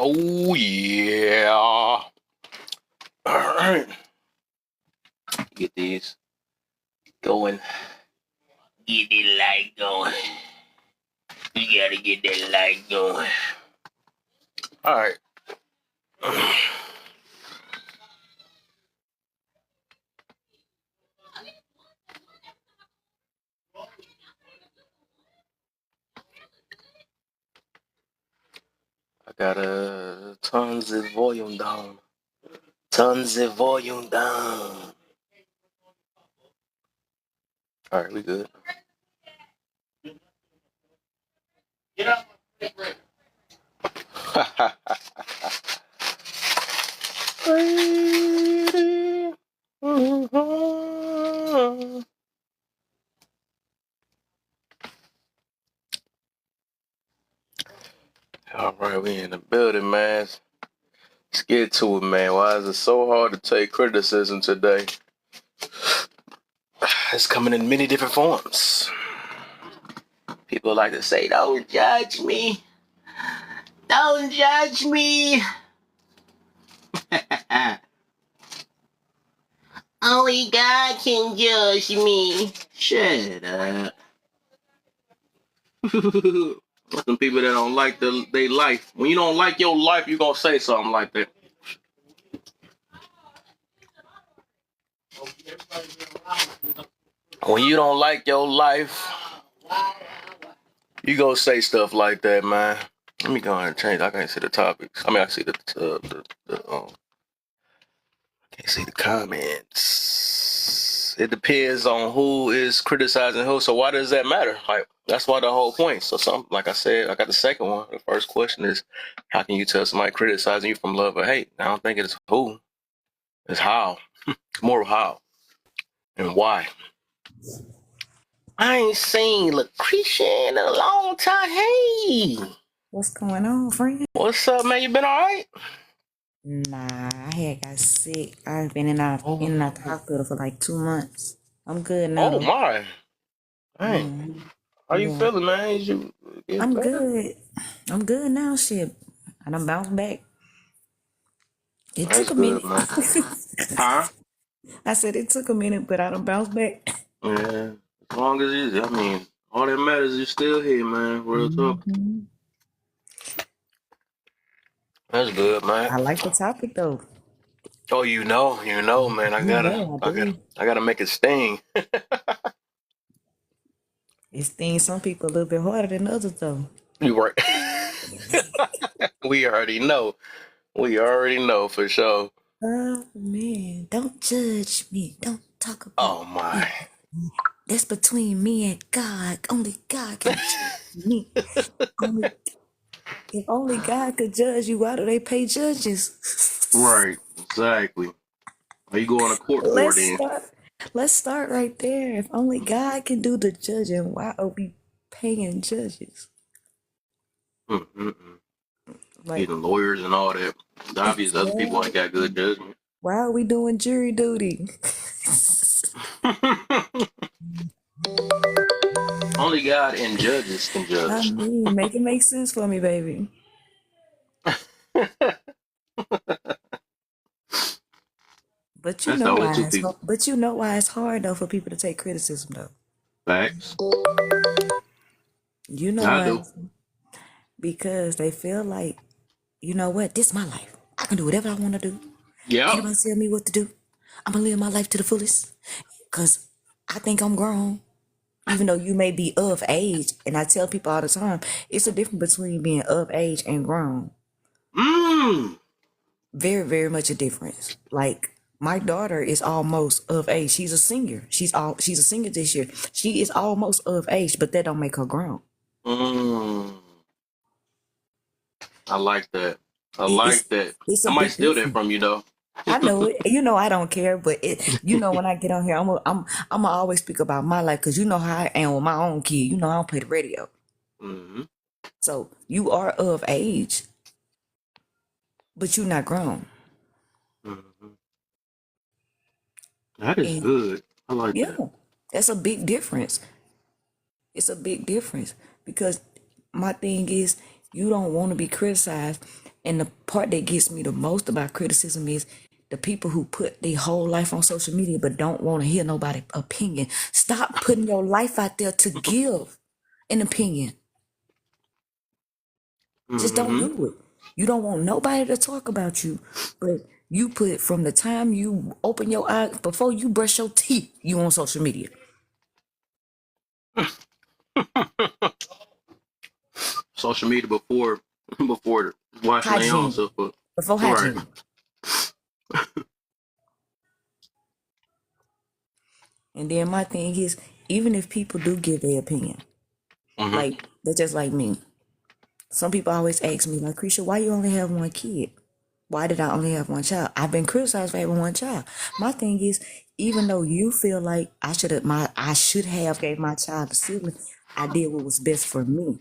Oh yeah. All right. Get these going. Get the light going. You gotta get that light going. All right. I got tons of volume down. Tons of volume down. All right, we good. Get up. All right, we in the building, man. Let's get to it, man. Why is it so hard to take criticism today? It's coming in many different forms. People like to say, don't judge me. Don't judge me. Only God can judge me. Shut up. Some people that don't like their life. When you don't like your life, you gonna say something like that. When you don't like your life, you gonna say stuff like that, man. Let me go ahead and change. I can't see the topics. I mean, I see the can't see the comments. It depends on who is criticizing who. So why does that matter? Like that's why the whole point. So like I said, I got the second one. The first question is, how can you tell somebody criticizing you from love or hate? I don't think it's who. It's how. It's more of how and why. I ain't seen Lucretia in a long time. Hey, what's going on, friend? What's up, man? You been all right? Nah, I had got sick. I've been in and out the hospital for like 2 months. I'm good now. Oh my! Hey, how you feeling, man? I'm good. I'm good now. Shit, I done bounced back. It That's took a good, minute. man. Huh? I said it took a minute, but I done bounced back. Yeah, as long as you, I mean, all that matters is you're still here, man. Real talk. That's good, man. I like the topic though. Oh, you know, man. I gotta make it sting. It stings some people a little bit harder than others though. You right. We already know. We already know for sure. Oh man, don't judge me. Don't talk about Oh my. That's between me and God. Only God can judge me. If only God could judge you, why do they pay judges? Right. Exactly. Are you going to court for it then? Let's start right there. If only God can do the judging, why are we paying judges? Like getting lawyers and all that. Obviously, other people ain't got good judgment. Why are we doing jury duty? Only God and judges can judge. I mean, make it make sense for me, baby. But you know why it's hard though for people to take criticism though. Facts. You know why? Because they feel like, you know what, this is my life. I can do whatever I want to do. Yeah. Can't nobody tell me what to do. I'm gonna live my life to the fullest. Cause I think I'm grown. Even though you may be of age, and I tell people all the time, it's a difference between being of age and grown. Very, very much a difference. Like my daughter is almost of age. She's a senior. She's a senior this year. She is almost of age, but that don't make her grown. I like that. I might steal that from you though. I know it. You know I don't care, but when I get on here, I'm gonna always speak about my life because you know how I am with my own kid. You know I don't play the radio. So you are of age, but you're not grown. That is good. I like that. That's a big difference. It's a big difference because my thing is you don't want to be criticized And the part that gets me the most about criticism is the people who put their whole life on social media but don't want to hear nobody's opinion. Stop putting your life out there to give an opinion. Just don't do it. You don't want nobody to talk about you, but you put from the time you open your eyes before you brush your teeth, you on social media. Social media before washing their own Hygiene. stuff up. Before Right. hygiene. And then my thing is, even if people do give their opinion, like they're just like me. Some people always ask me, like, Krisha, why you only have one kid? Why did I only have one child? I've been criticized for having one child. My thing is, even though you feel like I should have gave my child a sibling, I did what was best for me.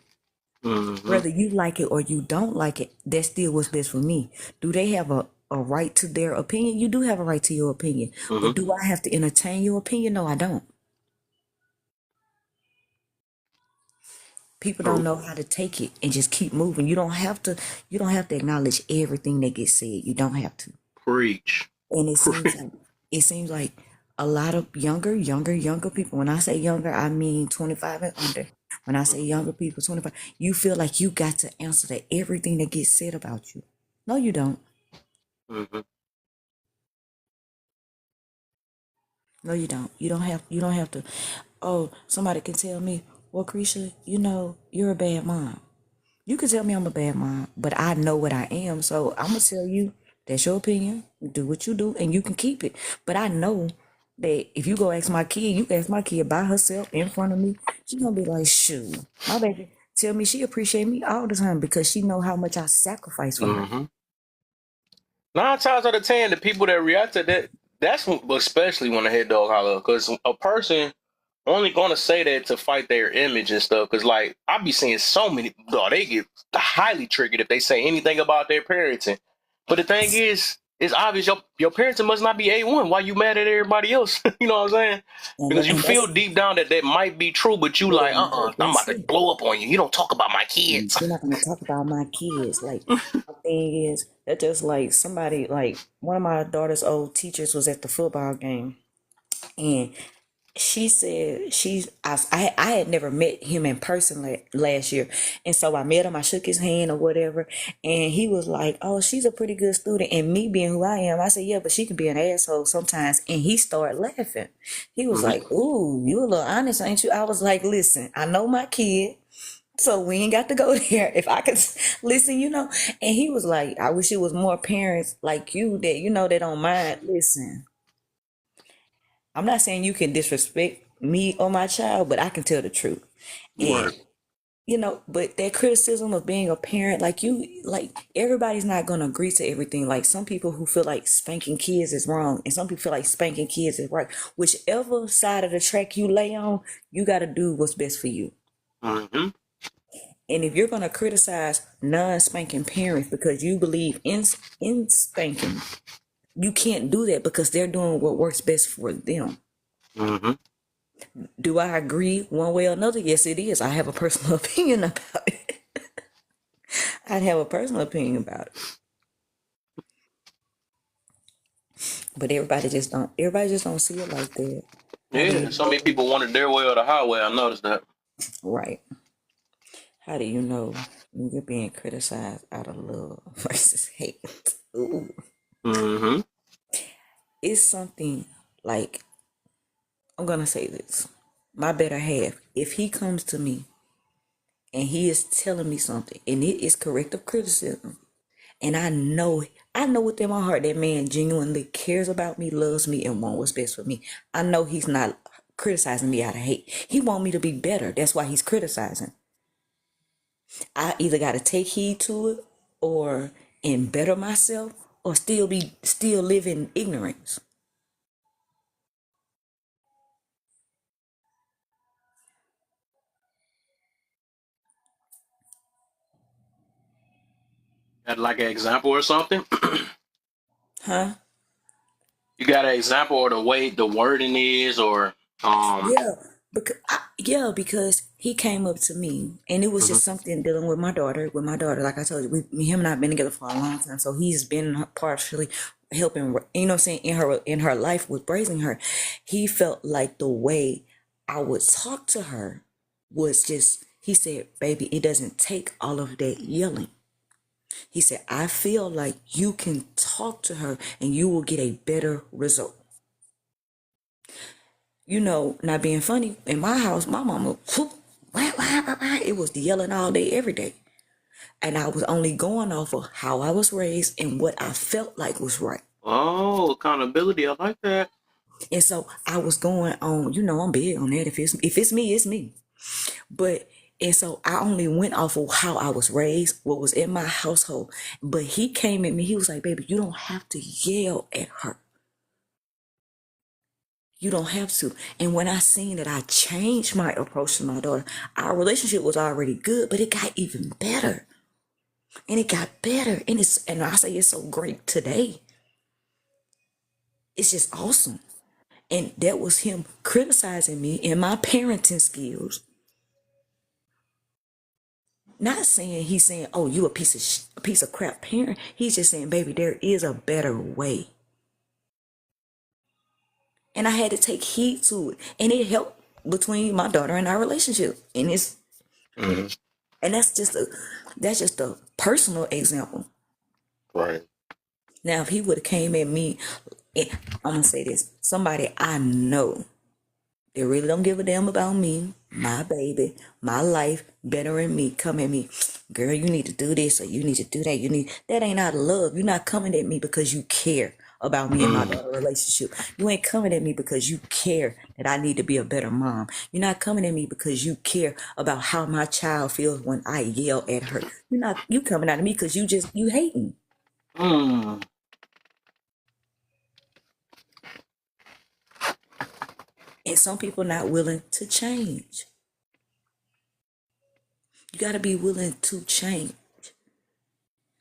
Whether you like it or you don't like it, that's still what's best for me. Do they have a right to their opinion? You do have a right to your opinion. But do I have to entertain your opinion? No, I don't. People don't know how to take it and just keep moving. You don't have to acknowledge everything that gets said. You don't have to. Preach. And it seems like a lot of younger people. When I say younger, I mean 25 and under. When I say younger people, 25, you feel like you got to answer to everything that gets said about you. No, you don't. No, you don't. You don't have to. Oh, somebody can tell me, well, Krisha, you're a bad mom. You can tell me I'm a bad mom, but I know what I am. So I'm going to tell you that's your opinion. Do what you do and you can keep it. But I know that if you go ask my kid, you ask my kid by herself in front of me, she's going to be like, shoot, my baby tell me she appreciate me all the time because she know how much I sacrifice for her. 9 times out of 10, the people that react to that's especially when the head dog holler, because a person only gonna say that to fight their image and stuff. Because like I be seeing so many, they get highly triggered if they say anything about their parenting. But the thing is, it's obvious your parenting must not be A1. Why you mad at everybody else? You know what I'm saying? Because you And feel that's deep down that might be true, but you like, yeah, no, I'm that's about to true. blow up on you. You don't talk about my kids. You're not gonna talk about my kids. Like my thing is that just like somebody like one of my daughter's old teachers was at the football game and she said I had never met him in person last year, and so I met him. I shook his hand or whatever, and he was like, "Oh, she's a pretty good student." And me being who I am, I said, "Yeah, but she can be an asshole sometimes." And he started laughing. He was like, "Ooh, you a little honest, ain't you?" I was like, "Listen, I know my kid." So we ain't got to go there. If I could listen, And he was like, I wish it was more parents like you that, that don't mind. Listen, I'm not saying you can disrespect me or my child, but I can tell the truth. And, Right. but that criticism of being a parent, like everybody's not going to agree to everything. Like some people who feel like spanking kids is wrong, and some people feel like spanking kids is right. Whichever side of the track you lay on, you got to do what's best for you. And if you're going to criticize non-spanking parents because you believe in spanking, you can't do that because they're doing what works best for them. Do I agree one way or another? Yes, it is. I have a personal opinion about it. I'd have a personal opinion about it. But everybody just don't see it like that. How do Yeah, you so many people wanted their way or the highway. I noticed that. right? How do you know when you're being criticized out of love versus hate? Ooh. It's something like I'm gonna say this. My better half, if he comes to me and he is telling me something and it is corrective criticism, and I know within my heart that man genuinely cares about me, loves me, and wants what's best for me. I know he's not criticizing me out of hate. He wants me to be better. That's why he's criticizing. I either got to take heed to it or and better myself or still live in ignorance. Got like an example or something? Huh? You got an example or the way the wording is or Yeah, because Yeah, because he came up to me, and it was just something dealing with my daughter. With my daughter, like I told you, him and I have been together for a long time, so he's been partially helping. You know, what I'm saying in her life with raising her. He felt like the way I would talk to her was just. He said, "Baby, it doesn't take all of that yelling." He said, "I feel like you can talk to her, and you will get a better result." You know, not being funny, in my house, my mama, whoop, wah, wah, wah, wah, it was yelling all day, every day. And I was only going off of how I was raised and what I felt like was right. Oh, accountability. I like that. And so I was going on, you know, I'm big on that. If it's me, it's me. But and so I only went off of how I was raised, what was in my household. But he came at me, he was like, "Baby, you don't have to yell at her. You don't have to." And when I seen that I changed my approach to my daughter, our relationship was already good, but it got even better. And it got better. And I say it's so great today. It's just awesome. And that was him criticizing me and my parenting skills. Not saying he's saying, "Oh, you a piece of crap parent." He's just saying, "Baby, there is a better way." And I had to take heed to it. And it helped between my daughter and our relationship. Mm-hmm. And that's just a personal example. Right. Now, if he would have came at me, I'm gonna say this: somebody I know, they really don't give a damn about me, my baby, my life, bettering me, come at me, "Girl, you need to do this or you need to do that. That ain't out of love. You're not coming at me because you care about me and my daughter relationship. You ain't coming at me because you care that I need to be a better mom. You're not coming at me because you care about how my child feels when I yell at her. You coming at me because you hating." Mm. And some people not willing to change. You got to be willing to change.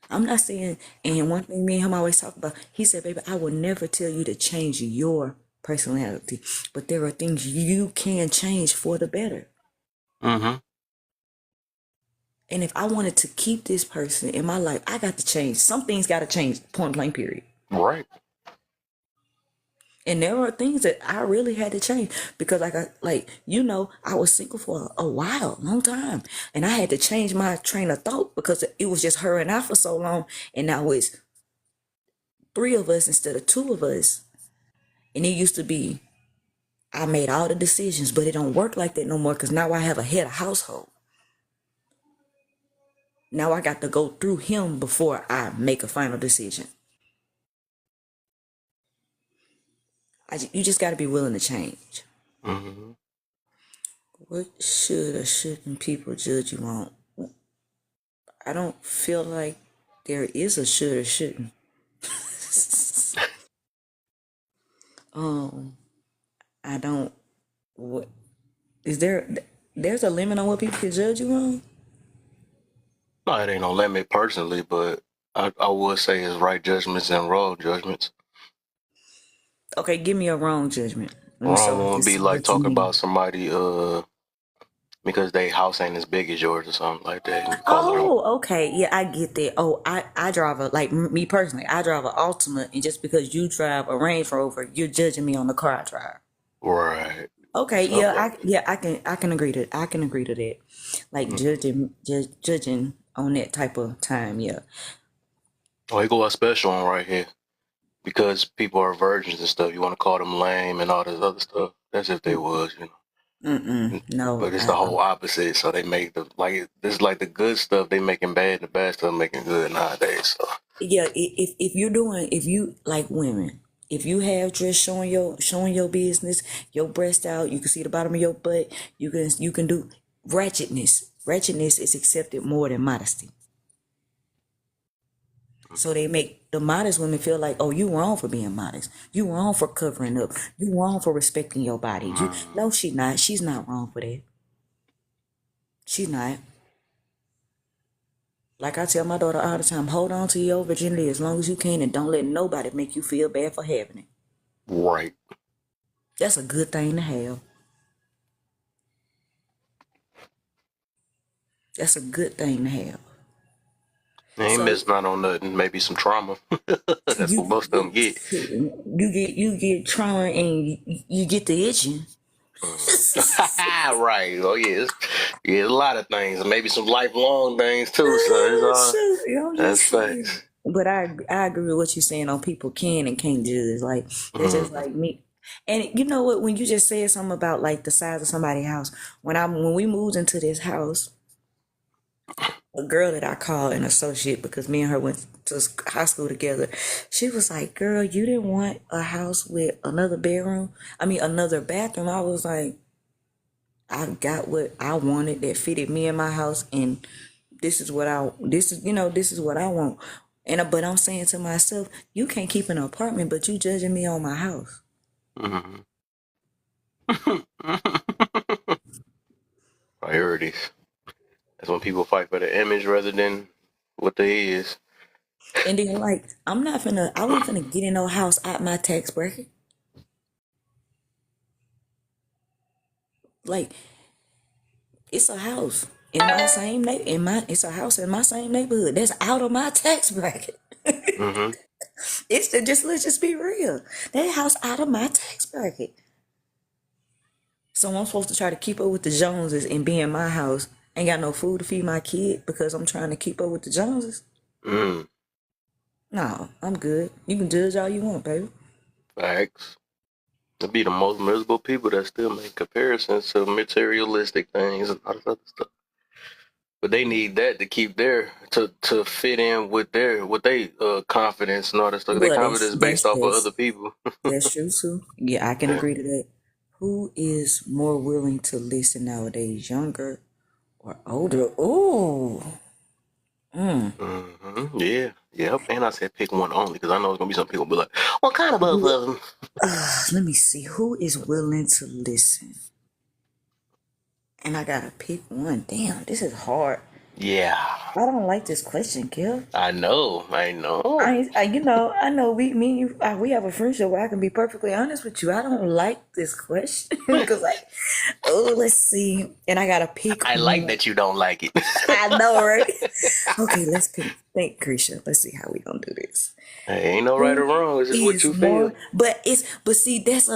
I'm not saying, and one thing me and him always talk about, he said, "Baby, I will never tell you to change your personality, but there are things you can change for the better." Mm-hmm. And if I wanted to keep this person in my life, I got to change. Some things got to change, point blank, period. Right. And there are things that I really had to change because I was single for a while, long time. And I had to change my train of thought because it was just her and I for so long. And now it's three of us instead of two of us. And it used to be, I made all the decisions, but it don't work like that no more because now I have a head of household. Now I got to go through him before I make a final decision. You just got to be willing to change. Mm-hmm. What should or shouldn't people judge you on? I don't feel like there is a should or shouldn't. I don't. What is there? There's a limit on what people can judge you on. No, it ain't no limit personally, but I would say it's right judgments and wrong judgments. Okay, give me a wrong judgment. Let me start Wrong with one would this. be like What you talking mean? about somebody because they house ain't as big as yours or something like that. And calling them Oh, okay. Yeah, I get that. Oh, I drive me personally, I drive an Altima, and just because you drive a Range Rover, you're judging me on the car I drive. right Okay, stuff like that. I can agree to that. Like Mm-hmm. judging on that type of time, yeah. Oh, here go a special one right here. Because people are virgins and stuff, you want to call them lame and all this other stuff. That's if they was, you know. No, But it's the whole opposite. So they make this is like the good stuff they making bad, and the bad stuff making good nowadays. So yeah. If you like women, if you have dress showing your business, your breast out, you can see the bottom of your butt. You can do ratchetness. Ratchetness is accepted more than modesty. So they make the modest women feel like, "Oh, you wrong for being modest. You wrong for covering up. You wrong for respecting your body." No, she not. She's not wrong for that. She's not. Like I tell my daughter all the time, hold on to your virginity as long as you can, and don't let nobody make you feel bad for having it. right. That's a good thing to have. That's a good thing to have. They ain't So missing out on nothing. Maybe some trauma. That's what most of them get. you get trauma and you get the itching. Right. Oh yeah. Yeah, a lot of things. Maybe some lifelong things too. So it's all Shoot, you know, I'm that's just saying. facts. But I agree with what you're saying on people can and can't judge. Like that's just Mm-hmm. like me. And you know what? When you just said something about like the size of somebody's house, when we moved into this house, a girl that I call an associate because me and her went to high school together, she was like, "Girl, you didn't want a house with another bedroom? I mean, another bathroom." I was like, "I got what I wanted that fitted me in my house, and this is what I want." But I'm saying to myself, you can't keep an apartment, but you judging me on my house. Mm-hmm. Priorities. That's when people fight for the image rather than what they is. And then like, I wasn't finna get in no house at my tax bracket. Like, it's a house in my same it's a house in my same neighborhood. That's out of my tax bracket. Mm-hmm. Let's just be real. That house out of my tax bracket. So I'm supposed to try to keep up with the Joneses and be in my house. Ain't got no food to feed my kid because I'm trying to keep up with the Joneses. Mm. No, I'm good. You can judge all you want, baby. Facts. To be the most miserable people that still make comparisons to materialistic things and all this other stuff. But they need that to keep their to fit in with their confidence and all that stuff. Their Well, confidence based off of other people. that's true too. Yeah, I can Yeah. agree to that. Who is more willing to listen nowadays, younger or older? Ooh. Mm-hmm. Yeah. Yep. And I said pick one only because I know it's gonna be some people be like, "What kind of both of them?" Let me see. Who is willing to listen? And I gotta pick one. Damn, this is hard. Yeah. I don't like this question, Kill. I know. I know. I know me and you, we have a friendship where I can be perfectly honest with you. I don't like this question because, like, oh, let's see. And I gotta pick I like one. that you don't like it. I know, right? Okay, let's pick. Think, Krisha. Let's see how we gonna do this. Hey, ain't no right or Who wrong. It's just what is you feel. more? But see, that's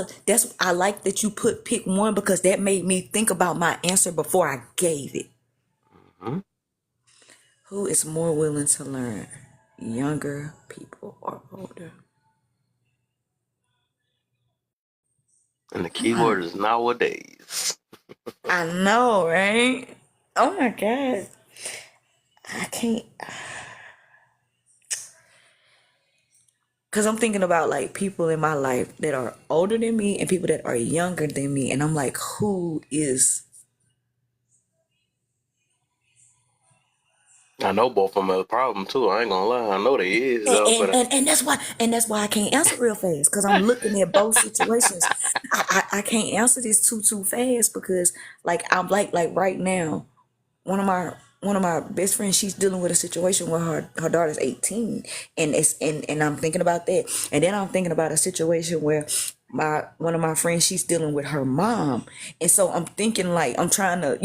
I like that you put pick one because that made me think about my answer before I gave it. Hmm. Who is more willing to learn, younger people or older? And the key word is nowadays. I know, right? Oh my God. I can't. Because I'm thinking about like people in my life that are older than me and people that are younger than me. And I'm like, who is. I know both of them have a problem too. I ain't gonna lie. I know they is And, though, and, but and, and that's why I can't answer real fast because I'm looking at both situations. I can't answer this too fast because like I'm like right now one of my best friends, she's dealing with a situation where her daughter's 18, and I'm thinking about that, and then I'm thinking about a situation where my one of my friends, she's dealing with her mom, and so I'm thinking like I'm trying to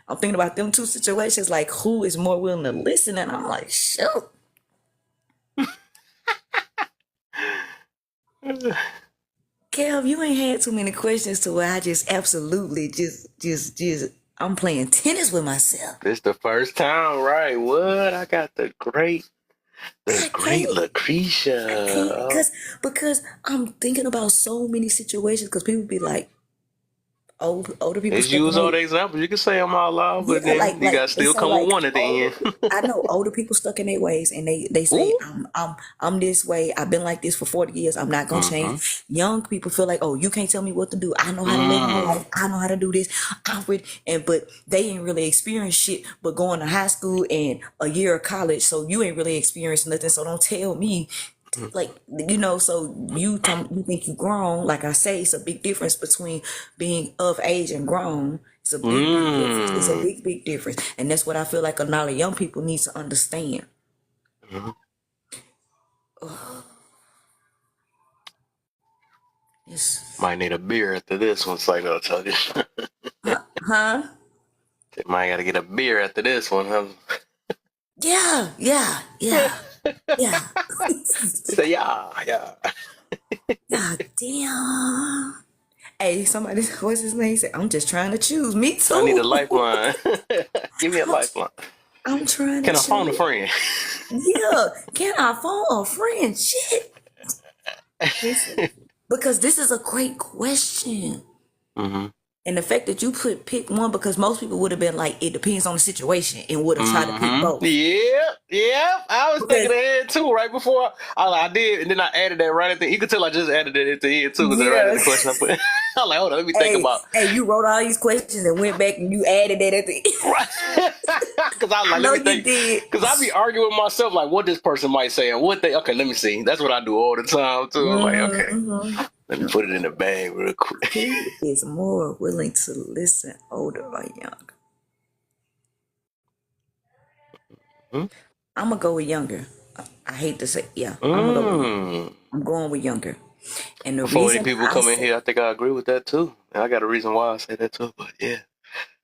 I'm thinking about them two situations, like who is more willing to listen, and I'm like, shoot, Kev, you ain't had too many questions to where I just absolutely just I'm playing tennis with myself. this the first time, right? What? I got the I great can't. I can't Lucretia. because I'm thinking about so many situations because people be like older people Let's stuck in use all their the examples. You can say them all loud, but yeah, then you got to and still so come with like one at the end. I know older people stuck in their ways and they say Ooh. I'm this way, I've been like this for 40 years, I'm not gonna Mm-hmm. change. Young people feel like, oh, you can't tell me what to do, I know how to live my Mm. life, I know how to do this, but they ain't really experienced shit but going to high school and a year of college, so you ain't really experienced nothing, so don't tell me like so you think you grown, like I say, it's a big difference between being of age and grown. It's a big difference. It's a Mm. big difference, and that's what I feel like a lot of young people need to understand. Mm-hmm. It's Might need a beer after this one, so I'll tell you. huh? They might gotta get a beer after this one, huh? Yeah. Say yeah. God damn. Hey, somebody, what's his name? He said, I'm just trying to choose. Me I need a too. lifeline. Give me a I'm, lifeline. I'm trying to Can I phone a choose. friend? Yeah. Can I phone a friend? Shit. Listen, because this is a great question. Mm-hmm. And the fact that you pick one, because most people would have been like, it depends on the situation, and would have tried to pick Mm-hmm. both. Yeah. I was thinking Because, ahead too, right before I did, and then I added that right at the. You could tell I just added it at the end too, because right at yeah. the question I put. I'm like, hold on, let me think Hey, about. hey, you wrote all these questions and went back and you added that at the Right. Because I was I like, let know me you think. did. Because I be arguing with myself, like, what this person might say and what they. Okay, let me see. That's what I do all the time too. I'm like, okay, Mm-hmm. let me put it in the bag real quick. Who is more willing to listen, older or younger? Hmm? I'm gonna go with younger. I hate to say, yeah, I'm gonna go with younger. Mm. I'm going with younger, and the Before any reason people I come in say here, I think I agree with that too. And I got a reason why I say that too, but yeah.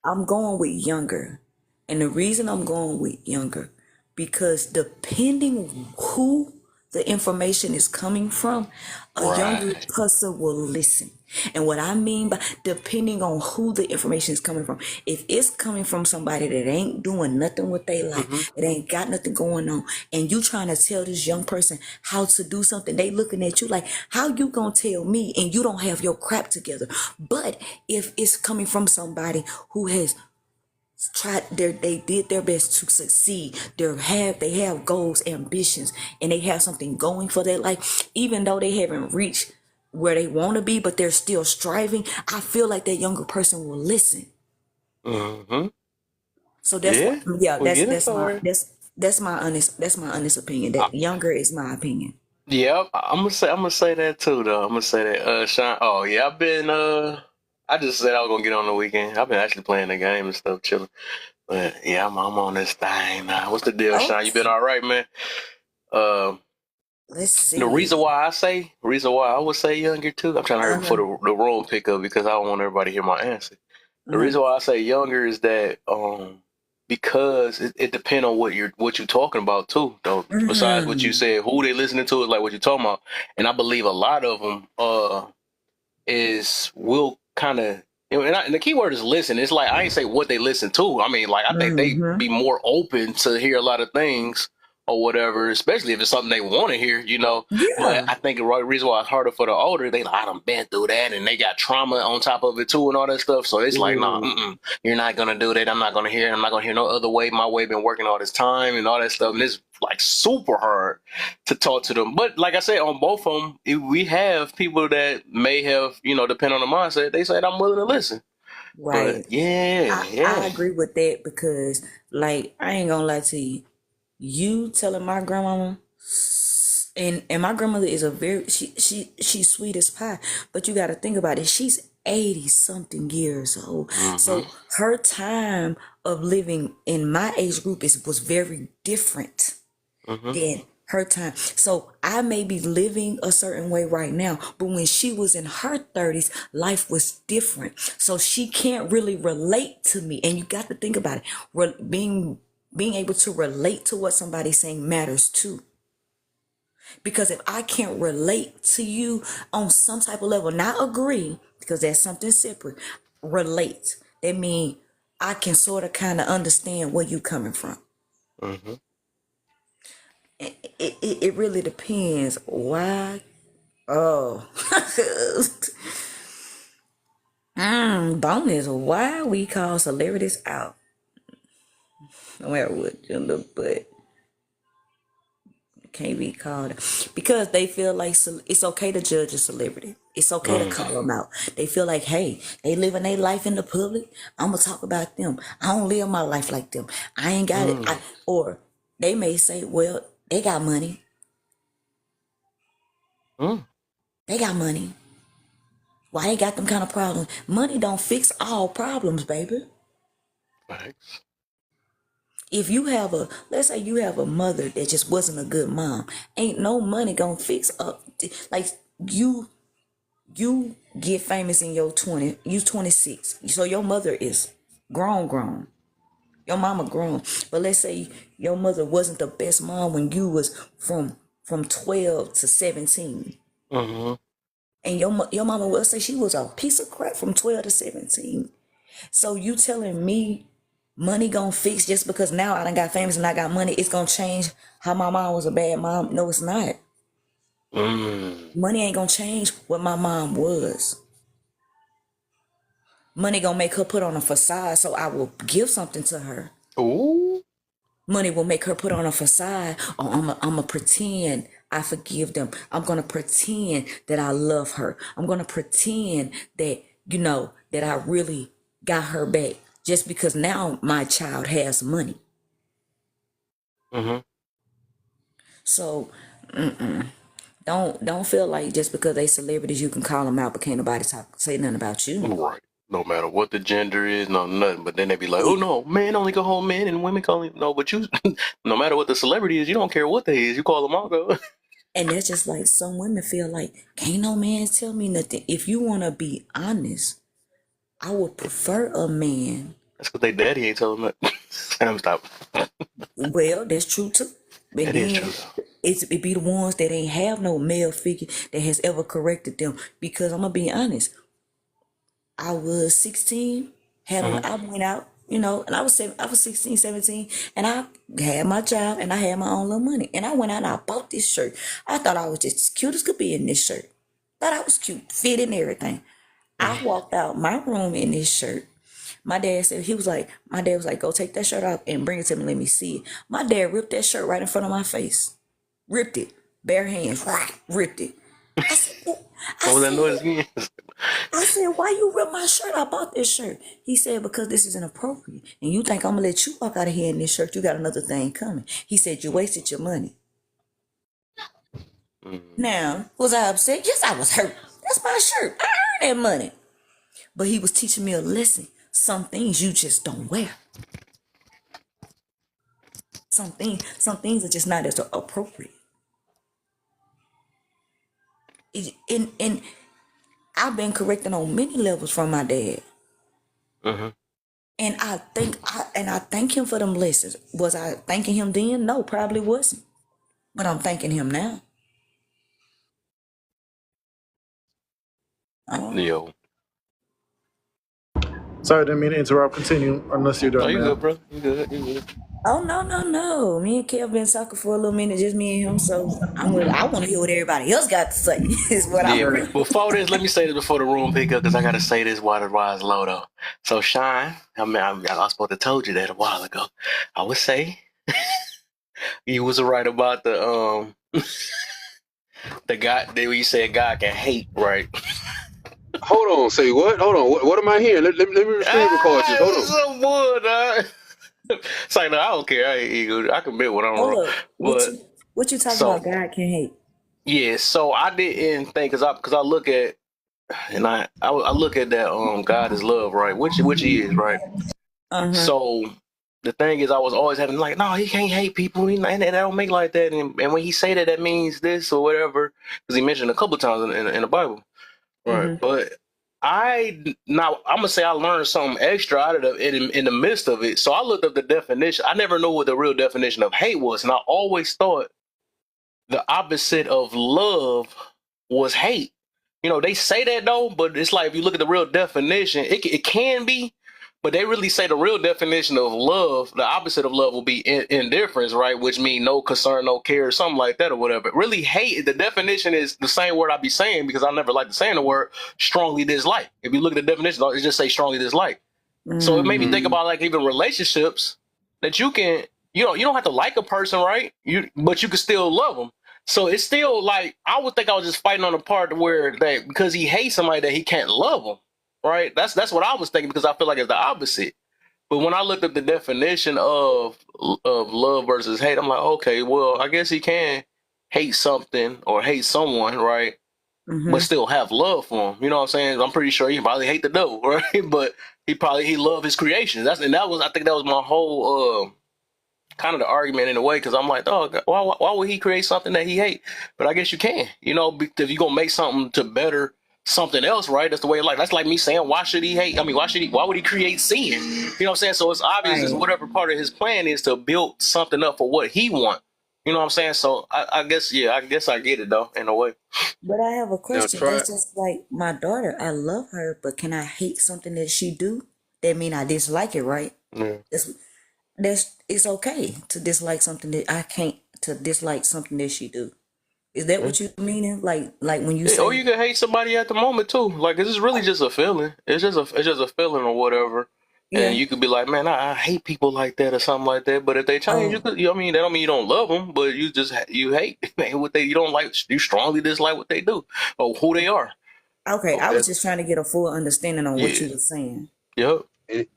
I'm going with younger, and the reason I'm going with younger, because depending who the information is coming from, a younger Right. person will listen. And what I mean by depending on who the information is coming from, if it's coming from somebody that ain't doing nothing with their Mm-hmm. life, that ain't got nothing going on, and you trying to tell this young person how to do something, they looking at you like, how you gonna tell me and you don't have your crap together? But if it's coming from somebody who has they did their best to succeed, they have goals, ambitions, and they have something going for their life, even though they haven't reached where they want to be, but they're still striving, I feel like that younger person will listen. Mm-hmm. So that's what, Yeah. yeah, We get it for it. that's my honest opinion, that younger is my opinion. Yep, I'm gonna say that too though. I'm gonna say that Sean, oh yeah, I've been I just said I was gonna get on the weekend. I've been actually playing the game and stuff, chilling. But yeah, I'm on this thing now. What's the deal, Sean? You been Okay, all right, man? Um let's the see. reason why I would say younger too, I'm trying to hurry before Uh-huh. the room pick up because I don't want everybody to hear my answer. The Uh-huh. reason why I say younger is that because it depends on what you're talking about too though. Besides what you Mm-hmm. said, who they listening to is like what you're talking about, and I believe a lot of them is will kind of, and the key word is listen. It's like I ain't say what they listen to. I mean, like I think they Mm-hmm. be more open to hear a lot of things or whatever, especially if it's something they want to hear. But Yeah. I think the right reason why it's harder for the older, they like I done been through that and they got trauma on top of it too and all that stuff. So it's like, nah, Ooh. you're not gonna do that. I'm not gonna hear it. I'm not gonna hear no other way. My way been working all this time and all that stuff, and it's like super hard to talk to them. But like I said, on both of them, we have people that may have, depend on the mindset. They said I'm willing to listen. But Right. yeah, I yeah. agree with that because, like, I ain't gonna lie to you. You telling my grandmama, and my grandmother is a very she's sweet as pie, but you got to think about it. She's 80 something years old, Mm-hmm. so her time of living in my age group was very different Mm-hmm. than her time. So I may be living a certain way right now, but when she was in her 30s, life was different. So she can't really relate to me. And you got to think about it. Being able to relate to what somebody's saying matters too. Because if I can't relate to you on some type of level, not agree, because that's something separate, relate. That means I can sort of kind of understand where you coming from. Mm-hmm. It really depends. Why? Oh. Bonus. Why we call celebrities out? No matter what you look, but can't be called because they feel like it's okay to judge a celebrity. It's okay to call them out. They feel like, hey, they living their life in the public. I'm gonna talk about them. I don't live my life like them. I ain't got it. Mm-hmm. Or they may say, well, they got money. Mm-hmm. They got money. Why they got them kind of problems? Money don't fix all problems, baby. Thanks. If you have let's say you have a mother that just wasn't a good mom, ain't no money gonna fix up. Like you get famous in your 20, you 26. So your mother is grown. Your mama grown. But let's say your mother wasn't the best mom when you was from 12 to 17. Mm-hmm. And your mama will say she was a piece of crap from 12 to 17. So you telling me money gonna fix just because now I done got famous and I got money, it's gonna change how my mom was a bad mom? No, it's not. Money ain't gonna change what my mom was. Money gonna make her put on a facade, so I will give something to her. Ooh. Money will make her put on a facade. Oh, I'm a pretend I forgive them. I'm gonna pretend that I love her. I'm gonna pretend that that I really got her back just because now my child has money. Mm-hmm. So don't feel like just because they celebrities you can call them out, but can't nobody say nothing about you. Right. No matter what the gender is, no nothing. But then they be like, "Oh no, men only go home men, and women call no." But you, no matter what the celebrity is, you don't care what they is. You call them all though. And that's just like some women feel like can't no man tell me nothing. If you want to be honest, I would prefer a man. That's because they daddy ain't telling them that. I'm stop. Well, that's true too. But That is true then though. it be the ones that ain't have no male figure that has ever corrected them. Because I'm gonna be honest, I was 16, I went out, and I was 16, 17, and I had my job and I had my own little money. And I went out and I bought this shirt. I thought I was just as cute as could be in this shirt. Thought I was cute, fit and everything. I walked out my room in this shirt. My dad was like, go take that shirt off and bring it to me, let me see it. My dad ripped that shirt right in front of my face. Ripped it. Bare hands. Ripped it. I said, I What was that said, noise again? I said, why you rip my shirt? I bought this shirt. He said, because this is inappropriate. And you think I'm going to let you walk out of here in this shirt. You got another thing coming. He said, you wasted your money. Now, was I upset? Yes, I was hurt. That's my shirt. I earned that money. But he was teaching me a lesson. Some things you just don't wear. Some things are just not as appropriate. And I've been corrected on many levels from my dad. And I thank him for them lessons. Was I thanking him then? No, probably wasn't. But I'm thanking him now. Yo. Sorry, didn't mean to interrupt. Continue unless you're No, done, you man. good, bro. You good. You good. Oh no. Me and Kev been talking for a little minute, just me and him. So I want to hear what everybody else got to say. Is what I Yeah. want. Before this, let me say this before the room pick up because I gotta say this while the ride's low though. So Shine, I was supposed to told you that a while ago. I would say you was right about the guy that you said God can hate, right? Hold on, say what? Hold on, what am I hearing? Let me screen record this. Hold It was on. so bored. It's like, no, I don't care. I ain't eager. I can admit when I'm wrong. Hold up. But What you talking so about? God can hate. yeah, so I didn't think because I look at and I look at that God is love, right? Which he is, right? So the thing is, I was always having like, no, he can't hate people, and that don't make like that. And when he say that, that means this or whatever, because he mentioned a couple of times in the Bible, right? But I'm gonna say I learned something extra out of in the midst of it. So I looked up the definition. I never knew what the real definition of hate was, and I always thought the opposite of love was hate. They say that though, but it's like if you look at the real definition, it can be, but they really say the real definition of love, the opposite of love will be indifference, right? Which means no concern, no care, something like that or whatever. Really, hate, the definition is the same word I be saying because I never like to saying the word strongly dislike. If you look at the definition, it just say strongly dislike. So it made me think about like even relationships that you don't have to like a person, right? But you can still love them. So it's still like I would think I was just fighting on the part where that because he hates somebody that he can't love them, right? That's what I was thinking because I feel like it's the opposite. But when I looked at the definition of love versus hate, I'm like, okay, well, I guess he can hate something or hate someone, right? But still have love for him. You know what I'm saying? I'm pretty sure he probably hate the devil, right? But he loved his creations. I think that was my whole kind of the argument in a way because I'm like, oh, why would he create something that he hate? But I guess you can, if you're gonna make something to better something else, right? That's the way of life. That's like me saying, why should he hate? I mean, why would he create sin? You know what I'm saying? So it's obvious is Right. whatever part of his plan is to build something up for what he want. You know what I'm saying? So I guess, yeah, I guess I get it though, in a way. But I have a Now question. try. That's just like my daughter. I love her, but can I hate something that she do? That mean I dislike it, right? Yeah. That's it's okay to dislike something that I can't to dislike something that she do. Is that Yeah. what you meaning? Like when you Yeah, or say, you can hate somebody at the moment too. Like it's just really just a feeling. It's just a feeling or whatever. And yeah, you could be like, man, I hate people like that or something like that. But if they change, you oh, could. I mean, that don't mean you don't love them, but you just you hate man, what they. You don't like. You strongly dislike what they do or who they are. okay. So I was that's just trying to get a full understanding on what yeah. you were saying. Yep. And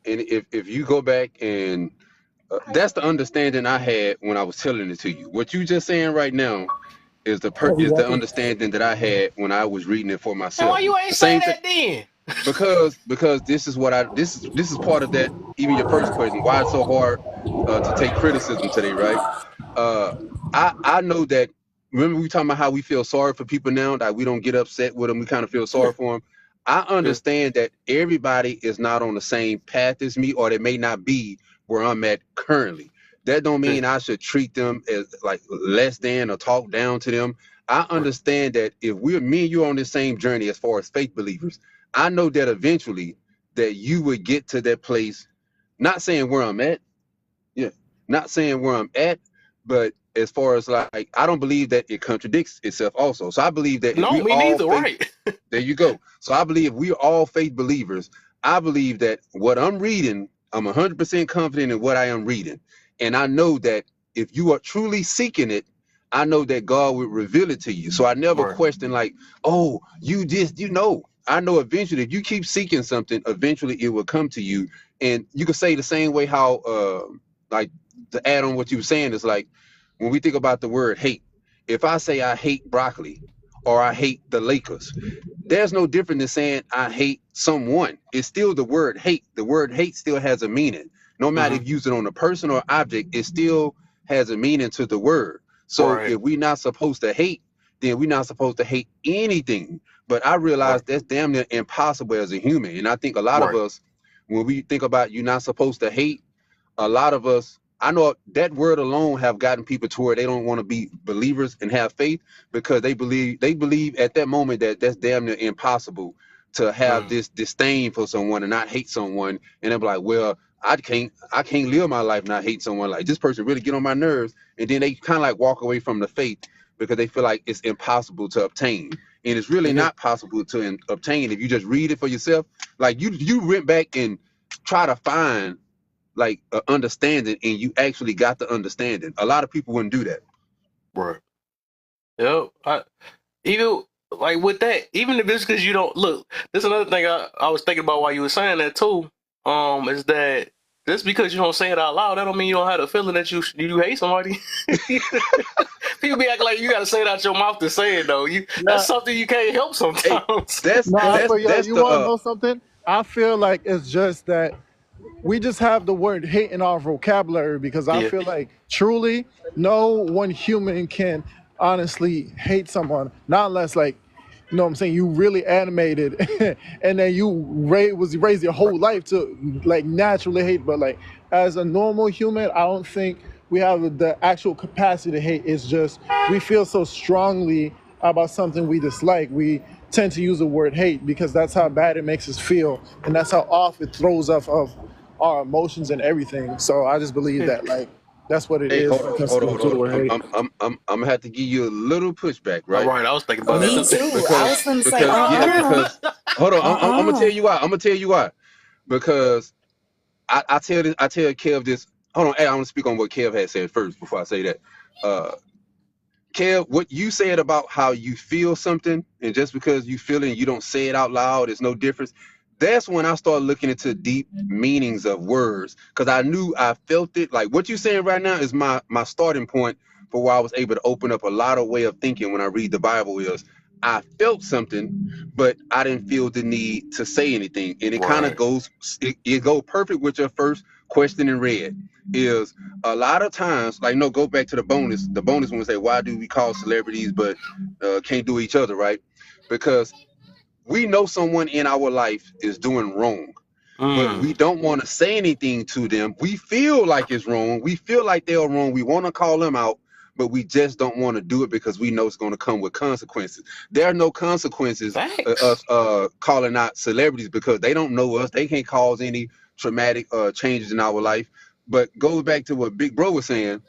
if you go back and that's the understanding I had when I was telling it to you. What you just saying right now is Oh, we is the walking. understanding that I had when I was reading it for And why myself. you ain't The say same thing. that then? Because this is what I this is part of that. Even your first question, why it's so hard to take criticism today, right? uh I know that. Remember we talking about how we feel sorry for people now, that we don't get upset with them, we kind of feel Yeah. sorry for them. I Yeah. understand that everybody is not on the same path as me, or they may not be where I'm at currently. That don't Yeah. mean I should treat them as like less than or talk down to them. I Right. understand that if we're me and you on the same journey as far as faith believers, I know that eventually that you would get to that place. Not saying where I'm at, yeah, not saying where I'm at, but as far as like, I don't believe that it contradicts itself also. So I believe that if No, we me all neither. faith, Right. there you go. So I believe if we're all faith believers, I believe that what I'm reading, I'm 100% confident in what I am reading. And I know that if you are truly seeking it, I know that God will reveal it to you. So I never Right. question like, oh, you just, you know. I know eventually if you keep seeking something, eventually it will come to you. And you could say the same way how like to add on what you were saying is like when we think about the word hate, if I say I hate broccoli or I hate the Lakers, there's no different than saying I hate someone. It's still the word hate. The word hate still has a meaning. No matter Hmm. if you use it on a person or object, it still has a meaning to the word. So Right. if we're not supposed to hate, then we're not supposed to hate anything. But I realize Right. that's damn near impossible as a human. And I think a lot of Right. us, when we think about you're not supposed to hate, a lot of us, I know that word alone have gotten people to where they don't want to be believers and have faith, because they believe at that moment that that's damn near impossible to have Mm. this disdain for someone and not hate someone. And they're like, well, I can't live my life not hate someone. Like, this person really get on my nerves. And then they kind of like walk away from the faith because they feel like it's impossible to obtain. And it's really Yeah. not possible to obtain if you just read it for yourself. Like, you went back and try to find like understanding, and you actually got the understanding. A lot of people wouldn't do that. Right. Yep. Even like with that, even if it's because you don't look, this is another thing I was thinking about while you were saying that too. Is that just because you don't say it out loud, that don't mean you don't have the feeling that you hate somebody. People be acting like you got to say it out your mouth to say it though. That's Yeah, something you can't help Hey, sometimes. that's no, I that's feel yeah. that's You the want to know something? I feel like it's just that we just have the word hate in our vocabulary, because I Yeah. feel like truly no one human can honestly hate someone, not unless like, you know what I'm saying, you really animated and then you was raised your Right. whole life to like naturally hate. But like as a normal human, I don't think we have the actual capacity to hate. It's just we feel so strongly about something we dislike. We tend to use the word hate because that's how bad it makes us feel, and that's how off it throws off of our emotions and everything. So I just believe Yeah. that like that's what it Hey, is hold when on, it comes hold on, to hold the on. word hate. I'm gonna have to give you a little pushback, All right? right. I was thinking about that Me Uh, too. too. I because was gonna say, because yeah, because hold on, I'm gonna tell uh-uh. you why. I'm gonna tell you why. Because I tell Kev this. Hold on, hey, I want to speak on what Kev had said first before I say that. Uh, Kev, what you said about how you feel something, and just because you feel it and you don't say it out loud, there's no difference. That's when I started looking into deep meanings of words, because I knew I felt it. Like what you're saying right now is my starting point for where I was able to open up a lot of way of thinking when I read the Bible. Is I felt something, but I didn't feel the need to say anything, and it kind of Right. goes it go perfect with your first question in red. Is a lot of times, like, no, go back to the bonus one, say, why do we call celebrities but can't do each other, right? Because we know someone in our life is doing wrong, but we Mm. don't want to say anything to them. We feel like it's wrong. We feel like they're wrong. We want to call them out, but we just don't want to do it because we know it's going to come with consequences. There are no consequences Thanks. us calling out celebrities because they don't know us. They can't cause any traumatic changes in our life. But goes back to what Big Bro was saying.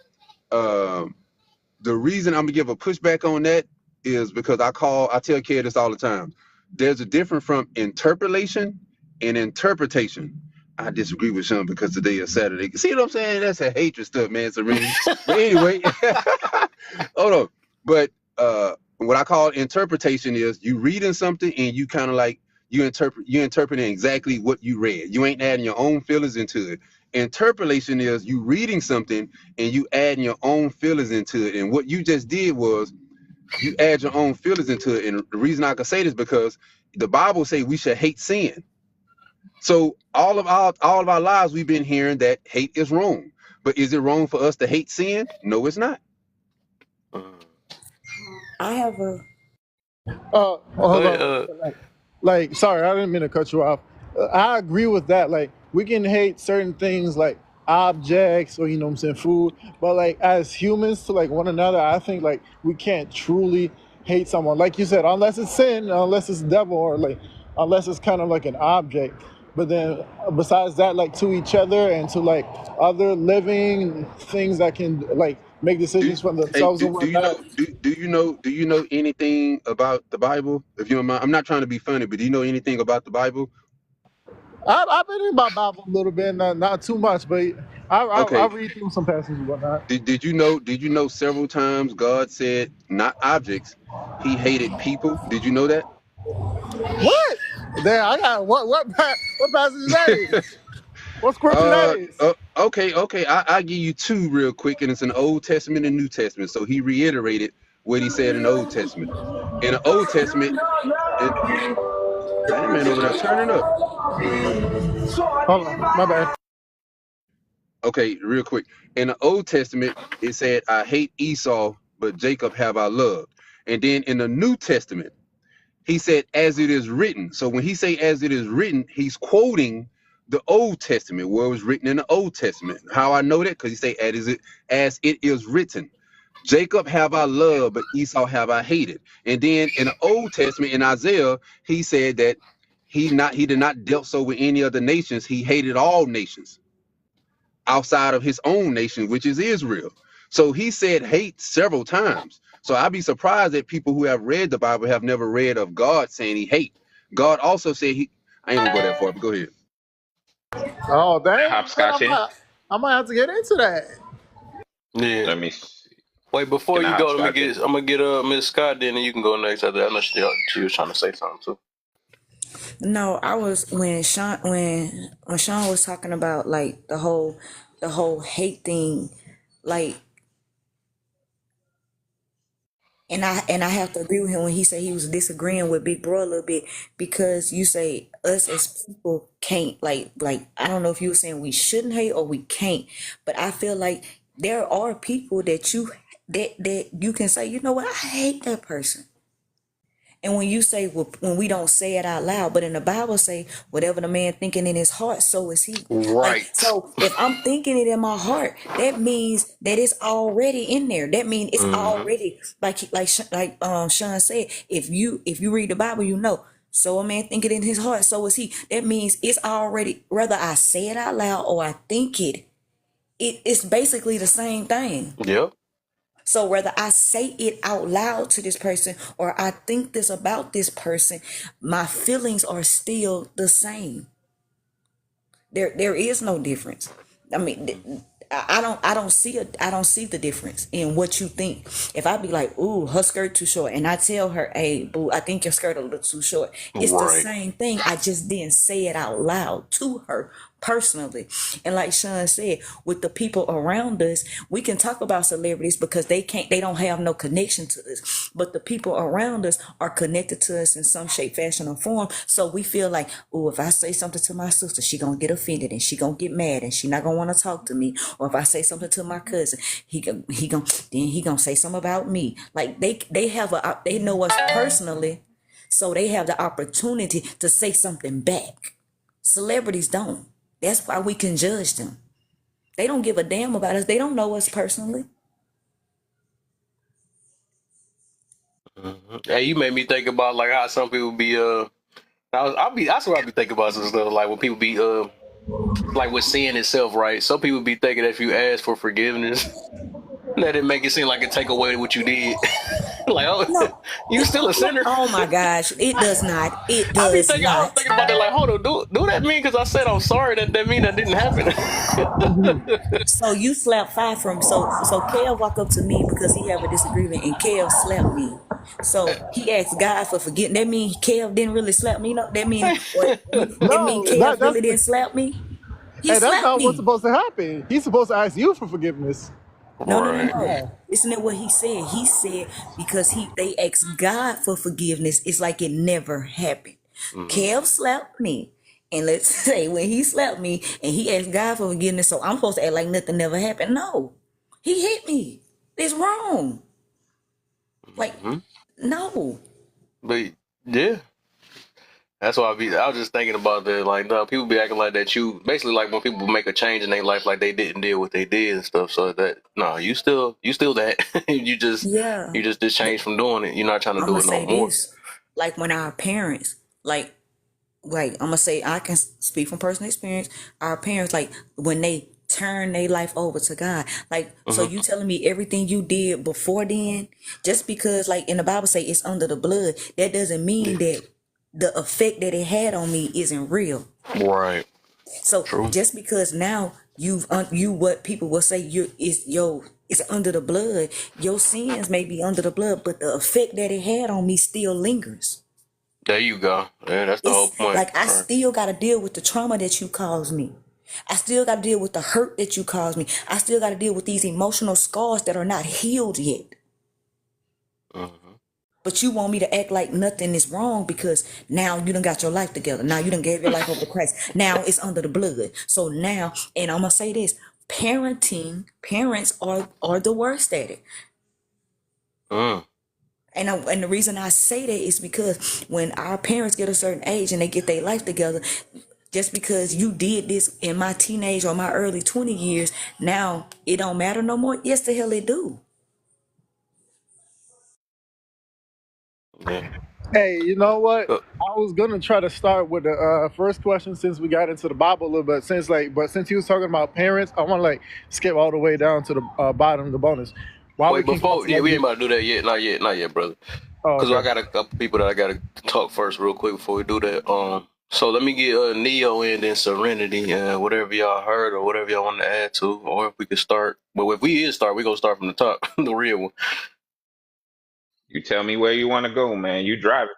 Um, the reason I'm gonna give a pushback on that is because I tell kids this all the time. There's a difference from interpolation and interpretation. I disagree with Sean because today is Saturday. See what I'm saying? That's a hatred stuff, man, Serene. But anyway, hold on. But what I call interpretation is you reading something and you kind of like you interpreting exactly what you read. You ain't adding your own feelings into it. Interpolation is you reading something and you adding your own feelings into it. And what you just did was you add your own feelings into it. And the reason I can say this because the Bible say we should hate sin. So all of our lives we've been hearing that hate is wrong. But is it wrong for us to hate sin? No, it's not. Mm. I have a Go Hold ahead. on. Like, sorry, I didn't mean to cut you off. I agree with that. Like, we can hate certain things like objects or, you know what I'm saying, food. But, like, as humans to, like, one another, I think, like, we can't truly hate someone. Like you said, unless it's sin, unless it's devil, or, like, unless it's kind of like an object. But then besides that, like, to each other and to, like, other living things that can, like, make Do decisions for hey themselves and do you know whatnot. do you know anything about the Bible? If you don't mind, I'm not trying to be funny, but do you know anything about the Bible? I've been in my Bible a little bit, not too much, but I Okay. read through some passages and whatnot. Did you know several times God said not objects, he hated people? Did you know that? What? There, I got what passage that is? What scripture that is? Okay. I give you two real quick, and it's in the Old Testament and New Testament. So he reiterated what he said in the Old Testament. In the Old Testament, and that man over there turning up. Hold on, my bad. Okay, real quick. In the Old Testament, it said, I hate Esau, but Jacob have I loved. And then in the New Testament, he said, as it is written. So when he say as it is written, he's quoting the Old Testament, where it was written in the Old Testament. How I know that? Because he say, as it is written. Jacob have I loved, but Esau have I hated. And then in the Old Testament, in Isaiah, he said that he did not dealt so with any other nations. He hated all nations outside of his own nation, which is Israel. So he said hate several times. So I'd be surprised that people who have read the Bible have never read of God saying he hate. God also said I ain't gonna go that far, but go ahead. Oh dang, man, Hopscotching. I might have to get into that. Yeah. Let me see. Wait, before Can I you go, hopscotch it? I'm gonna get Miss Scott, then and you can go next. After that. I know she was trying to say something too. no. I was when Sean was talking about like the whole hate thing, like, and I have to agree with him when he said he was disagreeing with Big Bro a little bit, because you say us as people can't, like I don't know if you were saying we shouldn't hate or we can't, but I feel like there are people that you can say, you know what, I hate that person. And when you say, well, when we don't say it out loud, but in the Bible say, whatever the man thinking in his heart, so is he. Like, Right. so if I'm thinking it in my heart, that means that it's already in there. That means it's Mm-hmm. already like Sean said. If you read the Bible, you know. So a man think it in his heart, so is he. That means it's already, whether I say it out loud or I think it's basically the same thing. Yep. So whether I say it out loud to this person or I think this about this person, my feelings are still the same. There is no difference. I mean, I don't see the difference in what you think. If I be like, ooh, her skirt too short, and I tell her, hey, boo, I think your skirt a little too short. It's the Right. same thing. I just didn't say it out loud to her personally. And like Sean said, with the people around us, we can talk about celebrities because they don't have no connection to us. But the people around us are connected to us in some shape, fashion, or form. So we feel like, oh, if I say something to my sister, she gonna get offended and she gonna get mad and she not gonna want to talk to me. Or if I say something to my cousin, he gonna say something about me. Like they know us personally. So they have the opportunity to say something back. Celebrities don't. That's why we can judge them. They don't give a damn about us. They don't know us personally. Hey, you made me think about like how some people be that's what I be thinking about some stuff like when people be like with sin itself, right? Some people be thinking that if you ask for forgiveness, that it make it seem like it take away what you did. Like, oh, No, you still a sinner. oh my gosh, it does not. It I does was not. thinking about that. Like, hold on, do that mean because I said I'm sorry? That mean that didn't happen? So you slapped five from so Kev walked up to me because he have a disagreement and Kev slapped me. So he asked God for forgiveness. That mean Kev didn't really slap me. No, that mean what? That mean No, Kev really that's didn't slap me. He hey, that's slapped not what's me. supposed to happen. He's supposed to ask you for forgiveness. No, no, no, Right. no. Yeah. Listen to what he said. He said because they asked God for forgiveness, it's like it never happened. Mm-hmm. Kev slapped me. And let's say when he slapped me and he asked God for forgiveness, so I'm supposed to act like nothing never happened. No. He hit me. It's wrong. Like, Mm-hmm. no. But yeah, that's why I was just thinking about that. Like, no, people be acting like that. You basically like when people make a change in their life, like they didn't deal what they did and stuff. So that no, you still that. Yeah. you just changed from doing it. You're not trying to I'm do gonna it no say more. this. Like when our parents, like I'm gonna say I can speak from personal experience. Our parents, like when they turn their life over to God, like so Mm-hmm. you telling me everything you did before then, just because like in the Bible say it's under the blood, that doesn't mean Yeah. that the effect that it had on me isn't real. Right. So True. just because now you what people will say you is yo it's under the blood, your sins may be under the blood, but the effect that it had on me still lingers. There you go. Yeah, that's the whole It's point. like I Right. still got to deal with the trauma that you caused me. I still got to deal with the hurt that you caused me. I still got to deal with these emotional scars that are not healed yet. Mm-hmm. But you want me to act like nothing is wrong because now you done got your life together. Now you done gave your life over to Christ. Now it's under the blood. So now, and I'm gonna say this: parents are the worst at it. Mm. And the reason I say that is because when our parents get a certain age and they get their life together, just because you did this in my teenage or my early 20 years, now it don't matter no more. Yes, the hell it do. Yeah. Hey, you know what? Uh, I was gonna try to start with the first question since we got into the Bible a little bit. Since he was talking about parents, I want to like skip all the way down to the bottom of the bonus. Why we Wait, can call before yeah, we ain't celebrities? about to do that yet. Not yet, brother. Oh, Because I okay. got a couple people that I got to talk first, real quick, before we do that. So let me get Neo in, then Serenity, and whatever y'all heard or whatever y'all want to add to, or if we could start. But if we is start, we gonna start from the top, the real one. You tell me where you want to go, man. You drive it.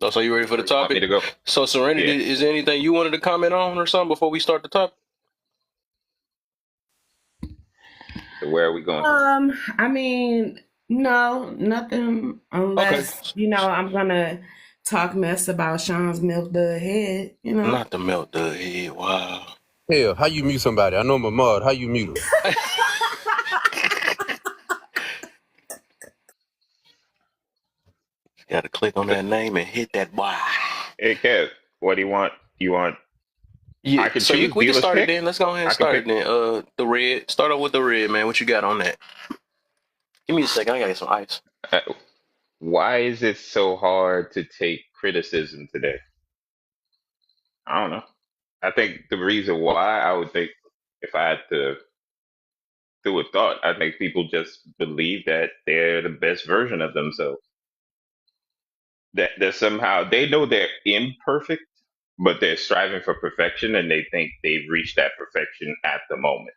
Oh, so you ready for the Where you want me topic? to go? So Yeah. Serenity, is there anything you wanted to comment on or something before we start the topic? So where are we going? I mean, no, nothing Okay, unless, I'm gonna talk mess about Sean's milk dud head, not the melt the head. Wow. Hell, how you mute somebody? I know I'm a mod. How you mute them? Got to click on that name and hit that. Wow. Hey, Kev, what do you want? You want? Yeah, I can so choose. we can Dealer's start it pick. then. Let's go ahead and I can start pick. it then. The red. Start off with the red, man. What you got on that? Give me a second. I gotta get some ice. Uh, why is it so hard to take criticism today? I don't know. I think the reason why I would think, if I had to do a thought, I think people just believe that they're the best version of themselves. That somehow they know they're imperfect, but they're striving for perfection, and they think they've reached that perfection at the moment.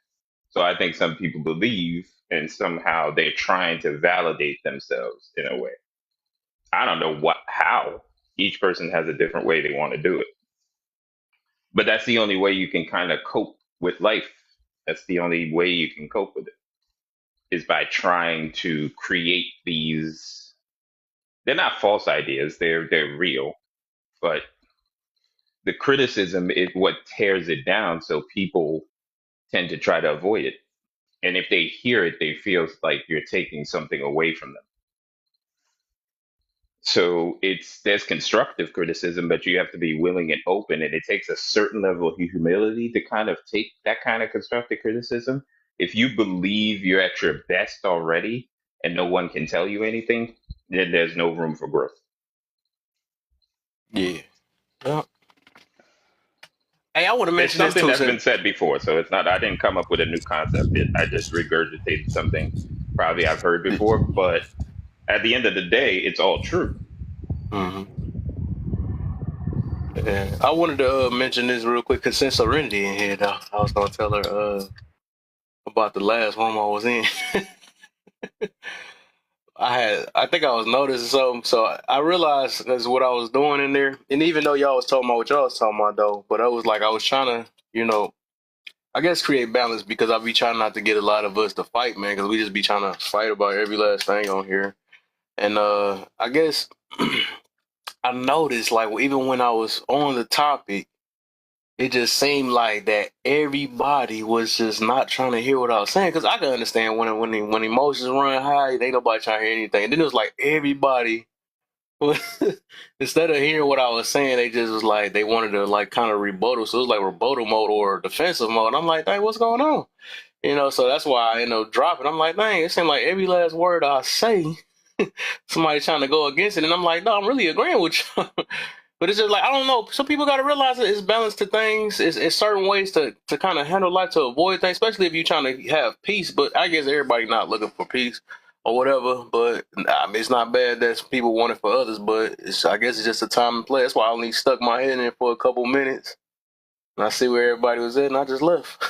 So I think some people believe, and somehow they're trying to validate themselves in a way. I don't know how. Each person has a different way they want to do it, but that's the only way you can kind of cope with life. That's the only way you can cope with it, is by trying to create these. They're not false ideas. They're real, but the criticism is what tears it down. So people tend to try to avoid it. And if they hear it, they feel like you're taking something away from them. So there's constructive criticism, but you have to be willing and open, and it takes a certain level of humility to kind of take that kind of constructive criticism. If you believe you're at your best already and no one can tell you anything, then there's no room for growth. Yeah. Yeah. Hey, I want to It's mention this something too, that's been since. said before, so it's not, I didn't come up with a new concept. I just regurgitated something probably I've heard before, but at the end of the day, it's all true. Mm-hmm. Yeah. I wanted to mention this real quick because since Serenity in here, though, I was gonna tell her about the last room I was in. I think I was noticing something, so I realized that's what I was doing in there. And even though y'all was talking about what y'all was talking about though, but I was like I was trying to, I guess create balance because I be trying not to get a lot of us to fight, man, because we just be trying to fight about every last thing on here. And I guess I noticed like even when I was on the topic, it just seemed like that everybody was just not trying to hear what I was saying. Because I can understand when emotions run high, ain't nobody trying to hear anything. And then it was like everybody, instead of hearing what I was saying, they just was like they wanted to like kind of rebuttal. So it was like rebuttal mode or defensive mode. And I'm like, hey, what's going on? So that's why I ended up dropping. I'm like, dang, it seemed like every last word I say, somebody trying to go against it. And I'm like, no, I'm really agreeing with you. But it's just like, I don't know. Some people got to realize that it's balance to things. It's certain ways to kind of handle life to avoid things, especially if you're trying to have peace. But I guess everybody not looking for peace or whatever. But I mean, it's not bad that people want it for others. But I guess it's just a time and place. That's why I only stuck my head in it for a couple minutes. And I see where everybody was at, and I just left.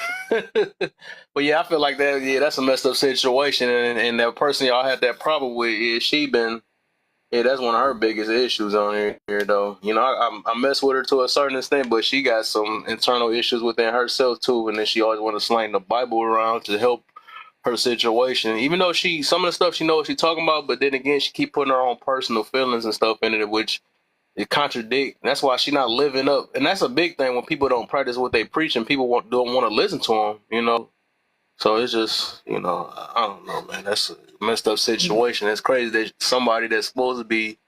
But yeah, I feel like that. Yeah, that's a messed up situation, and that person y'all had that problem with, yeah, she been. Yeah, that's one of her biggest issues on here, though. I mess with her to a certain extent, but she got some internal issues within herself too, and then she always want to slang the Bible around to help her situation. Even though some of the stuff she knows what she's talking about, but then again, she keep putting her own personal feelings and stuff in it, which it contradict. That's why she not living up, and that's a big thing when people don't practice what they preach, and people don't want to listen to them. So it's just, I don't know, man. That's a messed up situation. It's crazy that somebody that's supposed to be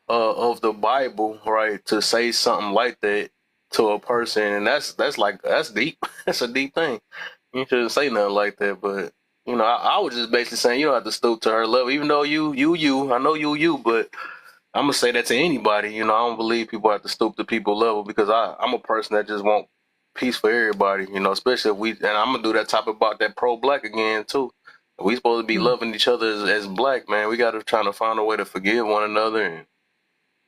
of the Bible, right, to say something like that to a person, and that's deep. That's a deep thing. You shouldn't say nothing like that. But I was just basically saying you don't have to stoop to her level, even though you. I know you, but I'm gonna say that to anybody. I don't believe people have to stoop to people level because I'm a person that just want peace for everybody. Especially if and I'm gonna do that topic about that pro black again too. We supposed to be loving each other as black, man. We got to try to find a way to forgive one another and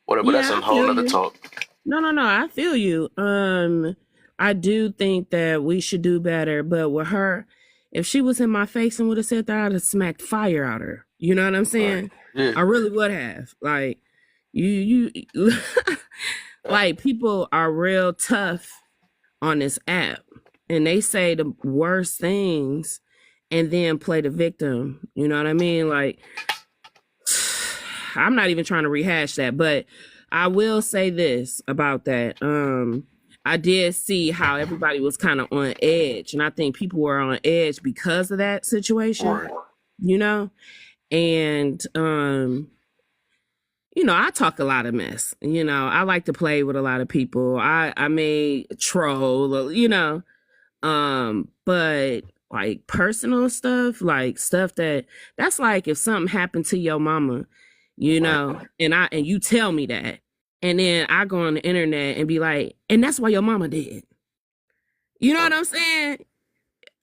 whatever. That's Yeah, a I whole feel nother you. talk. No, I feel you. I do think that we should do better, but with her, if she was in my face and would have said that, I'd have smacked fire out her. You know what I'm Right. saying? Yeah. I really would have. Like you like people are real tough on this app and they say the worst things and then play the victim. You know what I mean? Like I'm not even trying to rehash that, but I will say this about that. I did see how everybody was kind of on edge, and I think people were on edge because of that situation, Right. you know? And I talk a lot of mess. I like to play with a lot of people. I may troll, but like personal stuff, like stuff that's like if something happened to your mama, Right. and you tell me that, and then I go on the internet and be like, and that's why your mama did. You know what Right. I'm saying?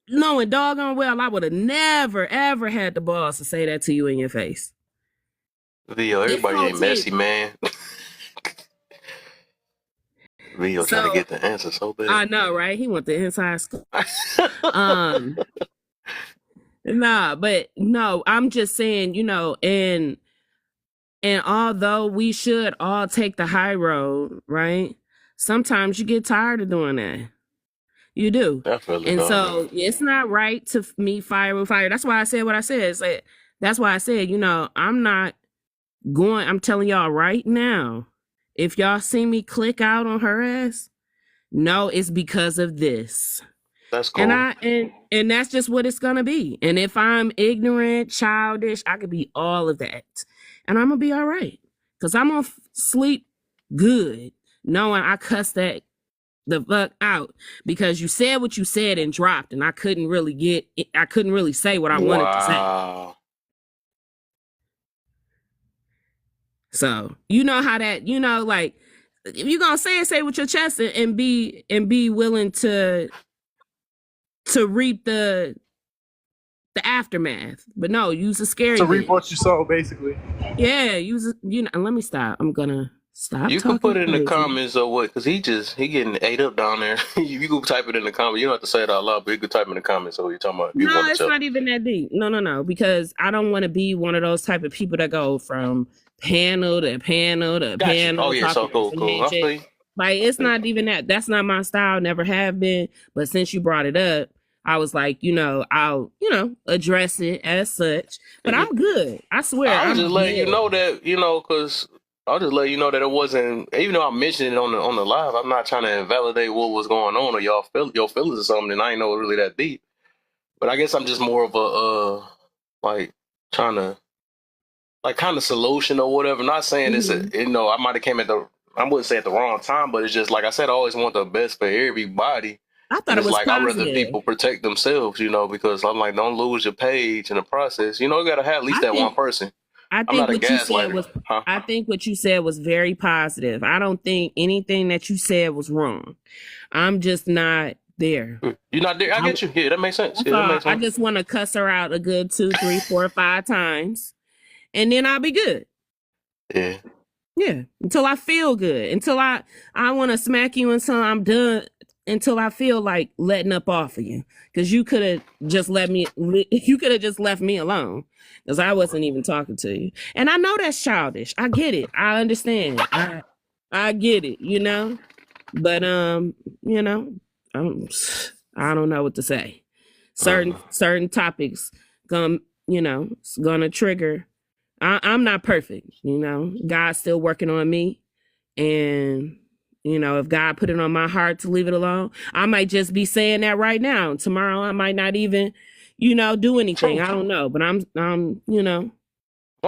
Knowing doggone well I would have never ever had the balls to say that to you in your face. Vio, It's everybody on ain't messy, tape. man. Vio trying to So get the answer so bad. I know, right? He went to inside school. Um, nah, but no, I'm just saying, and although we should all take the high road, right? Sometimes you get tired of doing that. You do. Definitely, And dog. so it's not right to meet fire with fire. That's why I said what I said. That's why I said, I'm telling y'all right now, if y'all see me click out on her ass, no, it's because of this. That's And cool. and that's just what it's gonna be. And if I'm ignorant, childish, I could be all of that. And I'm gonna be all right. Because I'm going to sleep good knowing I cussed that the fuck out because you said what you said and dropped, and I couldn't really say what I wanted to say. Wow. So you know how that, like, if you're gonna say with your chest and be willing to reap the aftermath. But no, use a scary To reap what you sow, basically. Yeah, let me stop. I'm gonna stop. You can put it in the comments or what, because he getting ate up down there. You can type it in the comments. You don't have to say it out loud, but you can type in the comments what you're talking about. No, it's not even that deep. No, because I don't want to be one of those type of people that go from panel to panel to panel. Oh yeah, so cool. Like, it's not even that. That's not my style. Never have been. But since you brought it up, I was like, I'll, address it as such. But I'm good. I swear. I'm just letting you know that, because I'll just let you know that it wasn't, even though I mentioned it on the live, I'm not trying to invalidate what was going on or your feelings or something, and I ain't know it really that deep. But I guess I'm just more of a, like, trying to, like, kind of solution or whatever. Not saying it's I might have came I wouldn't say at the wrong time, but it's just, like I said, I always want the best for everybody. I thought it was like, I'd rather people protect themselves, because I'm like, don't lose your page in the process. You got to have at least one person. I think what you said was, I think what you said was very positive. I don't think anything that you said was wrong. I'm just not there. You're not there. I get you. Yeah, that makes sense. Yeah, that makes sense. I just want to cuss her out a good 2, 3, 4, 5 times, and then I'll be good. Yeah. Yeah. Until I feel good. Until I want to smack you until I'm done. Until I feel like letting up off of you, because you could have just left me alone, because I wasn't even talking to you. And I know that's childish. I get it. I understand. I get it. But I don't know what to say. Certain topics gonna trigger. I'm not perfect. God's still working on me, and. If God put it on my heart to leave it alone, I might just be saying that right now. Tomorrow, I might not even, do anything. I don't know, but I'm I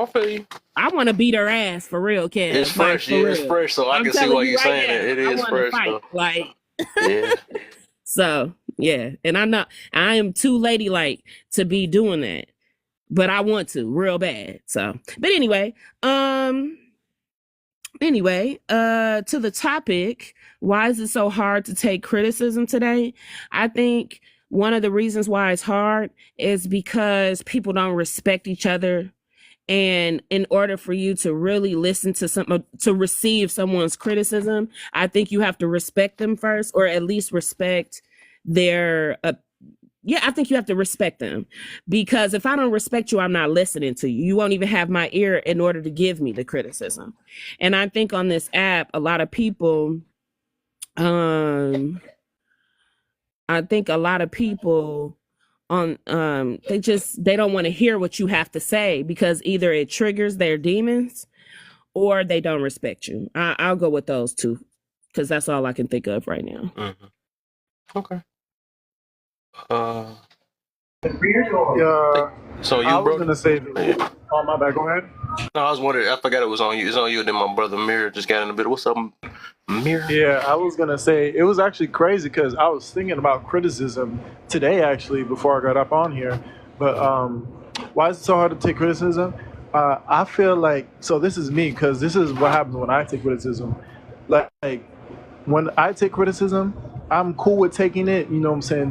feel you. I want to beat her ass for real, Kev. It's fresh, it's fresh, so I can see why you're saying it. It is fresh, though. Like, yeah. So yeah, and I am too ladylike to be doing that, but I want to real bad. So, but anyway, to the topic, why is it so hard to take criticism today? I think one of the reasons why it's hard is because people don't respect each other. And in order for you to really listen to receive someone's criticism, I think you have to respect them first, or at least respect their I think you have to respect them, because if I don't respect you, I'm not listening to you. You won't even have my ear in order to give me the criticism. And I think on this app, a lot of people, they don't want to hear what you have to say, because either it triggers their demons or they don't respect you. I'll go with those two, because that's all I can think of right now. Mm-hmm. Okay. So I was gonna say, oh my bad, go ahead. No, I was wondering, I forgot it was on you. It's on you, and then my brother Mirror just got in a bit. What's up, Mirror? Yeah, I was gonna say, it was actually crazy because I was thinking about criticism today, actually, before I got up on here. But why is it so hard to take criticism? I feel like, so this is me, because this is what happens when I take criticism. Like when I take criticism, I'm cool with taking it, you know what I'm saying,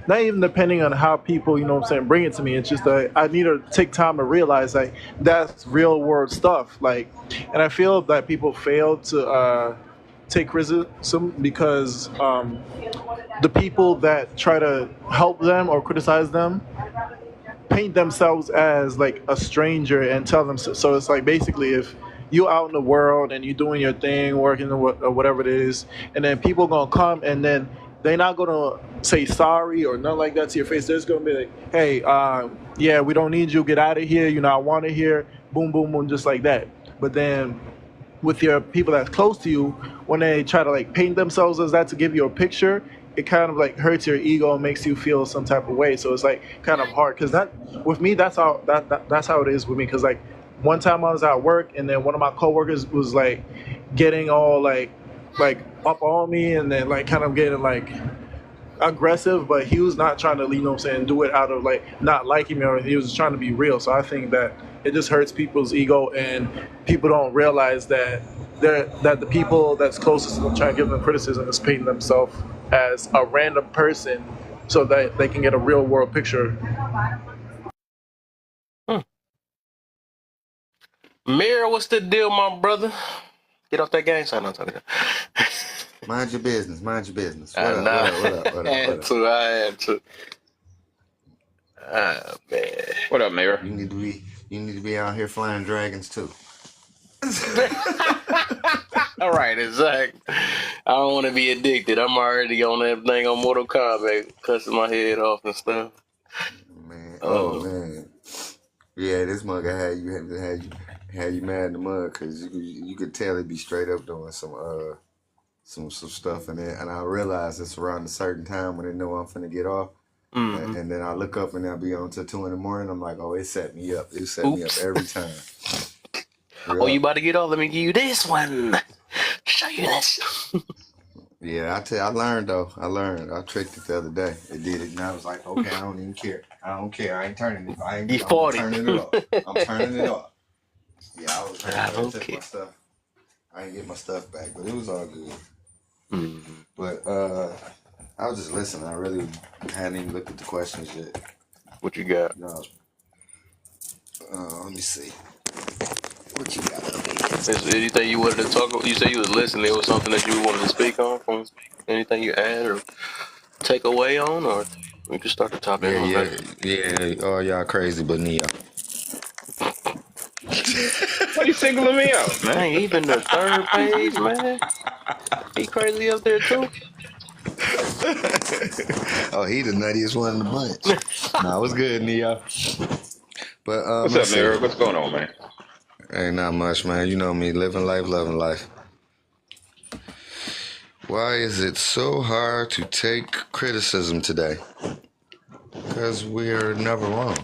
not even depending on how people, you know what I'm saying, bring it to me. It's just that I need to take time to realize, like, that's real world stuff. Like, and I feel that people fail to take criticism because the people that try to help them or criticize them paint themselves as like a stranger and tell them so it's like, basically, if you out in the world and you doing your thing, working or whatever it is, and then people gonna come and then they're not gonna say sorry or nothing like that to your face. They're just gonna be like, hey, yeah, we don't need you, get out of here, you're not wanted here, boom, boom, boom, just like that. But then with your people that's close to you, when they try to like paint themselves as that to give you a picture, it kind of like hurts your ego and makes you feel some type of way. So it's like kind of hard, because that with me, that's how it is with me, because like one time I was at work, and then one of my coworkers was like getting all like up on me, and then like kind of getting like aggressive, but he was not trying to, you know what I'm saying, do it out of like not liking me or anything. He was just trying to be real. So I think that it just hurts people's ego, and people don't realize that that the people that's closest to them trying to give them criticism is painting themselves as a random person so that they can get a real world picture. Mirror, what's the deal, my brother? Get off that gang sign I'm talking to. Mind your business. Mind your business. What I up? know. What up? What up? What up? I had to. Ah, man. What up, Mayor? You need to be out here flying dragons too. All right, exactly. I don't want to be addicted. I'm already on that thing on Mortal Kombat, cussing my head off and stuff. Man, oh man, yeah, this mug had you mad in the mug because you could tell it be straight up doing some stuff in there, and I realize it's around a certain time when they know I'm finna get off. And then I look up and I'll be on till 2 a.m. I'm like, oh, it set me up. It set me up every time. Oh, you about to get off? Let me give you this one. Show you this. Yeah, I learned though. I tricked it the other day. It did it, and I was like, okay, I don't even care. I don't care. I ain't turning it. I'm turning it off. I'm turning it off. Yeah, I was hurt. I took my stuff. I didn't get my stuff back, but it was all good. But I was just listening. I really hadn't even looked at the questions yet. What you got? No. Let me see. What you got up here? Is anything you wanted to talk about? You said you was listening. There was something that you wanted to speak on from anything you add or take away on, or we can start the topic. Yeah. Oh, y'all crazy, but Neo. Why you singling me out, man? Man, even the third page, man. He crazy up there too. Oh, he the nuttiest one in the bunch. Nah, what's good, Neo? But What's up, Mayor? What's going on, man? Ain't not much, man. You know me, living life, loving life. Why is it so hard to take criticism today? Because we're never wrong.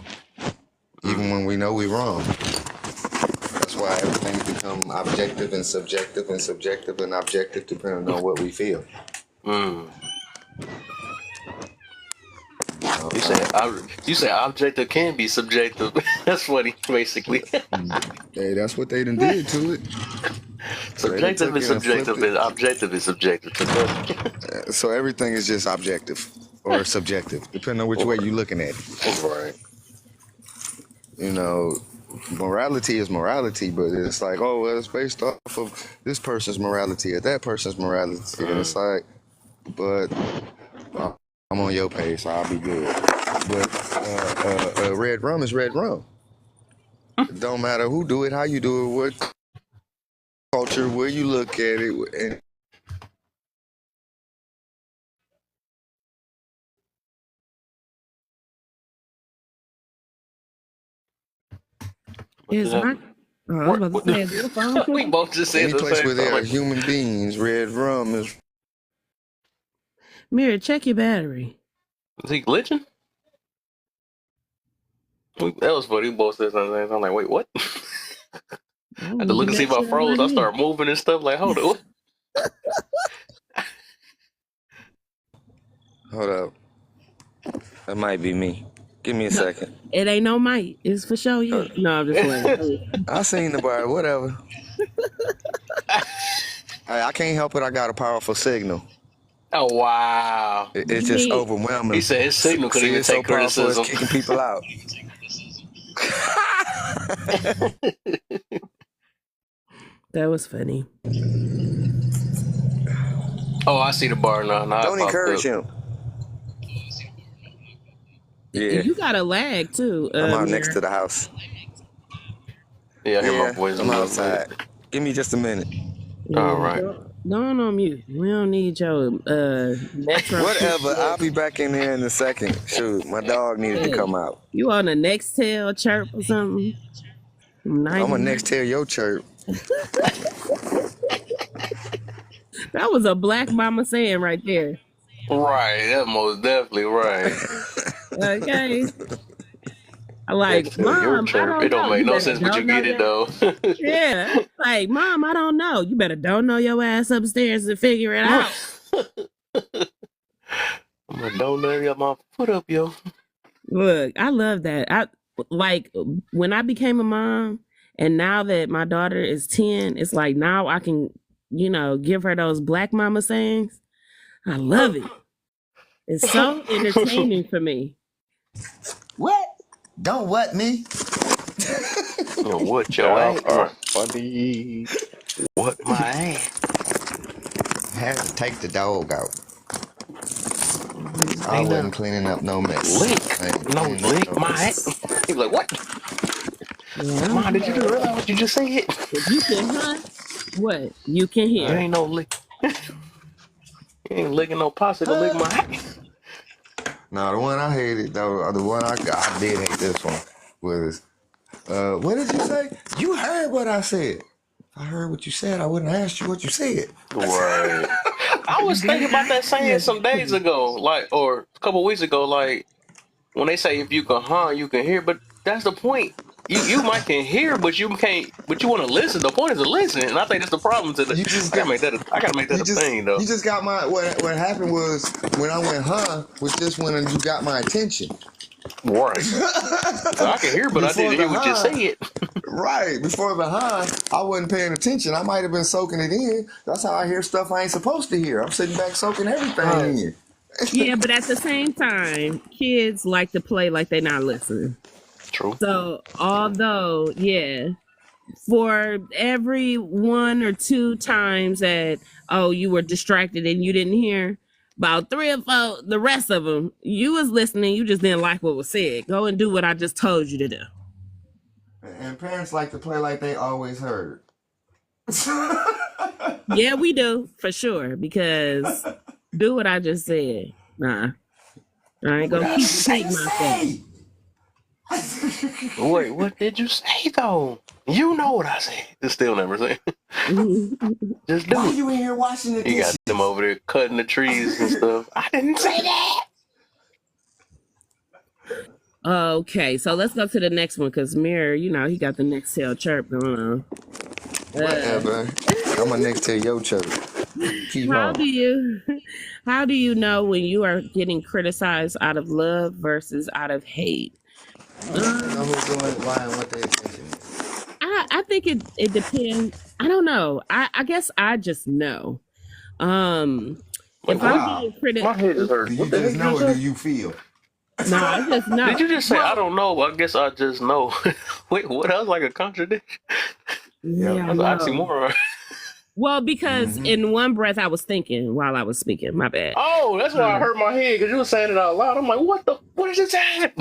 Even when we know we're wrong. That's why everything's become objective and subjective and subjective and objective depending on what we feel. You say objective can be subjective. That's what he basically. Hey, that's what they done did to it. Subjective is subjective, and objective is subjective. So everything is just objective or subjective, depending on which way you're looking at it. Right. You know, morality is morality, but it's like, oh, well, it's based off of this person's morality or that person's morality. And it's like, but I'm on your page, so I'll be good. But red rum is red rum. It don't matter who do it, how you do it, what culture, where you look at it. And Is my I was about to say, is your phone we both just said any place where there are human beings, red rum is. Mirror, check your battery. Is he glitching? That was funny. We both said something. I'm like, wait, what? I had to look and see if I froze. I started moving and stuff. Like, hold up. Hold up. That might be me. Give me a second. It ain't no mic. It's for sure you. No, I'm just playing. I seen the bar. Whatever. I can't help it. I got a powerful signal. Oh, wow. It's just overwhelming. He said his signal couldn't even take criticism. It's kicking people out. That was funny. Oh, I see the bar now. Don't encourage him. Yeah. You got a lag too. I'm out next to the house. Yeah, I hear my voice. I'm outside. Give me just a minute. All right. Don't on mute. We don't need your metro. Whatever. I'll be back in here in a second. Shoot, my dog needed to come out. You on the Nextel chirp or something? I'm a Nextel your chirp. That was a black mama saying right there. Right, that's most definitely right. Okay. Like, Next to your Mom, I chirp. It don't don't know. make You no better sense, but you don't know get it your though. yeah. Like, Mom, I don't know. You better don't know your ass upstairs and figure it out. I'm like, don't let your my foot up, yo. Look, I love that. I like when I became a mom, and now that my daughter is 10, it's like now I can, give her those black mama sayings. I love it. It's so entertaining for me. What? Don't what me? What your Y'all are ass? funny. What my ass? Had to take the dog out. I Ain't wasn't no cleaning up no mess. lick. I ain't No cleaning up lick no my ass. mess. He was like, what? Yeah, Mom, did you just realize what you just said? if you can hunt, what you can You hear. ain't no lick. You ain't licking no posse to lick my ass. No, the one I hated, though, the one I did hate this one was, what did you say? You heard what I said. If I heard what you said, I wouldn't ask you what you said. Right. I was thinking about that saying some days ago, like, or a couple weeks ago, like, when they say if you can hunt, you can hear, but that's the point. You might can hear, but you can't. But you want to listen. The point is to listen, and I think that's the problem. You just I gotta got, make that. I gotta make that you a thing, though. just got my, what happened was, when I went, was just when you got my attention. Right. So I can hear, but I Before didn't the hear what you said. right, before the I wasn't paying attention. I might have been soaking it in. That's how I hear stuff I ain't supposed to hear. I'm sitting back soaking everything Right. in. Yeah, but at the same time, kids like to play like they're not listening. True. So, although, yeah, for every one or two times that, you were distracted and you didn't hear, about three or four, the rest of them, you was listening, you just didn't like what was said. Go and do what I just told you to do. And parents like to play like they always heard. Yeah, we do, for sure, because do what I just said. Nah, I ain't gonna keep repeating myself. Wait, what did you say though? You know what I said. Just still never say. Just do Why it. you in here washing the You got dishes? them over there cutting the trees and stuff. I didn't say that. Okay, so let's go to the next one because Mirror, he got the next tail chirp going on. Whatever. I'm gonna next tell your church. Keep How on. do you how do you know when you are getting criticized out of love versus out of hate? You know who's doing why and what their intention is. I think it depends. I don't know. I guess I just know. Like, If I'm what? being My head just hurt. Do you What the heck just did you know or say? do you feel? no, I just know. Did you just say I Well, don't know? I guess I just know. Wait, what? That was like a contradiction. yeah, I That's an know. oxymoron. Well, because in one breath I was thinking while I was speaking. My bad. Oh, that's why I hurt my head because you were saying it out loud. I'm like, what did you say?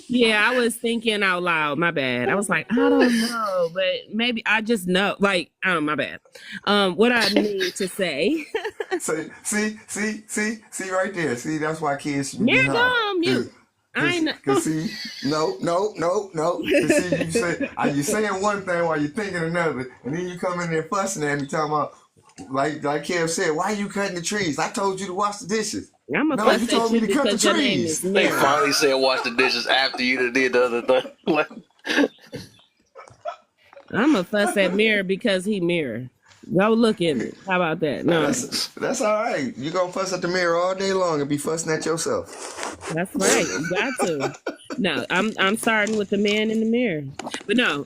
Yeah, I was thinking out loud. My bad. I was like, I don't know, but maybe I just know. Like, oh, my bad. What I mean to say. So see right there. See, that's why kids should be Mirror high. gum, you. I know. Cause see, no. Cause see, you saying one thing while you're thinking another, and then you come in there fussing at me talking about like Kev said, why are you cutting the trees? I told you to wash the dishes. I'm a No, fuss you at told me you to cut the because your name is trees. They Mirror. finally said wash the dishes after you did the other thing. Like, I'm a fuss at Mirror because he Mirror. Go look in it. How about that? No, That's all right. You gonna fuss at the mirror all day long and be fussing at yourself. that's right. You got to. No, I'm starting with the man in the mirror. But no,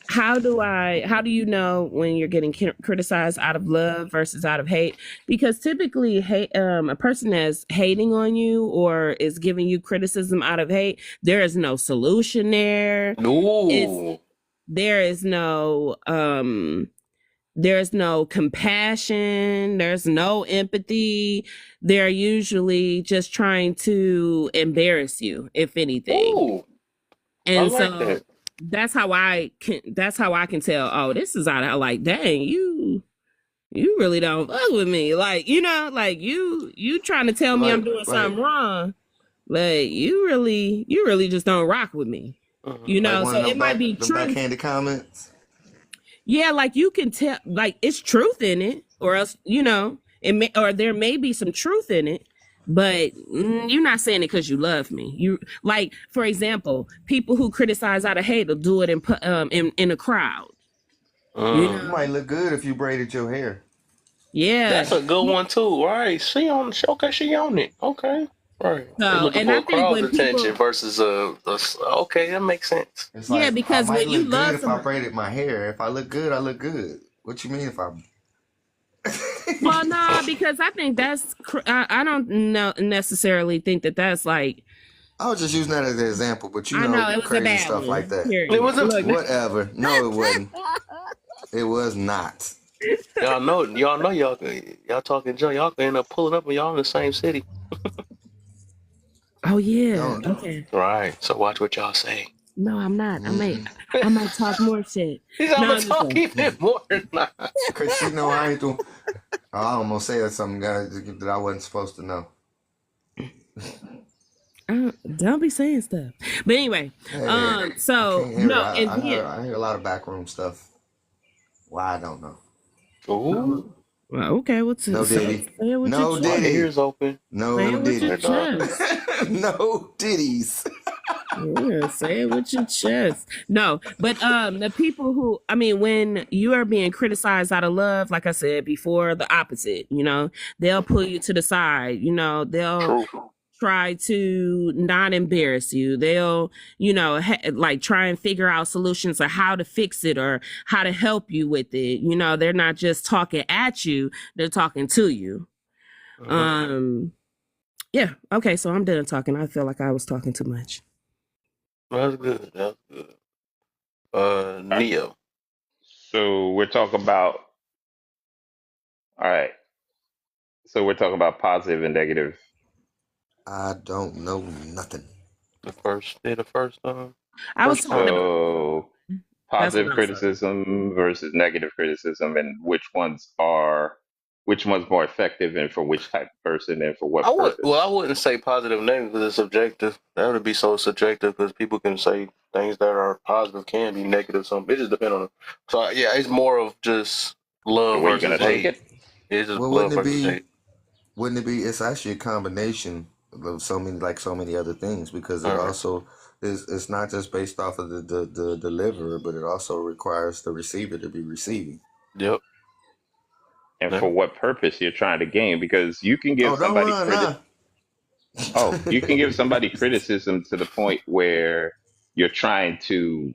how do you know when you're getting criticized out of love versus out of hate? Because typically a person that's hating on you or is giving you criticism out of hate, there is no solution there. no. There is no there's no compassion, there's no empathy. They're usually just trying to embarrass you, if anything. Ooh, I And like so that. that's how I can tell, oh, this is out of, like, dang, you really don't fuck with me. Like, like you trying to tell me I'm doing something wrong. Like, you really just don't rock with me. Like one So of it them might be the truth. backhanded comments. Yeah, like you can tell, like it's truth in it, or else, it may, or there may be some truth in it, But you're not saying it because you love me. You like, for example, people who criticize out of hate will do it in a crowd. You You know, might look good if you braided your hair. yeah. That's a good one too, right? She on okay, she on it. Okay. Right. They So, looking and for I a think crowd's when attention people, versus okay, that makes sense. It's yeah, like I because might when you look good love if I somebody, braided my hair. If I look good, I look good. What you mean if I? well, no, because I think I don't know necessarily think that that's like, I was just using that as an example, but I know it was a crazy bad stuff like one. that. It Period. was a Look, Whatever. No, it wasn't. It was not. y'all talking junk. Y'all can end up pulling up and y'all in the same city. oh yeah, Don't. okay. Right. So watch what y'all say. No, I'm not. Mm-mm. I might talk more shit. He's I'm No, gonna I'm just talk saying. even more than that. Cause she know I ain't doing. I almost said something that I wasn't supposed to know. Don't be saying stuff. But anyway, Hey, I so can't hear it. no, and then I hear a lot of backroom stuff. Why I don't know. Ooh, well, okay, No say Diddy. it with your No my chest. Diddy. ears open. Say No it with your Diddy. Right, dog. chest. No Diddies. Yeah, say it with your chest. No, but the people who I mean, when you are being criticized out of love, like I said before, the opposite, they'll pull you to the side, they'll Truth. try to not embarrass you. They'll, like try and figure out solutions of how to fix it or how to help you with it. They're not just talking at you, they're talking to you. Um, yeah. Okay, so I'm done talking. I feel like I was talking too much. That's good. That's good. All right. Neo. So we're talking about, all right. So we're talking about positive and negative. I don't know nothing. I was First talking part. about So that's what positive I was talking about. criticism versus negative criticism, and which one's more effective, and for which type of person, and for what I purpose. wouldn't say positive and negative because it's subjective. That would be so subjective because people can say things that are positive can be negative. Some it just depends on. So yeah, it's more of just So love we're gonna versus take hate. it. It's just Well, love versus hate. wouldn't it be? It's actually a combination of so many other things because it All right. also is. It's not just based off of the deliverer, but it also requires the receiver to be receiving. Yep. And Yep. for what purpose you're trying to gain, because you can give Oh, don't somebody run credit. now. Oh, you can give somebody criticism to the point where you're trying to,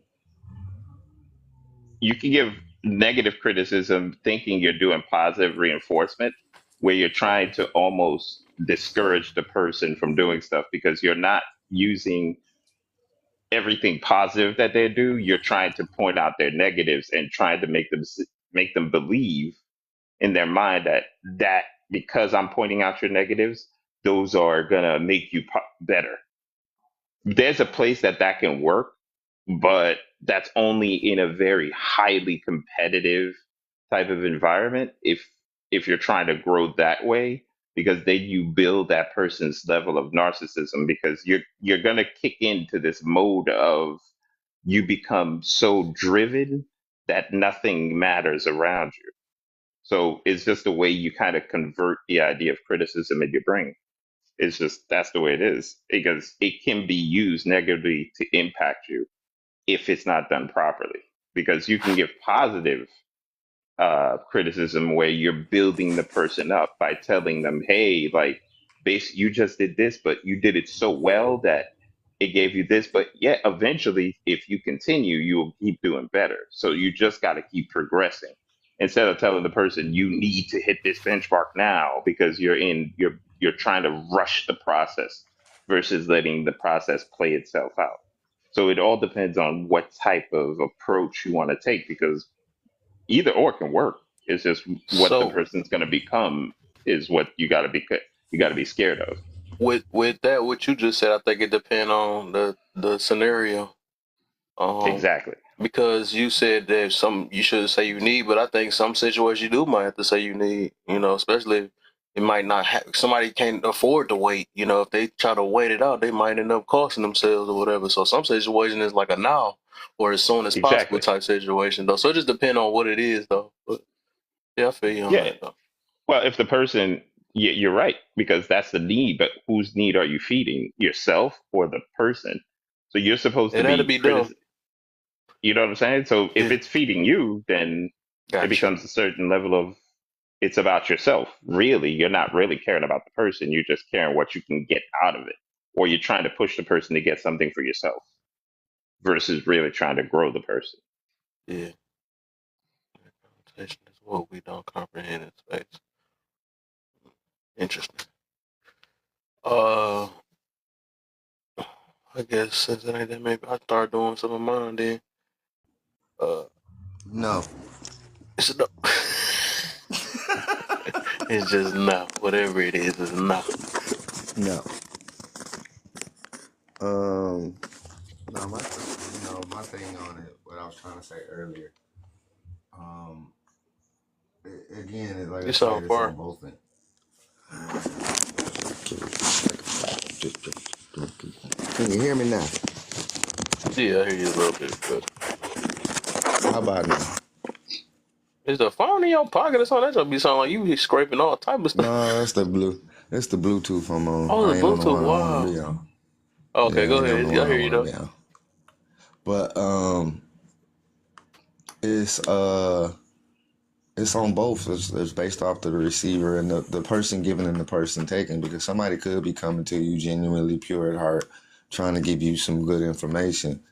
you can give negative criticism thinking you're doing positive reinforcement, where you're trying to almost discourage the person from doing stuff because you're not using everything positive that they do. You're trying to point out their negatives and trying to make them believe in their mind that because I'm pointing out your negatives, those are gonna make you better. There's a place that can work, but that's only in a very highly competitive type of environment. If you're trying to grow that way, because then you build that person's level of narcissism, because you're gonna kick into this mode of you become so driven that nothing matters around you. So it's just the way you kind of convert the idea of criticism in your brain. It's just that's the way it is because it can be used negatively to impact you if it's not done properly. Because you can give positive criticism where you're building the person up by telling them, hey, like, you just did this, but you did it so well that it gave you this. But yet, eventually, if you continue, you'll keep doing better. So you just got to keep progressing instead of telling the person you need to hit this benchmark now because you're trying to rush the process versus letting the process play itself out. So it all depends on what type of approach you want to take because either or can work. It's just what the So person's going to become is what you got to be scared of. with that, what you just said, I think it depends on the scenario. Um, Exactly. because you said that some you should say you need, but I think some situations you do might have to say you need. Especially if it might not have somebody can't afford to wait. If they try to wait it out, they might end up costing themselves or whatever. So some situation is like a now or as soon as possible Exactly. type situation though. So it just depends on what it is though. But yeah, I feel you on Yeah. that though. Well, if the person Yeah, you're right, because that's the need, but whose need are you feeding? Yourself or the person? So you're supposed to It had to be be done. you know what I'm saying? So if Yeah, it's feeding you, then it got you. becomes a certain level of it's about yourself. Really, you're not really caring about the person. You're just caring what you can get out of it. Or you're trying to push the person to get something for yourself versus really trying to grow the person. Yeah. Conversation is what we don't comprehend in space. Interesting. Uh, I guess since it ain't that, maybe I start doing some of mine then. Uh, No. it's no. It's just no. Whatever it is no. No. Um. No. My thing on it. What I was trying to say earlier. Um. Again, like I You sound said, it's far. on both ends. Can you hear me now? Yeah, I hear you a little bit, but How about now? is the phone in your pocket or something? That just be sounding like you be scraping all type of stuff. No, that's the blue. It's the Bluetooth I'm on. Oh, I the ain't on the Bluetooth. one I want to Wow. be on. Okay, Yeah, I go ain't on ahead. the I one I hear you want to though. be on. But it's it's on both. It's based off the receiver and the person giving and the person taking, because somebody could be coming to you genuinely pure at heart, trying to give you some good information.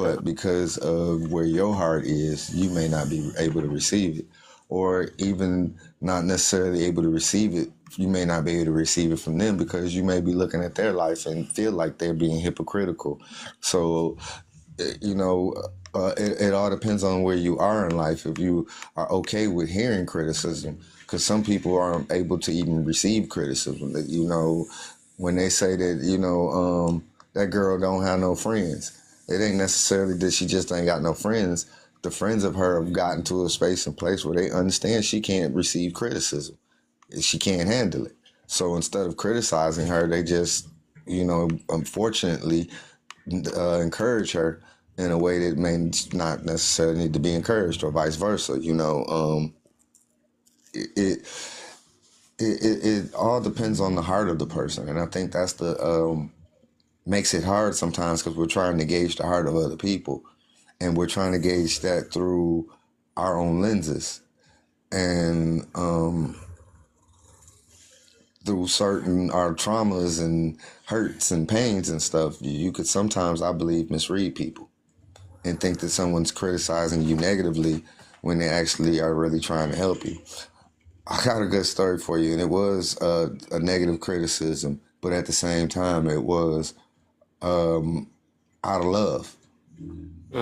Yeah. But because of where your heart is, you may not be able to receive it. Or even not necessarily able to receive it, you may not be able to receive it from them because you may be looking at their life and feel like they're being hypocritical. So you know, it all depends on where you are in life. If you are okay with hearing criticism, because some people aren't able to even receive criticism. That when they say that that girl don't have no friends, it ain't necessarily that she just ain't got no friends. The friends of her have gotten to a space and place where they understand she can't receive criticism. She can't handle it. So instead of criticizing her, they just, unfortunately, encourage her in a way that may not necessarily need to be encouraged, or vice versa. It, it it all depends on the heart of the person, and I think that's the makes it hard sometimes because we're trying to gauge the heart of other people, and we're trying to gauge that through our own lenses and through certain our traumas and hurts and pains and stuff. You could sometimes, I believe, misread people and think that someone's criticizing you negatively when they actually are really trying to help you. I got a good story for you, and it was a negative criticism, but at the same time, it was out of love,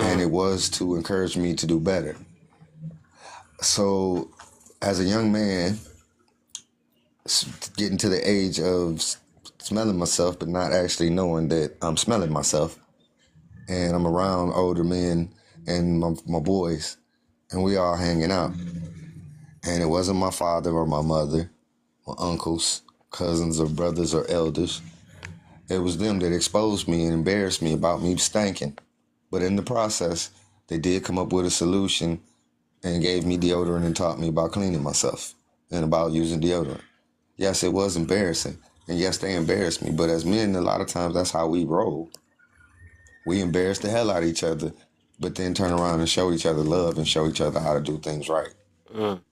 and Mm. it was to encourage me to do better. So, as a young man, getting to the age of smelling myself, but not actually knowing that I'm smelling myself, and I'm around older men and my boys, and we all hanging out. And it wasn't my father or my mother, my uncles, cousins or brothers or elders. It was them that exposed me and embarrassed me about me stinking. But in the process, they did come up with a solution and gave me deodorant and taught me about cleaning myself and about using deodorant. Yes, it was embarrassing. And yes, they embarrassed me. But as men, a lot of times that's how we roll. We embarrass the hell out of each other, but then turn around and show each other love and show each other how to do things right. Mm.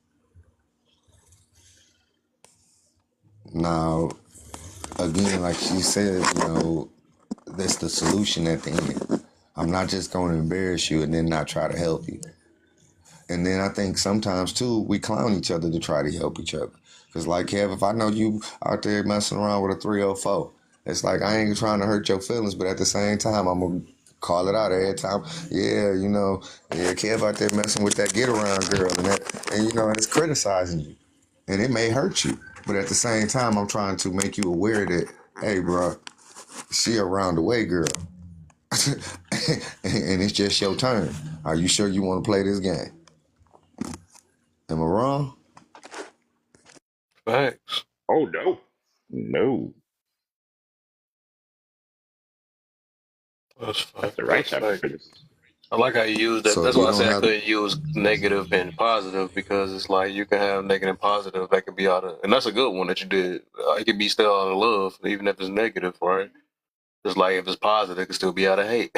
Now, again, like she said, that's the solution at the end. I'm not just going to embarrass you and then not try to help you. And then I think sometimes too, we clown each other to try to help each other. Because like Kev, if I know you out there messing around with a 304, it's like I ain't trying to hurt your feelings, but at the same time, I'm going to call it out every time. Yeah, Kev out there messing with that get around girl and it's criticizing you. And it may hurt you. But at the same time, I'm trying to make you aware that, hey, bro, she a round the way girl. And it's just your turn. Are you sure you want to play this game? Am I wrong? Facts. Oh no. No. That's That's facts. the right That's type of facts. criticism. I like how you use that. So That's you why I don't say I have. couldn't use negative and positive because it's like you can have negative and positive that could be out of, and that's a good one that you did. It could be still out of love, even if it's negative, right? Just like if it's positive, it could still be out of hate.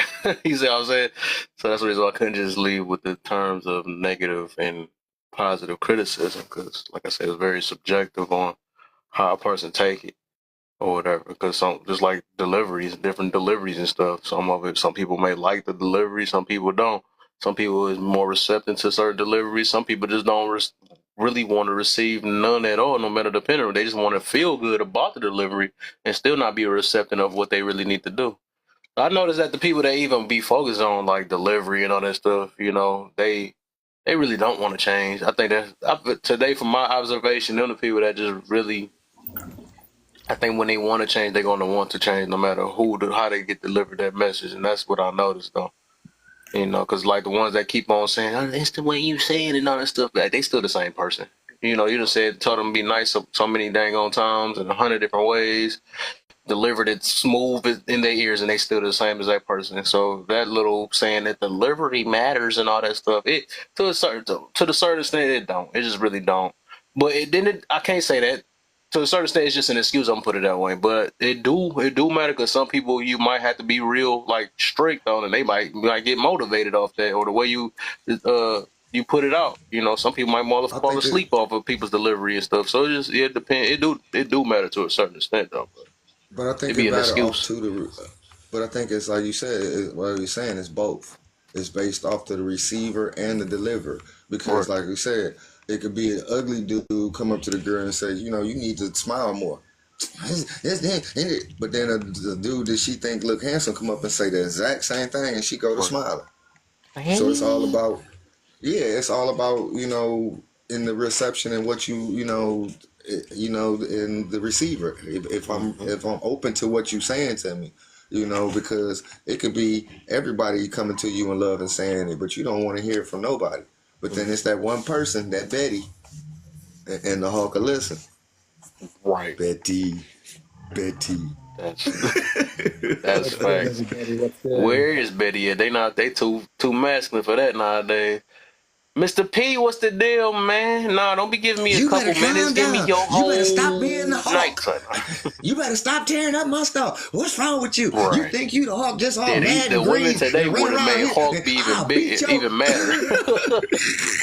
You see what I'm saying? So that's the reason why I couldn't just leave with the terms of negative and positive criticism because, like I said, it's very subjective on how a person take it or whatever. Because some just like deliveries, different deliveries and stuff. Some of it, some people may like the delivery, some people don't. Some people is more receptive to certain deliveries. Some people just don't really want to receive none at all, no matter the dependent. They just want to feel good about the delivery and still not be receptive of what they really need to do. I noticed that the people that even be focused on like delivery and all that stuff, they really don't want to change. I think today, from my observation, them the people that just really, I think when they want to change, they're going to want to change no matter how they get delivered that message. And that's what I noticed though. Because like the ones that keep on saying, oh, it's the way you say it and all that stuff, like, they still the same person. You just told them to be nice so many dang on times in 100 different ways, delivered it smooth in their ears, and they still the same as that person. So that little saying that delivery matters and all that stuff, it to the certain extent it don't. It just really don't. But it didn't. I can't say that. To a certain extent, it's just an excuse. I'm gonna put it that way. But it do matter because some people you might have to be real like strict on, and they might get motivated off that or the way you put it out. Some people might I fall think it, asleep off of people's delivery and stuff. So it depends. It do matter to a certain extent though. But but I it think be it an matter off excuse. to the. But I think it's like you said. What you're saying is both. It's based off to the receiver and the deliverer. Because Right. like we said, it could be an ugly dude come up to the girl and say, you need to smile more. But then the dude that she think look handsome come up and say the exact same thing, and she go to Right. smiling. So it's all Hey. about it's all about in the reception and what in the receiver. If I'm Mm-hmm. if I'm open to what you're saying to me, because it could be everybody coming to you in love and saying it, but you don't want to hear it from nobody. But then it's that one person, that Betty, and the Hulk will listen. Right. Betty. That's that's What's good, facts. everybody? What's good? Where is Betty at? They too masculine for that nowadays. Mr. P, what's the deal, man? Nah, don't be giving me a You better couple minutes. calm Give me down. your You better stop being the whole night, Hulk. son. You better stop tearing up my stuff. What's wrong with you? You Right. think you the Hulk just all Yeah, mad the and women green today and would running have around made here? Hawk be I'll beat your. even madder.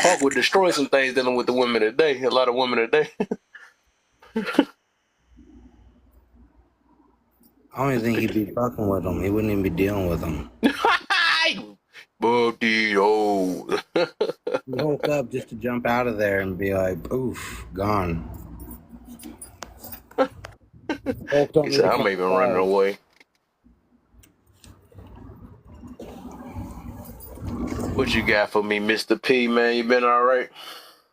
Hawk would destroy some things dealing with the women today. A lot of women today. I don't even think he'd be fucking with them. He wouldn't even be dealing with them. Buddy, oh. He woke up just to jump out of there and be like, "Oof, gone." Hulk don't He need said, to I'm come even running inside. away. What you got for me, Mr. P, man? You been all right?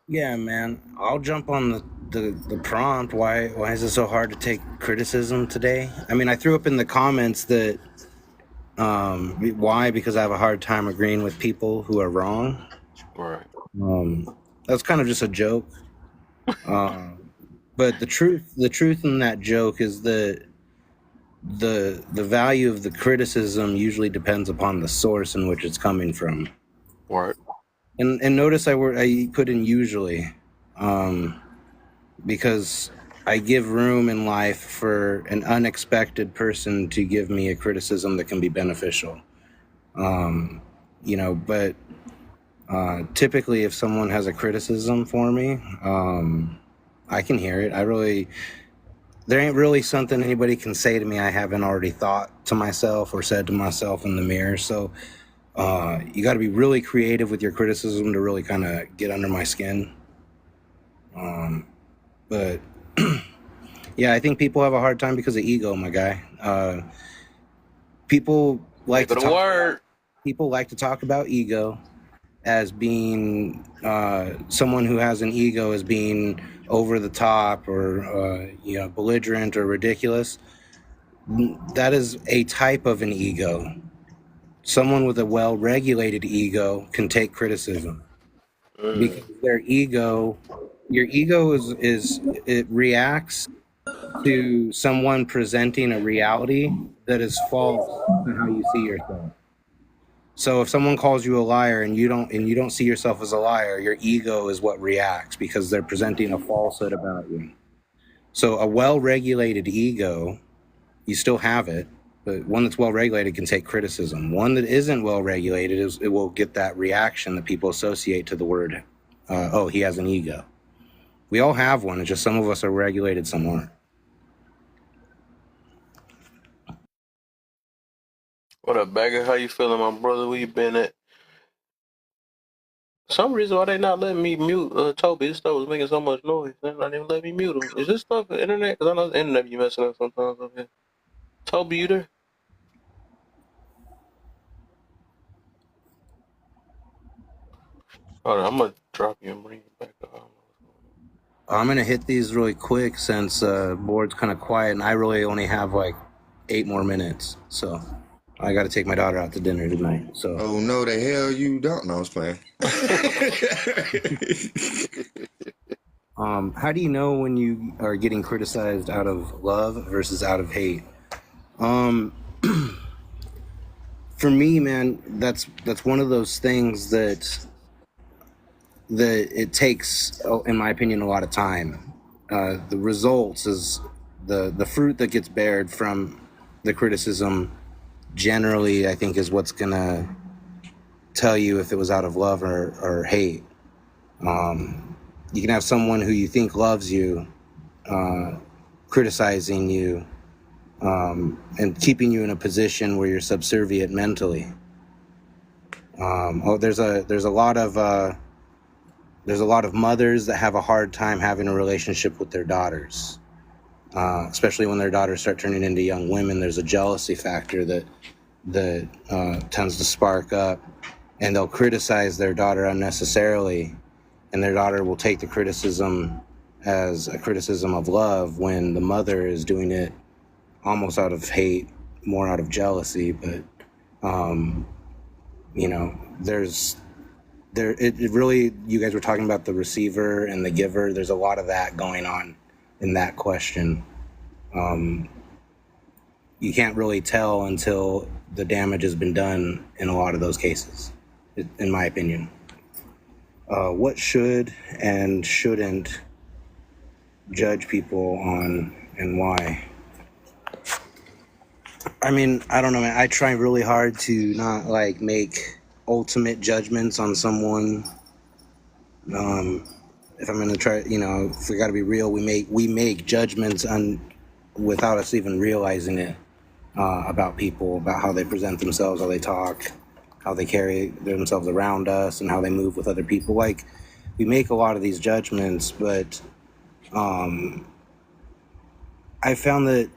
Yeah, man. I'll jump on the prompt. Why is it so hard to take criticism today? I mean, I threw up in the comments that why, because I have a hard time agreeing with people who are wrong. Right. That's kind of just a joke. But the truth in that joke is that the value of the criticism usually depends upon the source in which it's coming from. Right. And notice I put in usually, because I give room in life for an unexpected person to give me a criticism that can be beneficial. But typically if someone has a criticism for me, I can hear it. There ain't really something anybody can say to me I haven't already thought to myself or said to myself in the mirror. So you got to be really creative with your criticism to really kind of get under my skin. But yeah, I think people have a hard time because of ego, my guy. People like Make to it a talk about word. ego as being someone who has an ego as being over the top or belligerent or ridiculous. That is a type of an ego. Someone with a well-regulated ego can take criticism because your ego is it reacts to someone presenting a reality that is false to how you see yourself. So if someone calls you a liar and you don't see yourself as a liar, your ego is what reacts because they're presenting a falsehood about you. So a well-regulated ego, you still have it, but one that's well-regulated can take criticism. One that isn't well-regulated, it will get that reaction that people associate to the word, oh, he has an ego. We all have one, it's just some of us are regulated, some aren't. What up, Bagger? How you feeling, my brother? Where you been at? Some reason why they not letting me mute Toby. This stuff was making so much noise. They're not even letting me mute him. Is this stuff the internet? Because I know the internet be messing up sometimes up here. Toby, you there? Hold on, I'm going to drop you and bring you back up. I'm going to hit these really quick since board's kind of quiet, and I really only have like 8 more minutes. So I got to take my daughter out to dinner tonight. So. Oh, no, the hell you don't. No, I was playing. How do you know when you are getting criticized out of love versus out of hate? For me, man, that's one of those things that it takes, in my opinion, a lot of time. The results is the fruit that gets bared from the criticism generally, I think, is what's gonna tell you if it was out of love or hate. You can have someone who you think loves you criticizing you and keeping you in a position where you're subservient mentally. There's a lot of mothers that have a hard time having a relationship with their daughters, especially when their daughters start turning into young women. There's a jealousy factor that tends to spark up, and they'll criticize their daughter unnecessarily, and their daughter will take the criticism as a criticism of love when the mother is doing it almost out of hate, more out of jealousy. But it really, you guys were talking about the receiver and the giver. There's a lot of that going on in that question. You can't really tell until the damage has been done in a lot of those cases, in my opinion. What should and shouldn't judge people on and why? I mean, I don't know, man. I try really hard to not like make ultimate judgments on someone. If I'm gonna try, if we got to be real, we make judgments without us even realizing it about people, about how they present themselves, how they talk, how they carry themselves around us, and how they move with other people. Like, we make a lot of these judgments, but I found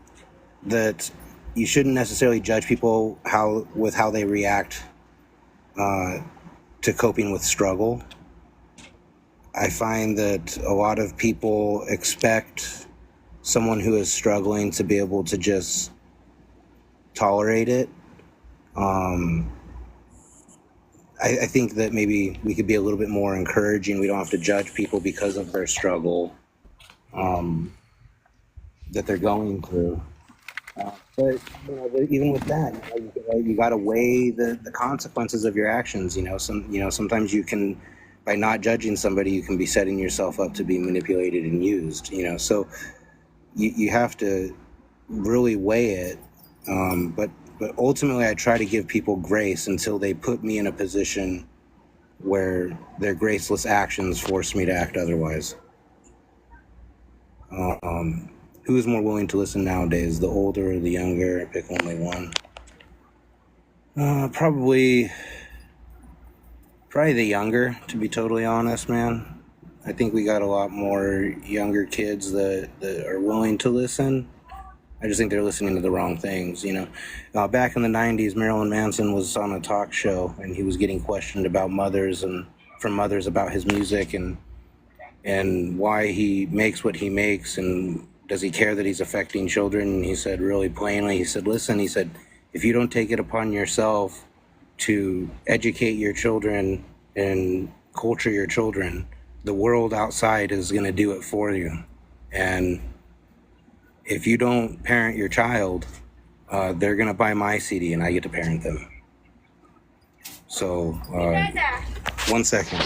that you shouldn't necessarily judge people how they react to coping with struggle. I find that a lot of people expect someone who is struggling to be able to just tolerate it. I think that maybe we could be a little bit more encouraging. We don't have to judge people because of their struggle that they're going through. But even with that, you got to weigh the consequences of your actions. Sometimes you can, by not judging somebody, you can be setting yourself up to be manipulated and used. So you have to really weigh it. But ultimately, I try to give people grace until they put me in a position where their graceless actions force me to act otherwise. Who is more willing to listen nowadays, the older or the younger? Pick only one. Probably the younger, to be totally honest, man. I think we got a lot more younger kids that are willing to listen. I just think they're listening to the wrong things, Back in the 90s, Marilyn Manson was on a talk show, and he was getting questioned about mothers and from mothers about his music and why he makes what he makes, and does he care that he's affecting children? And he said really plainly, he said, listen, if you don't take it upon yourself to educate your children and culture your children, the world outside is going to do it for you. And if you don't parent your child, they're going to buy my CD and I get to parent them. So 1 second.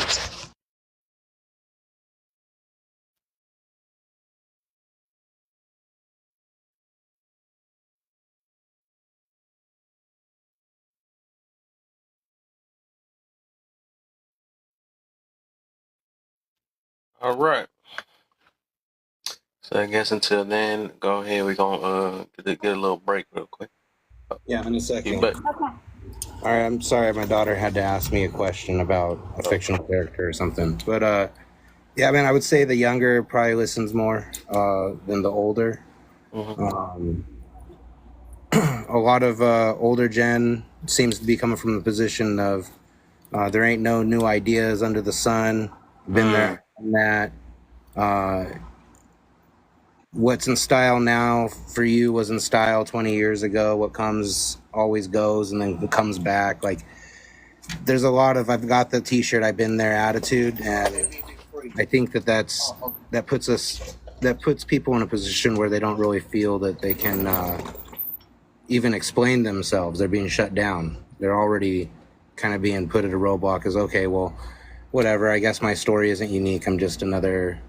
All right. So I guess until then, go ahead. We're gonna get a little break real quick. Yeah, in a second. You bet. All right, I'm sorry, my daughter had to ask me a question about a fictional character or something. But yeah, man, I would say the younger probably listens more than the older. Mm-hmm. A lot of older gen seems to be coming from the position of there ain't no new ideas under the sun. Been there, done that. What's in style now for you was in style 20 years ago. What comes always goes and then comes back. Like, there's a lot of I've got the t-shirt, I've been there attitude, and I think that puts people in a position where they don't really feel that they can even explain themselves. They're being shut down. They're already kind of being put at a roadblock as, okay, well, whatever, I guess my story isn't unique. I'm just another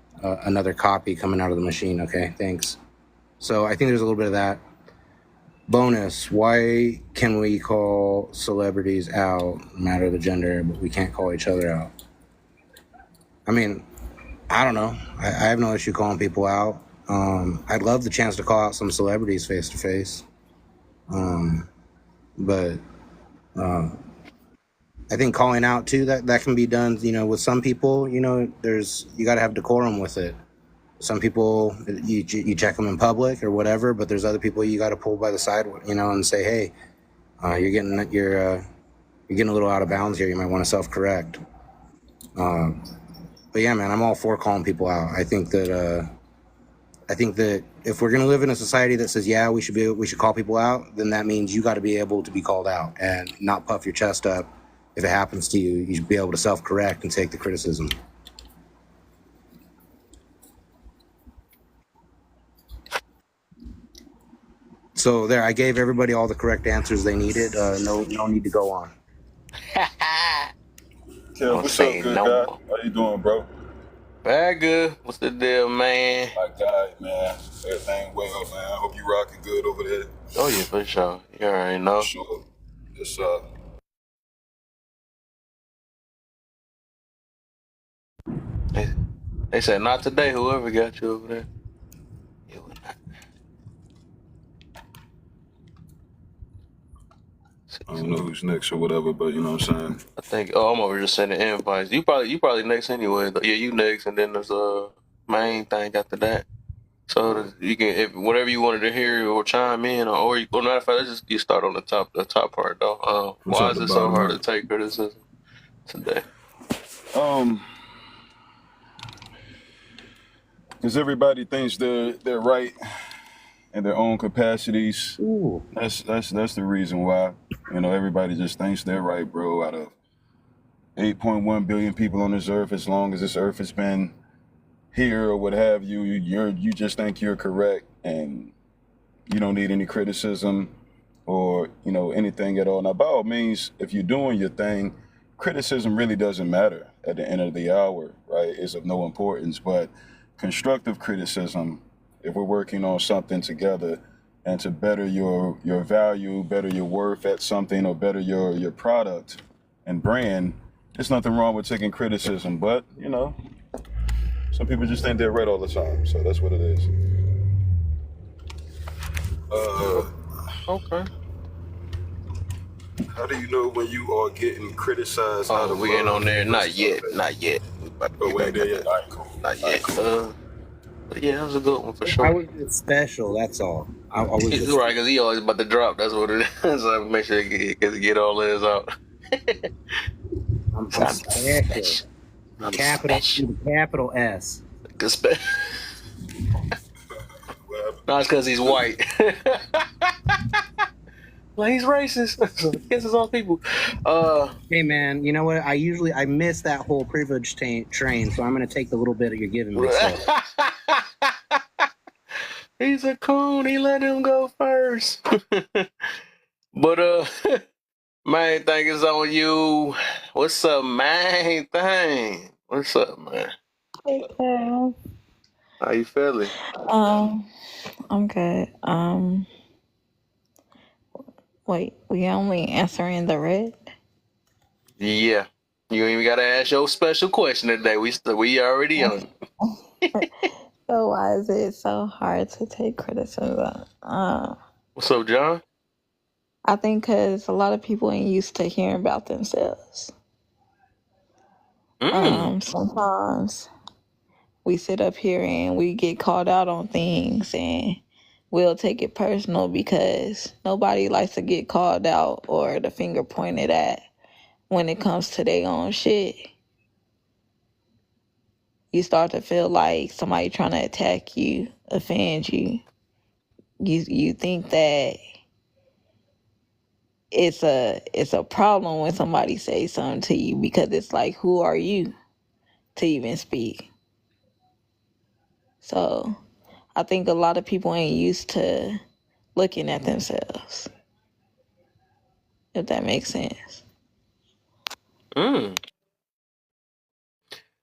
copy coming out of the machine. Okay, thanks. So I think there's a little bit of that. Bonus, why can we call celebrities out, no matter the gender, but we can't call each other out? I mean, I don't know. I have no issue calling people out. I'd love the chance to call out some celebrities face to face. But I think calling out too, that can be done, with some people, you got to have decorum with it. Some people, you check them in public or whatever, but there's other people you got to pull by the side, and say, hey, you're getting a little out of bounds here. You might want to self-correct. But yeah, man, I'm all for calling people out. I think that if we're gonna live in a society that says, yeah, we should call people out, then that means you got to be able to be called out and not puff your chest up. If it happens to you, you should be able to self-correct and take the criticism. So there, I gave everybody all the correct answers they needed. No need to go on. Kev, what's up, good guy? How you doing, bro? Very good. What's the deal, man? My guy, man. Everything well, man. I hope you rocking good over there. Oh yeah, for sure. You already know. For sure. Yes, sir. They said not today. Whoever got you over there. I don't know who's next or whatever, but you know what I'm saying. I think. Oh, I'm over just sending invites. You probably next anyway. Yeah, you next, and then there's a main thing after that. So you can, if whatever you wanted to hear or chime in, or matter of fact, let's just you start on the top part though. Why is it so hard to take criticism today? Because everybody thinks they're right in their own capacities. Ooh. That's the reason why. Everybody just thinks they're right, bro. Out of 8.1 billion people on this earth, as long as this earth has been here or what have you, you just think you're correct, and you don't need any criticism or anything at all. Now, by all means, if you're doing your thing, criticism really doesn't matter at the end of the hour, right? It's of no importance. But constructive criticism, if we're working on something together and to better your value, better your worth at something, or better your product and brand, there's nothing wrong with taking criticism. But some people just think they're right all the time, so that's what it is. Okay. How do you know when you are getting criticized? We ain't on there. Not yet. Not yet. We ain't there yet. All right, cool. Not yet. But yeah, that was a good one for sure. I was just special. That's all. I was just right, because he always about to drop. That's what it is. So make sure he get all his out. I'm special. Capital S. No, it's because he's white. Like, he's racist. So he kisses all people. Hey man, you know what? I miss that whole privilege train, so I'm gonna take the little bit that you're giving me. So. He's a coon. He let him go first. But Main thing is on you. What's up, main thing? What's up, man? Okay. How you feeling? Um, I'm good. Wait, we only answering the red? Yeah. You ain't even gotta ask your special question today. We already on. So why is it so hard to take criticism? What's up, John? I think because a lot of people ain't used to hearing about themselves. Sometimes we sit up here and we get called out on things and we'll take it personal because nobody likes to get called out or the finger pointed at when it comes to their own shit. You start to feel like somebody trying to attack you, offend you. You think that it's a problem when somebody says something to you because it's like, who are you to even speak? So I think a lot of people ain't used to looking at themselves, if that makes sense.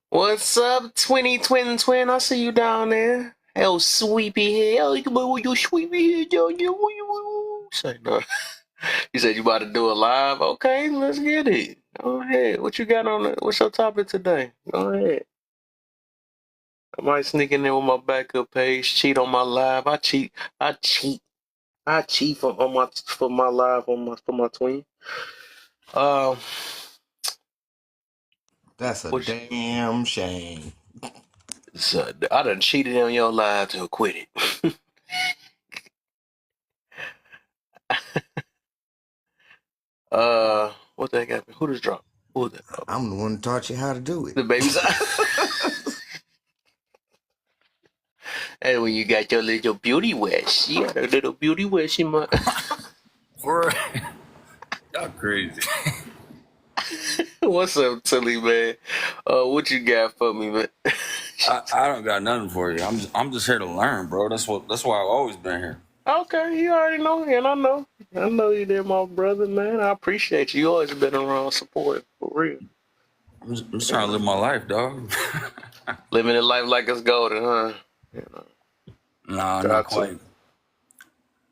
What's up, twin? I see you down there. Hell, sweepy head. Oh, you sweepy head down there. Say no. You said you about to do a live? Okay, let's get it. Go ahead. What you got on what's your topic today? Go ahead. I might sneak in there with my backup page, cheat on my live. I cheat. I cheat for my live for my twin. Um, That's a which damn shame. so I done cheated on your live to quit it. What that got me? Who just dropped? Who was that? Oh, I'm the one who taught you how to do it. the baby's. And when you got your little beauty wish, you got a little beauty wish in my. For y'all crazy. What's up, Tilly, man? What you got for me, man? I don't got nothing for you. I'm just here to learn, bro. That's why I've always been here. Okay, you already know, and I know you there, my brother, man. I appreciate you. You always been around support, for real. I'm just trying to live my life, dog. Living a life like it's golden, huh? You know, Nah, not got to. quite.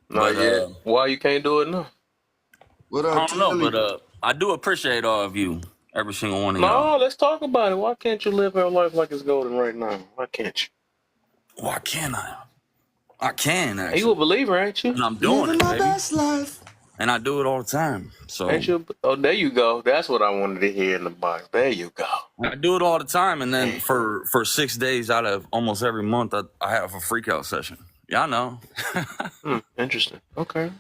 Not But yet. Why you can't do it now? What I up, don't know. Tilly? But I do appreciate all of you, every single one of y'all. No, let's talk about it. Why can't you live your life like it's golden right now? Why can't you? Why can't I? I can Hey, you a actually, believer, ain't you? and I'm doing Living it, my baby. best life. And I do it all the time. So Ain't you? Oh, there you go. That's what I wanted to hear in the box. There you go. I do it all the time. And then Man. for 6 days out of almost every month, I have a freak out session. Y'all know. Interesting. Okay.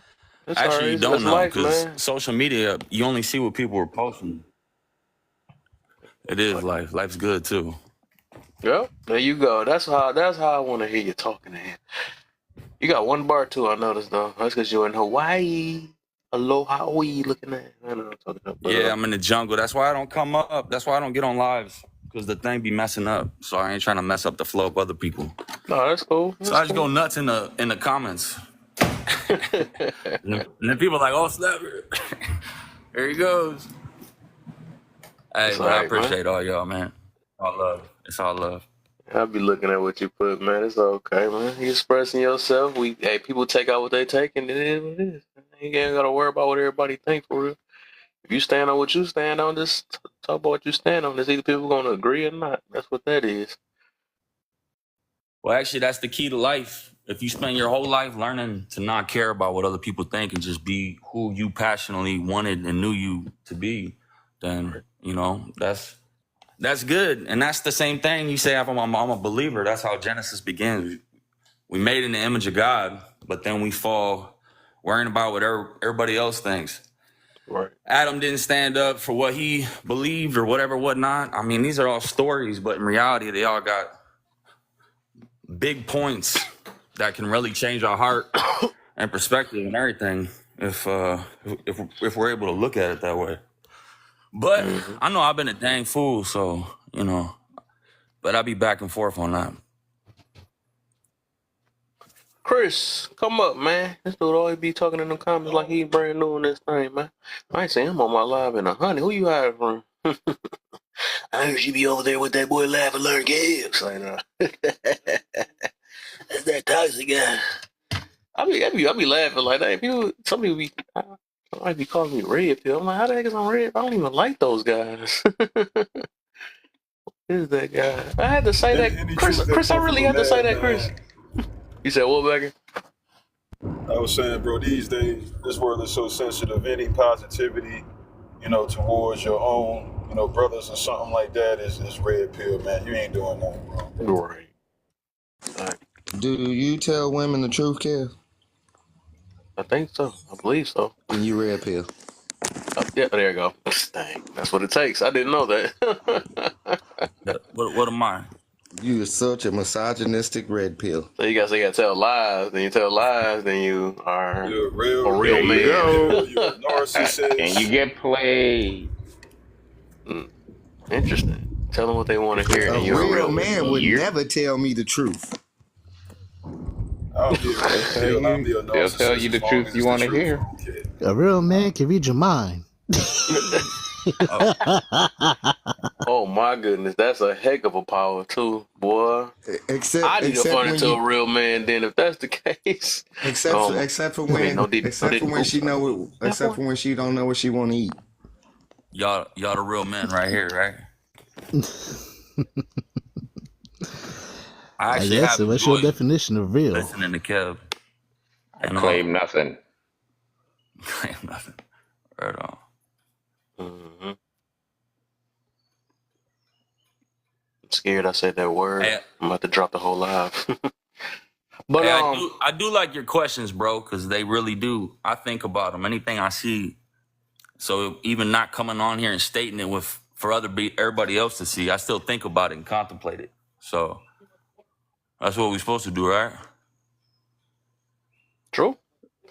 That's all Actually, right. you That's don't know life, because man. social media, you only see what people are posting. It is life. Life's good too. Yep. There you go. That's how I want to hear you talking to him. You got one bar too, I noticed though. That's because you're in Hawaii. Aloha, what you looking at? I know I'm talking about, but Yeah, I'm in the jungle. That's why I don't come up. That's why I don't get on lives because the thing be messing up. So I ain't trying to mess up the flow of other people. no, that's cool. So That's I just go cool. nuts in the comments. And then people are like, "Oh, snap! Here he goes." Hey, It's all but I right, man. appreciate all y'all, man. All love. It's all love. I'll be looking at what you put, man. It's okay, man. You expressing yourself. People take out what they take, and it is what it is. You ain't gotta worry about what everybody think for real. If you stand on what you stand on, just talk about what you stand on. It's either people gonna agree or not. That's what that is. Well, actually, that's the key to life. If you spend your whole life learning to not care about what other people think and just be who you passionately wanted and knew you to be, then that's good. And that's the same thing you say. I'm a believer. That's how Genesis begins. We made in the image of God, but then we fall worrying about what everybody else thinks. Right. Adam didn't stand up for what he believed or whatnot. I mean, these are all stories, but in reality, they all got big points that can really change our heart and perspective and everything if we're able to look at it that way. But I know I've been a dang fool, so but I'll be back and forth on that. Chris, come up, man. This dude always be talking in the comments like he brand new in this thing, man. I ain't seen him on my live in 100. Who you hired from? I heard you be over there with that boy laughing, learn games. Like, that's that toxic guy. I be laughing like that. People, some people be, might be calling me red pill. I'm like, how the heck is I red? I don't even like those guys. Who's that guy? I had to say that, Any Chris. truth that Chris, I come from really a had to say that, madman. Chris. You said what, Becky? I was saying, bro, these days, this world is so sensitive. Any positivity, towards your own, brothers or something like that is red pill, man. You ain't doing nothing wrong, bro. Right. Do you tell women the truth, Kev? I think so. I believe so. Then you red pill. Yeah, there you go. Dang, that's what it takes. I didn't know that. What am I? You are such a misogynistic red pill. So you gotta tell lies. Then you tell lies. Then you are You're a real a real There red you man. go. pill. You're a And you narcissist. get played. Interesting. Tell them what they want to hear, A and you're a real real man. man would You're, never tell me the truth. I'll be a they'll red tell pill. I'll be you. a They'll tell you narcissist the as long truth as you it's the want to truth. hear. I don't care. A real man can read your mind. Oh, Oh my goodness, that's a heck of a power too, boy. I need to Except run when into you a real man. Then, if that's the case, except for I mean, when no deep, no deep. Oops, except for when she don't know what she want to eat. y'all the real men right here, right? I I actually guess. have So what's your enjoyed definition of real? listening to Kev. I And claim nothing. claim nothing. Right on. Mm-hmm. I'm scared I said that word. Hey, I'm about to drop the whole live. But hey, I do like your questions, bro, because they really do. I think about them. Anything I see. So even not coming on here and stating it for everybody else to see, I still think about it and contemplate it. So that's what we're supposed to do, right? true.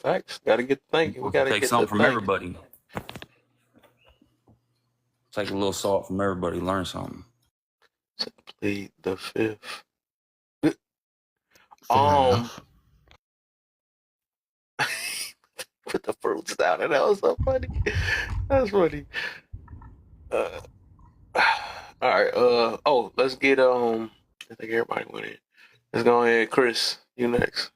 Facts. Got to get to thinking. We got to Take get to something from thinking. everybody. Take a little salt from everybody. Learn something. Plead the fifth. Fair enough. Put the fruits down, and that was so funny. That's funny. All right. Let's get I think everybody went in. Let's go ahead, Chris. You next.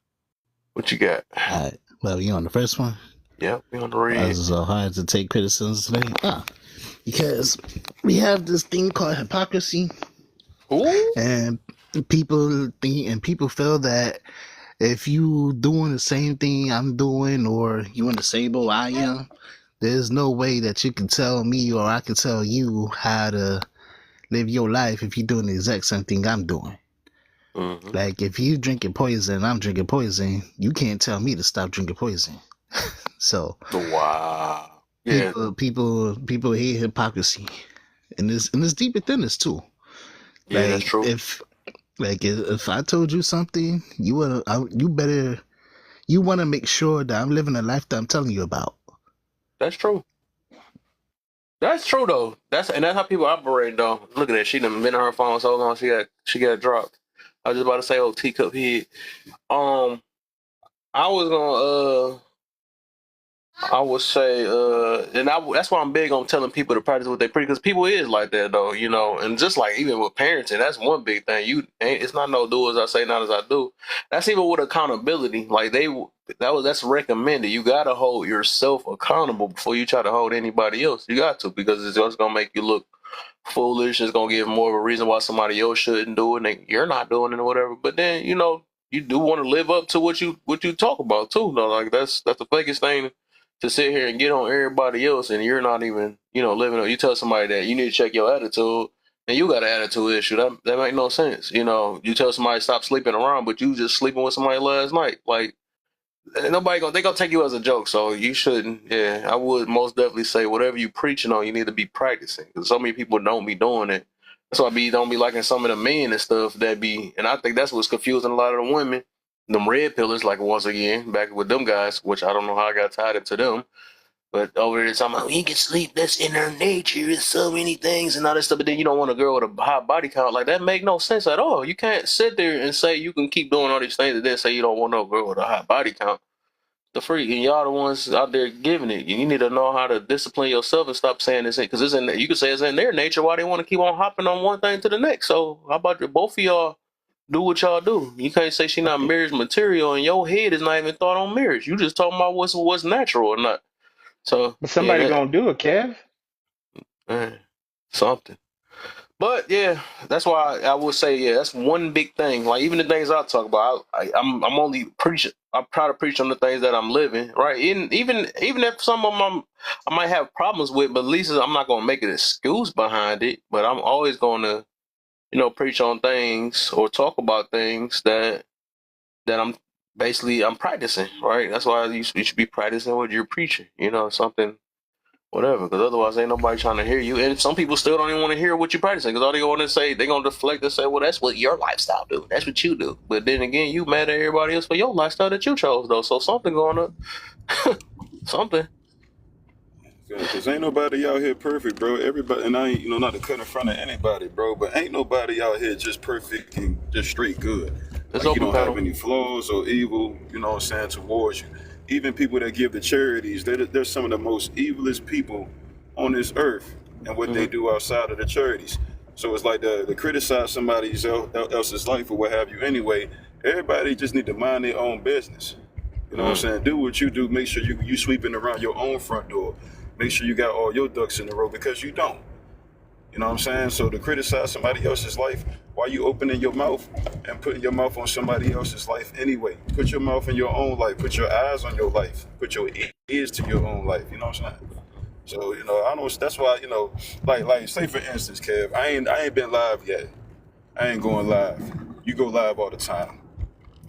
What you got? All right. Well, you on the first one? Yep, we on the Why red. is it so hard to take criticism today? Because we have this thing called hypocrisy, Ooh. and people feel that if you doing the same thing I'm doing, or you in the same boat I am, there's no way that you can tell me or I can tell you how to live your life if you're doing the exact same thing I'm doing. Mm-hmm. Like if you drinking poison and I'm drinking poison, you can't tell me to stop drinking poison. So Wow. Yeah, people hate hypocrisy, and it's deeper than this too. yeah, that's true. If I told you something, you want to make sure that I'm living a life that I'm telling you about. That's true. That's true though. That's how people operate though. Look at that. She done been on her phone so long she got dropped. I was just about to say, oh, teacup head. I was gonna I would say, that's why I'm big on telling people to practice what they preach, because people is like that though, and just like even with parenting, that's one big thing. It's not no do as I say, not as I do. That's even with accountability. Like that's recommended. You gotta hold yourself accountable before you try to hold anybody else. You got to, because it's just gonna make you look foolish. It's gonna give more of a reason why somebody else shouldn't do it, and you're not doing it or whatever. But then you do want to live up to what you talk about too. No, like that's the biggest thing, to sit here and get on everybody else and you're not even, living up. You tell somebody that you need to check your attitude and you got an attitude issue. That make no sense. You tell somebody stop sleeping around, but you just sleeping with somebody last night. Like, they gonna take you as a joke, so you shouldn't. Yeah, I would most definitely say whatever you preaching on, you need to be practicing, because so many people don't be doing it. That's why don't be liking some of the men and stuff that be, and I think that's what's confusing a lot of the women. Them red pillars, like once again, back with them guys, which I don't know how I got tied into them. But over there, talking about you can sleep, that's in her nature. It's so many things and all that stuff. But then you don't want a girl with a high body count. Like, that make no sense at all. You can't sit there and say you can keep doing all these things and then say you don't want no girl with a high body count. The freak, and y'all the ones out there giving it. You need to know how to discipline yourself and stop saying this, because it's in. You can say it's in their nature why they want to keep on hopping on one thing to the next. So how about both of y'all do what y'all do? You can't say she not marriage material, and your head is not even thought on marriage. You just talking about what's natural or not. So But yeah, somebody gonna do it, Kev. man, something. But yeah, that's why I would say, yeah, that's one big thing. Like, even the things I talk about, I'm only preaching. I try to preach on the things that I'm living, right? Even if some of them I might have problems with, but at least I'm not gonna make an excuse behind it. But I'm always gonna, preach on things or talk about things that I'm practicing, right? That's why you should be practicing what you're preaching, something. Whatever, because otherwise ain't nobody trying to hear you. And some people still don't even want to hear what you're practicing, because all they want to say, they're going to deflect and say, well, that's what your lifestyle do. That's what you do. But then again, you mad at everybody else for your lifestyle that you chose, though. So something going on. Something. Cause ain't nobody out here perfect, bro. Everybody, and I ain't, not to cut in front of anybody, bro, but ain't nobody out here just perfect and just straight good. It's Like, you open don't have panel. any flaws or evil, what I'm saying, towards you. Even people that give to charities, they're some of the most evilest people on this earth and what they do outside of the charities. So it's like to criticize somebody else's life or what have you anyway. Everybody just need to mind their own business. You know what I'm saying? Do what you do. Make sure you sweeping around your own front door. Make sure you got all your ducks in a row, because you don't. You know what I'm saying? So to criticize somebody else's life, why you opening your mouth and putting your mouth on somebody else's life anyway? Put your mouth in your own life. Put your eyes on your life. Put your ears to your own life. You know what I'm saying? So, I know that's why, like say for instance, Kev, I ain't been live yet. I ain't going live. You go live all the time.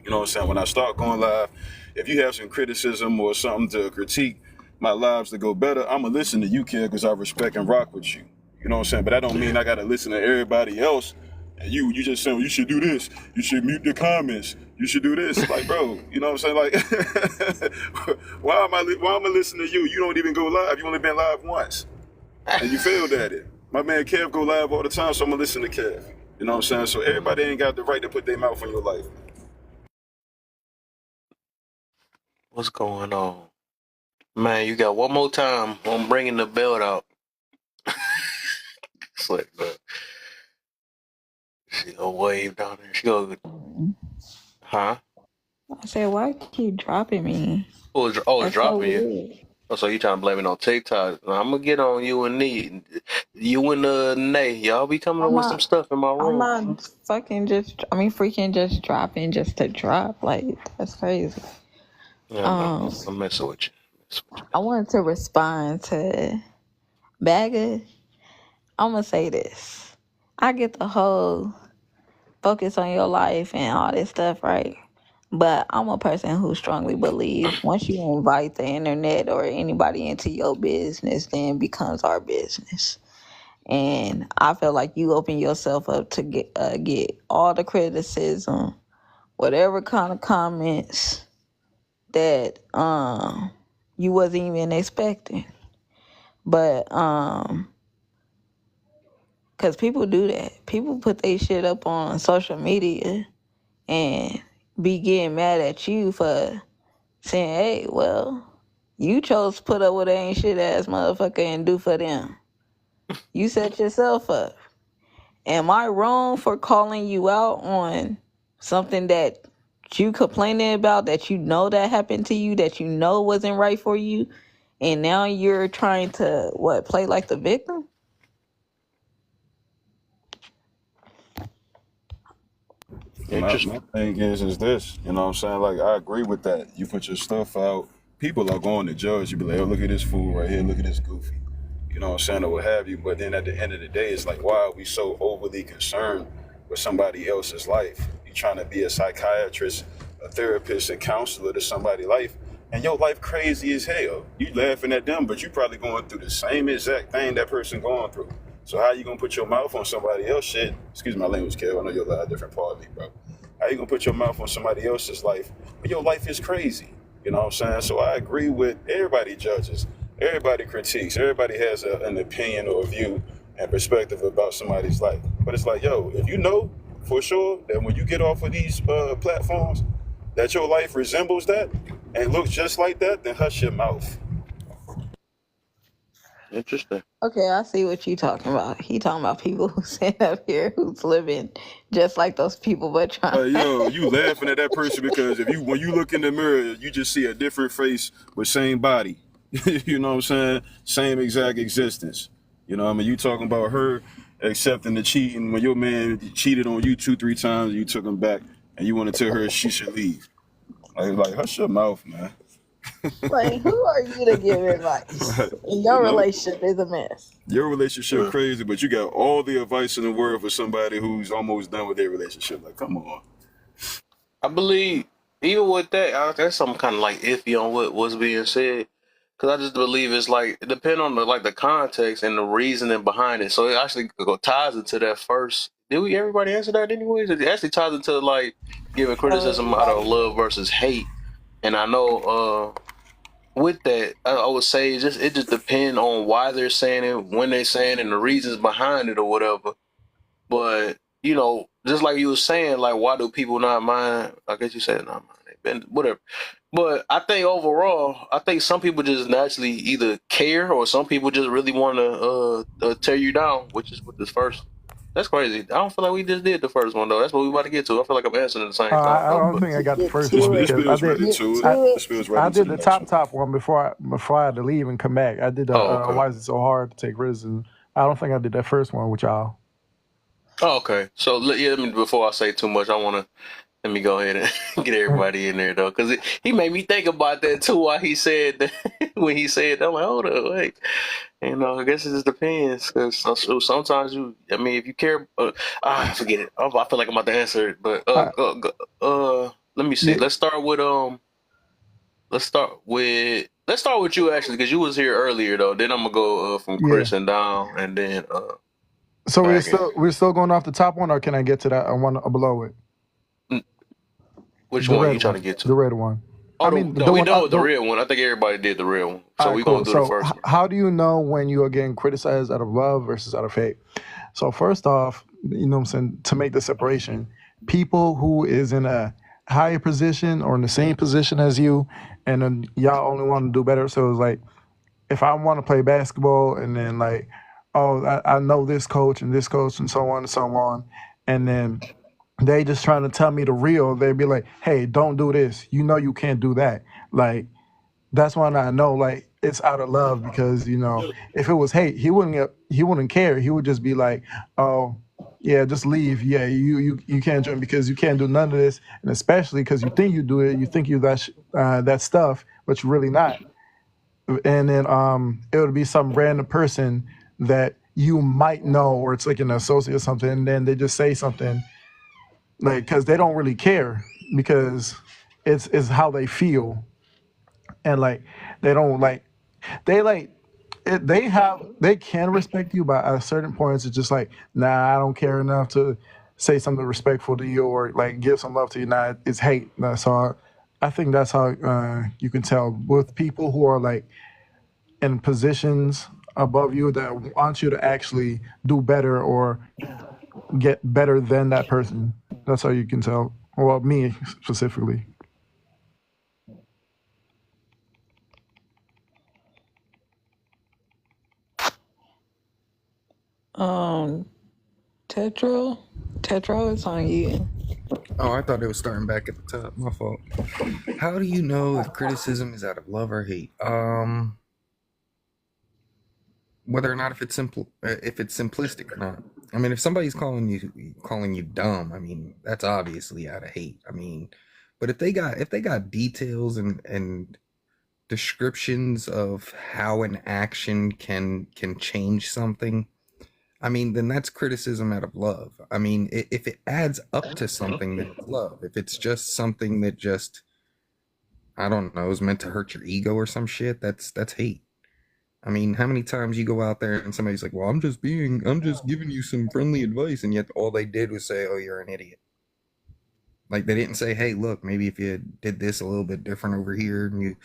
You know what I'm saying? When I start going live, if you have some criticism or something to critique my lives to go better, I'm going to listen to you, kid, because I respect and rock with you. You know what I'm saying? But that don't mean I got to listen to everybody else. And you just saying, well, you should do this. You should mute the comments. You should do this. Like, bro, you know what I'm saying? Like, why am I listening to you? You don't even go live. You only been live once. And you failed at it. My man Kev go live all the time, so I'm going to listen to Kev. You know what I'm saying? So everybody ain't got the right to put their mouth on your life. What's going on? Man, you got one more time on bringing the belt out. It's like, she go wave down there. She go, huh? I said, why you keep dropping me? It's That's so dropping you. weird. Oh, so you trying to blame it on TikTok? I'm gonna get on you and you and Nay. Y'all be coming up I'm with some not. stuff in my I'm room. not freaking just dropping just to drop. Like, that's crazy. Yeah, I'm messing with you. I wanted to respond to Bagger. I'm gonna say this. I get the whole focus on your life and all this stuff, right? But I'm a person who strongly believes once you invite the internet or anybody into your business, then it becomes our business. And I feel like you open yourself up to get all the criticism, whatever kind of comments that you wasn't even expecting. But because people do that. People put their shit up on social media and be getting mad at you for saying, hey, well, you chose to put up with an ain't shit ass motherfucker and do for them. You set yourself up. Am I wrong for calling you out on something that you complaining about, that you know that happened to you, that you know wasn't right for you, and now you're trying to, play like the victim? Interesting. My thing is this, you know what I'm saying? Like, I agree with that. You put your stuff out, people are going to judge. You be like, oh, look at this fool right here, look at this goofy. You know what I'm saying, or what have you. But then at the end of the day, it's like, why are we so overly concerned with somebody else's life? You trying to be a psychiatrist, a therapist, a counselor to somebody's life, and your life crazy as hell. You laughing at them, but you probably going through the same exact thing that person going through. So how you gonna put your mouth on somebody else's shit? Excuse my language, Kev. I know you're a different part of me, bro. How you gonna put your mouth on somebody else's life when your life is crazy? You know what I'm saying? So I agree with everybody judges. everybody critiques. Everybody has an opinion or a view and perspective about somebody's life. But it's like, yo, if you know for sure that when you get off of these platforms, that your life resembles that and looks just like that, then hush your mouth. Interesting. Okay, I see what you talking about. He talking about people who sit up here who's living just like those people, but trying. Yo, you laughing at that person because if you when you look in the mirror, you just see a different face with same body. You know what I'm saying? Same exact existence. You know what I mean? You talking about her accepting the cheating when your man cheated on you 2-3 times, you took him back, and you want to tell her she should leave. Like hush your mouth, man. Like, who are you to give advice? And You your know, relationship is a mess. your relationship crazy, but you got all the advice in the world for somebody who's almost done with their relationship. Like, come on. I believe even with that, that's something kind of like iffy on what was being said. Because I just believe it's like it depends on the context and the reasoning behind it. So it actually ties into that first. Did we everybody answer that anyways? It actually ties into like giving criticism out of love versus hate. And I know with that, I would say it just depends on why they're saying it, when they're saying it, and the reasons behind it or whatever. But just like you were saying, like why do people not mind? I guess you said not mind. They've been whatever. But I think overall, I think some people just naturally either care or some people just really want to tear you down, which is what this first. That's crazy. I don't feel like we just did the first one though. That's what we about to get to. I feel like I'm answering at the same time I though. don't But think I got the Get first This one to this it. because spills right Get into it. I, to This it. spills right I into did the the next one. top one before I had to leave and come back. I did oh okay. why is it so hard to take criticism? I don't think I did that first one with y'all. Oh, okay. So let me before I say too much, I want to let me go ahead and get everybody in there though, because he made me think about that too. While he said that, when he said that, I'm like, hold up, wait. I guess it just depends. Because sometimes I mean, if you care, forget it. I feel like I'm about to answer it, but I, let me see. yeah, Let's start with you actually, because you was here earlier though. Then I'm gonna go from yeah. Chris and down, and then So back in. we're still going off the top one, or can I get to that one below it? Which The one red you trying one. to get The to? red one. I Oh, mean, no, the we one. done with the real one. I think everybody did the real one, All so right, we gonna cool. do the So, first one. how do you know when you are getting criticized out of love versus out of hate? So, first off, what I'm saying, to make the separation, people who is in a higher position or in the same position as you, and then y'all only want to do better. So it's like, if I want to play basketball, and then like, oh, I know this coach and so on and so on, and then they just trying to tell me the real. They'd be like, hey, don't do this. You know you can't do that. Like, that's when I know like it's out of love, because if it was hate, he wouldn't care. He would just be like, oh yeah, just leave. Yeah, you can't join because you can't do none of this, and especially because you think you do it, you think you that stuff, but you're really not. And then it would be some random person that you might know, or it's like an associate or something, and then they just say something like, because they don't really care, because it's how they feel, and like they don't like they like they can respect you, but at certain points it's just like, nah, I don't care enough to say something respectful to you or like give some love to you. Nah, it's hate. So I think that's how you can tell with people who are like in positions above you that want you to actually do better or get better than that person. That's how you can tell. Well, me specifically. Um, Tetro, it's on you. Oh, I thought it was starting back at the top. My fault. How do you know if criticism is out of love or hate? Whether or not if it's simplistic or not. I mean, if somebody's calling you dumb, I mean, that's obviously out of hate. I mean, but if they got details and descriptions of how an action can change something, I mean, then that's criticism out of love. I mean, if it adds up to something, then it's love. If it's just something that just, I don't know, is meant to hurt your ego or some shit, that's hate. I mean, how many times you go out there and somebody's like, "Well, I'm just giving you some friendly advice," and yet all they did was say, "Oh, you're an idiot." Like they didn't say, "Hey, look, maybe if you did this a little bit different over here, and you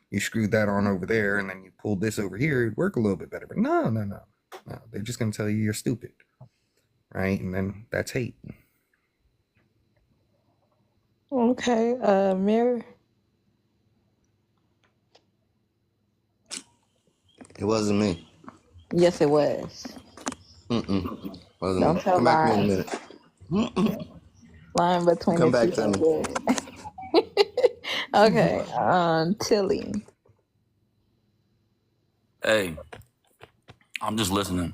you screwed that on over there and then you pulled this over here, it'd work a little bit better. But no. They're just going to tell you you're stupid. Right? And then that's hate. Okay, Mirror. It wasn't me. Yes, it was. Wasn't Don't me. tell Come back to me in a lies. minute. Line between Come the back teeth to is me. good. Okay, Tilly. Hey, I'm just listening.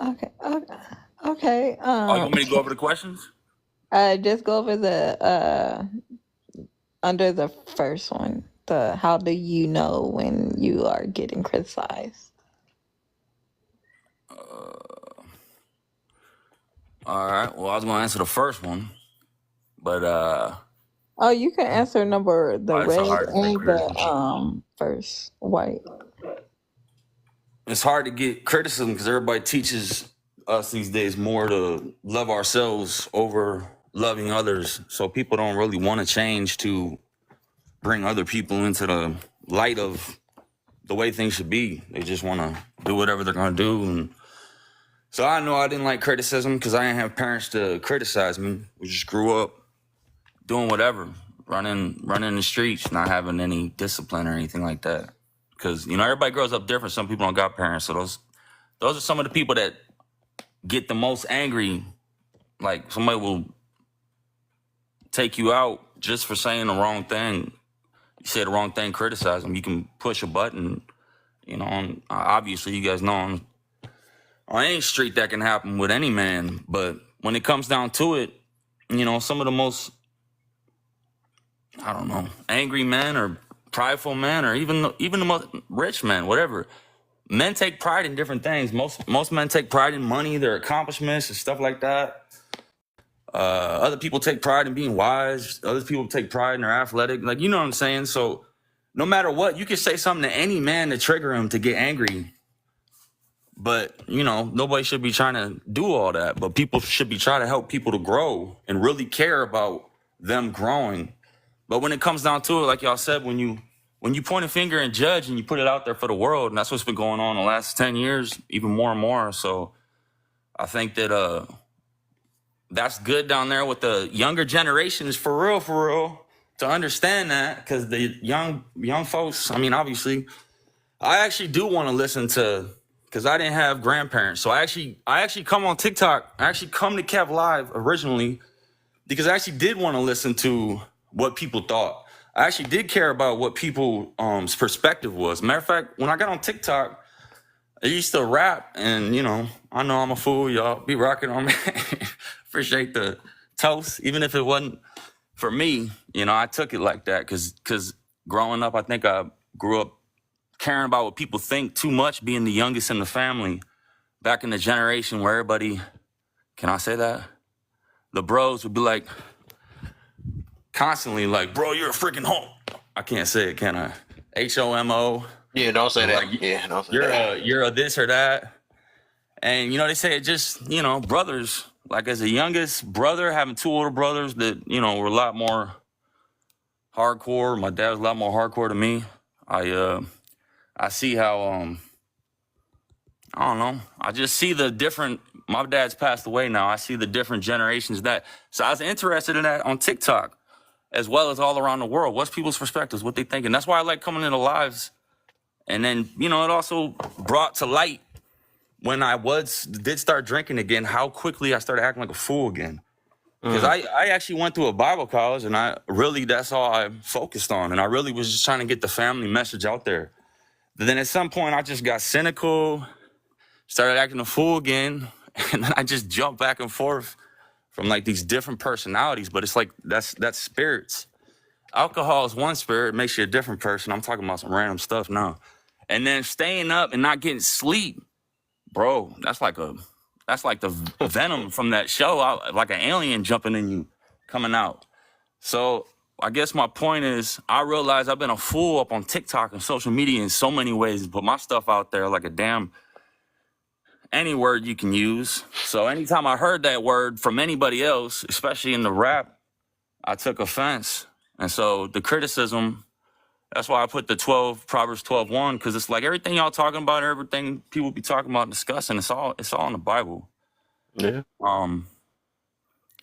Okay. Okay. Oh, you want me to go over the questions? Just go over the under the first one. The how do you know when you are getting criticized? All right. Well, I was going to answer the first one, but Oh, you can answer number the it's so red hard to take and the criticism. first white. It's hard to get criticism because everybody teaches us these days more to love ourselves over loving others. So people don't really want to change to bring other people into the light of the way things should be. They just want to do whatever they're going to do. And so I know I didn't like criticism because I didn't have parents to criticize me. We just grew up doing whatever, running the streets, not having any discipline or anything like that. Because, everybody grows up different. Some people don't got parents. So those are some of the people that get the most angry. Like, somebody will take you out just for saying the wrong thing. You say the wrong thing, criticize them. You can push a button, and obviously you guys know on any street that can happen with any man. But when it comes down to it, some of the most, I don't know, angry men or prideful men or even the most rich men, whatever. Men take pride in different things. Most men take pride in money, their accomplishments and stuff like that. Other people take pride in being wise. Other people take pride in their athletic. Like, you know what I'm saying? So no matter what, you can say something to any man to trigger him to get angry. But, nobody should be trying to do all that. But people should be trying to help people to grow and really care about them growing. But when it comes down to it, like y'all said, when you point a finger and judge and you put it out there for the world, and that's what's been going on the last 10 years, even more and more. So I think that that's good down there with the younger generations for real, to understand that, because the young folks, I mean, obviously, I actually do want to listen to, because I didn't have grandparents. So I actually come on TikTok. I actually come to Kev Live originally because I actually did want to listen to what people thought. I actually did care about what people's perspective was. Matter of fact, when I got on TikTok, I used to rap, and I know I'm a fool. Y'all be rocking on me. Appreciate the toast, even if it wasn't for me. I took it like that because growing up, I think I grew up caring about what people think too much, being the youngest in the family. Back in the generation where everybody, can I say that? The bros would be like, constantly like, bro, you're a freaking homo. I can't say it, can I? HOMO. Yeah, don't say that. Like, Yeah, don't say that. you're a this or that. And, they say it just, brothers, like as a youngest brother, having two older brothers that, were a lot more hardcore. My dad was a lot more hardcore than me. I see how, I don't know. I just see the different, my dad's passed away now. I see the different generations so I was interested in that on TikTok, as well as all around the world. What's people's perspectives, what they think. And that's why I like coming into lives. And then, it also brought to light when I did start drinking again, how quickly I started acting like a fool again. Because I actually went through a Bible college, and that's all I focused on. And I really was just trying to get the family message out there. But then at some point, I just got cynical, started acting a fool again. And then I just jumped back and forth from like these different personalities. But it's like, that's spirits. Alcohol is one spirit, it makes you a different person. I'm talking about some random stuff now. And then staying up and not getting sleep, bro, that's like the venom from that show, like an alien jumping in you, coming out. So I guess my point is, I realize I've been a fool up on TikTok and social media in so many ways and put my stuff out there like any word you can use. So anytime I heard that word from anybody else, especially in the rap, I took offense. And so the criticism, that's why I put the Proverbs 12:1, because it's like everything y'all talking about, everything people be talking about, discussing, it's all in the Bible. Yeah.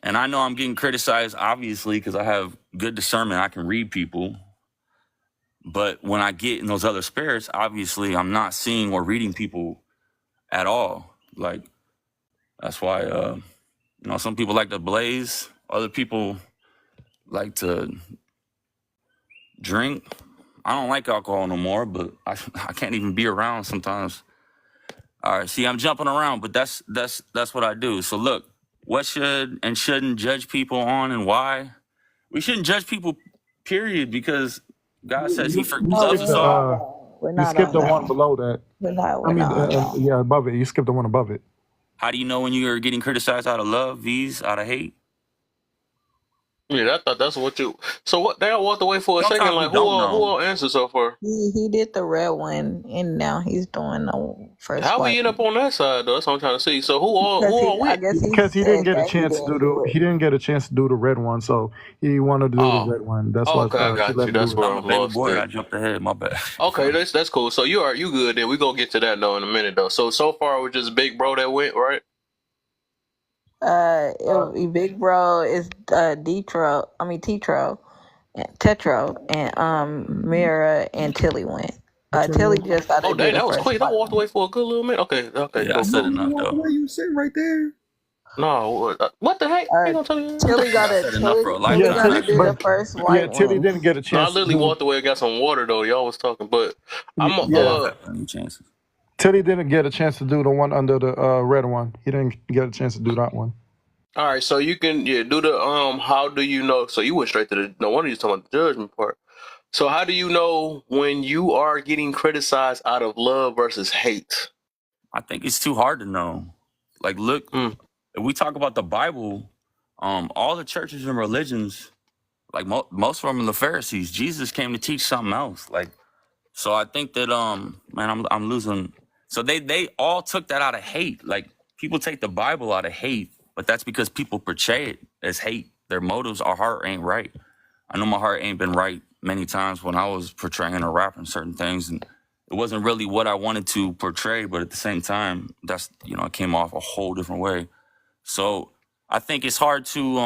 And I know I'm getting criticized, obviously, because I have good discernment. I can read people. But when I get in those other spirits, obviously, I'm not seeing or reading people at all. Like, that's why, some people like to blaze. Other people like to drink. I don't like alcohol no more, but I can't even be around sometimes. All right, see, I'm jumping around, but that's what I do. So look, what should and shouldn't judge people on and why? We shouldn't judge people, period, because God says He You No, loves skipped us the we're all. not on. We're you not skipped on the one that. below that. I We're mean, not on that. yeah, above it. You skipped the one above it. How do you know when you're getting criticized out of love, V's, out of hate? Yeah, I thought that's what you. So what? They all walked away for a second. Sometimes we Like don't who know. all answered so far? He did the red one, and now he's doing the first How we white end up one. on that side though? That's what I'm trying to see. So who Because all I went? guess he Because he didn't said get a that he chance to didn't do do the it. he didn't get a chance to do the red one, so he wanted to do the Oh, red one. That's oh, why okay, I she got let you. him do That's it. where I'm a I'm baby lost boy. at. I jumped ahead. My bad. Okay, that's cool. So you good then? We gonna get to that though in a minute though. So far we're just Big Bro that went right. Big Bro is Detro. I mean Tetro, and Tetro, and Mira and Tilly went. Tilly just got to Oh do dang, the that was first quick. I white walked one. away for a good little minute. Okay, Yeah, I cool, said cool. You enough, walk though. away, you sit right there. No, what the heck? I Uh, ain't gonna tell you. What the? Tilly Yeah, got I to said enough Tilly for a Tilly Yeah, got lifetime, to Tilly, do actually. the but first yeah, white Tilly one. didn't get a No, I chance to literally do. walked away and got some water though. Y'all was talking, but I'm I'm Yeah, not having any chances. Tilly didn't get a chance to do the one under the red one. He didn't get a chance to do that one. all right. So you can do the How do you know? So you went straight to the no wonder you talking about the judgment part. So how do you know when you are getting criticized out of love versus hate? I think it's too hard to know. Like, look, Mm. if we talk about the Bible, all the churches and religions, like most of them are the Pharisees. Jesus came to teach something else. Like, so I think that man, I'm losing. So they all took that out of hate. Like, people take the Bible out of hate, but that's because people portray it as hate. Their motives, our heart ain't right. I know my heart ain't been right many times when I was portraying or rapping certain things, and it wasn't really what I wanted to portray. But at the same time, that's it came off a whole different way. So I think it's hard to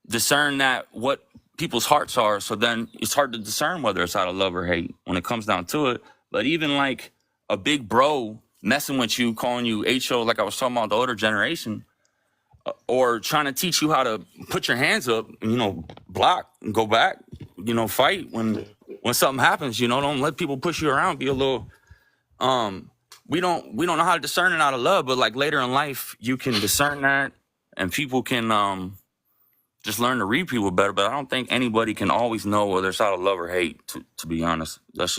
discern that what people's hearts are. So then it's hard to discern whether it's out of love or hate when it comes down to it. But even like a big bro messing with you, calling you HO, like I was talking about the older generation, or trying to teach you how to put your hands up and, block and go back, fight when something happens, don't let people push you around. Be a little, we don't know how to discern it out of love, but like later in life, you can discern that and people can, just learn to read people better. But I don't think anybody can always know whether it's out of love or hate, to be honest. That's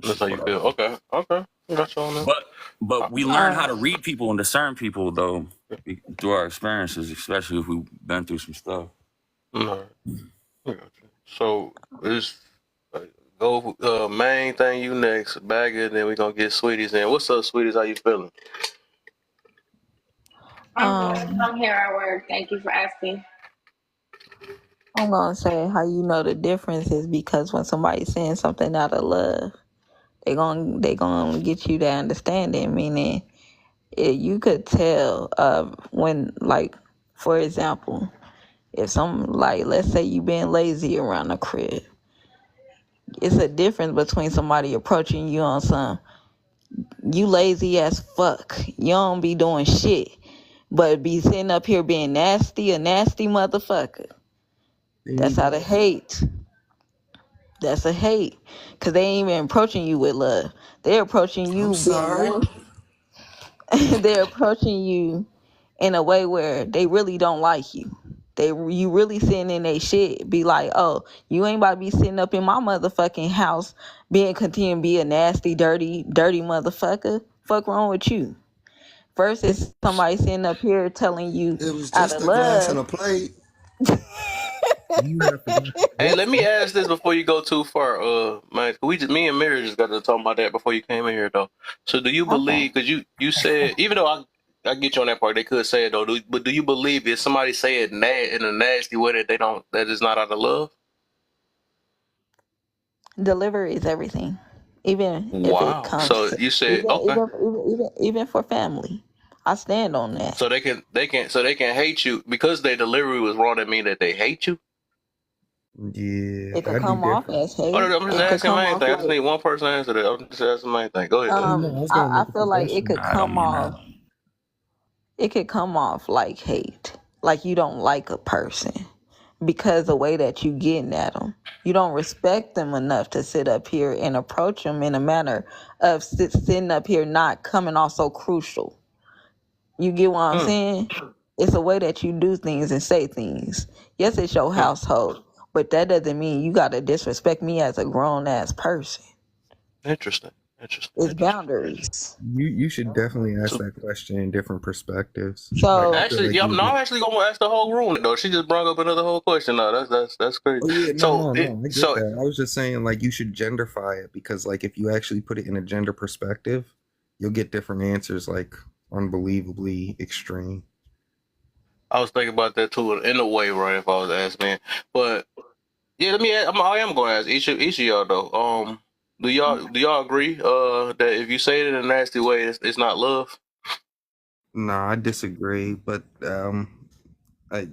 That's how just you what I feel. think. Okay, got you on that. But we learn how to read people and discern people though through our experiences, especially if we've been through some stuff. No, I got you. So it's go main thing you next, bag it, then we gonna get sweeties in. What's up, sweeties? How you feeling? I'm good. Um, I'm here at work. Thank you for asking. I'm gonna say how you know the difference is because when somebody's saying something out of love, they gonna get you to understand it. Meaning, you could tell when, like, for example, if some, like, let's say you being lazy around the crib, it's a difference between somebody approaching you on some, you lazy as fuck, you don't be doing shit, but be sitting up here being nasty, a nasty motherfucker. That's out of hate. That's a hate. Cause they ain't even approaching you with love. They're approaching I'm you being sorry. nasty. They're approaching you in a way where they really don't like you. You really sitting in their shit. Be like, oh, you ain't about to be sitting up in my motherfucking house continue to be a nasty, dirty motherfucker. Fuck wrong with you? Versus somebody sitting up here telling you It was out just of a glass and love. a plate. You have forgot the Hey, book. let me ask this before you go too far. Man, me and Mary just got to talk about that before you came in here though. So do you Okay. believe? Because you said even though I get you on that part. They could say it though. But do you believe if somebody say it in a nasty way that is not out of love? Delivery is everything, even if it Wow. comes So to you said okay. even for family. I stand on that. So they can hate you because their delivery was wrong. That mean that they hate you. Yeah, It could that'd be come off different. as Oh, hate. no, I'm just It could asking come main off thing. I just like need one person to answer that. I'm just asking main thing. Go ahead. Oh no, I was gonna I make a feel like it suggestion. could Nah, I don't come mean that. off. It could come off like hate, like you don't like a person because the way that you getting at them, you don't respect them enough to sit up here and approach them in a manner of sitting up here not coming off so crucial. You get what I'm Mm, saying? It's a way that you do things and say things. Yes, it's your mm. household, but that doesn't mean you got to disrespect me as a grown ass person. Interesting. Interesting. It's Interesting. boundaries. You should definitely ask So that question in different perspectives. Like I So, feel actually, like yeah, you no, would. I'm actually gonna ask the whole room though. She just brought up another whole question. No, that's crazy. Oh yeah, no, So no, it no. I get so that. I was just saying like you should genderfy it because like if you actually put it in a gender perspective, you'll get different answers like unbelievably extreme. I was thinking about that too in a way, right? If I was asking, but yeah, let me. I am going to ask each of y'all though. Do y'all agree? That if you say it in a nasty way, it's not love. Nah, I disagree, but I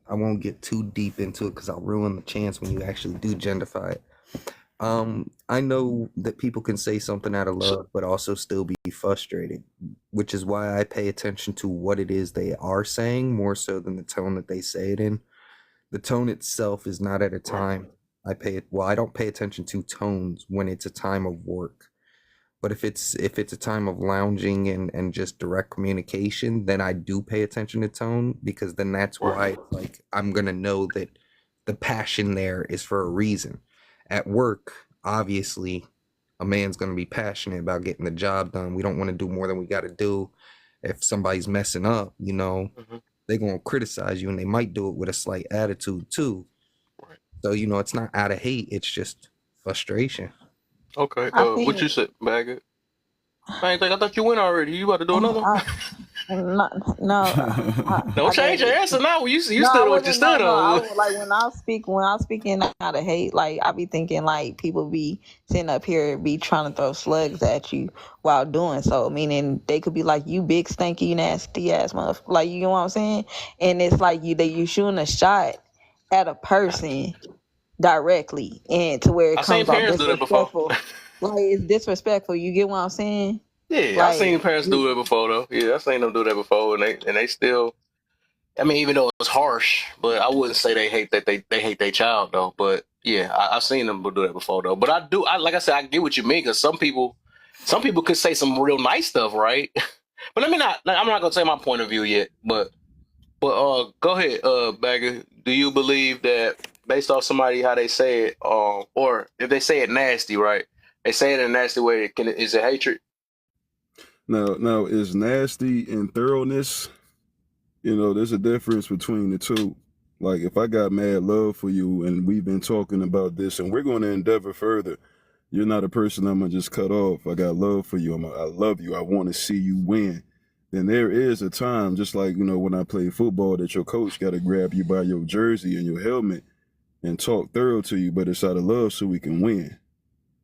I won't get too deep into it because I'll ruin the chance when you actually do genderfy it. I know that people can say something out of So, love, but also still be frustrated, which is why I pay attention to what it is they are saying more so than the tone that they say it in. The tone itself is not at a right. time I don't pay attention to tones when it's a time of work. But if it's a time of lounging and just direct communication, then I do pay attention to tone because then that's Right. why like I'm gonna know that the passion there is for a reason. At work, obviously, a man's gonna be passionate about getting the job done. We don't want to do more than we got to do. If somebody's messing up, Hmm. they're gonna criticize you, and they might do it with a slight attitude too. Right. So it's not out of hate; it's just frustration. Okay. I What think you said, Baggett? I ain't think I thought you went already. You about to do another one? I, no, no, Don't I change gave your it. answer now. You No, I stood on what you wasn't. No, stood no. I on. was like when I speaking out of hate, like I be thinking like people be sitting up here be trying to throw slugs at you while doing so. Meaning they could be like you big stanky nasty ass motherfucker. Like you know what I'm saying? And it's like you shooting a shot at a person directly and to where it I seen comes off parents do that before. disrespectful. Like it's disrespectful. You get what I'm saying? Yeah, I Like seen parents do it before though. Yeah, I seen them do that before, and they still. I mean, even though it's harsh, but I wouldn't say they hate that they hate their child though. But yeah, I've seen them do that before though. But I do. I like I said, I get what you mean because some people could say some real nice stuff, right? But let me not. I'm not gonna say my point of view yet. But go ahead, Bagger. Do you believe that based off somebody how they say it, or if they say it nasty, right? They say it in a nasty way. Is it hatred? Now, is nasty and thoroughness? There's a difference between the two. Like, if I got mad love for you and we've been talking about this and we're going to endeavor further, you're not a person I'm going to just cut off. I got love for you. I love you. I want to see you win. Then there is a time, just like, when I play football, that your coach got to grab you by your jersey and your helmet and talk thorough to you, but it's out of love so we can win.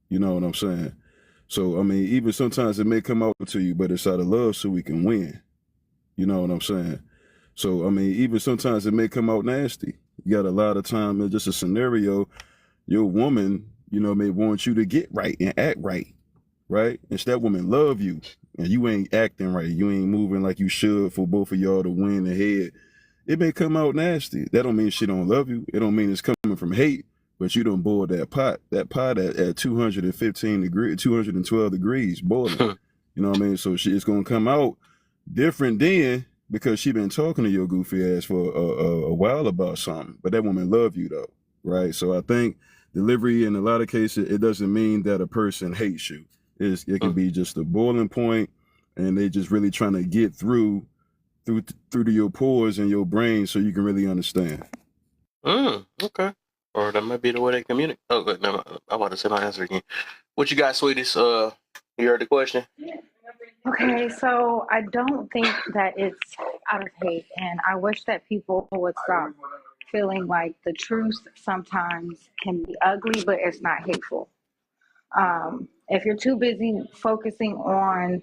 You know what I'm saying? So, I mean, even sometimes it may come out to you, but it's out of love so we can win. You know what I'm saying? So, I mean, even sometimes it may come out nasty. You got a lot of time, it's just a scenario, your woman, may want you to get right and act right, right? And that woman love you, and you ain't acting right. You ain't moving like you should for both of y'all to win ahead. It may come out nasty. That don't mean she don't love you. It don't mean it's coming from hate, but you don't boil that pot. That pot at 215 degrees, 212 degrees boiling. You know what I mean? So it's gonna come out different then because she been talking to your goofy ass for a while about something. But that woman love you though, right? So I think delivery in a lot of cases it doesn't mean that a person hates you. It can be just a boiling point, and they just really trying to get through to your pores and your brain so you can really understand. Okay. Or that might be the way they communicate. Oh, good. No, I'm about to say my answer again. What you got, sweeties? You heard the question. Okay, so I don't think that it's out of hate, and I wish that people would stop feeling like the truth sometimes can be ugly, but it's not hateful. If you're too busy focusing on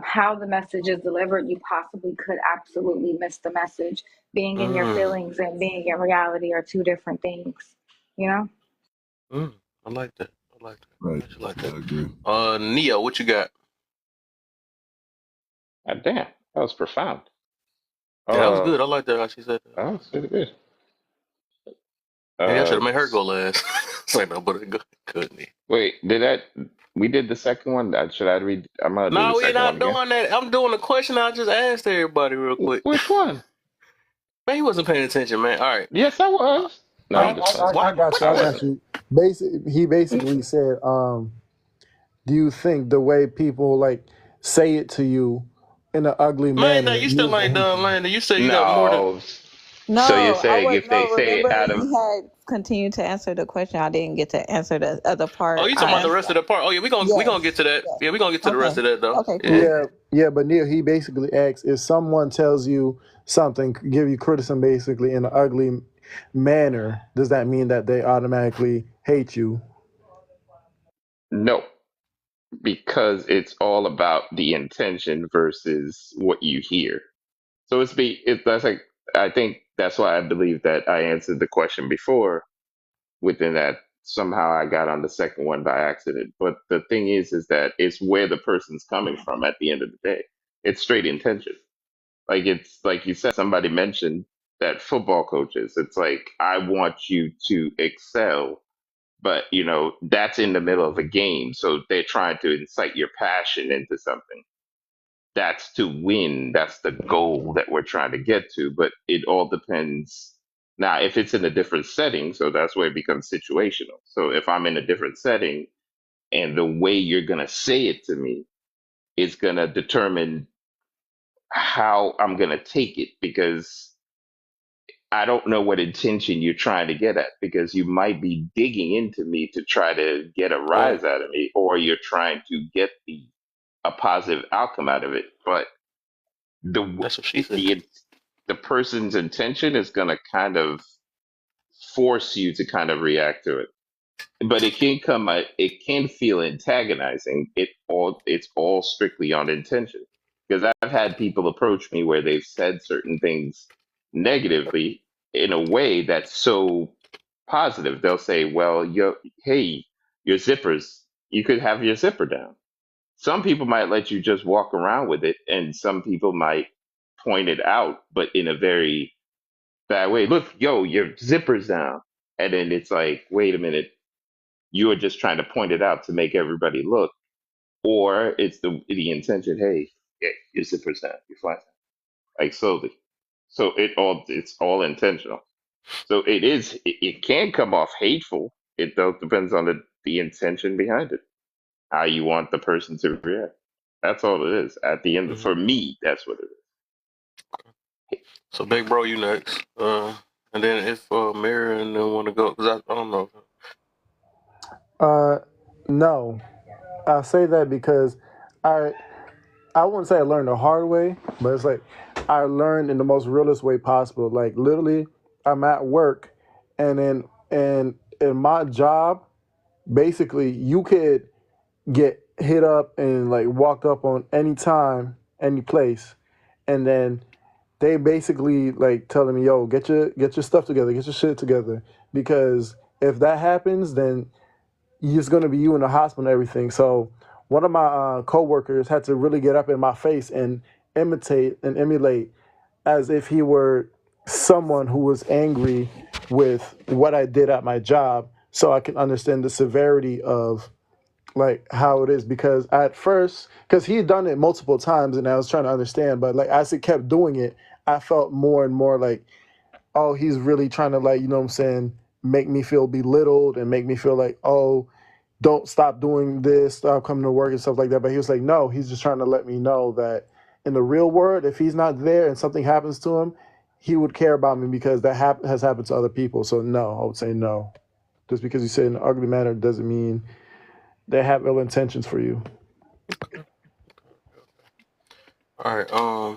how the message is delivered, you possibly could absolutely miss the message. Being in your feelings and being in reality are two different things, you know? I like that. I like that. Right. I actually like I agree. that. Neo, what you got? God damn, that was profound. Yeah, that was good. I like that how she said that. That was pretty good. Maybe I should have made her go last. It's like no, but it couldn't. Wait, we did the second one? Should I read? I'm gonna do the No, we're second one not again. doing that. I'm doing the question I just asked everybody real quick. Which one? Man, he wasn't paying attention, man. All right. Yes, I was. No, I'm just playing. Why? I got you. What I question? got you. He basically said, "Do you think the way people like say it to you in an ugly Man, no, manner you still means ain't they hate done, you?" Landon. You said you got more than. No. So you're No, I saying was if they no. say it Remember, out of he had continued to answer the question. I didn't get to answer the other Oh, part. you talking I about the answered. rest of the part? Oh yeah, we gonna get Yes. to that. Yes. Yeah, we gonna get to the rest Okay. of that though. Okay. Yeah. Cool. Yeah, but Neil, he basically asks if someone tells you something, give you criticism basically in an ugly manner, does that mean that they automatically hate you? no, because it's all about the intention versus what you hear. So that's like I think that's why I believe that I answered the question before within that somehow I got on the second one by accident. But the thing is that it's where the person's coming from at the end of the day. It's straight intention. Like it's like you said, somebody mentioned that football coaches, it's like, I want you to excel, but that's in the middle of a game. So they're trying to incite your passion into something. That's to win. That's the goal that we're trying to get to. But it all depends. Now, if it's in a different setting, so that's where it becomes situational. So if I'm in a different setting and the way you're going to say it to me is going to determine how I'm going to take it, because I don't know what intention you're trying to get at, because you might be digging into me to try to get a Yeah, rise out of me, or you're trying to get a positive outcome out of it. But the that's what she said. the the person's intention is going to kind of force you to kind of react to it, but it can feel antagonizing. It's all strictly on intention, because I've had people approach me where they've said certain things negatively in a way that's so positive. They'll say, well, hey, your zippers, you could have your zipper down. Some people might let you just walk around with it, and some people might point it out, but in a very bad way. Look, yo, your zipper's down. And then it's like, wait a minute, you are just trying to point it out to make everybody look. Or it's the intention, hey, yeah, your zipper's down, your flat's down. Like slowly. So it's all intentional. So it can come off hateful. It though depends on the intention behind it. How you want the person to react. That's all it is. At the end, Mm-hmm. for me, that's what it is. So, big bro, you next. And then if Mary and them want to go, because I don't know. No, I say that because I I wouldn't say I learned the hard way, but it's like I learned in the most realist way possible. Like literally, I'm at work, and in my job, basically, you could get hit up and like walked up on any time, any place, and then they basically like telling me, "Yo, get your stuff together, get your shit together," because if that happens, then it's going to be you in the hospital and everything. So one of my coworkers had to really get up in my face and imitate and emulate as if he were someone who was angry with what I did at my job, so I can understand the severity of like how it is. Because at first, because he had done it multiple times and I was trying to understand, but like as he kept doing it, I felt more and more like, oh, he's really trying to, like, you know what I'm saying, make me feel belittled and make me feel like, oh, don't stop doing this, stop coming to work and stuff like that. But he was like, no, he's just trying to let me know that in the real world, if he's not there and something happens to him, he would care about me, because that has happened to other people. So no, I would say no. Just because you say it in an ugly manner doesn't mean they have ill intentions for you. All right.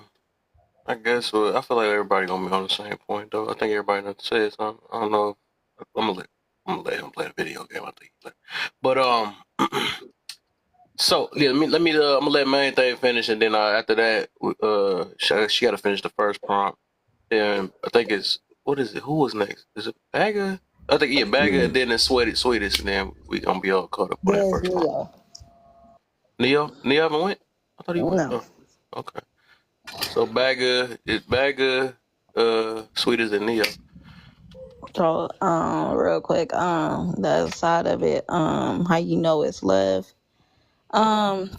I guess I feel like everybody gonna be on the same point though. I think everybody knows to say something. I don't know. I'm gonna let him play the video game. I think. But so yeah, I'm gonna let main thing finish, and then after that, she got to finish the first prompt. And I think it's what is it? Who was next? Is it Bagger? I think Bagger, Yeah. and then it's Sweetest, and then we gonna be all caught up on that There's first prompt. Neo. Neo haven't went. I thought he went. No. Oh, okay. So Bagger, Sweetest, and Neo. So, real quick, the other side of it, how you know it's love. Um,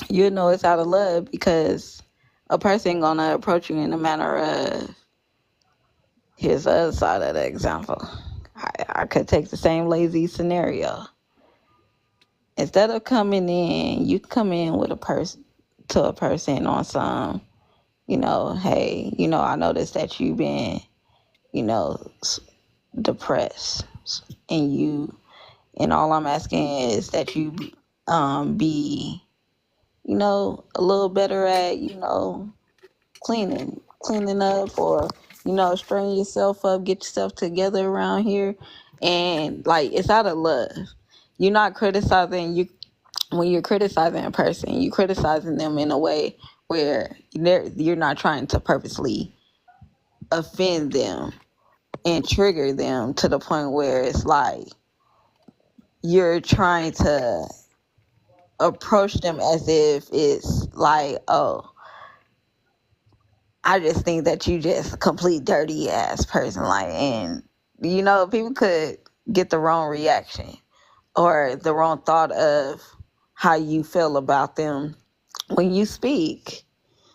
you know it's out of love because a person gonna approach you in a manner of, here's the other side of the example. I could take the same lazy scenario. Instead of coming in, you come in with a person to a person on some, hey, I noticed that you've been, you know, depressed, and all I'm asking is that you be, a little better at, cleaning up, or, straightening yourself up, get yourself together around here. And like, it's out of love. You're not criticizing you when you're criticizing a person, you're criticizing them in a way where you're not trying to purposely offend them and trigger them to the point where it's like you're trying to approach them as if it's like, oh, I just think that you just a complete dirty ass person. Like, and people could get the wrong reaction or the wrong thought of how you feel about them when you speak.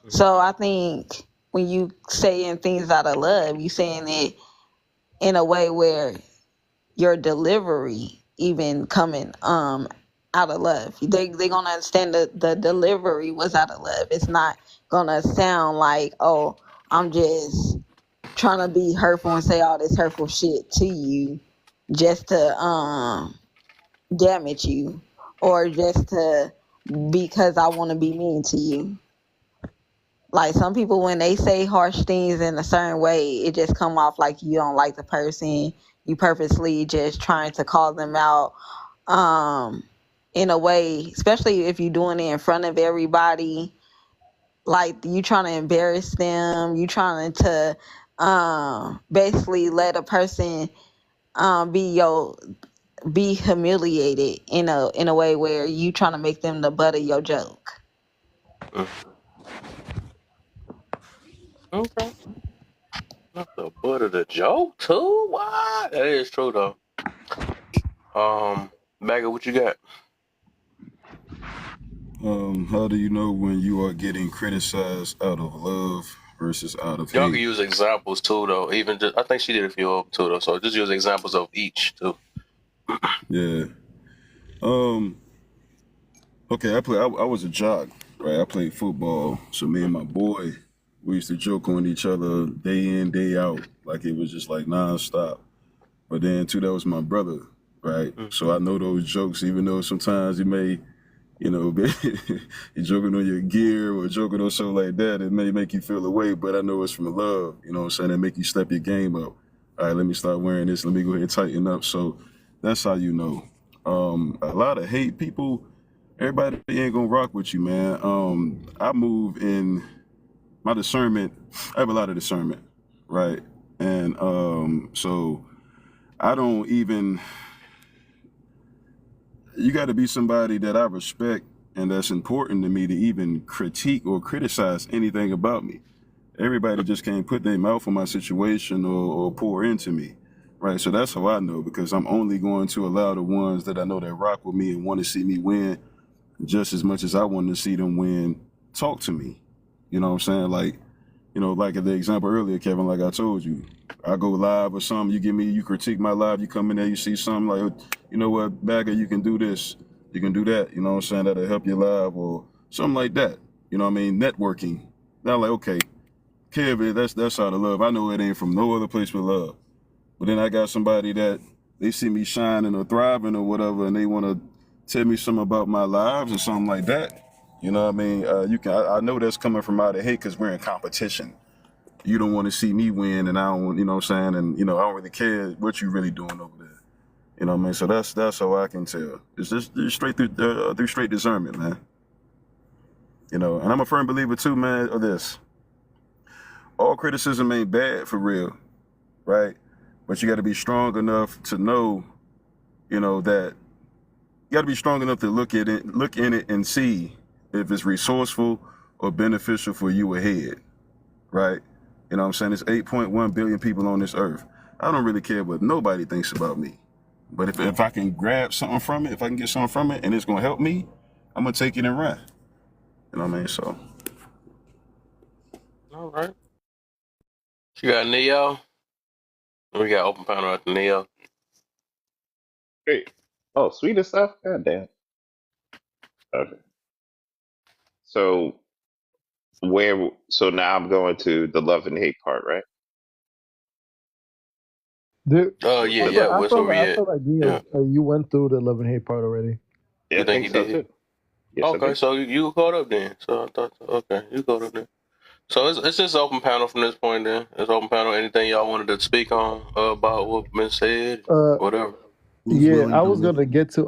So I think when you saying things out of love, you saying it in a way where your delivery even coming out of love. They gonna understand the delivery was out of love. It's not gonna sound like, oh, I'm just trying to be hurtful and say all this hurtful shit to you just to damage you, or just to because I want to be mean to you. Like, some people, when they say harsh things in a certain way, it just come off like you don't like the person. You purposely just trying to call them out, um, in a way, especially if you're doing it in front of everybody. Like, you trying to embarrass them. You trying to basically let a person be humiliated in a way where you trying to make them the butt of your joke. Okay. Not the butt of the joke too. What? That is true though. Bagger, what you got? How do you know when you are getting criticized out of love versus out of Y'all can hate? use examples too though. Even just, I think she did a few of them too though. So just use examples of each too. Yeah. Um. Okay. I was a jock, right? I played football. So me and my boy, we used to joke on each other day in, day out, like it was just like nonstop. But then too, that was my brother, right? So I know those jokes, even though sometimes he may, be you're joking on your gear or joking on something like that. It may make you feel away, but I know it's from love. You know what I'm saying? That make you step your game up. All right, let me start wearing this. Let me go ahead and tighten up. So that's how you know. A lot of hate people. Everybody ain't gonna rock with you, man. I move in my discernment. I have a lot of discernment, right? And so I don't even. You got to be somebody that I respect and that's important to me to even critique or criticize anything about me. Everybody just can't put their mouth on my situation or pour into me, right? So that's how I know, because I'm only going to allow the ones that I know that rock with me and want to see me win just as much as I want to see them win talk to me. You know what I'm saying? Like the example earlier, Kevin, like I told you, I go live or something, you critique my live, you come in there, you see something like, you know what, Bagger, you can do this, you can do that, you know what I'm saying, that'll help your live or something like that. You know what I mean? Networking. Now, like, okay, Kevin, that's out of love. I know it ain't from no other place but love. But then I got somebody that they see me shining or thriving or whatever, and they want to tell me something about my lives or something like that. You know what I mean? I know that's coming from out of hate because we're in competition. You don't want to see me win, and I don't, you know what I'm saying? And, I don't really care what you really doing over there. You know what I mean? So that's how I can tell. It's just straight through straight discernment, man. And I'm a firm believer too, man, of this. All criticism ain't bad for real, right? But you got to be strong enough to know, that you got to be strong enough to look in it and see if it's resourceful or beneficial for you ahead, right? You know what I'm saying? There's 8.1 billion people on this earth. I don't really care what nobody thinks about me. But if I can grab something from it, if I can get something from it and it's going to help me, I'm going to take it and run. You know what I mean? So. All right. You got Neo. We got open panel at the Neo. Great. Oh, sweet stuff. God damn. Okay. So So now I'm going to the love and hate part, right? Dude, Oh What yeah, the I love? yeah. feel, I What's feel, where like, I we at? feel like Yeah. Neo, you went through the love and hate part already. Yeah, You I think think you so did? too. Yes, I Okay, do. so you caught up then. So I thought, okay, you caught up then. So it's just open panel from this point. Then it's open panel. Anything y'all wanted to speak on about what been said, Uh, whatever. Who's yeah, willing I to was listen? gonna get to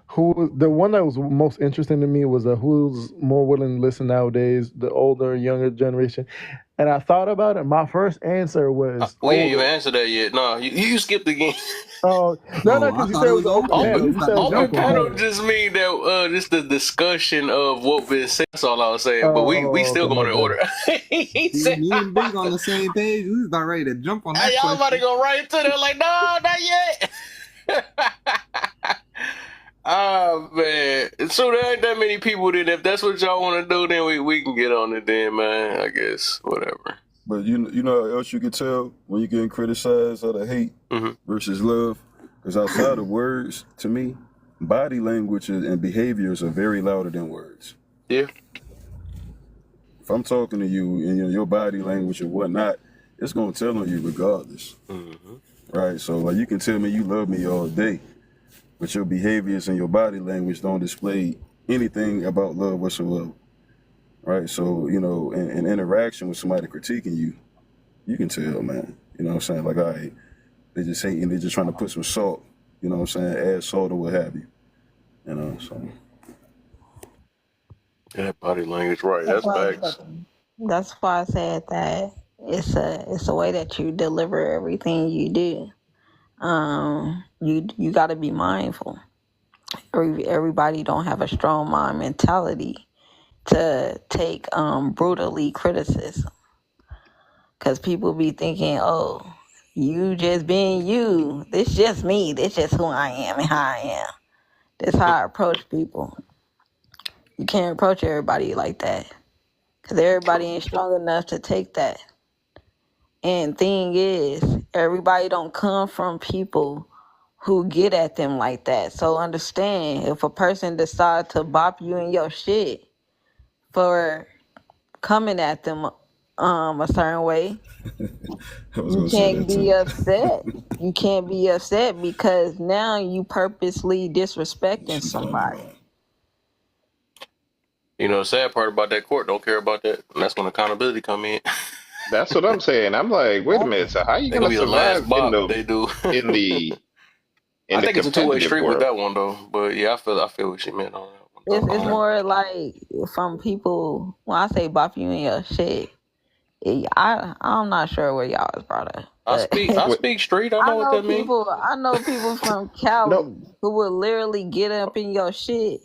who the one that was most interesting to me was who's more willing to listen nowadays, the older, younger generation. And I thought about it. My first answer was We ain't older. even answered that yet. No, you skipped again. Oh no, no, Oh, I because you thought said it it was was an open open. Open panel. We You about said it to was an open jump open on panel it. panel. just mean that just the discussion of what been said. That's all I was saying. But we Oh, still okay, my going in bad. order. He See, said, me and Big on the same page. We was about ready to jump on "Hey, that y'all about to question. go right into there?" Like, no, not yet. Oh man, so there ain't that many people. Then, if that's what y'all want to do, then we can get on it. Then, man, I guess whatever. But you know how else you can tell when you're getting criticized out of hate Hmm. versus love? Because outside of words, to me, body language and behaviors are very louder than words. Yeah. If I'm talking to you and your body language and whatnot, it's gonna tell on you regardless, Hmm. right? So like you can tell me you love me all day, but your behaviors and your body language don't display anything about love whatsoever, right? So in interaction with somebody critiquing you, you can tell, man. You know what I'm saying? Like, all right, they just hating, they just trying to put some salt, you know what I'm saying? Add salt or what have you. So Yeah, body language, right? That's That's why I facts. said, that's why I said that it's a way that you deliver everything you do. You got to be mindful. Everybody don't have a strong mind mentality to take brutally criticism, because people be thinking, oh, you just being you. This just me. This just who I am and how I am. That's how I approach people. You can't approach everybody like that, because everybody True. ain't strong enough to take that. And thing is, everybody don't come from people who get at them like that. So understand, if a person decide to bop you in your shit for coming at them a certain way, I was you gonna say can't that be too. upset. You can't be upset because now you purposely disrespecting She's funny, somebody. man. You know, the sad part about that court don't care about that, and that's when accountability come in. That's what I'm saying. I'm like, wait a minute. Exactly. So how are you They're gonna gonna be the last survive in bop the they do. in the in I the think it's a two-way competitive street with world? that one though. But yeah, I feel what she meant on that one. It's On that. more like from people. When I say bop you in your shit, I'm not sure where y'all was brought up, I but speak I Wait, speak street. I I know what know that means. people. I know people from no, Cali who will literally get up in your shit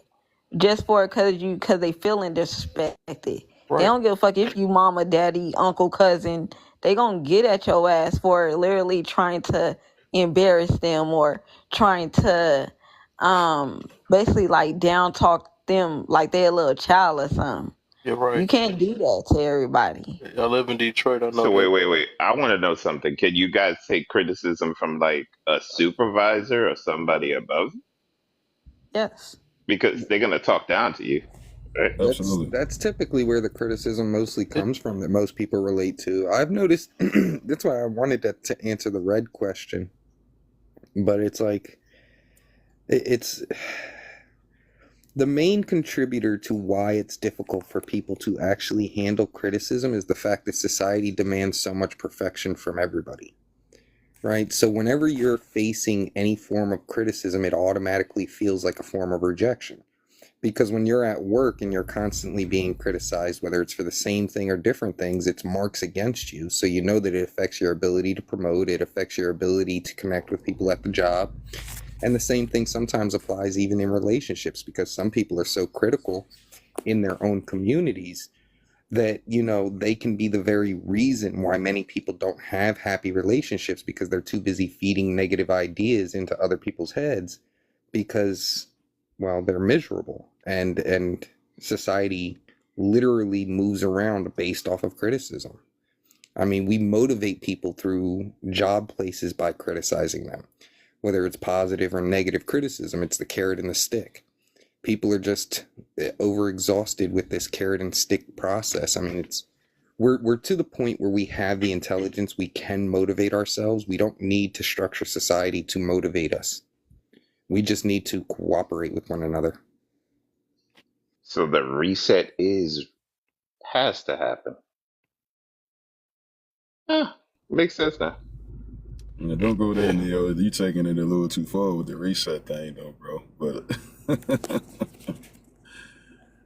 just for it because they feeling disrespected. They Right. don't give a fuck if you mama, daddy, uncle, cousin. They gonna get at your ass for literally trying to embarrass them or trying to basically like down talk them like they a little child or something. You're right. You can't do that to everybody. I live in Detroit. I know so wait, that. wait, wait. I want to know something. Can you guys take criticism from like a supervisor or somebody above? Yeah. Because they're gonna talk down to you, right? Absolutely. That's typically where the criticism mostly comes from that most people relate to. I've noticed that's why I wanted to answer the red question. But it's like it's the main contributor to why it's difficult for people to actually handle criticism is the fact that society demands so much perfection from everybody. Right? So whenever you're facing any form of criticism, it automatically feels like a form of rejection. Because when you're at work and you're constantly being criticized, whether it's for the same thing or different things, it's marks against you. So you know that it affects your ability to promote, it affects your ability to connect with people at the job. And the same thing sometimes applies even in relationships, because some people are so critical in their own communities that, you know, they can be the very reason why many people don't have happy relationships, because they're too busy feeding negative ideas into other people's heads because, well, they're miserable. And society literally moves around based off of criticism. I mean, we motivate people through job places by criticizing them. Whether it's positive or negative criticism, it's the carrot and the stick. People are just overexhausted with this carrot and stick process. I mean, we're to the point where we have the intelligence, we can motivate ourselves. We don't need to structure society to motivate us. We just need to cooperate with one another. So the reset has to happen. Makes sense now. Yeah, don't go there, Neo. You taking it a little too far with the reset thing, though, bro. But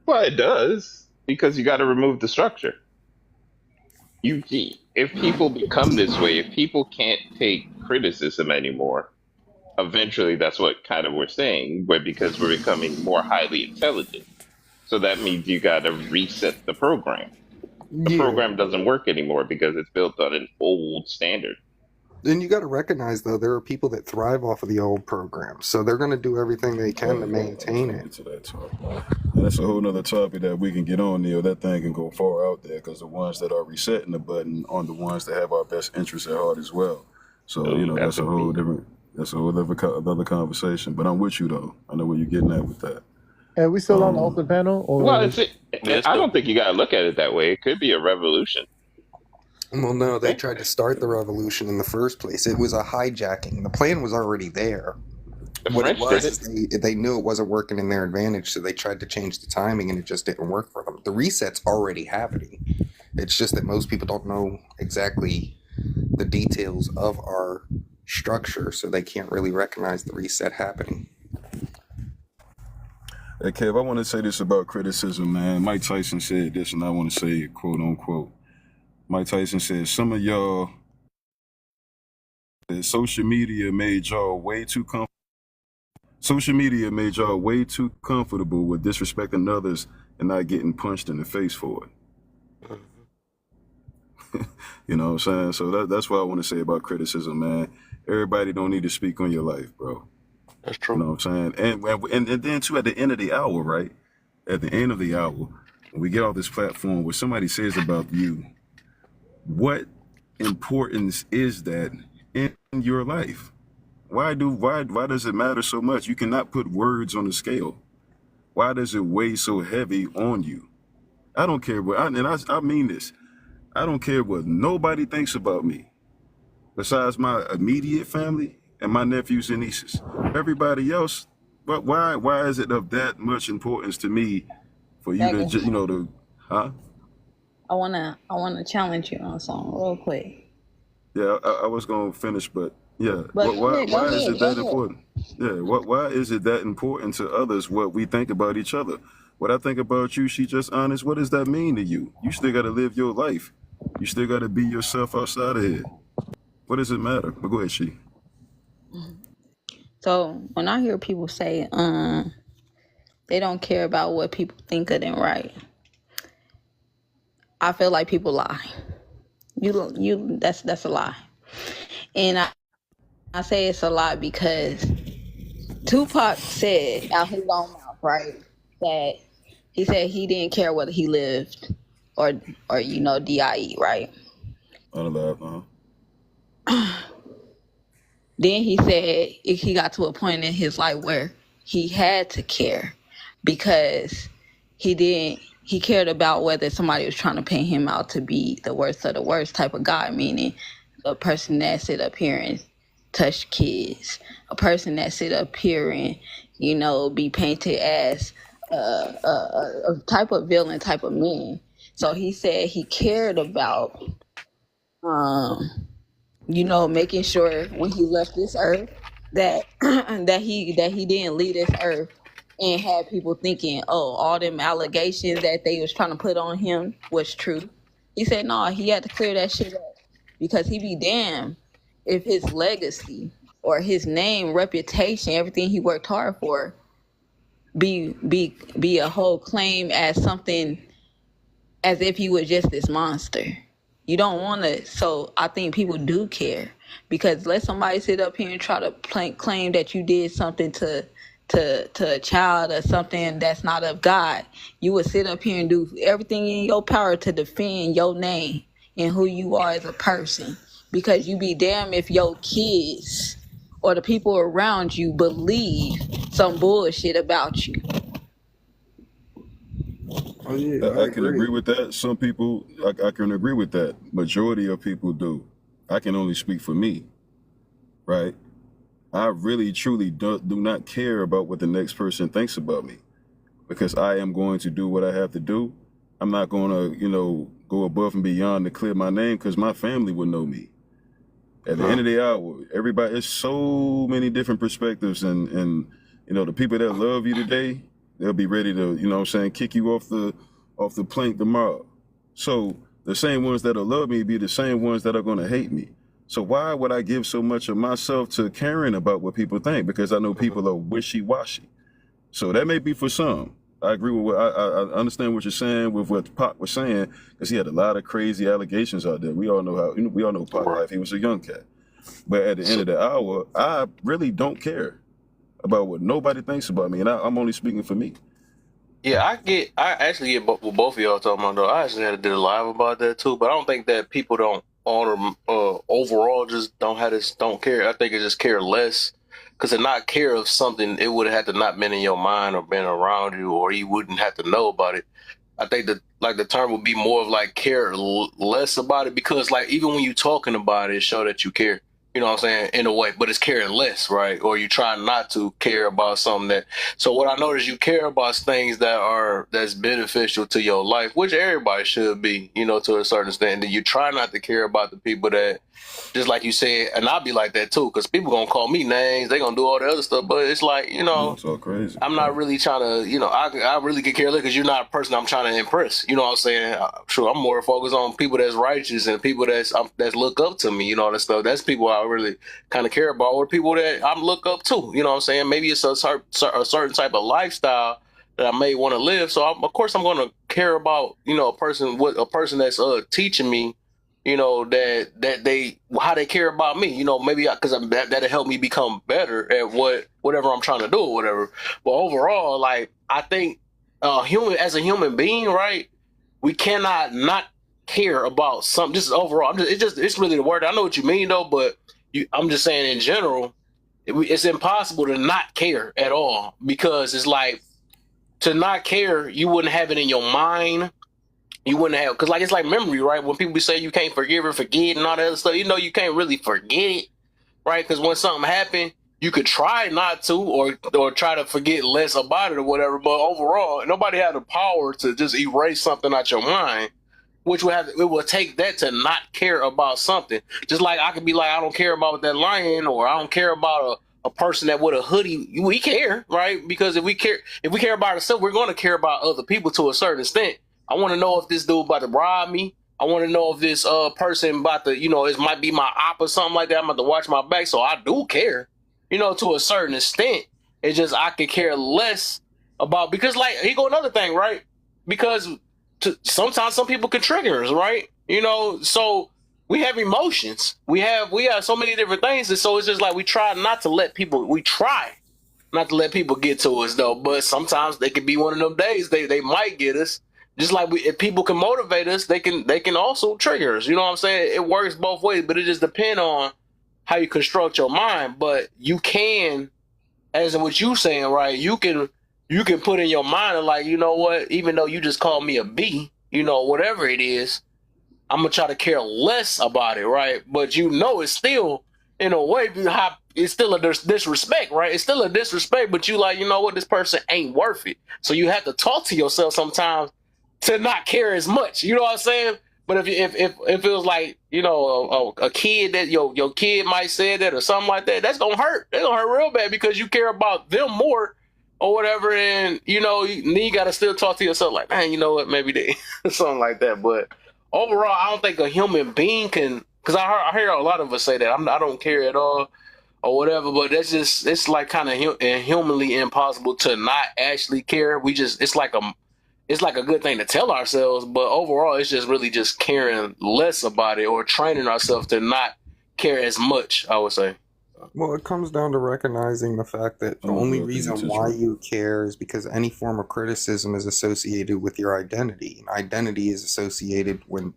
Well, it does, because you got to remove the structure. If people become this way, if people can't take criticism anymore, eventually that's what kind of we're saying, but because we're becoming more highly intelligent. So that means you got to reset the program. The Yeah. program doesn't work anymore because it's built on an old standard. Then you got to recognize, though, there are people that thrive off of the old program, so they're going to do everything they can to maintain it. To that talk. And that's a whole nother topic that we can get on, Neil. That thing can go far out there, because the ones that are resetting the button are the ones that have our best interests at heart as well. So, you know, that's a whole different, that's a whole other conversation. But I'm with you, though. I know where you're getting at with that. And we still on the open panel? Or Well, I don't think you got to look at it that way. It could be a revolution. Well, no, they tried to start the revolution in the first place. It was a hijacking. The plan was already there. What it was is they knew it wasn't working in their advantage, so they tried to change the timing, and it just didn't work for them. The reset's already happening. It's just that most people don't know exactly the details of our structure, so they can't really recognize the reset happening. Hey, Kev, I want to say this about criticism, man. Mike Tyson said this, and I want to say it, quote unquote. Mike Tyson said, some of y'all, social media made y'all way too comfortable. Social media made y'all way too comfortable with disrespecting others and not getting punched in the face for it. You know what I'm saying? So that's what I want to say about criticism, man. Everybody don't need to speak on your life, bro. That's true. You know what I'm saying? And then, too, at the end of the hour, right? At the end of the hour, when we get off this platform, what somebody says about you, what importance is that in your life? Why does it matter so much? You cannot put words on the scale. Why does it weigh so heavy on you? I don't care what, I mean this. I don't care what nobody thinks about me, besides my immediate family and my nephews and nieces. Everybody else, but why is it of that much importance to me for you to, huh? I wanna challenge you on something real quick. Yeah, I was gonna finish, but yeah. But why is it that important? Yeah, why is it that important to others what we think about each other? What I think about you, she just honest. What does that mean to you? You still got to live your life. You still got to be yourself outside of here. What does it matter? But go ahead, she. So when I hear people say, they don't care about what people think of them, right? I feel like people lie. That's a lie. And I say it's a lie because Tupac said out his own mouth, right, that he said he didn't care whether he lived or DIE, right? Unalive, Then he said he got to a point in his life where he had to care because he cared about whether somebody was trying to paint him out to be the worst of the worst type of guy, meaning a person that sit up here and touch kids, a person that sit up here and, be painted as a type of villain type of man. So he said he cared about making sure when he left this earth that that he didn't leave this earth and had people thinking, oh, all them allegations that they was trying to put on him was true. He said no, he had to clear that shit up because he be damned if his legacy or his name, reputation, everything he worked hard for be a whole claim as something as if he was just this monster. You don't want to. So I think people do care because let somebody sit up here and try to claim that you did something to a child or something that's not of God. You would sit up here and do everything in your power to defend your name and who you are as a person because you be damned if your kids or the people around you believe some bullshit about you. Oh yeah, I can agree with that. Some people, I can agree with that. Majority of people do. I can only speak for me, right? I really, truly do not care about what the next person thinks about me because I am going to do what I have to do. I'm not going to, go above and beyond to clear my name because my family will know me. At the end of the hour, everybody, there's so many different perspectives and the people that love you today, they'll be ready to, kick you off the plank tomorrow. So the same ones that'll love me be the same ones that are going to hate me. So why would I give so much of myself to caring about what people think? Because I know people are wishy-washy. So that may be for some. I agree with I understand what you're saying with what Pac was saying, because he had a lot of crazy allegations out there. We all know we all know Pac life. He was a young cat. But at the end of the hour, I really don't care about what nobody thinks about me. And I'm only speaking for me. Yeah, I actually get what both of y'all talking about though. I actually did a live about that too, but I don't think that people don't honor overall just don't care. I think it just care less because to not care of something, it would have had to not been in your mind or been around you, or you wouldn't have to know about it. I think that like the term would be more of like care less about it because like even when you talking about it, it show that you care. You know what I'm saying? In a way, but it's caring less, right? Or you try not to care about something that. So what I notice you care about things that's beneficial to your life, which everybody should be, to a certain extent. And you try not to care about the people that, just like you said, and I'll be like that too, because people gonna call me names, they gonna do all the other stuff, but it's like, It's all crazy. I'm not really trying to, I really could care less because you're not a person I'm trying to impress. You know what I'm saying? Sure, I'm more focused on people that's righteous and people that's look up to me. That stuff. That's people I really kind of care about, or people that I'm look up to. You know what I'm saying? Maybe it's a certain type of lifestyle that I may want to live. So of course I'm going to care about a person that's teaching me. That they how they care about me. Maybe because that'll help me become better at whatever I'm trying to do or whatever. But overall, like I think as a human being, right? We cannot not care about something. Just overall, it's really the word. I know what you mean though, but I'm just saying in general, it's impossible to not care at all because it's like to not care, you wouldn't have it in your mind. You wouldn't have because it's like memory, right? When people say you can't forgive or forget and all that other stuff, you can't really forget it, right? Because when something happened, you could try not to or try to forget less about it or whatever. But overall, nobody had the power to just erase something out your mind, which it would take that to not care about something. Just like I could be like, I don't care about that lion, or I don't care about a person that with a hoodie. We care, right? Because if we care about ourselves, we're going to care about other people to a certain extent. I want to know if this dude about to rob me. I want to know if this person about to, it might be my op or something like that. I'm about to watch my back, so I do care, to a certain extent. It's just I could care less about because here go another thing, right? Because sometimes some people can trigger us, right? So we have emotions. We have so many different things, and so it's just like we try not to let people get to us though. But sometimes they could be one of them days they might get us. Just like if people can motivate us, they can also trigger us. You know what I'm saying? It works both ways, but it just depends on how you construct your mind. But you can, as in what you saying, right? You can put in your mind and like, you know what? Even though you just called me a B, whatever it is, I'm gonna try to care less about it, right? But it's still in a way, it's still a disrespect, right? It's still a disrespect, but you like, you know what, this person ain't worth it. So you have to talk to yourself sometimes to not care as much. You know what I'm saying? But if it was like, you know, a kid that your kid might say that or something like that, that's gonna hurt. That's gonna hurt real bad because you care about them more or whatever, and you know, then you gotta still talk to yourself like, man, you know what, maybe they something like that. But overall, I don't think a human being can, because I hear a lot of us say that I don't care at all or whatever. But that's just, it's like kind of humanly impossible to not actually care. We just, it's like a good thing to tell ourselves, but overall, it's just really just caring less about it or training ourselves to not care as much, I would say. Well, it comes down to recognizing the fact that the only reason why you care is because any form of criticism is associated with your identity. And identity is associated when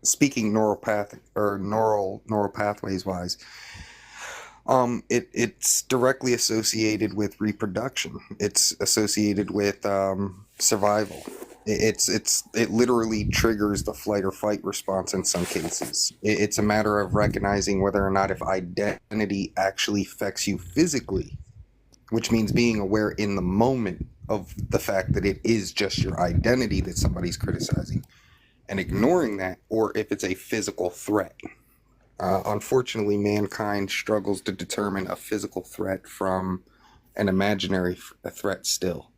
speaking neural pathways wise. It's directly associated with reproduction. It's associated with survival. It literally triggers the flight or fight response in some cases. It's a matter of recognizing whether or not if identity actually affects you physically, which means being aware in the moment of the fact that it is just your identity that somebody's criticizing and ignoring that, or if it's a physical threat. Unfortunately, mankind struggles to determine a physical threat from an imaginary threat still.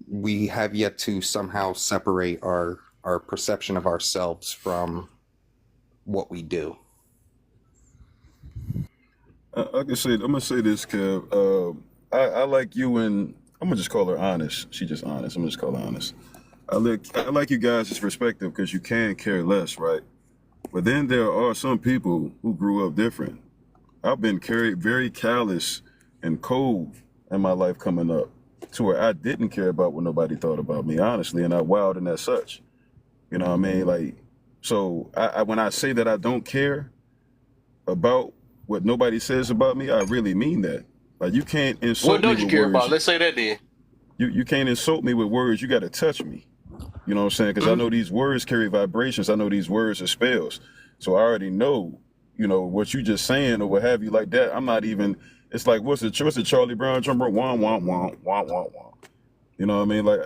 We have yet to somehow separate our perception of ourselves from what we do. I'm gonna say this, Kev. I like you, and I'm gonna just call her honest. She just honest. I'm gonna just call her honest. I like you guys' perspective because you can care less, right? But then there are some people who grew up different. I've been very callous and cold in my life coming up to where I didn't care about what nobody thought about me, honestly, and I wild and as such. You know what I mean? Like, so when I say that I don't care about what nobody says about me, I really mean that. Like, you can't insult What me don't you with care words. about? Let's say that then. You can't insult me with words. You got to touch me. You know what I'm saying? Because I know these words carry vibrations. I know these words are spells. So I already know, you know, what you just saying or what have you like that. I'm not even, it's like, what's the Charlie Brown drummer? Wah, wah, wah, wah, wah, wah. You know what I mean? Like,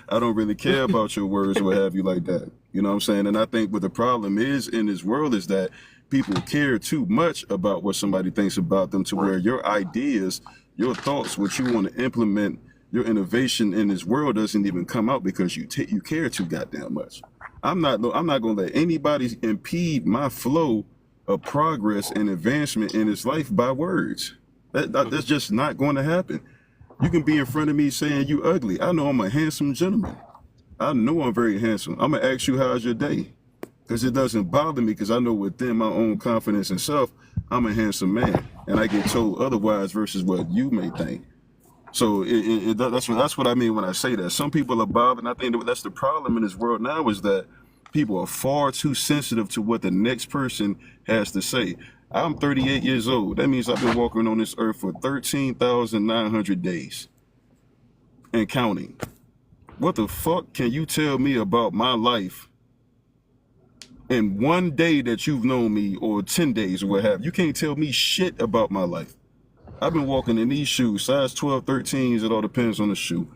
I don't really care about your words or what have you like that. You know what I'm saying? And I think what the problem is in this world is that people care too much about what somebody thinks about them to where your ideas, your thoughts, what you want to implement, your innovation in this world doesn't even come out because you care too goddamn much. I'm not gonna let anybody impede my flow of progress and advancement in this life by words. That's just not going to happen. You can be in front of me saying you ugly. I know I'm a handsome gentleman. I know I'm very handsome. I'm gonna ask you how's your day, because it doesn't bother me because I know within my own confidence and self, I'm a handsome man, and I get told otherwise versus what you may think. So that's what I mean when I say that. Some people are bothered, and I think that's the problem in this world now is that people are far too sensitive to what the next person has to say. I'm 38 years old. That means I've been walking on this earth for 13,900 days and counting. What the fuck can you tell me about my life in one day that you've known me, or 10 days or what have you? You can't tell me shit about my life. I've been walking in these shoes, size 12, 13s, it all depends on the shoe.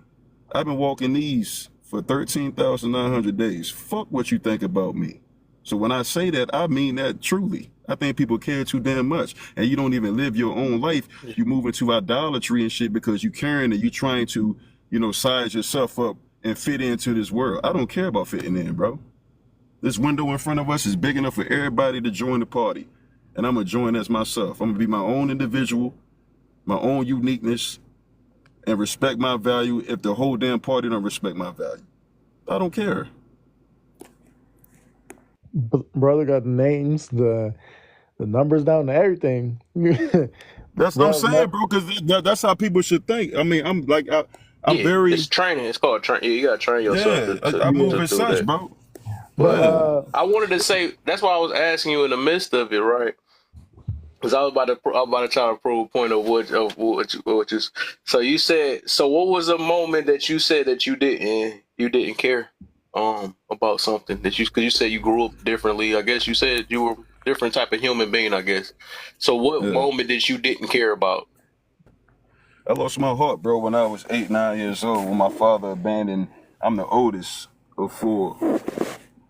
I've been walking these for 13,900 days. Fuck what you think about me. So when I say that, I mean that truly. I think people care too damn much. And you don't even live your own life. You move into idolatry and shit because you caring and you trying to, you know, size yourself up and fit into this world. I don't care about fitting in, bro. This window in front of us is big enough for everybody to join the party. And I'm going to join as myself. I'm going to be my own individual, my own uniqueness, and respect my value if the whole damn party don't respect my value. I don't care. Brother got the names, the numbers down to everything. That's what I'm saying, bro, because that's how people should think. I mean, I'm very... It's training. It's called training. You got to train yourself I move to as do such, that. bro. But I wanted to say, that's why I was asking you in the midst of it, right? Because I was about to try to prove a point of what you. So you said. So what was a moment that you said that you didn't care about something that you, because you said you grew up differently. I guess you said you were different type of human being, I guess. So what moment that you didn't care about? I lost my heart, bro, when I was 8, 9 years old, when my father abandoned. I'm the oldest of 4,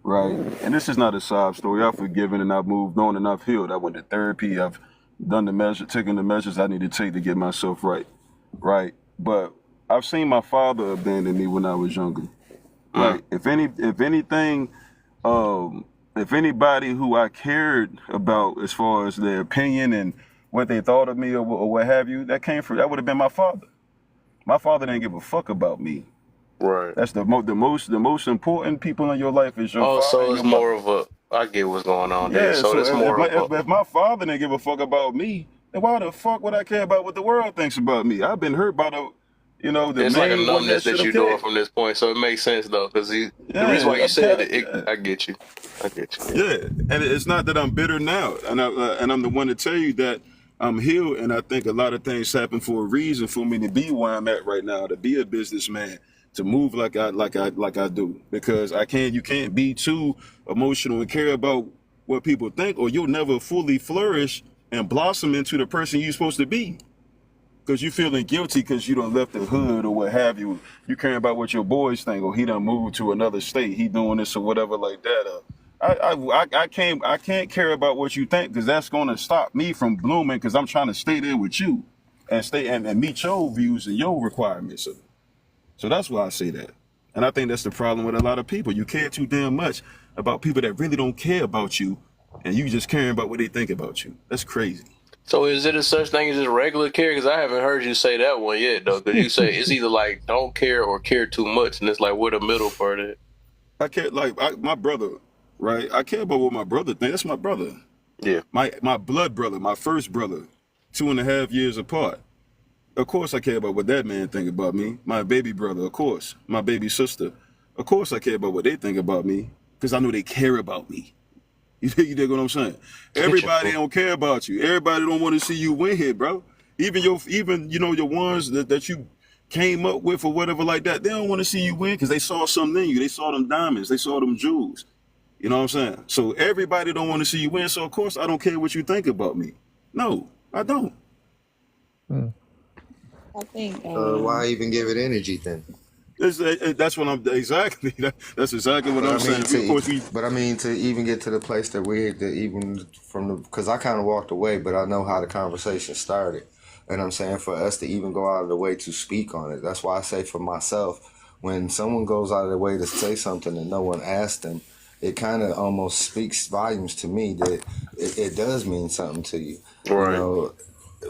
right? And this is not a sob story. I've forgiven and I've moved on and I've healed. I went to therapy. I've taken the measures I need to take to get myself right, right? But I've seen my father abandon me when I was younger, right? If anything, if anybody who I cared about as far as their opinion and what they thought of me or what have you, that would have been my father. My father didn't give a fuck about me. Right. That's the most important people in your life is your father so and it's your mother. more of a, I get what's going on there. Yeah, So so it's more of if my father didn't give a fuck about me, then why the fuck would I care about what the world thinks about me? I've been hurt by the it's like a main one that numbness should that have you're doing cared. from this point. So it makes sense though, because the reason why Yeah, you said it, yeah. I get you. I get you. Yeah, and it's not that I'm bitter now, and I'm the one to tell you that I'm healed, and I think a lot of things happen for a reason for me to be where I'm at right now, to be a businessman, to move like I do, because you can't be too emotional and care about what people think, or you'll never fully flourish and blossom into the person you're supposed to be. Because you feeling guilty because you done left the hood or what have you. You caring about what your boys think, or he done moved to another state, he doing this or whatever like that. I can't care about what you think, because that's gonna stop me from blooming, because I'm trying to stay there with you and stay and meet your views and your requirements. So that's why I say that. And I think that's the problem with a lot of people. You care too damn much about people that really don't care about you, and you just caring about what they think about you. That's crazy. So is it a such thing as just regular care? Because I haven't heard you say that one yet, though. Because you say it's either like don't care or care too much, and it's like where the middle part is. I care my brother, right? I care about what my brother thinks. That's my brother. Yeah. My blood brother, my first brother, 2.5 years apart. Of course I care about what that man think about me. My baby brother, of course. My baby sister. Of course I care about what they think about me, because I know they care about me. You dig what I'm saying? Everybody don't care about you. Everybody don't want to see you win here, bro. Even your ones that you came up with or whatever like that, they don't want to see you win because they saw something in you. They saw them diamonds. They saw them jewels. You know what I'm saying? So everybody don't want to see you win. So of course I don't care what you think about me. No, I don't. I think Why even give it energy then? That's what I'm exactly. That's exactly what I'm saying. Of course, but I mean, to even get to the place that because I kind of walked away, but I know how the conversation started, and I'm saying for us to even go out of the way to speak on it. That's why I say for myself, when someone goes out of their way to say something and no one asked them, it kind of almost speaks volumes to me that it does mean something to you. Right. You know,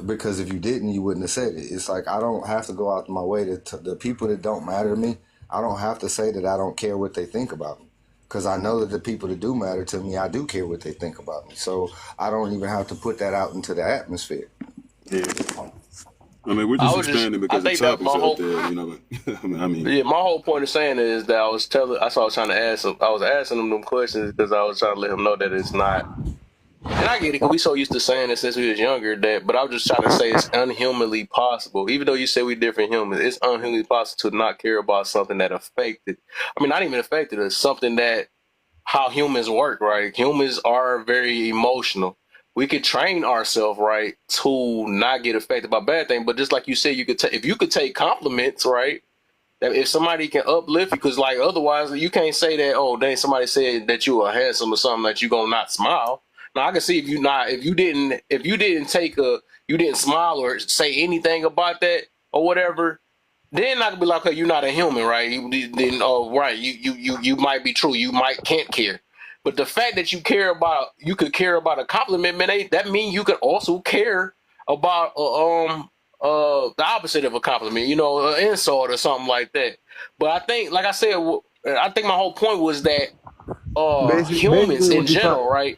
because if you didn't, you wouldn't have said it. It's like I don't have to go out my way to the people that don't matter to me. I don't have to say that I don't care what they think about me, because I know that the people that do matter to me, I do care what they think about me. So I don't even have to put that out into the atmosphere. Yeah. I mean, we're just expanding because the topic's out there, you know. I mean, yeah, my whole point of saying is that I was trying to ask him. I was asking them questions because I was trying to let him know that it's not. And I get it, because we so used to saying it since we was younger but I was just trying to say it's unhumanly possible. Even though you say we different humans, it's unhumanly possible to not care about something that affected. I mean, not even affected us. Something that how humans work, right? Humans are very emotional. We could train ourselves, right, to not get affected by bad things. But just like you said, if you could take compliments, right? That if somebody can uplift you, because like otherwise you can't say that, oh dang, somebody said that you are handsome or something, that you gonna not smile. Now I can see if you didn't smile or say anything about that or whatever, then I could be like, okay, you're not a human, right? You might be true. You might can't care. But the fact that you could care about a compliment, man, that means you could also care about the opposite of a compliment, an insult or something like that. But I think, like I said, I think my whole point was that humans in general, right?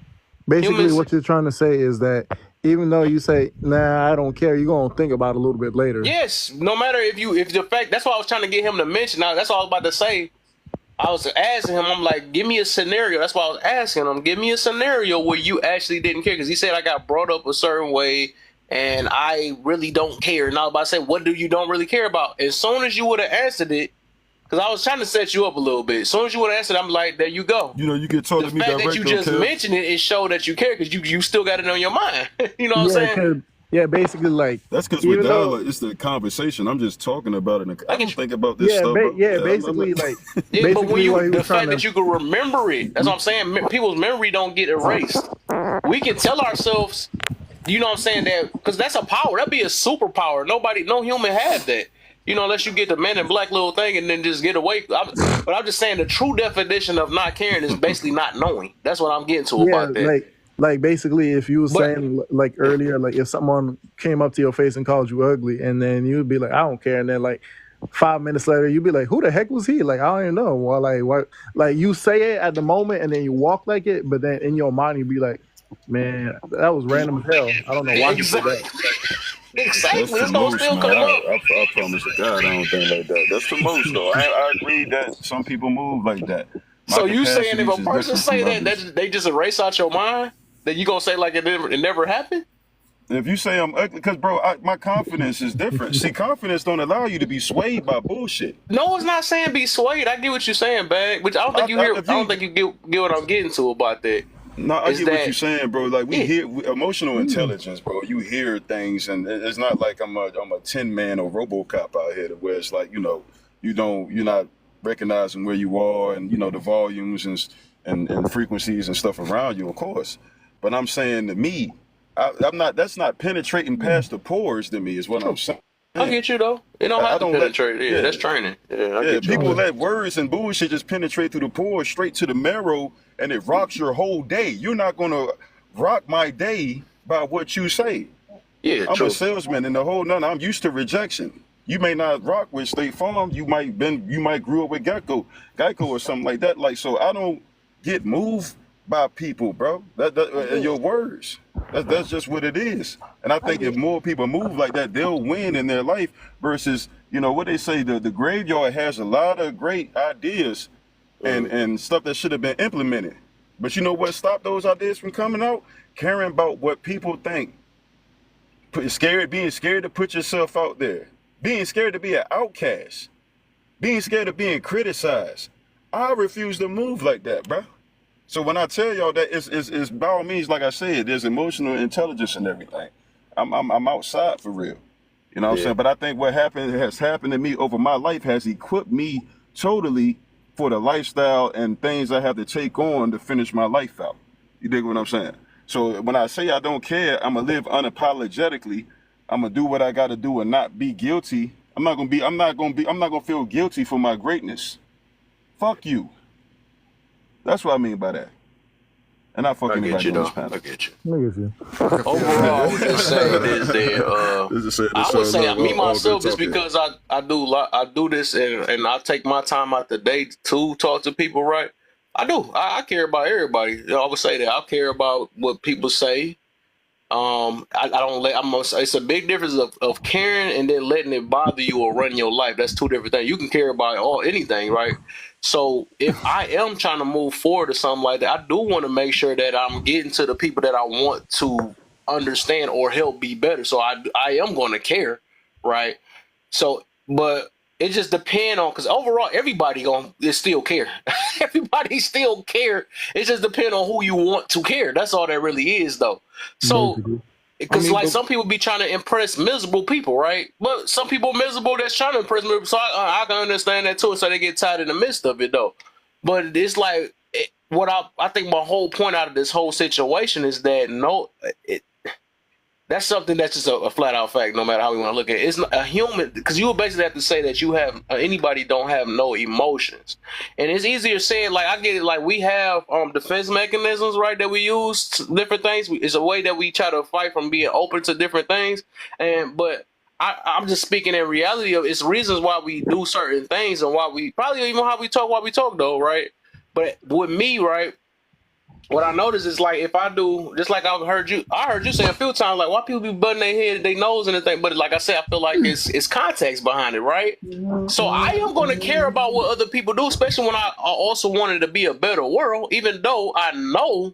Basically, what you're trying to say is that even though you say, nah, I don't care, you're going to think about it a little bit later. Yes, no matter if the fact, that's why I was trying to get him to mention. Now, that's all I was about to say. I was asking him, I'm like, give me a scenario. That's why I was asking him, give me a scenario where you actually didn't care. Because he said I got brought up a certain way and I really don't care. And I was about to say, what do you don't really care about? As soon as you would have answered it, Because I was trying to set you up a little bit. As soon as you would answer, I'm like, there you go. You know, you get told The to me fact that direct you though, just Kev. mentioned it showed that you care because you still got it on your mind. You know what I'm Yeah, saying? cause basically like That's because with even though dialogue, it's the conversation. I'm just talking about it. I don't think about this yeah, stuff, bro. I'm basically not. like Yeah, but when basically what he the was trying fact to that you can remember it, that's what I'm saying. People's memory don't get erased. We can tell ourselves, you know what I'm saying, that because that's a power. That'd be a superpower. No human have that. You know, unless you get the Man in Black little thing and then just get away. But I'm just saying the true definition of not caring is basically not knowing. That's what I'm getting to yeah, about that. like basically if you were But saying like earlier, like if someone came up to your face and called you ugly and then you'd be like, I don't care, and then like 5 minutes later you'd be like, who the heck was he? Like I don't even know. Well, like what, like you say it at the moment and then you walk like it, but then in your mind you'd be like, man, that was random as hell. I don't know why he did that. exactly, That's exactly, the it's gonna most, still man. come up. I promise to God, I don't think like that. That's the most, though. I agree that some people move like that. My So you saying if capacities a is person different from say that, others. they just erase out your mind, then you gonna say like it never happened? If you say I'm ugly, because bro, my confidence is different. See, confidence don't allow you to be swayed by bullshit. No, it's not saying be swayed. I get what you're saying, Bag. Which I don't think you hear. If I don't you think you get what I'm getting to about that. No, I Is get what you're that saying, bro. Like we yeah? hear emotional intelligence, bro. You hear things, and it's not like I'm a tin man or RoboCop out here, where it's like you're not recognizing where you are, and the volumes and frequencies and stuff around you, of course. But I'm saying to me, I'm not. That's not penetrating past the pores to me. Is what I'm saying. I get you though. It don't I have to don't let. penetrate. Yeah, Yeah. that's training. Yeah, I Yeah, get you on people that. let words and bullshit just penetrate through the pores straight to the marrow, and it rocks your whole day. You're not gonna rock my day by what you say. Yeah, I'm a true. salesman, and the whole none. I'm used to rejection. You may not rock with State Farm. You might grew up with Geico or something like that. Like so, I don't get moved by people, bro. Your words. That's just what it is. And I think if more people move like that, they'll win in their life. Versus, what they say, the graveyard has a lot of great ideas and stuff that should have been implemented. But you know what stopped those ideas from coming out? Caring about what people think. Being scared to put yourself out there, being scared to be an outcast, being scared of being criticized. I refuse to move like that, bro. So when I tell y'all that it's by all means, like I said, there's emotional intelligence and everything. I'm outside for real. You know what I'm Yeah. saying? But I think what has happened to me over my life has equipped me totally for the lifestyle and things I have to take on to finish my life out. You dig what I'm saying? So when I say I don't care, I'm gonna live unapologetically. I'm gonna do what I gotta do and not be guilty. I'm not gonna feel guilty for my greatness. Fuck you. That's what I mean by that. And I fuck I get anybody you on this though. panel. I get you. look at you. Overall, I would just say this: that I would say me myself, just because I do this and I take my time out the day to talk to people, right? I do. I care about everybody. I would say that I care about what people say. I don't let. It's a big difference of caring and then letting it bother you or run your life. That's two different things. You can care about anything, right? So if I am trying to move forward or something like that, I do want to make sure that I'm getting to the people that I want to understand or help be better. So I am going to care, right? So, but it just depends on, because overall everybody gonna is still care. Everybody still care. It just depends on who you want to care. That's all that really is, though. So, Basically. because mean, like but some people be trying to impress miserable people, right? But some people miserable that's trying to impress me. So I can understand that too. So they get tired in the midst of it, though. But it's like what I think my whole point out of this whole situation is that that's something that's just a flat out fact. No matter how we want to look at it, it's not a human, because you would basically have to say that you have anybody don't have no emotions, and it's easier saying, like, I get it, like we have defense mechanisms, right, that we use different things. It's a way that we try to fight from being open to different things, but I'm just speaking in reality of it's reasons why we do certain things and why we probably even how we talk while we talk though, right? But with me, right, what I notice is like if I do just like I heard you say a few times, like why people be butting their head, their nose and everything. But like I said, I feel like it's context behind it, right? So I am going to care about what other people do, especially when I also wanted to be a better world, even though I know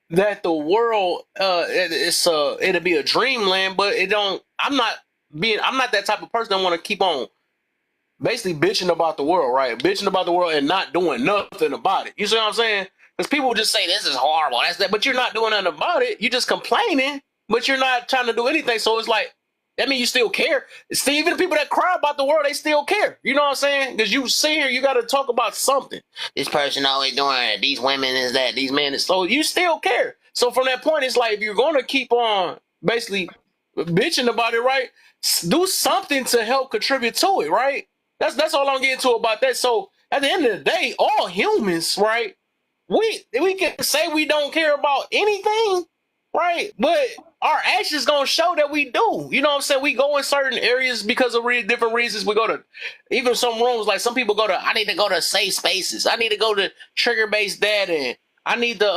that the world it'll be a dreamland, but it don't. I'm not that type of person that want to keep on basically bitching about the world, right? Bitching about the world and not doing nothing about it. You see what I'm saying? Because people just say this is horrible, that's that, but you're not doing nothing about it. You're just complaining, but you're not trying to do anything. So it's like, that means you still care. See, even the people that cry about the world, they still care. You know what I'm saying? Because you see here, you got to talk about something. This person always doing it. These women is that. These men is so. You still care. So from that point, it's like if you're going to keep on basically bitching about it, right? Do something to help contribute to it, right? That's all I'm getting to about that. So at the end of the day, all humans, right? We can say we don't care about anything, right? But our actions gonna show that we do. You know what I'm saying? We go in certain areas because of different reasons. We go to even some rooms, like some people go to, I need to go to safe spaces. I need to go to trigger-based data. And I need to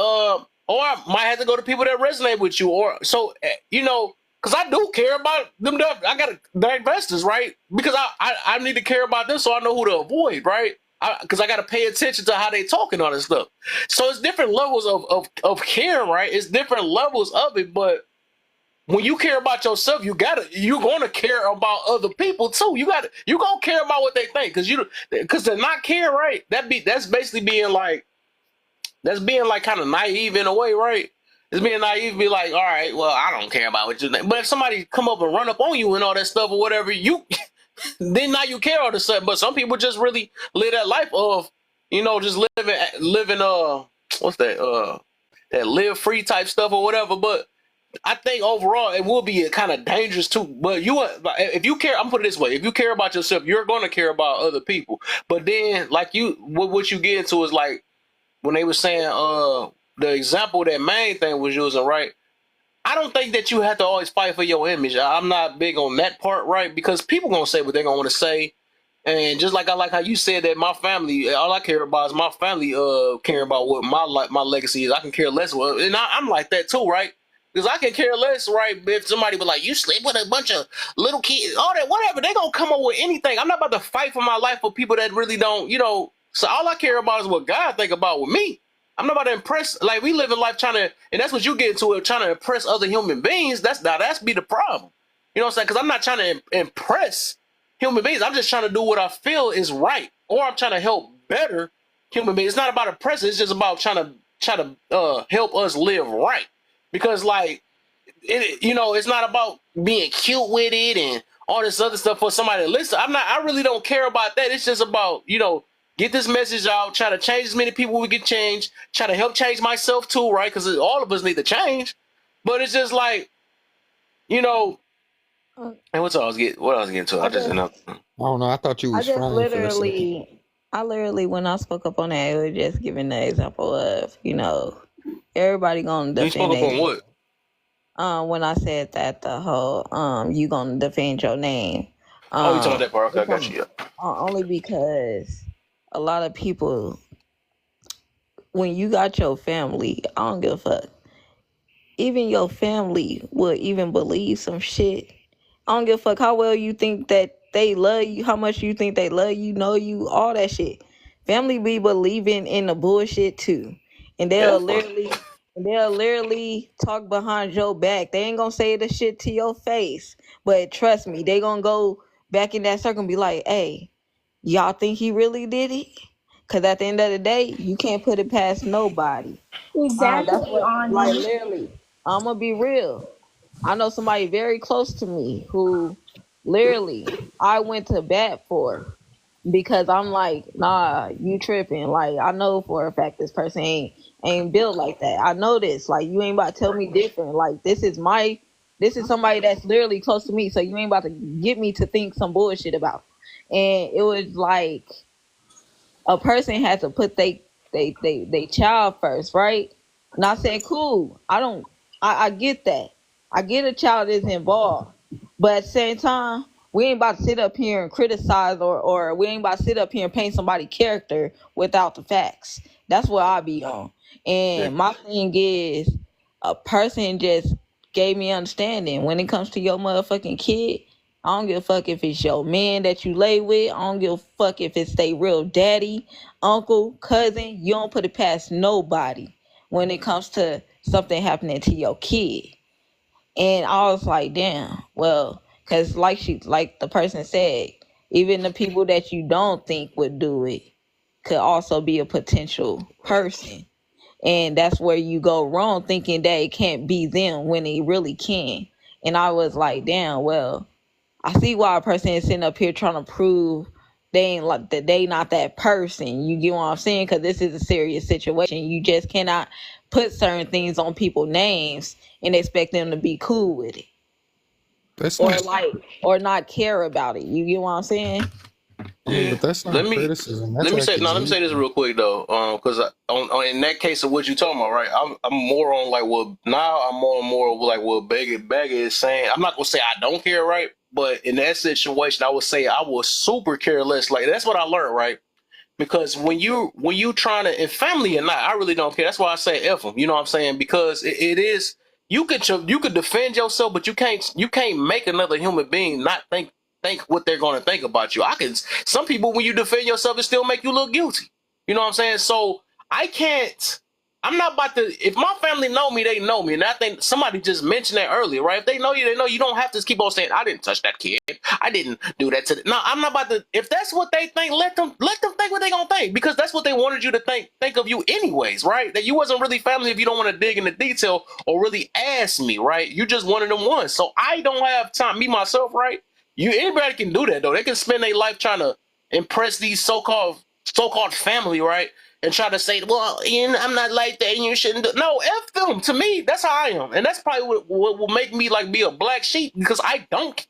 or I might have to go to people that resonate with you. Or so you know, because I do care about them. I got the investors, right? Because I need to care about them so I know who to avoid, right? Because I got to pay attention to how they talk and all this stuff. So it's different levels of care, right? It's different levels of it, but when you care about yourself, you're gonna care about other people too. You gonna care about what they think, because to not care, right? That's basically being like, that's being like kind of naive in a way, right? It's being naive, be like, all right, well, I don't care about what you think. But if somebody come up and run up on you and all that stuff or whatever, then now you care all of a sudden. But some people just really live that life of, just living what's that live free type stuff or whatever. But I think overall it will be kind of dangerous too. But if you care, I'm put it this way: if you care about yourself, you're going to care about other people. But then, like what you get into is like when they were saying the example that main thing was using, right? I don't think that you have to always fight for your image. I'm not big on that part, right? Because people gonna say what they're gonna want to say, and just like I like how you said that my family, all I care about is my family. Caring about what my legacy is. I can care less. Well, and I'm like that too, right? Because I can care less, right? If somebody was like, you sleep with a bunch of little kids, all that, whatever, they gonna come up with anything. I'm not about to fight for my life for people that really don't, So all I care about is what God think about with me. I'm not about to impress. Like, we live in life trying to, and that's what you get into it, trying to impress other human beings. That's be the problem. You know what I'm saying? Because I'm not trying to impress human beings. I'm just trying to do what I feel is right, or I'm trying to help better human beings. It's not about impressing. It's just about trying to help us live right. Because like it's not about being cute with it and all this other stuff for somebody to listen. I really don't care about that. It's just about, get this message out, try to change as many people we can change, try to help change myself too, right? Because all of us need to change. But it's just like, and what I was getting to? I just I don't know. I thought you I was just frying for a second. literally, when I spoke up on that, it was just giving the example of, everybody gonna You spoke defend up on what? when I said that the whole you gonna defend your name. Oh, you talking about that part? Okay, I got you. Yeah. Only because a lot of people, when you got your family, I don't give a fuck. Even your family will even believe some shit. I don't give a fuck how well you think that they love you, how much you think they love you, know you, all that shit. Family be believing in the bullshit too. And Yeah. they'll literally talk behind your back. They ain't gonna say the shit to your face. But trust me, they gonna go back in that circle and be like, hey, y'all think he really did it? Cause at the end of the day, you can't put it past nobody. That's Exactly, what, like, Anya. literally, I'm gonna be real. I know somebody very close to me who literally I went to bat for, because I'm like, nah, you tripping. Like, I know for a fact this person ain't built like that. I know this. Like, you ain't about to tell me different. Like, this is somebody that's literally close to me. So you ain't about to get me to think some bullshit about. And it was like a person had to put they child first, right? Not saying cool. I get that. I get a child is involved. But at the same time, we ain't about to sit up here and criticize, or we ain't about to sit up here and paint somebody's character without the facts. That's what I be on. Yeah. And my thing is, a person just gave me understanding when it comes to your motherfucking kid. I don't give a fuck if it's your man that you lay with. I don't give a fuck if it's they real daddy, uncle, cousin. You don't put it past nobody when it comes to something happening to your kid. And I was like, damn, well, because like the person said, Even the people that you don't think would do it could also be a potential person. And that's where you go wrong, thinking that it can't be them when it really can. And I was like, damn, well, I see why a person is sitting up here trying to prove they ain't like that, they not that person. You get what I'm saying? Because this is a serious situation. You just cannot put certain things on people's names and expect them to be cool with it. That's Or not, like, or not care about it. You get what I'm saying? Yeah. but that's not criticism. That's Let me say this accusation. real quick though, because in that case of what you're talking about, right? I'm more on like what now I'm more like what Beggar is saying. I'm not gonna say I don't care, right? But in that situation, I would say I was super careless. Like that's what I learned, right? Because when you trying to, in family or not, I really don't care. That's why I say F them. You know what I'm saying? Because it is you could defend yourself, but you can't make another human being not think what they're going to think about you. I can. Some people, when you defend yourself, it still make you look guilty. You know what I'm saying? So I can't. I'm not about to. If my family know me, they know me, and I think somebody just mentioned that earlier, right? If they know you, they know you. Don't have to keep on saying, "I didn't touch that kid. I didn't do that to." No, I'm not about to. If that's what they think, let them think what they gonna think, because that's what they wanted you to think of you anyways, right? That you wasn't really family if you don't want to dig into detail or really ask me, right? You just one of them ones. So I don't have time. Me myself, right? Anybody can do that though. They can spend their life trying to impress these so-called family, right? And try to say, well, Ian, I'm not like that, and you shouldn't do. No, F them. To me, that's how I am, and that's probably what will make me like be a black sheep, because I don't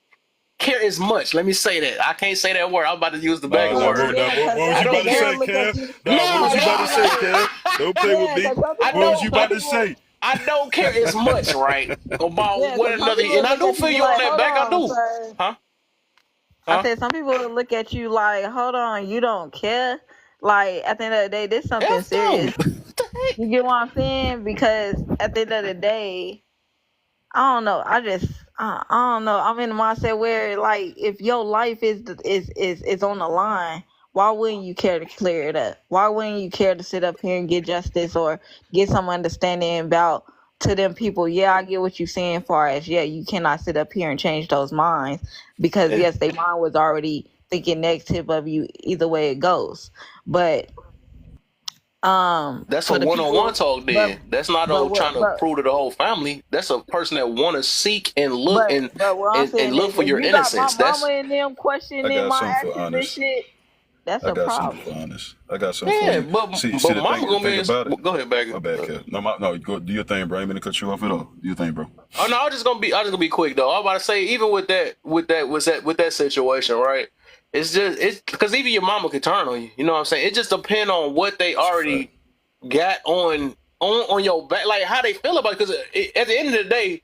care as much. Let me say that. I can't say that word. I'm about to use the Nah, bag of nah, word. what, nah, what was I you about don't to care. say, Kev? Nah, what No, was you about to say, Kev? Don't play with me. I What was you don't. about to say? I don't care as much, right, about Yeah, what because some another. people And will I look do at you feel be you on like, that hold back. I on, do. sir. Huh? I said some people will look at you like, hold on, you don't care. Like at the end of the day, this is something F them. serious. You get what I'm saying? Because at the end of the day, I don't know. I don't know. I'm in the mindset where like if your life is on the line, why wouldn't you care to clear it up? Why wouldn't you care to sit up here and get justice or get some understanding about to them people? Yeah, I get what you're saying. Far as yeah, you cannot sit up here and change those minds because Yeah. yes, their mind was already thinking negative of you either way it goes. But That's a for the one-on-one people, talk. but Then that's not but trying what to but prove to the whole family. That's a person that want to seek and look But but what I'm and saying look is, for if your you got my innocence. mama That's and them I questioning got my something for actions and honest. shit, that's I a got something for problem. honest. I got something for yeah. you. But See but the mama thing. The gonna thing be. about it. Go ahead, My Bagger. bad, Kev. No, go do your thing, bro. I ain't mean to cut you off at all. Do your thing, bro. Oh no, I just gonna be quick though. I'm about to say, even with that situation, right? It's because even your mama could turn on you. You know what I'm saying? It just depends on what they That's a fact. already got on your back, like how they feel about it. Because at the end of the day,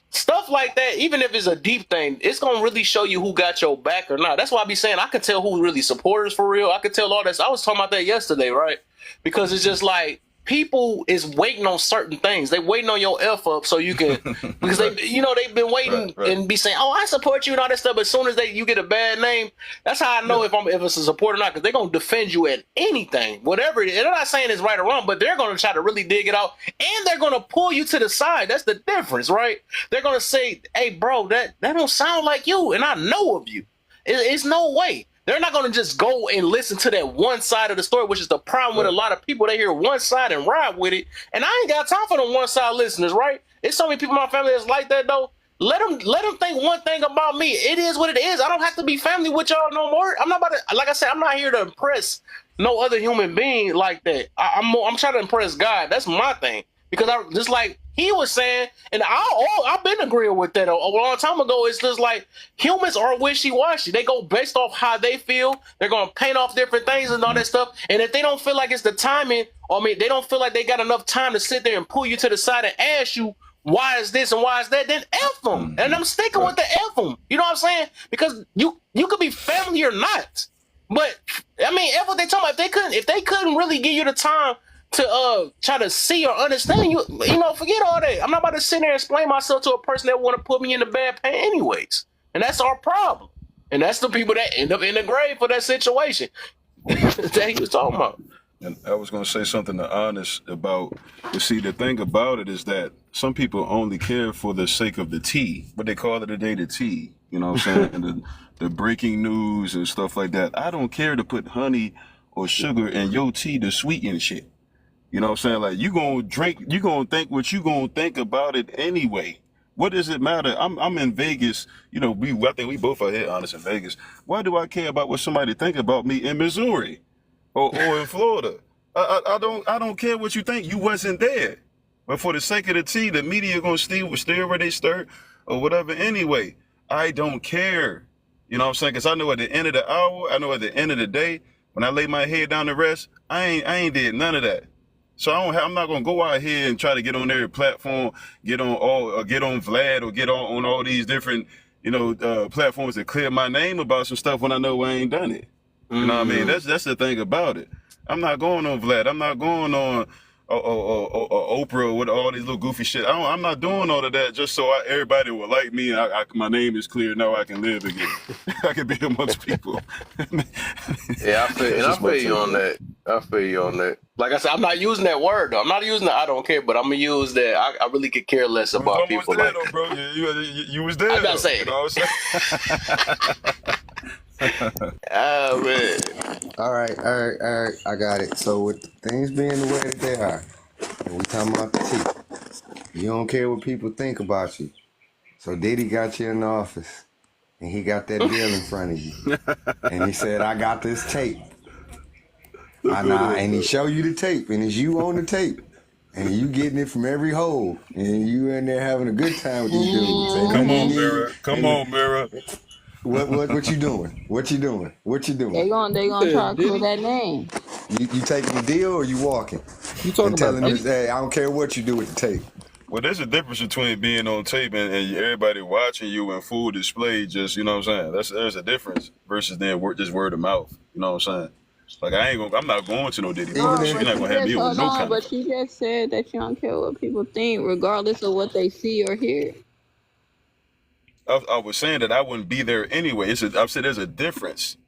stuff like that, even if it's a deep thing, it's gonna really show you who got your back or not. That's why I be saying I can tell who really supporters for real. I could tell all this. I was talking about that yesterday, right? Because it's just like people is waiting on certain things. They waiting on your F up so you can, because Right, they've been waiting right. and be saying, "Oh, I support you" and all that stuff. But as soon as you get a bad name, that's how I know Yeah. if it's a support or not, because they're gonna defend you at anything, whatever it is. And I'm not saying it's right or wrong, but they're gonna try to really dig it out, and they're gonna pull you to the side. That's the difference, right? They're gonna say, "Hey, bro, that don't sound like you," and I know of you. It's no way. They're not gonna just go and listen to that one side of the story, which is the problem with a Right. lot of people. They hear one side and ride with it, and I ain't got time for them one side listeners, right? It's so many people in my family that's like that though. Let them think one thing about me. It is what it is. I don't have to be family with y'all no more. I'm not about to, like I said, I'm not here to impress no other human being like that. I'm trying to impress God. That's my thing. Because I just like he was saying, and I've been agreeing with that a long time ago. It's just like humans are wishy-washy. They go based off how they feel. They're gonna paint off different things and all that stuff. And if they don't feel like it's the timing, or I mean, they don't feel like they got enough time to sit there and pull you to the side and ask you why is this and why is that, then F them. And I'm sticking with Right. the F them. You know what I'm saying? Because you could be family or not. But I mean, F what they talking about. If they couldn't really give you the time to try to see or understand you, forget all that. I'm not about to sit there and explain myself to a person that want to put me in the bad pain anyways. And that's our problem. And that's the people that end up in the grave for that situation that he was talking about. And I was going to say something to honest about. You see, the thing about it is that some people only care for the sake of the tea. What they call it today, the tea. You know what I'm saying? the breaking news and stuff like that. I don't care to put honey or sugar in your tea to sweeten shit. You know what I'm saying? Like, you gonna drink, you gonna think what you gonna think about it anyway. What does it matter? I'm in Vegas. You know, I think we both are here, honest, in Vegas. Why do I care about what somebody think about me in Missouri or in Florida? I don't care what you think. You wasn't there. But for the sake of the tea, the media gonna steer where they stir or whatever anyway. I don't care. You know what I'm saying? Because I know at the end of the hour, I know at the end of the day, when I lay my head down to rest, I ain't did none of that. So I'm not gonna go out here and try to get on their platform, get on Vlad or get on all these different, platforms that clear my name about some stuff when I know I ain't done it. You know what I mean? That's the thing about it. I'm not going on Vlad. I'm not going on Oprah with all these little goofy shit. I'm not doing all of that just so everybody will like me and my name is clear. Now I can live again. I can be amongst people. Yeah, I feel you on that. I feel you on that. Like I said, I'm not using that word though. I'm not using the I don't care, but I'm gonna use that. I really could care less about people. There, like, though, bro. You was there. I'm not saying you know what I'm saying? Oh man. All right. I got it. So with things being the way that they are, and we talking about the tea, you don't care what people think about you. So Diddy got you in the office, and he got that deal in front of you, and he said, "I got this tape." And he show you the tape, and it's you on the tape, and you getting it from every hole, and you in there having a good time with these dudes. Come on, Mirror. What you doing? What you doing? They gonna try to clear that name. You taking the deal or you walking? You talking And telling about them, hey, I don't care what you do with the tape. Well, there's a difference between being on tape and everybody watching you in full display. Just, you know what I'm saying? There's a difference versus then just word of mouth. You know what I'm saying? Like, I'm not going to no Diddy party. You're not gonna have me with no kind of. But you just said that you don't care what people think, regardless of what they see or hear. I was saying that I wouldn't be there anyway. I've said there's a difference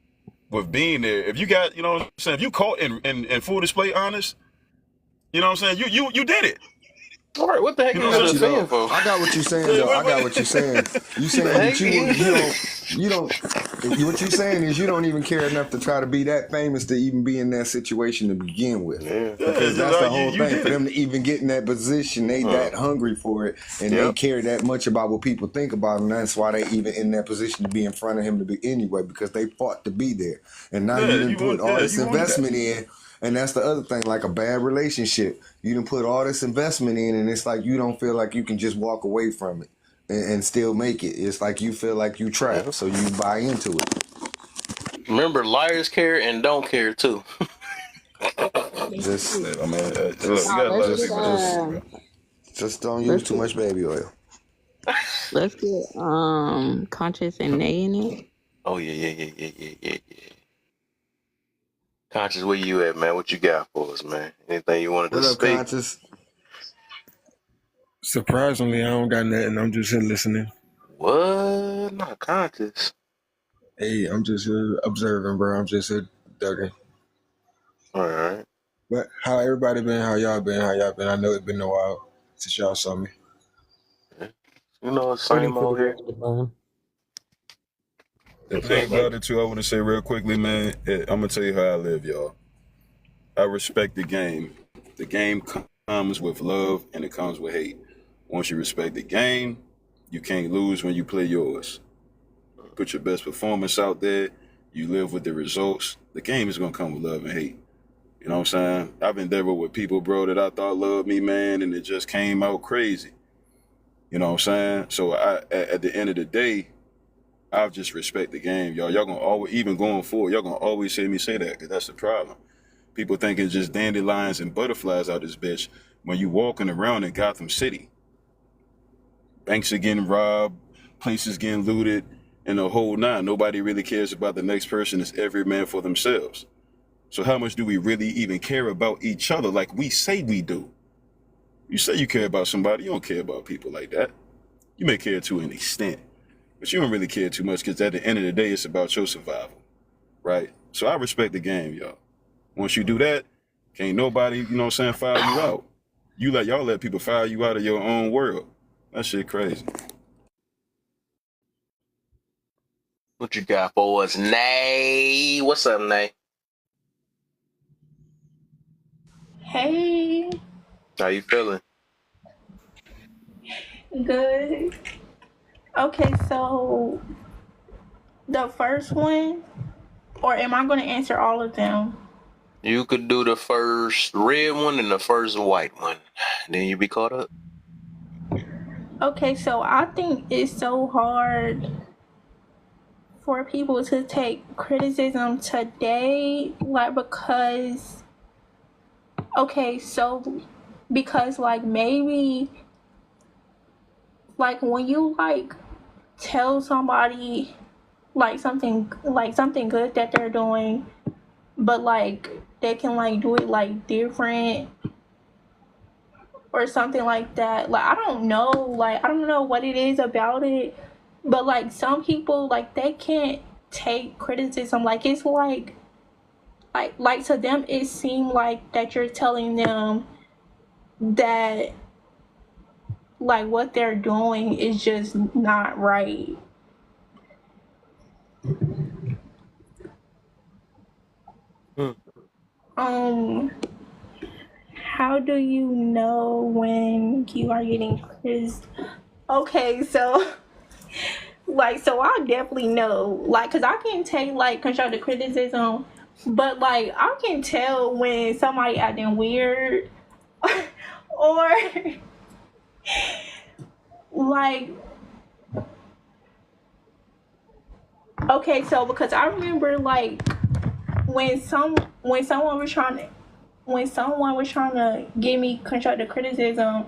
with being there. If you got, you know what I'm saying, if you caught in full display honest, you know what I'm saying, you did it. All right, what the heck are you saying for? I got what you're saying, though. I got what you're saying. You saying that you don't. What you're saying is you don't even care enough to try to be that famous to even be in that situation to begin with. Yeah. Because that's the whole thing. For them to even get in that position, they that hungry for it, and they care that much about what people think about them. That's why they even in that position to be in front of him to be anyway, because they fought to be there. And now you didn't put all this investment in. And that's the other thing, like a bad relationship. You done put all this investment in, and it's like you don't feel like you can just walk away from it and still make it. It's like you feel like you trapped, so you buy into it. Remember, liars care and don't care too. Just don't use too much baby oil. Let's get Conscious and Nay in it. Oh yeah. Conscious, where you at, man? What you got for us, man? Anything you wanted to speak? Conscious? Surprisingly, I don't got nothing. I'm just here listening. What? Not Conscious. Hey, I'm just observing, bro. I'm just here ducking. All right. But how everybody been? How y'all been? I know it's been a while since y'all saw me. You know, same old here. The thing about it too, I want to say real quickly, man. I'm gonna tell you how I live, y'all. I respect the game. The game comes with love and it comes with hate. Once you respect the game, you can't lose when you play yours. Put your best performance out there. You live with the results. The game is gonna come with love and hate. You know what I'm saying? I've been there with people, bro, that I thought loved me, man, and it just came out crazy. You know what I'm saying? So at the end of the day, I just respect the game, y'all. Y'all gonna always, even going forward, y'all gonna always hear me say that, because that's the problem. People think it's just dandelions and butterflies out this bitch when you walking around in Gotham City. Banks are getting robbed, places getting looted, and the whole nine. Nobody really cares about the next person. It's every man for themselves. So how much do we really even care about each other like we say we do? You say you care about somebody, you don't care about people like that. You may care to an extent, but you don't really care too much, because at the end of the day, it's about your survival, right? So I respect the game, y'all. Once you do that, can't nobody, you know what I'm saying, fire you out. Y'all let people fire you out of your own world. That shit crazy. What you got for us, Nay? What's up, Nay? Hey, How you feeling? good. Okay, so the first one, or am I going to answer all of them? You could do the first red one and the first white one. Then you be caught up. Okay, so I think it's so hard for people to take criticism today, like, because, okay, so, because, like, maybe, like, when you, like, tell somebody, like, something good that they're doing, but, like, they can, like, do it, like, different or something like that. Like, I don't know what it is about it, but, like, some people, like, they can't take criticism. Like, it's like to them it seemed like that you're telling them that, like, what they're doing is just not right. How do you know when you are getting criticized? Okay, so like, so I definitely know, like, because I can take, like, constructive criticism, but, like, I can tell when somebody acting weird or, like, okay, so because I remember, like, when someone was trying to give me constructive criticism,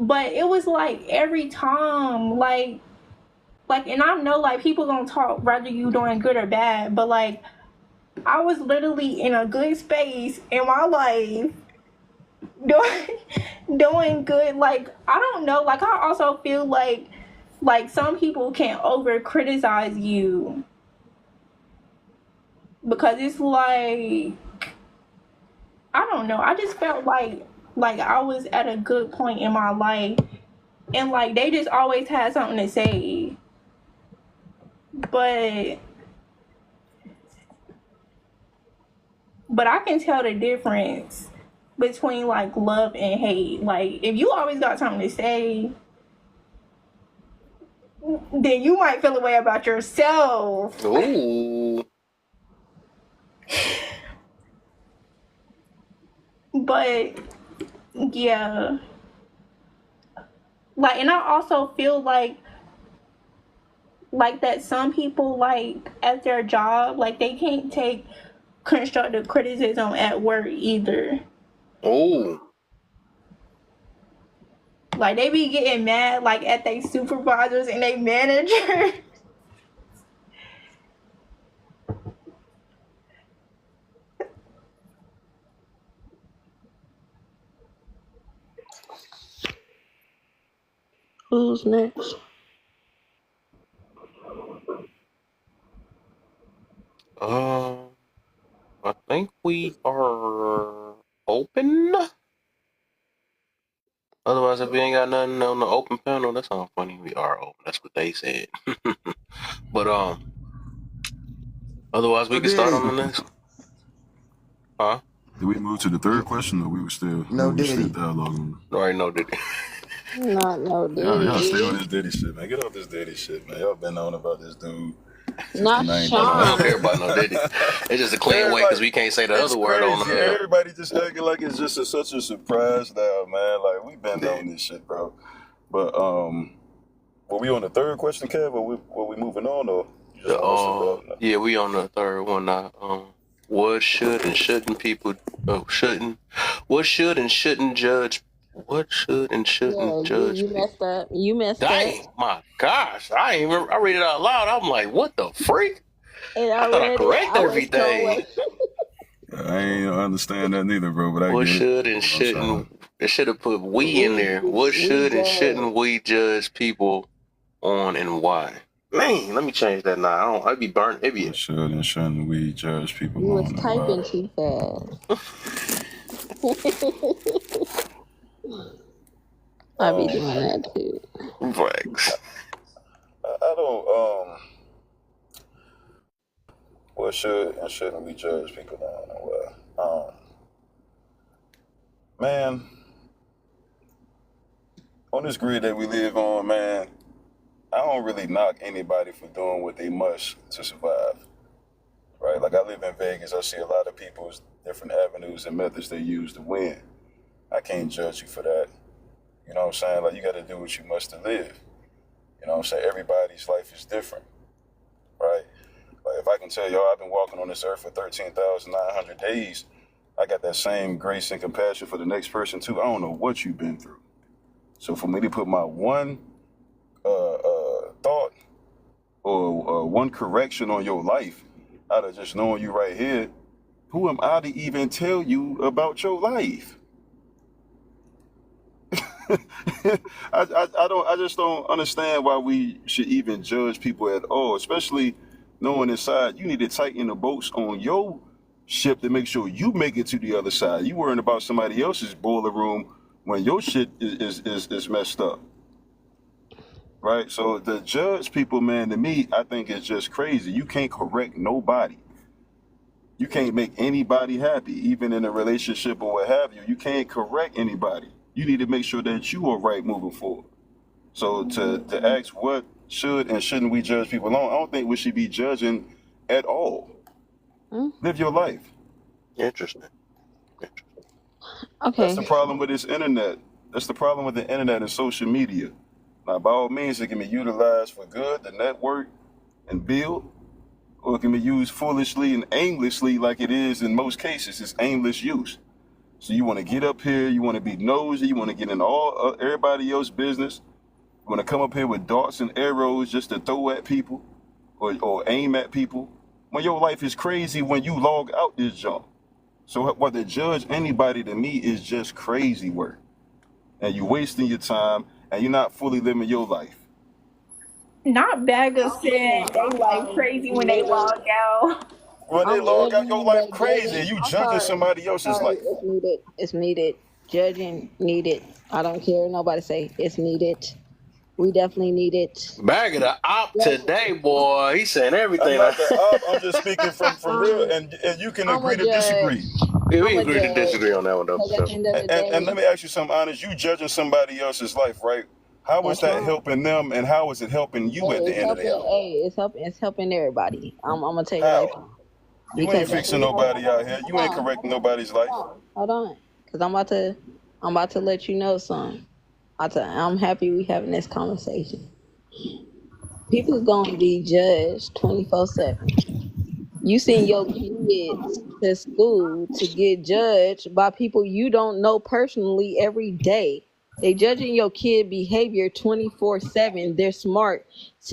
but it was, like, every time, like, and I know, like, people gonna talk whether you doing good or bad, but, like, I was literally in a good space in my life, doing good. Like, I don't know. Like, I also feel like some people can over criticize you because it's like, I don't know. I just felt like I was at a good point in my life, and, like, they just always had something to say, but I can tell the difference between, like, love and hate. Like, if you always got something to say, then you might feel a way about yourself. Ooh. But yeah, like, and I also feel like that some people, like, at their job, like, they can't take constructive criticism at work either. Oh. Like, they be getting mad, like, at their supervisors and their manager. Who's next? I think we are open. Otherwise, if we ain't got nothing on the open panel, that sounds funny. We are open. That's what they said. But otherwise we can start on the next. Huh? Did we move to the third question, or we were still dialoguing? Right, no, did Not no Y'all stay on Diddy. this Diddy shit, man. Get off this Diddy shit, man. Y'all been on about this dude. Not I don't care Sean. about no Diddy. It's just a clean way because we can't say the It's other word on crazy. the. Everybody just acting like it's just such a surprise now, man. Like, we been on this shit, bro. But were we on the third question, Kev, or were we moving on, or you just want to Yeah, we on the third one now. What should and shouldn't people? What should and shouldn't judge? What should and shouldn't judge You people? messed up. You messed up. Dang, my gosh! I ain't even. I read it out loud. I'm like, what the freak? And I thought I corrected everything. I ain't understand that neither, bro. But I What get should it. and shouldn't? It should have put we in there. What should and shouldn't we judge people on, and why? Man, let me change that now. I'd be burnt. It be. What should and shouldn't we judge people You was on, and typing why? too fast. I be doing that too. Facts. I don't What should and shouldn't we judge people on? Well, man, on this grid that we live on, man, I don't really knock anybody for doing what they must to survive. Right? Like I live in Vegas, I see a lot of people's different avenues and methods they use to win. I can't judge you for that. You know what I'm saying? Like you got to do what you must to live. You know what I'm saying? Everybody's life is different, right? Like if I can tell y'all I've been walking on this earth for 13,900 days, I got that same grace and compassion for the next person too. I don't know what you've been through. So for me to put my one thought or one correction on your life out of just knowing you right here, who am I to even tell you about your life? I just don't understand why we should even judge people at all, especially knowing inside you need to tighten the bolts on your ship to make sure you make it to the other side. You worrying about somebody else's boiler room when your shit is messed up. Right? So the judge people, man, to me, I think it's just crazy. You can't correct nobody. You can't make anybody happy, even in a relationship or what have you. You can't correct anybody. You need to make sure that you are right moving forward. So to ask what should and shouldn't we judge people on, I don't think we should be judging at all. Live your life. Interesting. Okay. That's the problem with this internet. That's the problem with the internet and social media. Now, by all means, it can be utilized for good, to network and build, or it can be used foolishly and aimlessly like it is in most cases. It's aimless use. So you want to get up here, you want to be nosy, you want to get in all everybody else's business. You want to come up here with darts and arrows just to throw at people or aim at people. When your life is crazy when you log out this junk. So what to judge anybody to me is just crazy work. And you're wasting your time and you're not fully living your life. Not Bagger said they like crazy when they log out. When they log out, your life crazy Judging, and you I'm judging sorry. somebody else's Sorry, life. it's needed. It's needed. Judging needed. I don't care. Nobody say it's needed. We definitely need it. Bag of the op today, boy. He's saying everything. I'm not the op. I'm just speaking from real, and you can I'm agree a to judge. disagree. Yeah, we I'm a agree to judge. disagree on that one, though. Because at the end of the day, And let me ask you something honest. You judging somebody else's life, right? How was that's that right. helping them, and how is it helping you at the end of the day? It's helping everybody. I'm gonna tell you How? that. You ain't fixing nobody out here. You ain't correcting nobody's life. Hold on, because I'm about to let you know something. I'm happy we having this conversation. People gonna be judged 24/7. You send your kids to school to get judged by people you don't know personally every day. They judging your kid behavior 24/7. They're smart,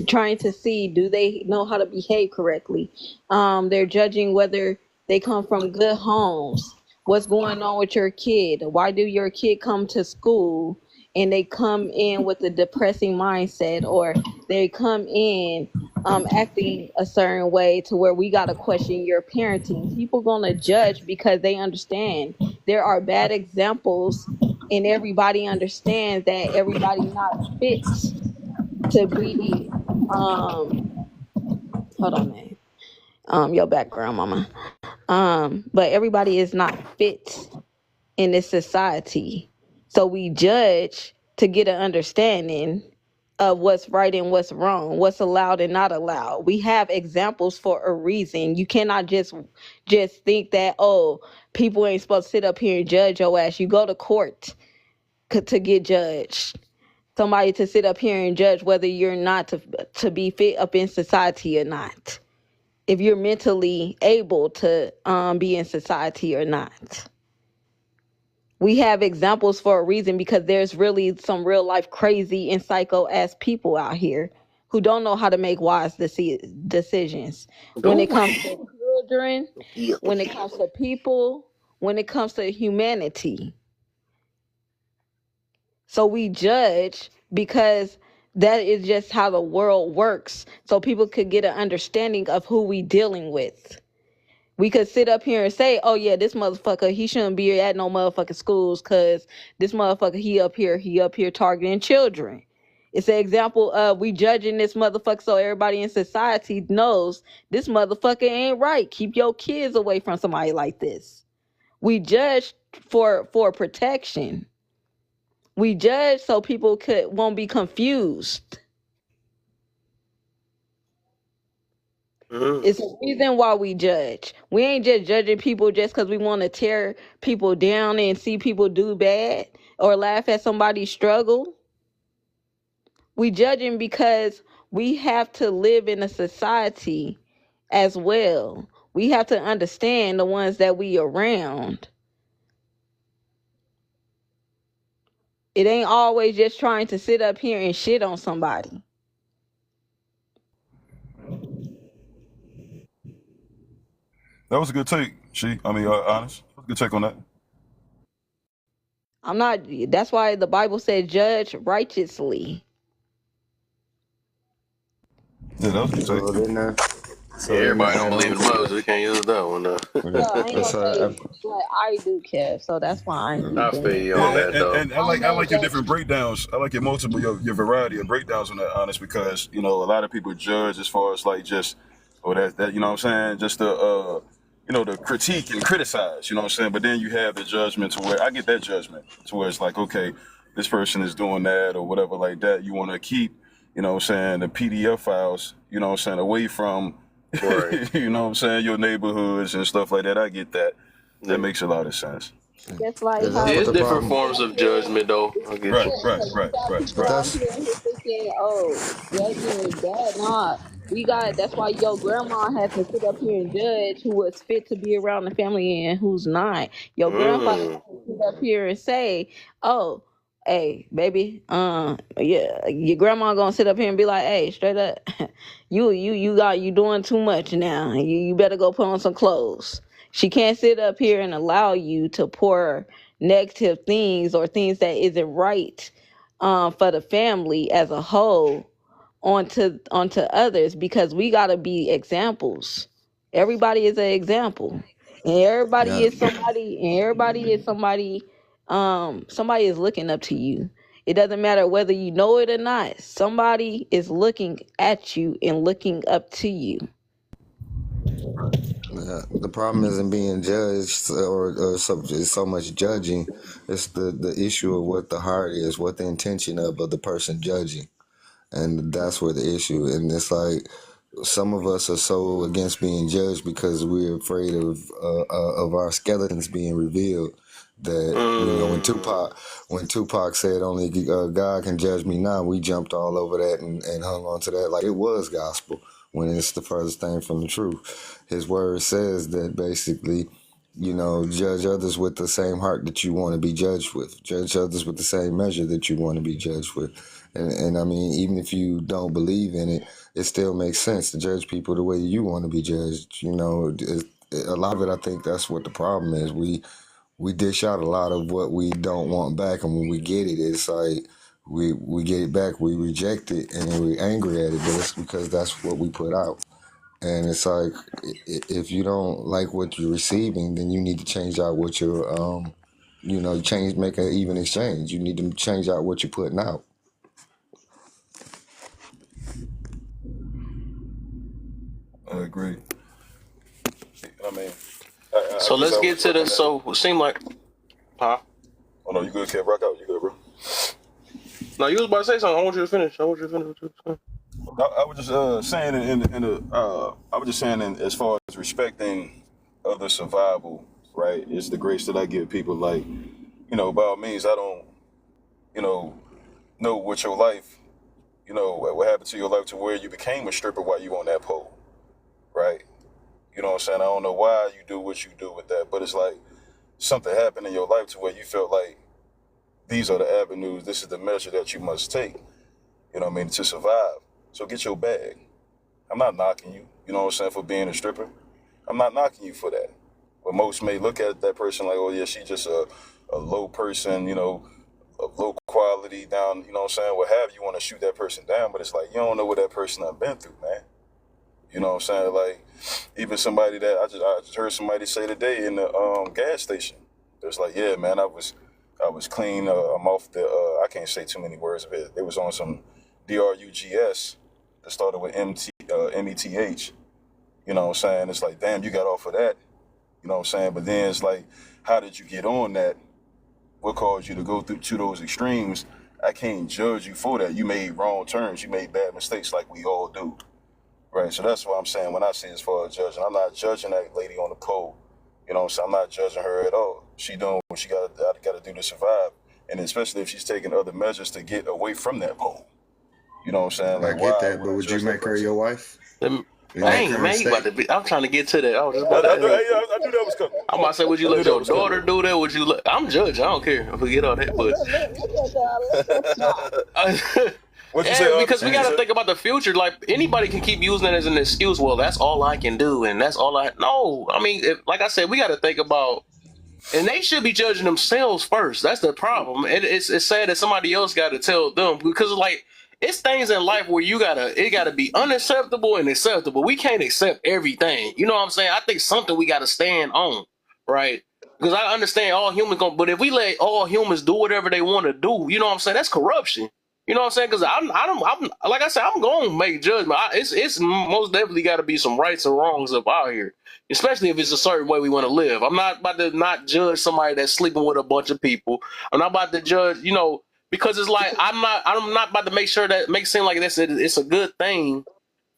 trying to see do they know how to behave correctly. They're judging whether they come from good homes. What's going on with your kid? Why do your kid come to school and they come in with a depressing mindset, or they come in acting a certain way to where we got to question your parenting? People gonna judge because they understand there are bad examples, and everybody understands that everybody not fit to be hold on, man, your background, mama. But everybody is not fit in this society, so we judge to get an understanding of what's right and what's wrong, what's allowed and not allowed. We have examples for a reason. You cannot just think that, oh, people ain't supposed to sit up here and judge your ass. You go to court to get judged. Somebody to sit up here and judge whether you're not to be fit up in society or not. If you're mentally able to be in society or not. We have examples for a reason, because there's really some real life crazy and psycho ass people out here who don't know how to make wise decisions when it comes to children, when it comes to people, when it comes to humanity. So we judge because that is just how the world works, so people could get an understanding of who we dealing with. We could sit up here and say, oh yeah, this motherfucker, he shouldn't be at no motherfucking schools because this motherfucker, he up here targeting children. It's an example of we judging this motherfucker so everybody in society knows this motherfucker ain't right. Keep your kids away from somebody like this. We judge for protection. We judge so people won't be confused. It's a reason why we judge. We ain't just judging people just because we want to tear people down and see people do bad or laugh at somebody's struggle. We judging because we have to live in a society as well. We have to understand the ones that we around. It ain't always just trying to sit up here and shit on somebody. That was a good take, honest. That was a good take on that. I'm not, that's why the Bible said judge righteously. Yeah, that was a good So take. then, so then to Everybody don't add believe on in the to Bible, that. so we can't use that one though. Well, I ain't Okay. gonna So say what I do, Kev, so that's why I ain't I using feel it. you on Yeah, that though. and I like your different breakdowns. I like your multiple your variety of breakdowns on that, honest, because a lot of people judge as far as like just that you know what I'm saying, just the the critique and criticize, you know what I'm saying, but then you have the judgment to where I get that judgment to where it's like, okay, this person is doing that or whatever like that. You want to keep, you know what I'm saying, the PDF files, you know what I'm saying, away from Right. you know what I'm saying, your neighborhoods and stuff like that. I get that. That Yeah. makes a lot of sense. Just like yeah, how that's Yeah, what it's the we different got problem. forms people out of here. judgment though. I get Right, you. Yeah, right, because we right, got right, people But right. out that's here who thinking, oh, judging is bad. Nah, that's why your grandma had to sit up here and judge who was fit to be around the family and who's not. Your grandfather Mm. had to sit up here and say, oh, hey, baby, yeah, your grandma gonna sit up here and be like, hey, straight up, you doing too much now. You better go put on some clothes. She can't sit up here and allow you to pour negative things or things that isn't right for the family as a whole onto others, because we got to be examples. Everybody is an example, and yeah. everybody is somebody. Somebody is looking up to you. It doesn't matter whether you know it or not. Somebody is looking at you and looking up to you. The problem isn't being judged so much judging. It's the issue of what the heart is, what the intention of the person judging, and that's where the issue. And it's like some of us are so against being judged because we're afraid of our skeletons being revealed. That Mm. when Tupac said only God can judge me now, we jumped all over that and hung on to that like it was gospel when it's the furthest thing from the truth. His word says that basically, judge others with the same heart that you want to be judged with. Judge others with the same measure that you want to be judged with. And I mean, even if you don't believe in it, it still makes sense to judge people the way you want to be judged. A lot of it, I think that's what the problem is. We dish out a lot of what we don't want back, and when we get it, it's like we get it back, we reject it, and then we're angry at it, but it's because that's what we put out. And it's like if you don't like what you're receiving, then you need to change out what you're make an even exchange. You need to change out what you're putting out. I agree. I mean, I So guess let's I get was to looking the. at. So it seemed like, huh? Oh no, you good, kid? Rock out. You good, bro? No, you was about to say something. I want you to finish. What you were saying. I was just saying I was just saying as far as respecting other survival, right? It's the grace that I give people. Like, by all means, I don't, you know what your life, what happened to your life to where you became a stripper while you on that pole, right? You know what I'm saying? I don't know why you do what you do with that, but it's like something happened in your life to where you felt like these are the avenues, this is the measure that you must take, to survive. So get your bag. I'm not knocking you, you know what I'm saying, for being a stripper. I'm not knocking you for that. But most may look at that person like, oh yeah, she's just a low person, of low quality down, you know what I'm saying, what have you, want to shoot that person down, but it's like, you don't know what that person done been through, man. You know what I'm saying? Like, even somebody that I just heard somebody say today in the gas station. It's like, yeah, man, I was clean. I'm off the. I can't say too many words of it. They was on some drugs that started with METH. You know what I'm saying? It's like, damn, you got off of that. You know what I'm saying? But then it's like, how did you get on that? What caused you to go through to those extremes? I can't judge you for that. You made wrong turns. You made bad mistakes like we all do. Right? So that's what I'm saying when I say as far as judging. I'm not judging that lady on the pole. You know what I'm saying? I'm not judging her at all. She doing what she got to do to survive. And especially if she's taking other measures to get away from that pole. You know what I'm saying? Like, I get that, but would you make her your wife? Dang, man, you about to be. I'm trying to get to that. I knew that was coming. I'm about to say, would you let your daughter do that? Would you? I'm judging. I don't care. Forget all that. But what you say? Because we got to think about the future. Like anybody can keep using it as an excuse. Well, that's all I can do, and that's all I. No, I mean, like I said, we got to think about. And they should be judging themselves first. That's the problem. It's sad that somebody else got to tell them because like it's things in life where it gotta be unacceptable and acceptable. We can't accept everything. You know what I'm saying? I think something we gotta stand on, right? Because I understand all humans but if we let all humans do whatever they want to do, you know what I'm saying? That's corruption. You know what I'm saying? Because I'm like I said, I'm going to make judgment. It's most definitely got to be some rights and wrongs up out here, especially if it's a certain way we want to live. I'm not about to not judge somebody that's sleeping with a bunch of people. I'm not about to judge, because it's like I'm not about to make it seem like it's a good thing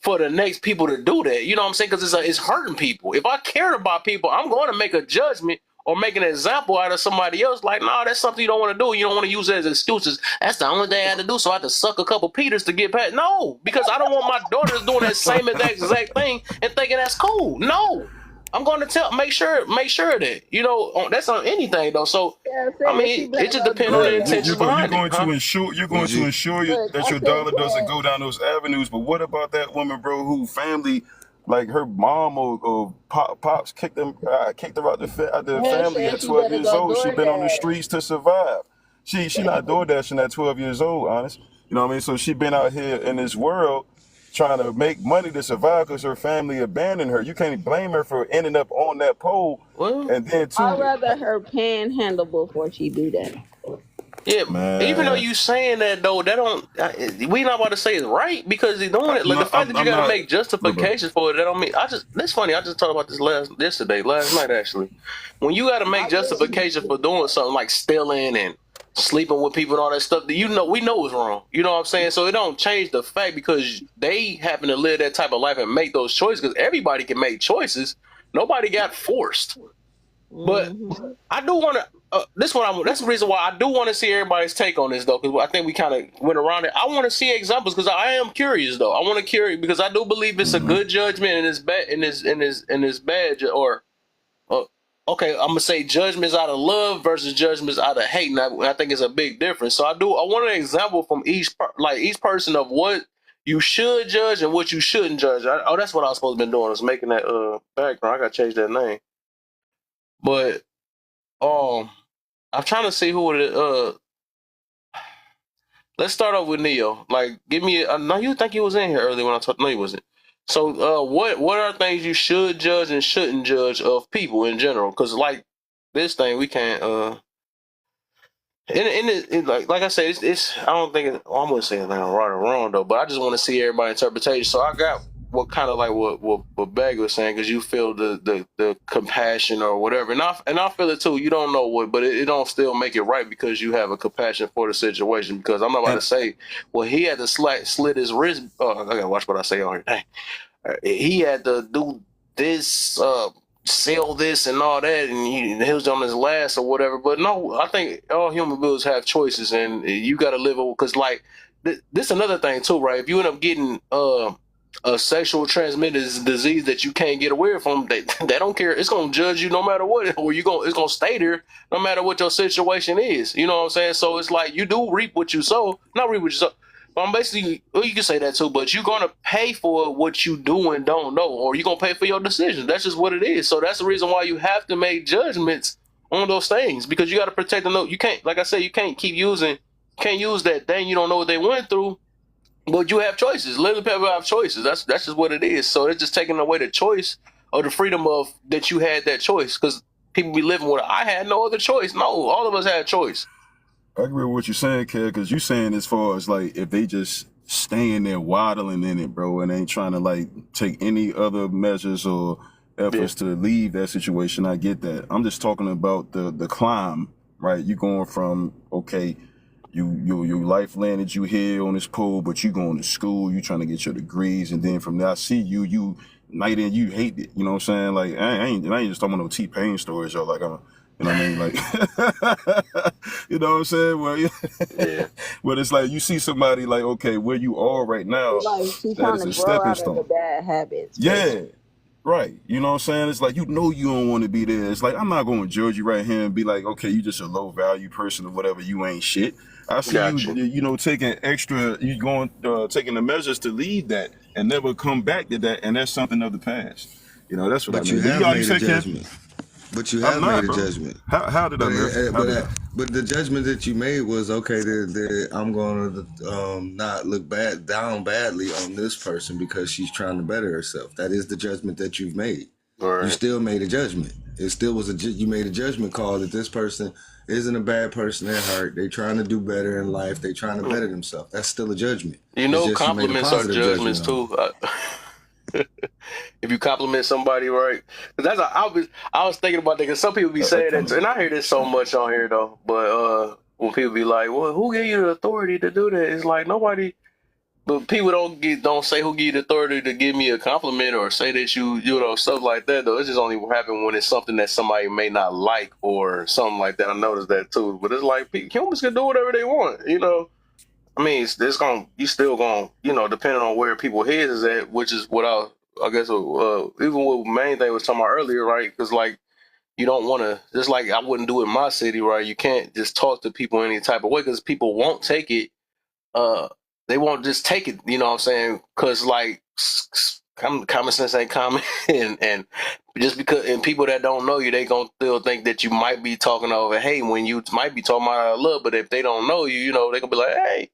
for the next people to do that. You know what I'm saying? Because it's hurting people. If I care about people, I'm going to make a judgment or make an example out of somebody else. Like, no, that's something you don't want to do. You don't want to use it as excuses. That's the only thing I had to do, so I had to suck a couple Peters to get past. No, because I don't want my daughters doing that same exact thing and thinking that's cool. No. I'm going to make sure that, that's on anything though. So, I mean, it just depends on the intentions behind it. You're going to ensure that your daughter doesn't go down those avenues. But what about that woman, bro, who family, like her mom or pops kicked her out the family at 12 years old. She been on the streets to survive. She not door dashing at 12 years old, honest. You know what I mean? So she been out here in this world trying to make money to survive because her family abandoned her. You can't blame her for ending up on that pole. Well, and then I'd rather her panhandle before she do that. Yeah, man. Even though you saying that though, we not about to say it's right because he's doing it. Like the fact that you gotta make justifications for it, that don't mean. That's funny. I just talked about this last night actually. When you gotta make justification for doing something like stealing and sleeping with people and all that stuff, we know it's wrong. You know what I'm saying? So it don't change the fact because they happen to live that type of life and make those choices. Because everybody can make choices. Nobody got forced. But I do want to. That's the reason why I do want to see everybody's take on this though, because I think we kind of went around it. I want to see examples because I am curious though. I want to curious because I do believe it's a good judgment and it's bad and it's bad or okay. I'm gonna say judgments out of love versus judgments out of hate. And I think it's a big difference. So I want an example from each person of what you should judge and what you shouldn't judge. That's what I was supposed to be doing. Was making that background. I gotta change that name, but. I'm trying to see who it. Let's start off with Neo. Like, give me. No, you think he was in here earlier when I talked? No, he wasn't. So, what are things you should judge and shouldn't judge of people in general? Because like this thing, we can't. Like I said, it's. I don't think. I wouldn't say anything right or wrong though, but I just want to see everybody's interpretation. So I got what kind of like what Bag was saying because you feel the compassion or whatever, and I feel it too. You don't know what, but it don't still make it right because you have a compassion for the situation. Because I'm not about to say, well, he had to slit his wrist. Oh, I gotta watch what I say on here. Dang. He had to do this, sell this and all that, and he was on his last or whatever. But no, I think all human beings have choices, and you got to live because like this another thing too, right? If you end up getting a sexual transmitted disease that you can't get away from, they don't care. It's gonna judge you no matter what, or it's gonna stay there no matter what your situation is. You know what I'm saying? So it's like you do reap what you sow, not reap what you sow. I'm basically, well, you can say that too, but you're gonna pay for what you do and don't know, or you're gonna pay for your decisions. That's just what it is. So that's the reason why you have to make judgments on those things because you got to protect the note. You can't, like I said, you can't use that thing you don't know what they went through. But you have choices. Little people have choices. That's just what it is. So it's just taking away the choice or the freedom of that you had that choice because people be living with. I had no other choice. No, all of us had choice. I agree with what you're saying, Kev, because you're saying as far as like if they just staying there waddling in it, bro, and ain't trying to like take any other measures or efforts to leave that situation. I get that. I'm just talking about the climb, right? You going from, okay, your life landed you here on this pole, but you going to school, you trying to get your degrees, and then from there I see you night in, you hate it. You know what I'm saying? Like I ain't just talking about no T-Pain stories, yo. Like I'm, you know what I mean? Like, you know what I'm saying? Well, yeah. But it's like you see somebody like, okay, where you are right now, Like she that trying is to a grow stepping out of the stone. bad habits, Yeah. basically. Right. You know what I'm saying? It's like, you know, you don't want to be there. It's like, I'm not going to judge you right here and be like, okay, you just a low value person or whatever. You ain't shit. I see you know, taking taking the measures to leave that and never come back to that. And that's something of the past. You know, that's what I But you mean. But have you made a said, Ken, judgment. But you I'm have made not, a bro. judgment. How did I, Murph? How did I? But the judgment that you made was okay. I'm going to not look down badly on this person because she's trying to better herself. That is the judgment that you've made. Right. You still made a judgment. It still was you made a judgment call that this person isn't a bad person at heart. They trying to do better in life. They trying to better themselves. That's still a judgment. You It's know, just you made a compliments are positive judgments judgment on it. too. If you compliment somebody, right? Because I was thinking about that. Because some people be saying that, and I hear this so much on here though. But when people be like, "Well, who gave you the authority to do that?" It's like nobody. But people don't say who give you the authority to give me a compliment or say that you know stuff like that though. It's just only happen when it's something that somebody may not like or something like that. I noticed that too. But it's like humans can do whatever they want, you know. I mean, you still gonna, you know, depending on where people heads is at, which is what I guess, even what main thing was talking about earlier, right? Because like you don't want to, just like I wouldn't do in my city, right? You can't just talk to people any type of way because people won't take it. Uh, they won't just take it, you know what I'm saying? Because like common sense ain't common, and just because and people that don't know you, they gonna still think that you might be talking over hey when you might be talking about love, but if they don't know you, you know, they gonna be like, hey,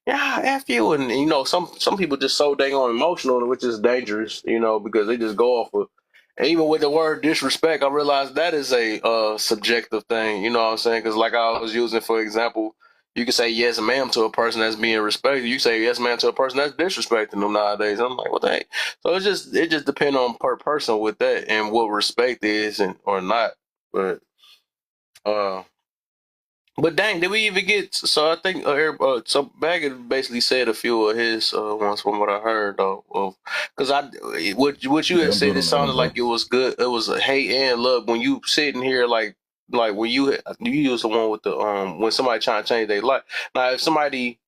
yeah, F you. And you know, some people just so dang on emotional, which is dangerous, you know, because they just go off of, and even with the word disrespect, I realize that is a subjective thing, you know what I'm saying? Because like I was using, for example, you can say yes ma'am to a person that's being respected. You say yes ma'am to a person that's disrespecting them nowadays. I'm like, what the heck? So it just depends on per person with that and what respect is and or not. But uh but dang, did we even get? So I think so. Baggett basically said a few of his ones from what I heard though. Because what you Yeah, had I'm good said, it on that one, sounded like bro. it was good. It was a hate and love when you sitting here like when you use the one with the when somebody trying to change their life. Now if somebody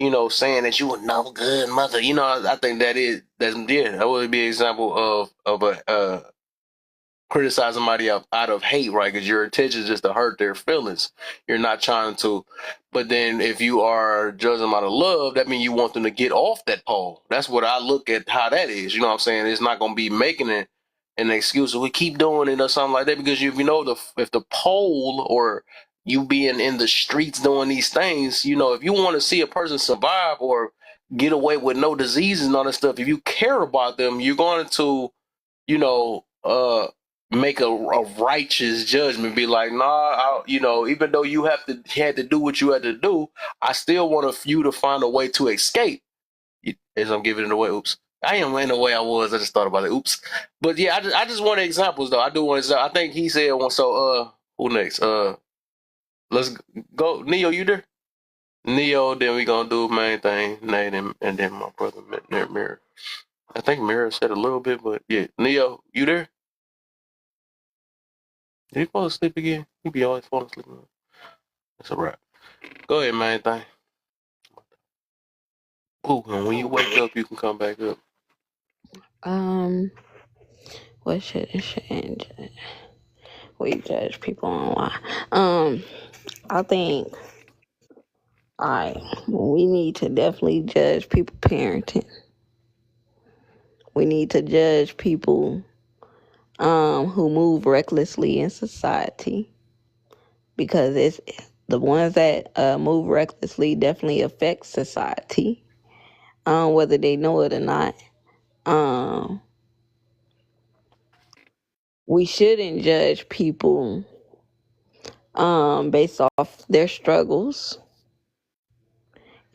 you know saying that you a no good mother, you know I think that would be an example of a criticize somebody out of hate, right? Because your intention is just to hurt their feelings. You're not trying to. But then if you are judging them out of love, that means you want them to get off that pole. That's what I look at how that is. You know what I'm saying? It's not going to be making it an excuse. We keep doing it or something like that because if you know if the pole or you being in the streets doing these things, you know, if you want to see a person survive or get away with no diseases and all that stuff, if you care about them, you're going to you know, make a righteous judgment. Be like, nah, you know, even though you had to do what you had to do, I still want you to find a way to escape. As I'm giving it away, oops. I am in the way I was. I just thought about it. Oops. But yeah, I just want examples though. I do want. I think he said one. So who next? Let's go. Neo, you there? Neo. Then we gonna do main thing. Nate and then my brother Mirror. I think Mirror said a little bit, but yeah, Neo, you there? Did he fall asleep again? He be always falling asleep. That's a wrap. Go ahead, man. Thing. Ooh, and when you wake up, you can come back up. What should change? We judge people on why. I think we need to definitely judge people parenting. We need to judge people who move recklessly in society because it's the ones that move recklessly definitely affect society, whether they know it or not. We shouldn't judge people based off their struggles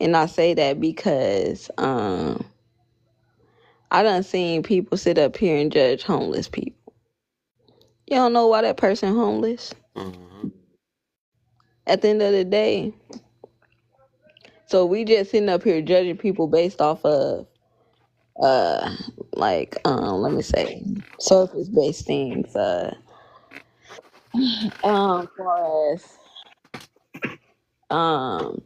And I say that because I done seen people sit up here and judge homeless people. You don't know why that person homeless. Mm-hmm. At the end of the day, so we just sitting up here judging people based off of let me say surface based things. Far as um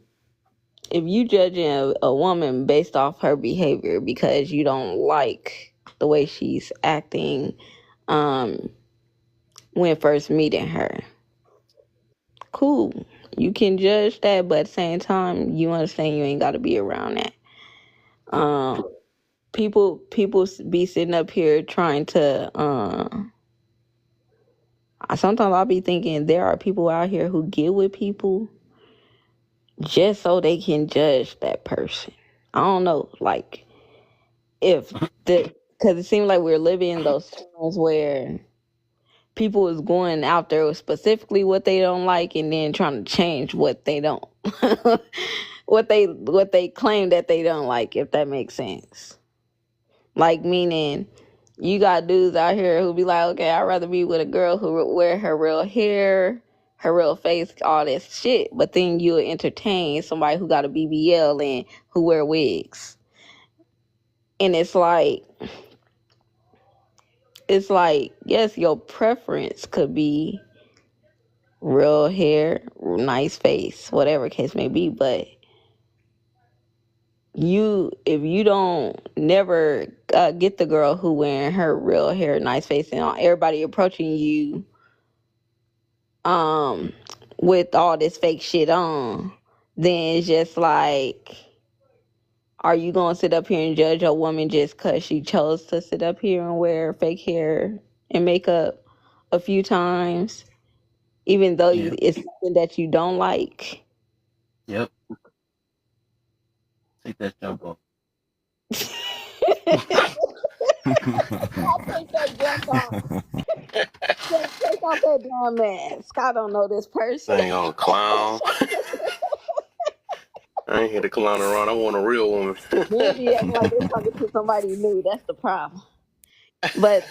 if you judging a woman based off her behavior because you don't like the way she's acting um when first meeting her, cool, you can judge that, but at the same time you understand you ain't got to be around that. um people be sitting up here trying to sometimes I'll be thinking there are people out here who get with people just so they can judge that person. I don't know, like, if the because it seems like we're living in those times where people is going out there with specifically what they don't like and then trying to change what they don't what they claim that they don't like, if that makes sense. Like, meaning you got dudes out here who be like, okay, I'd rather be with a girl who wear her real hair, her real face, all this shit. But then you entertain somebody who got a BBL and who wear wigs. And it's like, yes, your preference could be real hair, nice face, whatever case may be, but if you don't never get the girl who wearing her real hair, nice face, and everybody approaching you um with all this fake shit on, then it's just like, are you gonna sit up here and judge a woman just because she chose to sit up here and wear fake hair and makeup a few times, even though Yep. it's something that you don't like? Yep. Take that jump off. I'll take that jump off. Take off that damn mask. I don't know this person. Dang on clown. I ain't here to clown around. I want a real woman. Men be acting like they're talking to somebody new. That's the problem. But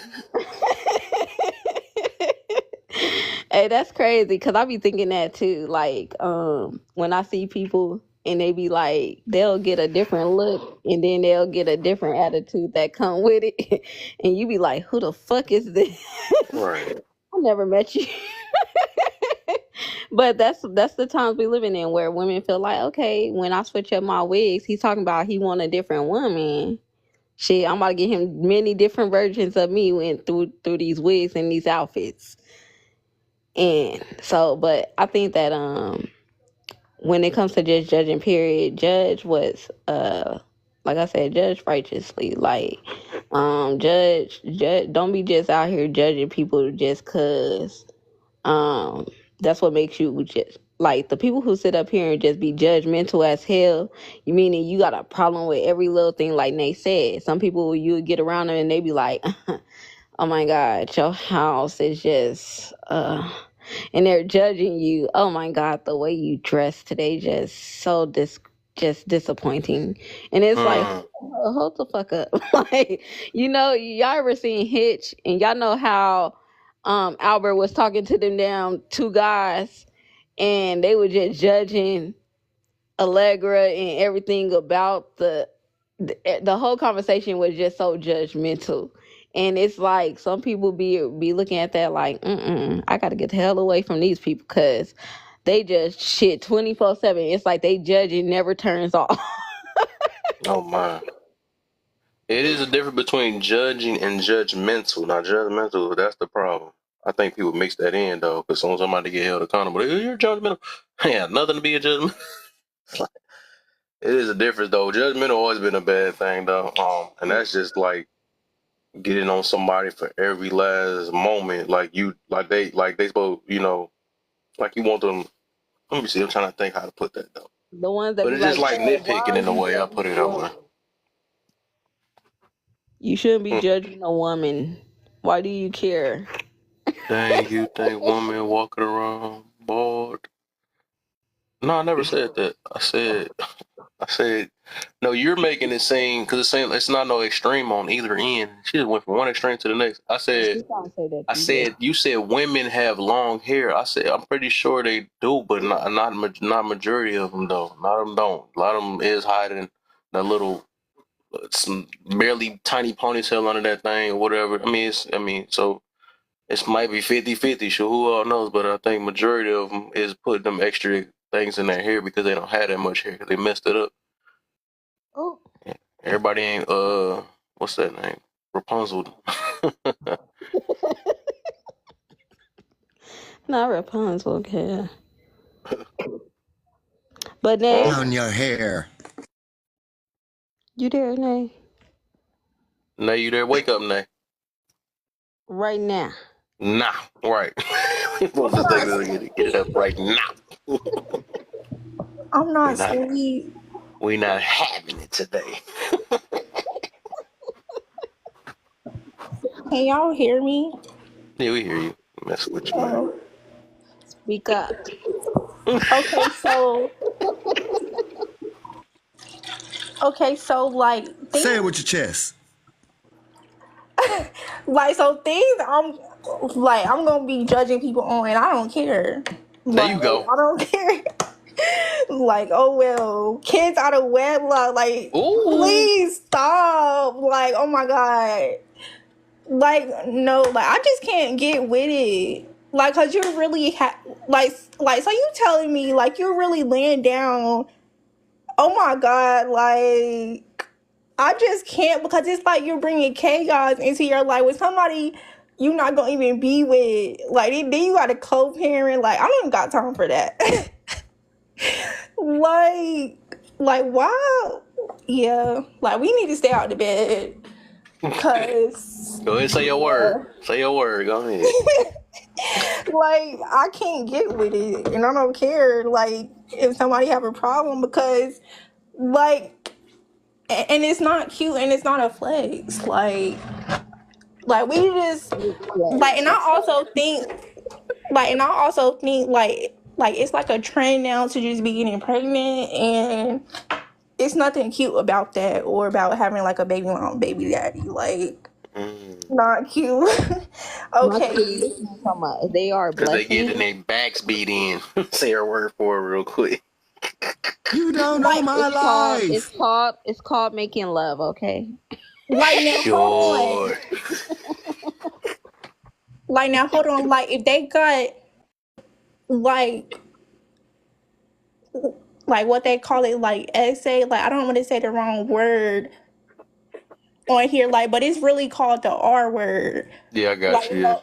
hey, that's crazy because I be thinking that too. Like, when I see people and they be like, they'll get a different look and then they'll get a different attitude that come with it, and you be like, who the fuck is this? Right. I never met you. But that's the times we living in where women feel like, okay, when I switch up my wigs, he's talking about he want a different woman. Shit, I'm about to get him many different versions of me went through these wigs and these outfits. And so, but I think that when it comes to just judging, period, judge what's like I said, judge righteously. Like, judge, don't be just out here judging people just cause that's what makes you just like the people who sit up here and just be judgmental as hell. You meaning you got a problem with every little thing, like Nate said. Some people, you would get around them and they be like, oh my God, your house is just and they're judging you. Oh my God, the way you dress today just so just disappointing. And it's like, hold the fuck up. Like, y'all ever seen Hitch, and y'all know how Albert was talking to them damn two guys and they were just judging Allegra and everything about the whole conversation was just so judgmental. And it's like some people be looking at that like, I gotta get the hell away from these people because they just shit 24/7. It's like they judging never turns off. Oh my. It is a difference between judging and judgmental. Now, judgmental, that's the problem. I think people mix that in though, because soon somebody get held accountable. You're judgmental. Yeah, nothing to be a judgment. It is a difference though. Judgmental always been a bad thing though. And that's just like getting on somebody for every last moment. Like they supposed, like you want them. Let me see. I'm trying to think how to put that though. The ones that But be it's just like, like "Hey, why nitpicking are in a you way. I judging put it a that way. woman? You shouldn't be Hmm. judging a woman. Why do you care?" Dang, you think women walking around bald? No, I never said that. I said I said, no, you're making it seem because it's not no extreme on either end. She just went from one extreme to the next. She's trying to say that I you just said, you said women have long hair. I said, I'm pretty sure they do, but not majority of them though. A lot of them don't. A lot of them is hiding that little, some barely tiny ponytail under that thing or whatever. So it's might be 50-50. Sure, who all knows? But I think majority of them is putting them extra things in their hair because they don't have that much hair because they messed it up. oh Everybody ain't what's that name? Rapunzel. not Rapunzel, okay. But Nay, On your hair. you there, Nay? Nay, you there? Wake up, Nay. Right now. Nah, right. What's the thing to get it up right now? I'm not sleep. We not having it today. Can y'all hear me? Yeah, we hear you. Mess with you, man. Oh. Speak up. Okay, so like Say it with your chest. like so things I'm gonna be judging people on, and I don't care. There Like you go. I don't care. Like, oh well, kids out of wedlock. Like, Ooh. please stop. Like, oh my god. Like, no. Like, I just can't get with it. Like, cause you're really like. So you telling me like you're really laying down? Oh my god. Like, I just can't because it's like you're bringing chaos into your life with somebody you're not gonna even be with. Like, then you got a co-parent. Like, I don't even got time for that. like wow. Yeah. Like, we need to stay out of bed. Cause Go ahead, say your word. Say your word. Go ahead. like, I can't get with it, and I don't care. Like, if somebody have a problem because, like, and it's not cute and it's not a flex. Like we just like, and I also think like it's like a trend now to just be getting pregnant, and it's nothing cute about that or about having like a baby mom, baby daddy. Like, not cute. My Okay. kids listen so much. They are Because they blessings. getting their backs beat in. Say your word for it real quick. You don't know my It's life. called making love, okay? Like, now hold Sure. on. Like, now hold on. Like, if they got like what they call it, like essay, like I don't want to say the wrong word on here, like, but it's really called the R word. Yeah, I got Like, you. Yeah.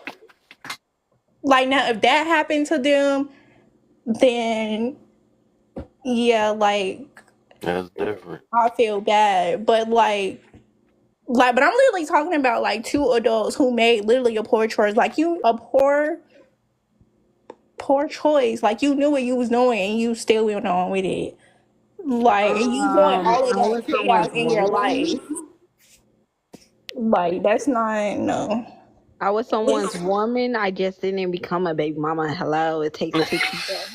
like now if that happened to them, then yeah, like That's different. I feel bad. But but I'm literally talking about like two adults who made literally a poor choice. Like, you a poor choice. Like, you knew what you was doing and you still went on with it. Like, and you want all of I that was someone's chaos in your woman. life. Like, that's not, no. I was someone's woman. I just didn't become a baby mama. Hello, it takes two people.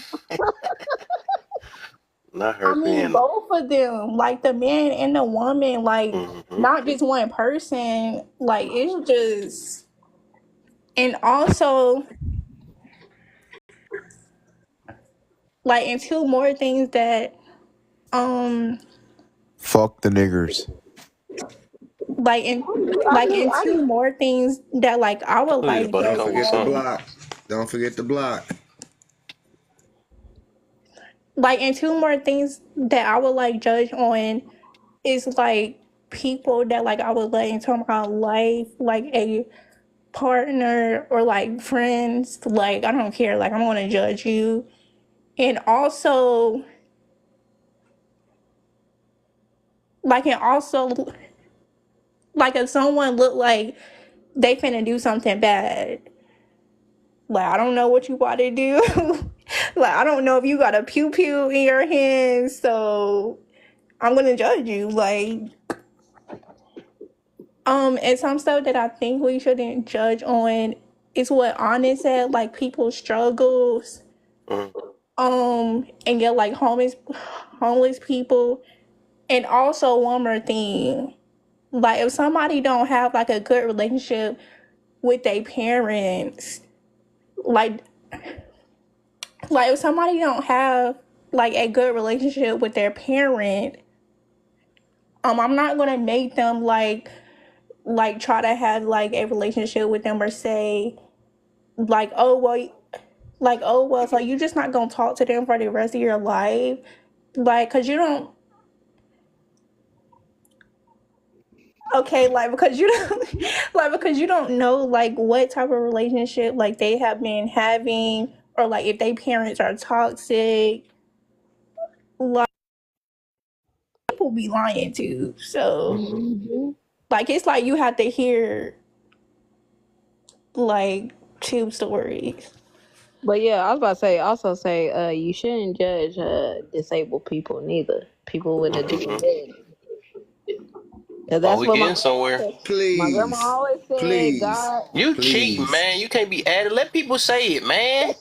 Not I her mean, being. both of them, like the man and the woman, like Mm-hmm. not just one person. Like, it's just, and also, like, and two more things that, Fuck the niggers. like, in two more things that, like, I would Please, like buddy, Don't judge come with forget the on. something. block. Don't forget the block. Like, and two more things that I would like judge on is like people that like I would let into my life, like a partner or like friends. Like, I don't care. Like, I'm gonna judge you. And also, like if someone look like they finna do something bad, like I don't know what you about to do. Like, I don't know if you got a pew pew in your hands, so I'm gonna judge you. Like, and some stuff that I think we shouldn't judge on is what Honest said, like people's struggles. Mm. And get like homeless people. And also one more thing, like if somebody don't have like a good relationship with their parents, like if somebody don't have like a good relationship with their parent, I'm not gonna make them try to have like a relationship with them or say like, oh well, so you just not gonna talk to them for the rest of your life, like, cause you don't. Okay, like because you don't because you don't know like what type of relationship like they have been having, or like if they parents are toxic, like people be lying too. So like it's like you have to hear like two stories. But yeah, I was about to say, also say, you shouldn't judge disabled people neither. People with a disability. Cause Oh, that's we what getting somewhere. my grandma Please, always said. please, God, You cheating, please, man. You can't be added. Let people say it, man.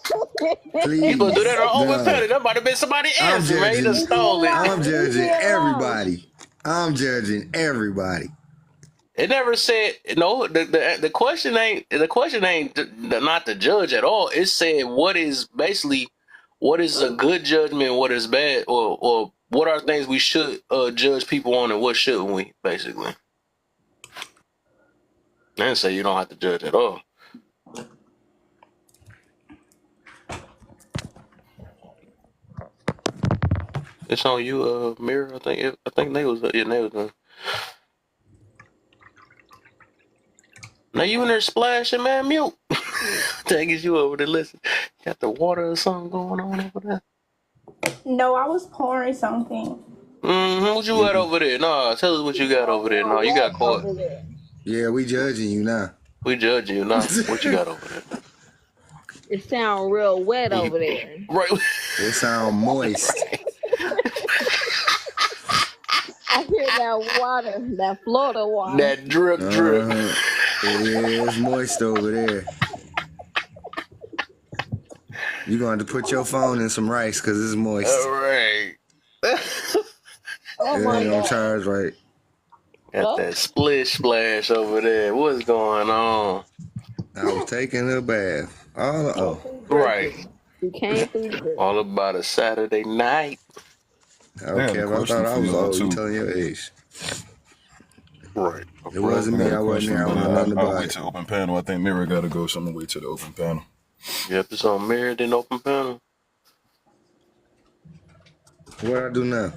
You supposed to do please. that on open No, panel. That might have been somebody I'm answer, man. You done judging. leave me stole it. I'm alone. Leave me judging alone. everybody. I'm judging everybody. It never said no. The question ain't not to judge at all. It said what is a good judgment, what is bad, or what are things we should judge people on and what shouldn't we basically. I didn't say you don't have to judge at all. It's on you, Mirror. I think they was yeah, they was done. Now you in there splashing, man. Mute. Taking you over to listen. Got the water or something going on over there. No, I was pouring something. What you got over there? No, tell us what you got over there. No, you got caught. Over there. Yeah, we judging you now. We judging you now. What you got over there? It sound real wet over there. Right. It sound moist. Right. I hear that water, that Florida water. That drip, drip. It is moist over there. You going to put your phone in some rice because it's moist. All right. Oh It my ain't gonna god. charge right. Got that splish splash over there. What's going on? I was taking a bath. Right. You came through dripping. All about a Saturday night. I had a Okay, I thought question I for was y'all old. You too. telling your age. Right. It wasn't I me. had a I wasn't question, there. I but don't know nothing I'll about wait it. to open panel. I think Mirror got to go, so I'm gonna wait to the open panel. Yep, it's on Mirrored and Open Panel. What I do now?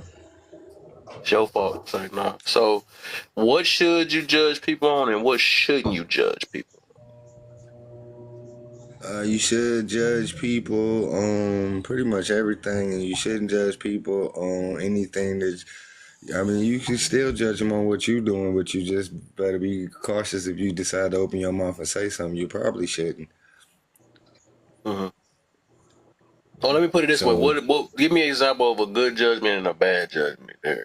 It's your fault. It's like, nah. So, what should you judge people on and what shouldn't you judge people You should judge people on pretty much everything, and you shouldn't judge people on anything that. I mean, you can still judge them on what you're doing, but you just better be cautious if you decide to open your mouth and say something you probably shouldn't. on? Oh, let me put it this way. So, What? Give me an example of a good judgment and a bad judgment. There you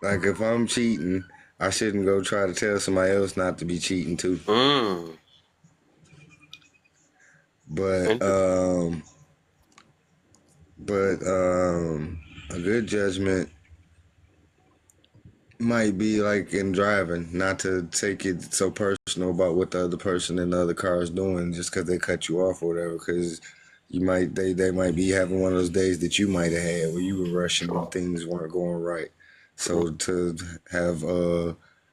like, if I'm cheating, I shouldn't go try to tell somebody else not to be cheating too. go. But, Interesting. a good judgment might be like in driving, not to take it so personal about what the other person in the other car is doing just because they cut you off or whatever. Because they might be having one of those days that you might have had where you were rushing and things weren't going right. So to have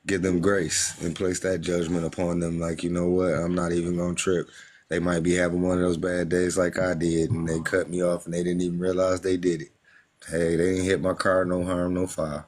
give them grace and place that judgment upon them, like, you know what, I'm not even gonna trip. They might be having one of those bad days like I did, and they cut me off and they didn't even realize they did it. Hey, they didn't hit my car, no harm, no foul.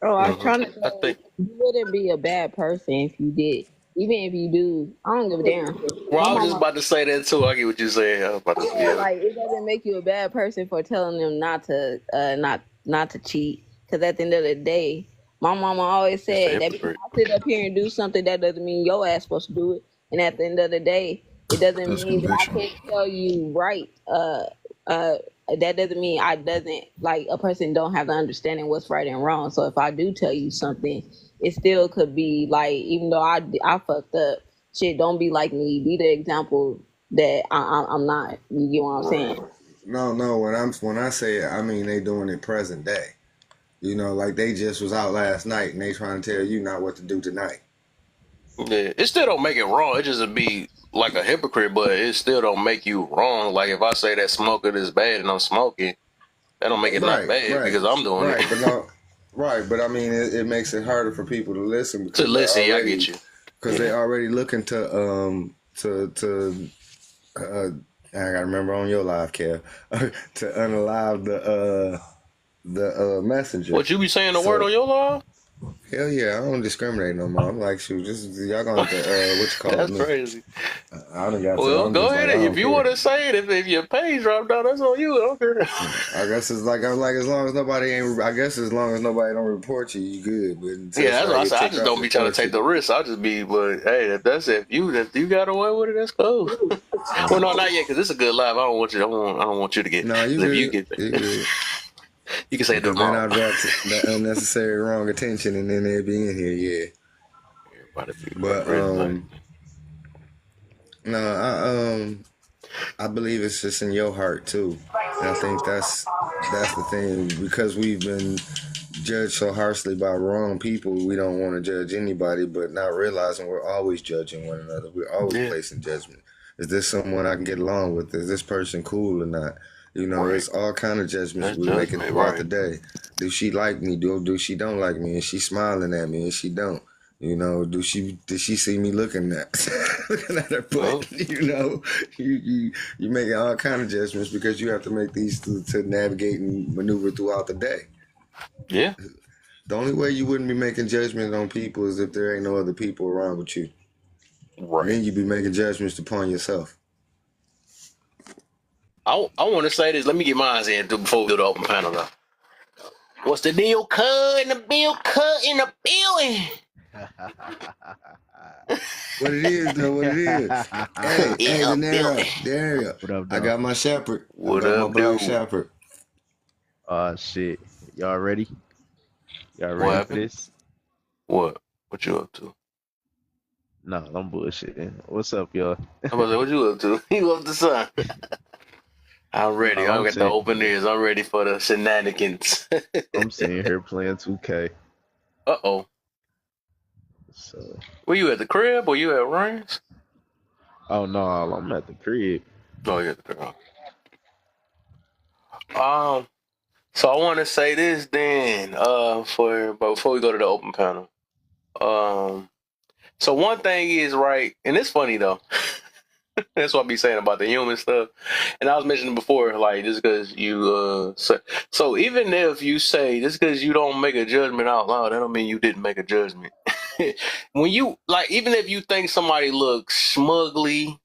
Oh, I was trying to I say think. you wouldn't be a bad person if you did. Even if you do, I don't give a damn. Well, My I was just mama, about to say that too. I get what you're saying. I was about to, yeah, yeah. like it doesn't make you a bad person for telling them not to cheat. Because at the end of the day, my mama always It's a said that if hypocrite. I sit up here and do something, that doesn't mean your ass supposed to do it. And at the end of the day, it doesn't That's mean that I conviction. can't tell you right. Uh, that doesn't mean I doesn't like a person don't have the understanding what's right and wrong. So if I do tell you something, it still could be like, even though I fucked up, shit, don't be like me. Be the example that I'm not. You get what I'm Right. saying? No. When I say it, I mean they doing it present day. You know, like they just was out last night and they trying to tell you not what to do tonight. Yeah, it still don't make it wrong. It just would be like a hypocrite, but it still don't make you wrong. Like if I say that smoking is bad and I'm smoking, that don't make it not Right, bad right, because I'm doing it. right. But no, right. But I mean, it makes it harder for people to listen To because listen, yeah, I get you. they Yeah, already looking to I gotta remember on your live, Kev, to unalive the messenger. what you be saying the word on So your live? hell yeah, I don't discriminate no more. I'm like, shoot, just y'all gonna have to what you call That's me. crazy. I done got to. Well, I'm go just like ahead. I If don't you care. want to say it, if your page dropped down, that's on you. I don't care. I guess it's like I'm like as long as nobody ain't. I guess as long as nobody don't report you, you good. But until Yeah, that's what I somebody said. get I ticked just off don't be trying to report take you. the risk. I'll just be, but hey, if you got away with it, that's cool. Well, no, not yet, because it's a good live. I don't want you to get. No, you Because if you good. get, You good. you can say it Because then tomorrow. I drop the unnecessary wrong attention, and then they'll be in here. Yeah. Everybody be But ready tonight. no, I believe it's just in your heart too, and I think that's the thing because we've been judged so harshly by wrong people. We don't want to judge anybody, but not realizing we're always judging one another. We're always Yeah, placing judgment. Is this someone I can get along with? Is this person cool or not? You know, right. it's all kind of judgments That's we're making judgment, throughout the right? day. Do she like me? Do she don't like me? Is she smiling at me? Is she don't? You know, did she see me looking at looking at her butt? Well, You know, you making all kind of judgments because you have to make these to navigate and maneuver throughout the day. yeah, The only way you wouldn't be making judgments on people is if there ain't no other people around with you. And right. then you'd be making judgments upon yourself. I want to say this. Let me get mine in before we do the open panel now. What's the deal? Cut in the bill. Cut in the building. What it is, though, what it is. Hey, Cut in hey, a De building. Niro. What up, I though? got my shepherd. I What got my up, black dude? shepherd. Shit. Y'all ready? Y'all What ready for happened? this? What? What you up to? No, I'm bullshitting. What's up, y'all? I'm about to say, what you up to? You up to something? I'm No, ready. I I'm got the saying open ears. I'm ready for the shenanigans. I'm sitting here playing 2K. Uh-oh. So, Were you at the crib or you at Ryan's? oh no, I'm at the crib. Oh, you at the crib. So I want to say this then, but before we go to the open panel. So one thing is right, and it's funny though. That's what I be saying about the human stuff. And I was mentioning before, like just because you so even if you say just because you don't make a judgment out loud, that don't mean you didn't make a judgment. When you like, even if you think somebody looks smugly,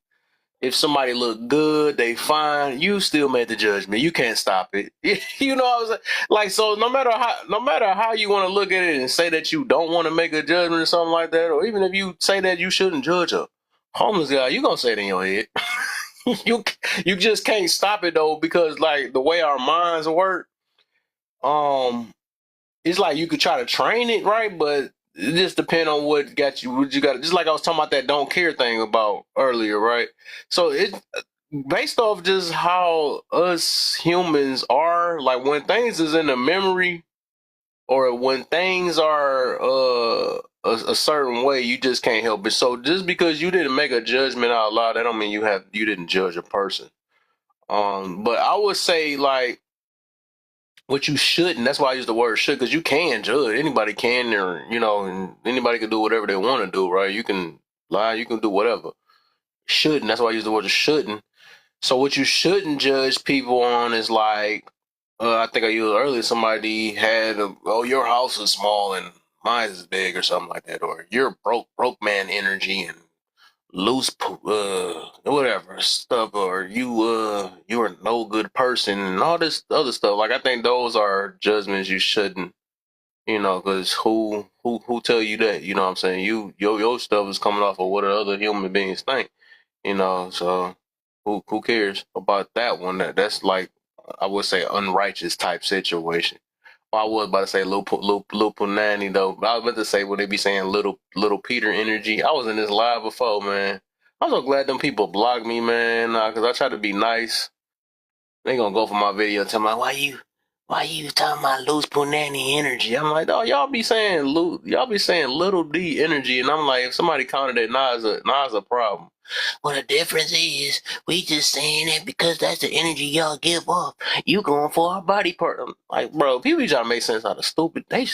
if somebody look good, they fine, you still made the judgment. You can't stop it. You know what I'm saying? Like, so no matter how you want to look at it and say that you don't want to make a judgment or something like that, or even if you say that you shouldn't judge a homeless guy, you gonna say it in your head. you you just can't stop it though, because like the way our minds work, um, it's like you could try to train it, right? But it just depends on what you got. Just like I was talking about that don't care thing about earlier, right? So it based off just how us humans are, like when things is in the memory or when things are a certain way, you just can't help it. So just because you didn't make a judgment out loud, that don't mean you didn't judge a person. But I would say like what you shouldn't. That's why I use the word should, because you can judge. Anybody can, or and anybody can do whatever they want to do, right? You can lie, you can do whatever. Shouldn't. That's why I use the word shouldn't. So what you shouldn't judge people on is like, I think I used earlier. Somebody had, your house is small and mine is big, or something like that, or you're broke man energy and loose whatever stuff, or you're no good person and all this other stuff. Like I think those are judgments you shouldn't, because who tell you that? You know what I'm saying? Your stuff is coming off of what other human beings think. So who cares about that one? That's like, I would say, unrighteous type situation. Well, I was about to say little Punani though. But I was about to say when they be saying little Peter energy. I was in this live before, man. I'm so glad them people blocked me, man, because I try to be nice. They gonna go for my video and tell me why you talking about loose punani energy? I'm like, oh, y'all be saying little D energy, and I'm like, if somebody counted that, Nas a problem. Well, the difference is we just saying it because that's the energy y'all give off. You going for our body part? I'm like, bro, people be trying to make sense out of stupid. I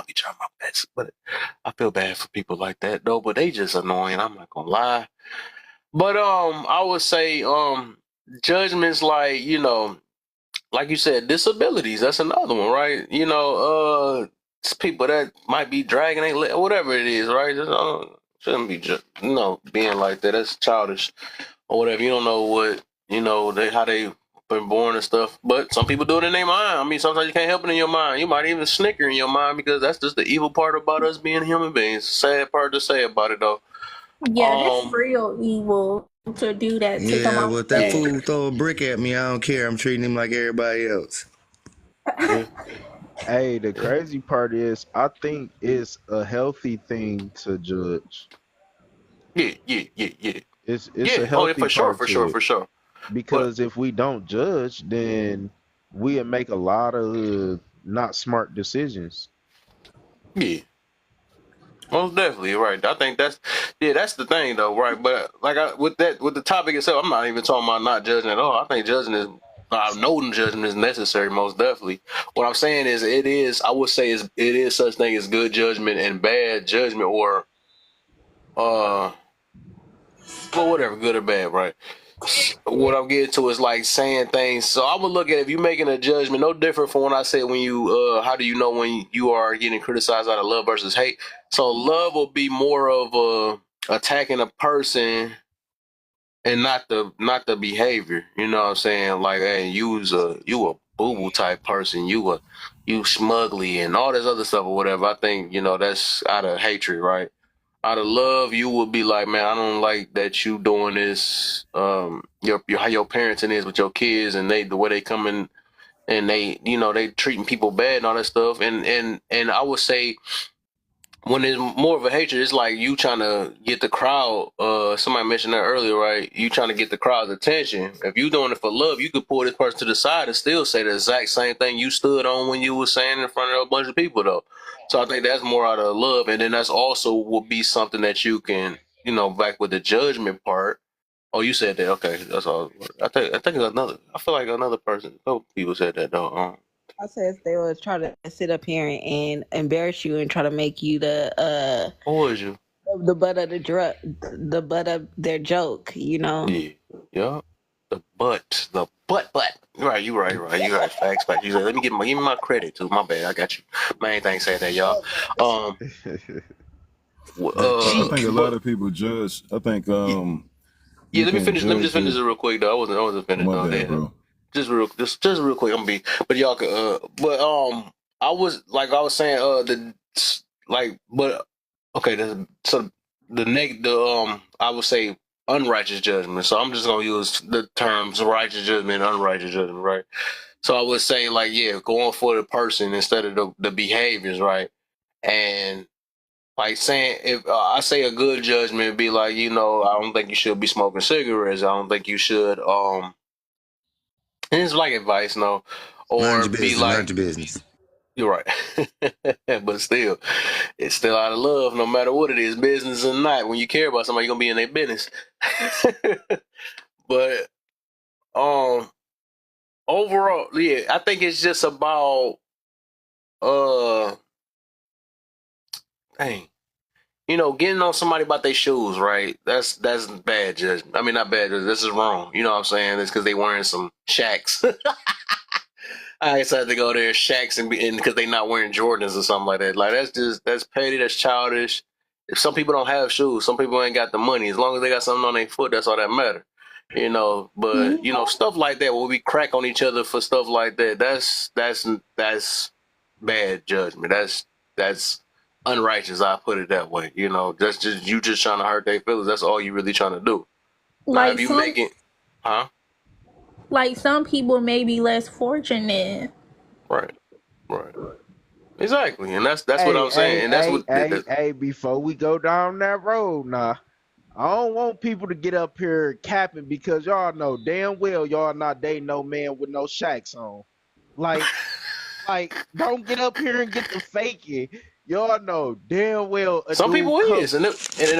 be trying my best, but I feel bad for people like that though. But they just annoying. I'm not gonna lie. But I would say judgments like like you said, disabilities. That's another one, right? It's people that might be dragging their leg, whatever it is, right? Just, shouldn't be just being like that. That's childish or whatever. You don't know what how they been born and stuff. But some people do it in their mind. I mean, sometimes you can't help it in your mind. You might even snicker in your mind because that's just the evil part about us being human beings. Sad part to say about it though. Yeah, that's real evil to do that to Yeah, somebody well, if that that. fool throw a brick at me, I don't care. I'm treating him like everybody else. Yeah. Hey, the Yeah. crazy part is, I think it's a healthy thing to judge. Yeah. It's a Yeah. Oh, yeah, healthy for sure, part for to sure, it for sure. But because if we don't judge, then we'll make a lot of not smart decisions. yeah, most definitely, you're right. I think that's the thing though, right? But like with the topic itself, I'm not even talking about not judging at all. I think I know judging is necessary, most definitely. What I'm saying is, I would say it is such thing as good judgment and bad judgment, or uh, well, whatever, good or bad, right? What I'm getting to is like saying things. So I would look at if you're making a judgment, no different from when I said when how do you know when you are getting criticized out of love versus hate? So love will be more of attacking a person and not the behavior. You know what I'm saying? Like, hey, you a boo boo type person. You smugly and all this other stuff or whatever. I think that's out of hatred, right? Out of love, you would be like, man, I don't like that you doing this. Your how your parenting is with your kids, and the way they come in and they they treating people bad and all that stuff. And I would say when it's more of a hatred, it's like you trying to get the crowd. Somebody mentioned that earlier, right? You trying to get the crowd's attention. If you doing it for love, you could pull this person to the side and still say the exact same thing you stood on when you were saying in front of a bunch of people, though. So I think that's more out of love, and then that's also will be something that you can, back with the judgment part. Oh, you said that. Okay, that's all. I think it's another. I feel like another person. A couple people said that though. I said they was try to sit up here and embarrass you and try to make you What was you? the butt of the butt of their joke, you know. Yeah, yeah. The butt. Right, you right. You right. Facts. You said, let me give me my credit too. My bad. I got you. Main thing said that, y'all. Um, The I think cheek. a lot but of people judge. I think yeah, you let me can finish. Let me just judge finish it. it real quick though. I wasn't Oh, finished my though. bad, Then bro. just real quick. I'm gonna be. But y'all could. I was like I was saying. But okay. I would say unrighteous judgment. So I'm just gonna use the terms righteous judgment, unrighteous judgment, right? So I would say like, yeah, going for the person instead of the behaviors, right? And like saying if I say a good judgment would be like, I don't think you should be smoking cigarettes. I don't think you should and it's like advice, no. Mind Or your be business. Mind like, your business. you're right. But still, it's still out of love, no matter what it is, business or not. When you care about somebody, you're gonna be in their business. But um overall, yeah, I think it's just about uh dang. Getting on somebody about their shoes, right? That's bad judgment. I mean, not bad. This is wrong. You know what I'm saying? It's because they wearing some Shacks. I decided to go there Shacks and because they not wearing Jordans or something like that. Like that's petty. That's childish. If some people don't have shoes, some people ain't got the money. As long as they got something on their foot, that's all that matter. But stuff like that where we crack on each other for stuff like that. That's bad judgment. That's unrighteous. I put it that way. That's just you just trying to hurt their feelings. That's all you really trying to do. Now, if Like you some, make it, huh? like some people may be less fortunate. Right, right, exactly, and that's what Hey, I'm saying, hey, and that's hey, what hey, hey, before we go down that road, nah. I don't want people to get up here capping because y'all know damn well y'all not dating no man with no shacks on. Like, don't get up here and get the faking. Y'all know damn well a Some dude people come. is,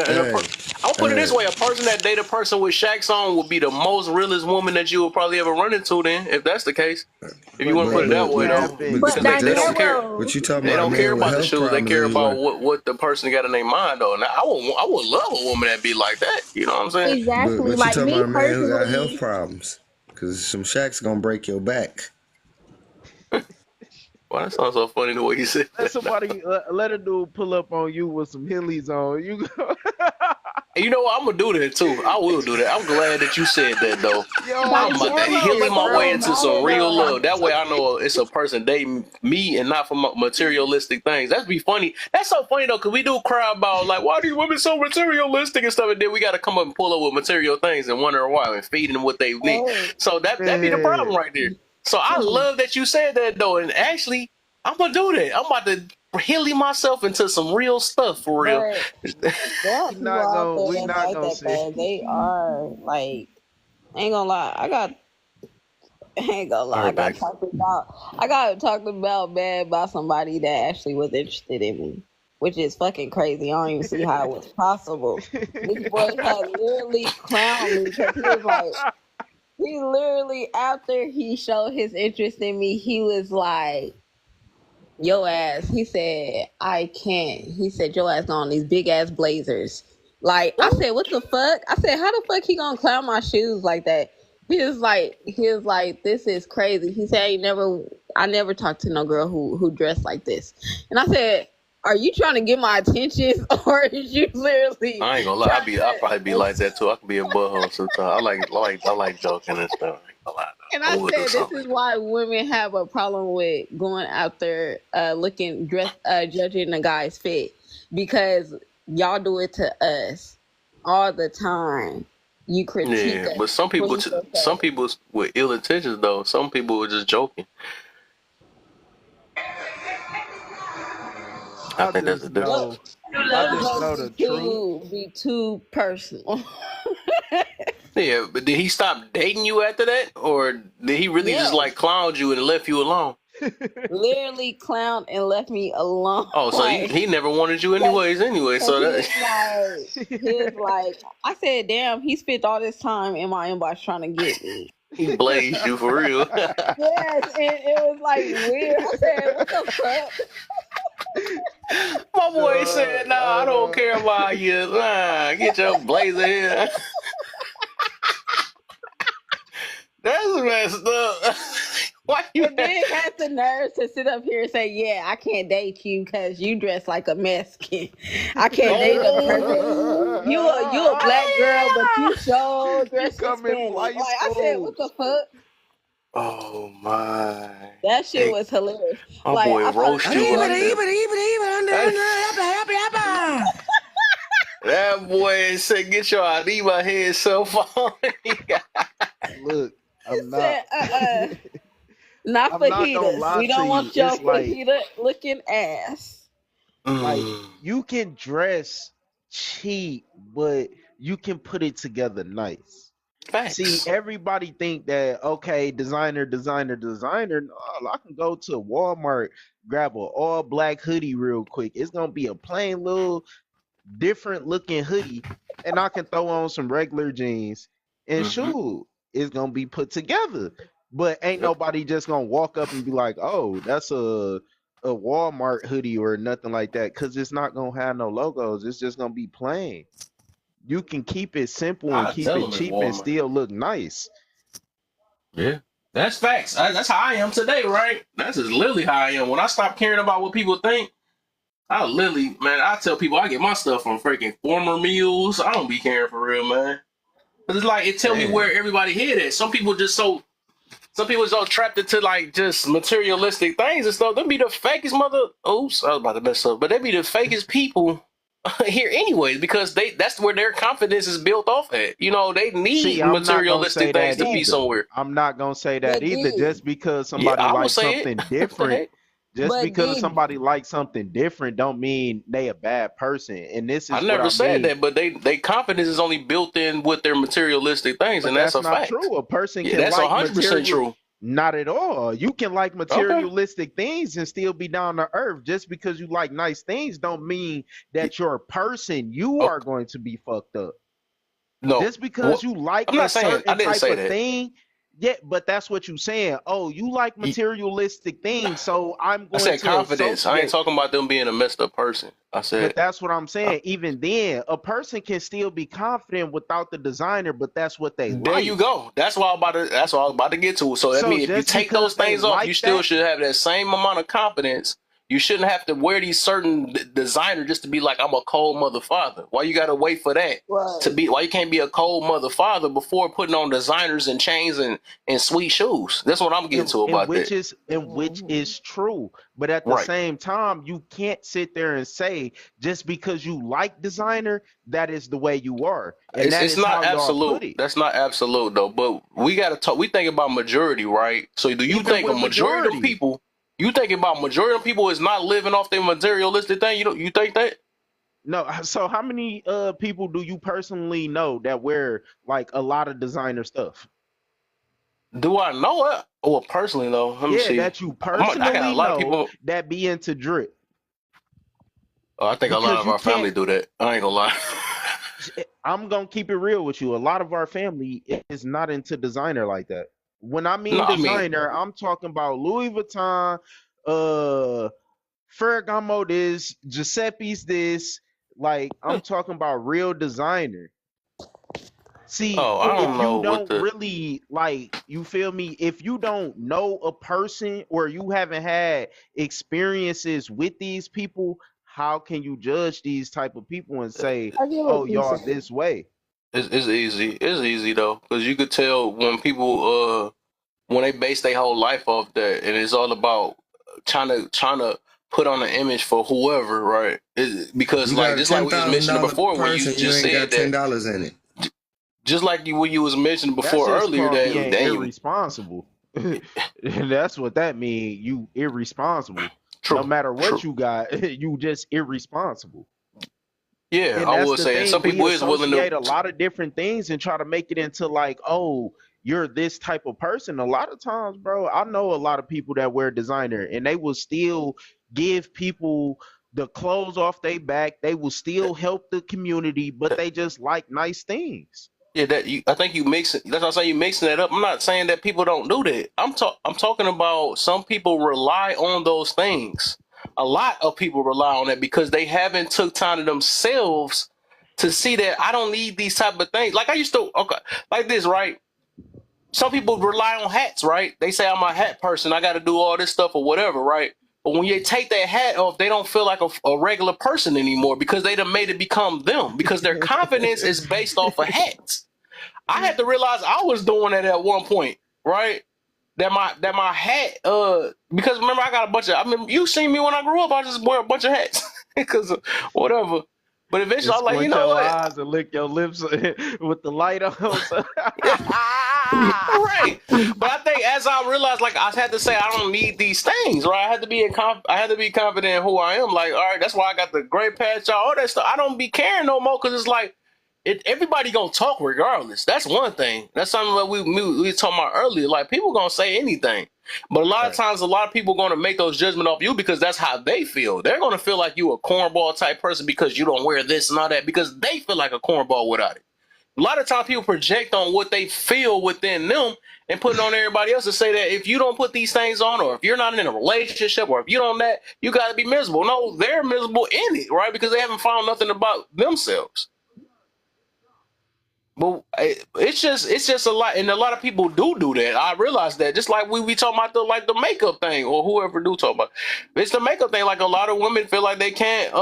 Hey, I'll put it this hey, way: a person that date a person with Shaq's on would be the most realest woman that you will probably ever run into. Then, if that's the case, if you But want to put it they that way, though, capping. But because they don't care. Danielle, but you talking They about a don't care man with about the health shoes. They problems care is about like, what the person got in their mind, though. Now, I would love a woman that be like that. You know what I'm saying? exactly. but you Like talking me about a man who got health personally, problems, because some shacks gonna break your back. Well, that sounds so funny the way you said Let that. somebody let a dude pull up on you with some hillies on. You go, You know what? I'm gonna do that too. I will do that. I'm glad that you said that though. yo, I'm about to Danielle, period, hilly but my that way bro. don't into some matter real love. though. That way I know it's a person dating me and not for materialistic things. That'd be funny. That's so funny though, because we do cry about like, why are these women so materialistic and stuff, and then we got to come up and pull up with material things and wonder why and feed them what they need. Hey, So that'd be the Man, problem right there. So I love that you said that though, and actually I'm gonna do that. I'm about to hilly myself into some real stuff for real. But there are people out there we that not like gonna that say. bad. They are like, I ain't gonna lie. I ain't gonna All lie. right, back. I got talked about bad by somebody that actually was interested in me, which is fucking crazy. I don't even see how it was possible. This boy had literally clowned me because he literally after he showed his interest in me, he was like, yo ass. He said, I can't. He said, your ass on these big ass blazers. Like, I said, what the fuck? I said, how the fuck he gonna clown my shoes like that? He was like, this is crazy. He said, I never talked to no girl who dressed like this. And I said, are you trying to get my attention or is you literally I ain't gonna lie. trying I'll probably be like to? that too. I can be a butthole sometimes. I like joking and stuff. I ain't gonna lie And though. I I would do said, this something is like that. why women have a problem with going out there, judging a guy's fit because y'all do it to us all the time. You critique Yeah, us, but police some us. people with ill intentions though. Some people were just joking. Man, I think that's the difference. Love, I love just don't know be the truth. too personal. Yeah, but did he stop dating you after that, or did he really just Yes, like clowned you and left you alone? literally clowned and left me alone. Oh, so Like, he never wanted you anyways. Anyway, cause so that he was like, I said, damn, he spent all this time in my inbox trying to get me. he blazed you for real. Yes, and it was like weird. I said, what the fuck? My boy said, Dog, "Nah, I I don't know. care about you. Nah, get your blazer here." That's messed up. Why you? And then had the nerve to sit up here and say, yeah, I can't date you because you dress like a Mexican. I can't date a person. Oh, You a black girl, but you so You dress come in Hispanic. flight Like I said, what the schools. fuck? oh my! That shit Hey, was hilarious. my Like boy I thought roast you like that. That boy said, "Get your Adiba head so far." Look, I'm not. said, not I'm not gonna fajitas. lie We to don't you. want your It's fajita looking ass. like Mm, you can dress cheap, but you can put it together nice. See, facts. everybody think that okay, designer. No, I can go to Walmart, grab a all black hoodie real quick. It's gonna be a plain little different looking hoodie, and I can throw on some regular jeans and Mm-hmm. shoot, it's gonna be put together. But ain't Yep. nobody just gonna walk up and be like, "Oh, that's a Walmart hoodie or nothing like that," because it's not gonna have no logos. It's just gonna be plain. You can keep it simple and I keep tell it him it's cheap and Walmart. still look nice. Yeah, that's facts. That's how I am today, right? That's just literally how I am. When I stop caring about what people think, I literally, man, I tell people I get my stuff from freaking former meals. I don't be caring for real, man. Cause it's like it tell me Man, where everybody hit at. Some people so trapped into like just materialistic things and stuff. They be the fakest mother. Oops, I was about to mess up, but they be the fakest people here anyways because that's where their confidence is built off at. You know, they see, need I'm not gonna say materialistic things that to be But either. somewhere. I'm not gonna say that but either. D, Just because Yeah, somebody I would likes say it. something What the different, heck? Just But because then, somebody likes something different don't mean they a bad person. And this I is what never I said mean. that, but they confidence is only built in with their materialistic things, But and that's that's a not fact. true. A person Yeah, can that's like 100% material. true. Not at all. You can like Okay. materialistic things and still be down to earth. Just because you like nice things don't mean Yeah, that you're a person. You are okay. going to be fucked up. No, Just because what? you like I'm a not saying I certain didn't type say of that. thing, yeah, but that's what you're saying. Oh, you like You- materialistic things, so I'm I going said to confidence. I ain't associate. talking about them being a messed up person. I But said, that's what I'm uh, saying. Even then, a person can still be confident without the designer, but that's what they there you like. go. That's what I was about to get to. So that So means if you just take because those they things off, you like still that, should have that same amount of confidence. You shouldn't have to wear these certain designer just to be like I'm a cold mother father. Why you gotta wait for that to right. be? Why you can't be a cold mother father before putting on designers and chains and sweet shoes? That's what I'm getting to and about which that. Mhm. is true, but at the Right. same time you can't sit there and say just because you like designer that is the way you are, and that It's is not how y'all absolute. put it. That's not absolute though. But we gotta talk. We think about majority, right? So do you Even think a with majority of them majority, people? You think about majority of them people is not living off their materialistic thing? You think that? no. So how many people do you personally know that wear like a lot of designer stuff? Do I know it? Well, personally though, let me Yeah, see. that you I got a personally lot of know people. that be into drip. I think a lot Because of you our can't. family do that. I ain't gonna lie. I'm gonna keep it real with you. A lot of our family is not into designer like that. When I No, mean I mean, designer, I'm talking about Louis Vuitton, uh, Ferragamo this, Giuseppe's this. Like I'm talking about real designer. See, oh, I if don't know you what don't the. really like, you feel me? If you don't know a person or you haven't had experiences with these people, how can you judge these type of people and say, I get "Oh, what you're y'all saying. this way"? It's easy. It's easy though, because you could tell when people when they base their whole life off that, and it's all about trying to put on an image for whoever, right? Because You like got a just like ten we was thousand mentioning dollar before, when purse you and you just ain't said got that, $10 in it. just like you when you was mentioning That's before just earlier called that being then you irresponsible. That's what that means. You irresponsible. No true, matter what true, you got, you just irresponsible. yeah, And I that's would the say, and thing. some We people is willing associate a to. lot of different things and try to make it into like, oh, you're this type of person. A lot of times, bro, I know a lot of people that wear designer and they will still give people the clothes off their back. They will still help the community, but they just like nice things. Yeah, that you. I think you mixing. That's what I'm saying. You mixing that up. I'm not saying that people don't do that. I'm talking about some people rely on those things. A lot of people rely on that because they haven't took time to themselves to see that I don't need these type of things. Like I used to. Okay, like this, right? Some people rely on hats, right? They say I'm a hat person. I got to do all this stuff or whatever, right? But when you take that hat off, they don't feel like a regular person anymore because they done made it become them because their confidence is based off of hats. I had to realize I was doing that at one point, right? That my hat, because remember I got a bunch of. I mean, you seen me when I grew up. I just wear a bunch of hats because whatever. But And eventually, I'm like, you squint know your what? eyes and lick your lips with the light on. So Right. But I think as I realized, like I had to say, I don't need these things, right? I had to be confident in who I am. Like, all right, that's why I got the gray patch, all that stuff. I don't be caring no more because it's like everybody gonna talk regardless. That's one thing. That's something that we were talking about earlier. Like people gonna say anything, but a lot of right. times, a lot of people gonna make those judgments off you because that's how they feel. They're gonna feel like you a cornball type person because you don't wear this and all that because they feel like a cornball without it. A lot of times people project on what they feel within them and put it on everybody else to say that if you don't put these things on or if you're not in a relationship or if you don't that, you got to be miserable. No, they're miserable in it, right? Because they haven't found nothing about themselves. But it's just a lot, and a lot of people do that. I realize that. Just like we talking about the makeup thing, or whoever do talk about, it's the makeup thing. Like a lot of women feel like they can't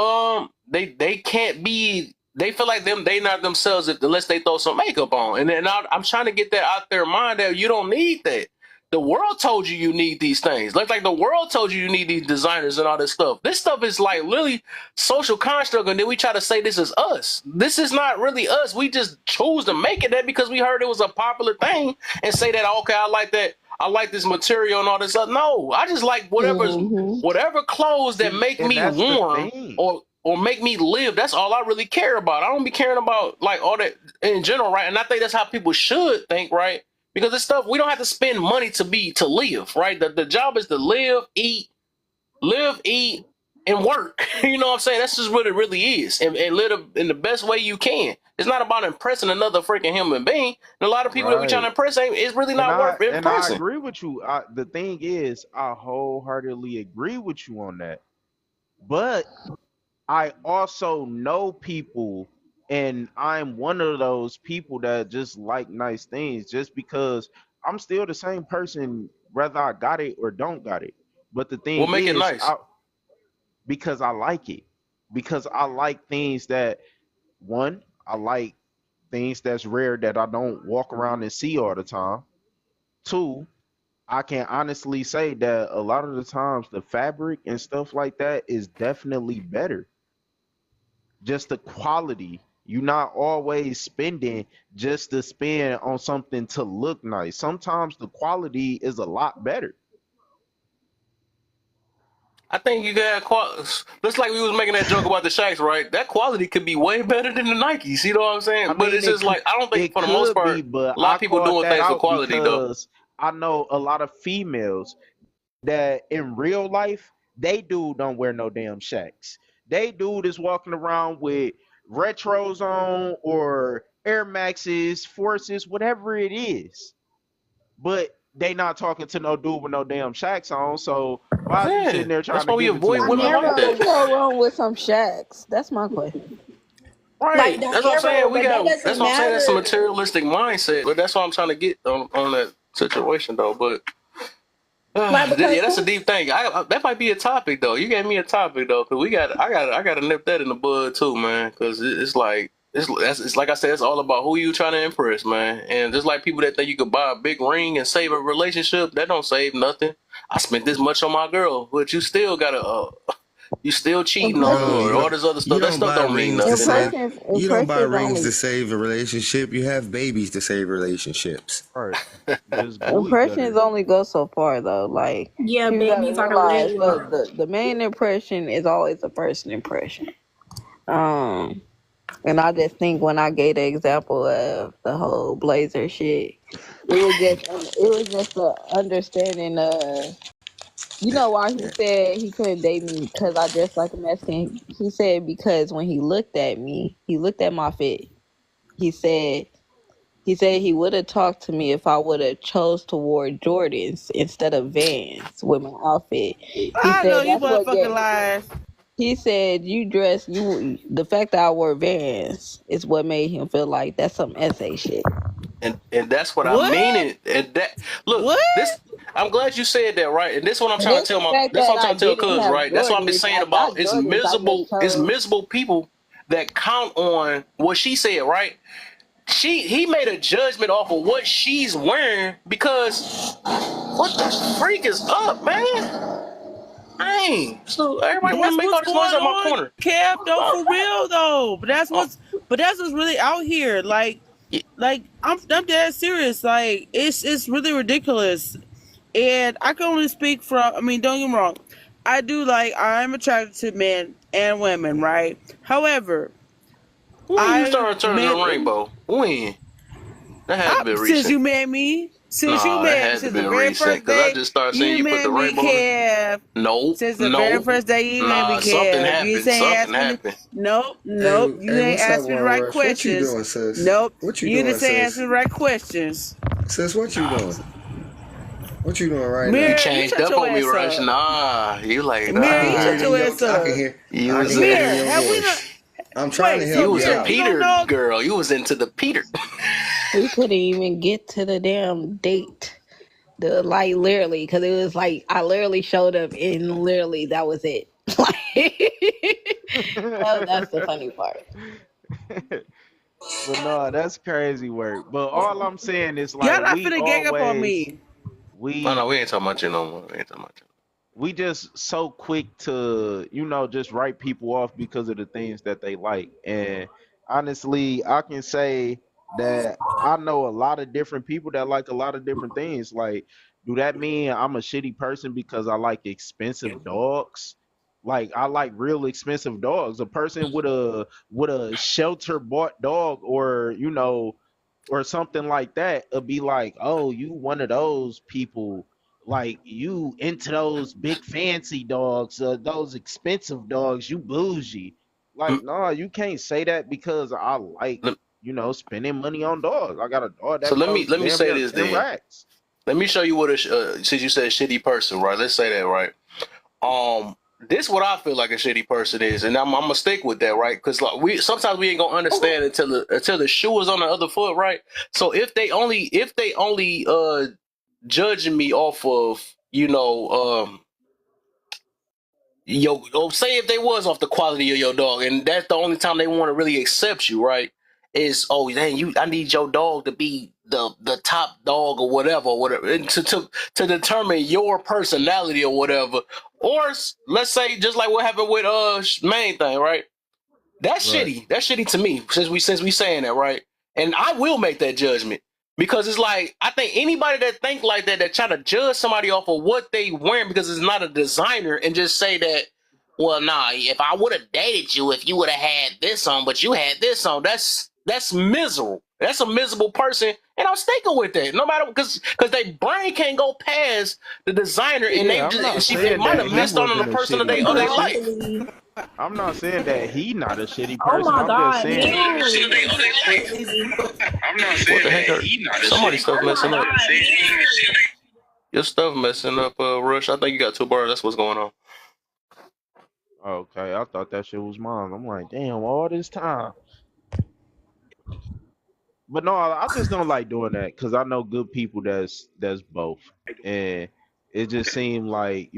they can't be. They feel like they not themselves unless they throw some makeup on. And then I'm trying to get that out their mind that you don't need that. The world told you need these things. Like the world told you need these designers and all this stuff. This stuff is like literally social construct, and then we try to say this is us. This is not really us. We just chose to make it that because we heard it was a popular thing and say that okay, I like that. I like this material and all this other. No, I just like whatever clothes that See, make and me that's the warm thing. or make me live. That's all I really care about. I don't be caring about like all that in general, right? And I think that's how people should think, right? Because it's stuff we don't have to spend money to live, right? The job is to live, eat, and work. You know what I'm saying? That's just what it really is. And live in the best way you can. It's not about impressing another freaking human being. And a lot of people that we trying to Right. impress it's really And not worth I impressing. agree with you. The thing is, I wholeheartedly agree with you on that. But I also know people, and I'm one of those people that just like nice things just because I'm still the same person whether I got it or don't got it. But the We'll thing make it is, nice. because I like it. Because I like things that one, I like things that's rare that I don't walk around and see all the time. Two, I can honestly say that a lot of the times the fabric and stuff like that is definitely better. Just the quality. You're not always spending just to spend on something to look nice. Sometimes the quality is a lot better. I think you got just like we was making that joke about the Shacks, right? That quality could be way better than the Nikes. You know what I'm I saying? But mean, it's just like I don't think it for the most could be, part, but a lot I of people called doing that things for out quality though. because I know a lot of females that in real life they dude don't wear no damn Shacks. They dude is walking around with retros on or Air Maxes, Forces, whatever it is. But they not talking to no dude with no damn Shacks on. So why is you Yeah, sitting there that's trying to why we give it to avoid a I women never like female? that. what's wrong with some shacks. That's my question. Like Right. don't That's what I'm ever, saying. but that That's doesn't what I'm saying. That's a matter. materialistic mindset. But that's what I'm trying to get on that situation though. But Like yeah, because that's a deep thing. That might be a topic though. You gave me a topic though, because I got to nip that in the bud too, man. Because it's like it's like I said, it's all about who you trying to impress, man. And just like people that think you could buy a big ring and save a relationship, that don't save nothing. I spent this much on my girl, but you still gotta you still cheating on her Bro, impression, or all this other you stuff. That don't stuff buy don't mean rings to nothing, man. save. You don't buy impressions rings to only save a relationship. You have babies to save relationships. Right. Just gooey impressions gutter. only go so far though. Like Yeah, people gotta babies are the red realize line. the main impression is always the first impression. Um and I just think when I gave the example of the whole blazer shit, it was just a understanding of why he Yeah. said he couldn't date me because I dress like a Mexican. He said because when he looked at me, he looked at my fit. He said he would have talked to me if I would have chose to wear Jordans instead of Vans with my outfit. He I know said you that's what motherfucking get. lies. He said the fact that I wore Vans is what made him feel like that's some essay shit. And that's what I What? mean. And that look, What? this I'm glad you said that, right? And this is what I'm And trying to it's tell the fact this is that what I'm I trying to tell didn't cuz, have right? That's what I've been Jordans. saying I got about Jordans. I just it's chose. miserable people that count on what she said, right? He made a judgment off of what she's wearing because what the freak is up, man? Dang. So everybody want to That's make what's all this noise going out my on, corner. Kev. Though Oh, for real though, oh, but that's what's really out here. yeah. I'm dead serious. Like it's really ridiculous. And I can only speak from. I mean, don't get me wrong. I'm attracted to men and women, right? However, When you I started turning the men rainbow? When? That had to be since recent. you met me, Nah, that had to since be the very recent first because I day just started seeing you you put the met me, rainbow on. Kev. Nope, Since the very nope. first day you met me, Nah, something Kev, you happened. ain't Something asked me. happened. Nope, Hey, nope. You hey, ain't what's up, asked me the War right Rush? What you questions. doing, sis? Nope, What you you doing, just ain't asked me sis? the right questions. Sis, what you doing? What you doing right You now? Mirror, you changed shut up your on me, ass Rush. up. Nah, you like I Mirror, can you hear nah. it shut in your your. ass I can up. hear. You I can was hear it in Mirror, your have we not? voice. I'm trying to Wait, you so help was you a Mirror, out. you don't Peter know? girl. You was into the Peter. We couldn't even get to the damn date. Literally, because it was like I literally showed up and literally that was it. That's the funny part. But no, that's crazy work. But all I'm saying is Y'all like not finna gang up on me. No, no, we we ain't talking about you no more. We ain't talking about you. we just so quick to just write people off because of the things that they like. And honestly, I can say that I know a lot of different people that like a lot of different things. Like do that mean I'm a shitty person because I like expensive dogs? Like I like real expensive dogs. A person with a shelter bought dog, or or something like that, it'll be like, oh, you one of those people, like you into those big fancy dogs, those expensive dogs, you bougie. Like, Mm, no, you can't say that because I like, lem- spending money on dogs. I got a dog So that costs let me damn say near this 10 then. racks. Let me show you what since you said shitty person, right? Let's say that, right? This what I feel like a shitty person is, and I'm gonna stick with that, right? Because like sometimes we ain't gonna understand until the shoe is on the other foot, right? So if they only judging me off of say if they was off the quality of your dog, and that's the only time they want to really accept you, right? Is oh dang, I need your dog to be the top dog or whatever, and to determine your personality or whatever. Or let's say just like what happened with main thing, right? That's Right. shitty. That's shitty to me since we saying that, right? And I will make that judgment because it's like I think anybody that think like that try to judge somebody off of what they wearing because it's not a designer and just say that, well, nah, if I would have dated you if you would have had this on, but you had this on, that's miserable. That's a miserable person, and I'm sticking with that. No matter because their brain can't go past the designer, and Yeah, I'm not they saying might that have he missed on wasn't the a person shitty of their person. life. Exactly. I'm not saying that he not a shitty Oh person. my I'm just God, saying mute. I'm not What saying the heck that are he not a somebody shitty stuff Oh person. my messing I'm up? just God, saying mute. Your stuff messing up, Rush. I think you got two bars. That's what's going on. okay, I thought that shit was mine. I'm like, damn, all this time. But no, I just don't like doing that because I know good people that's both. And it just seemed like,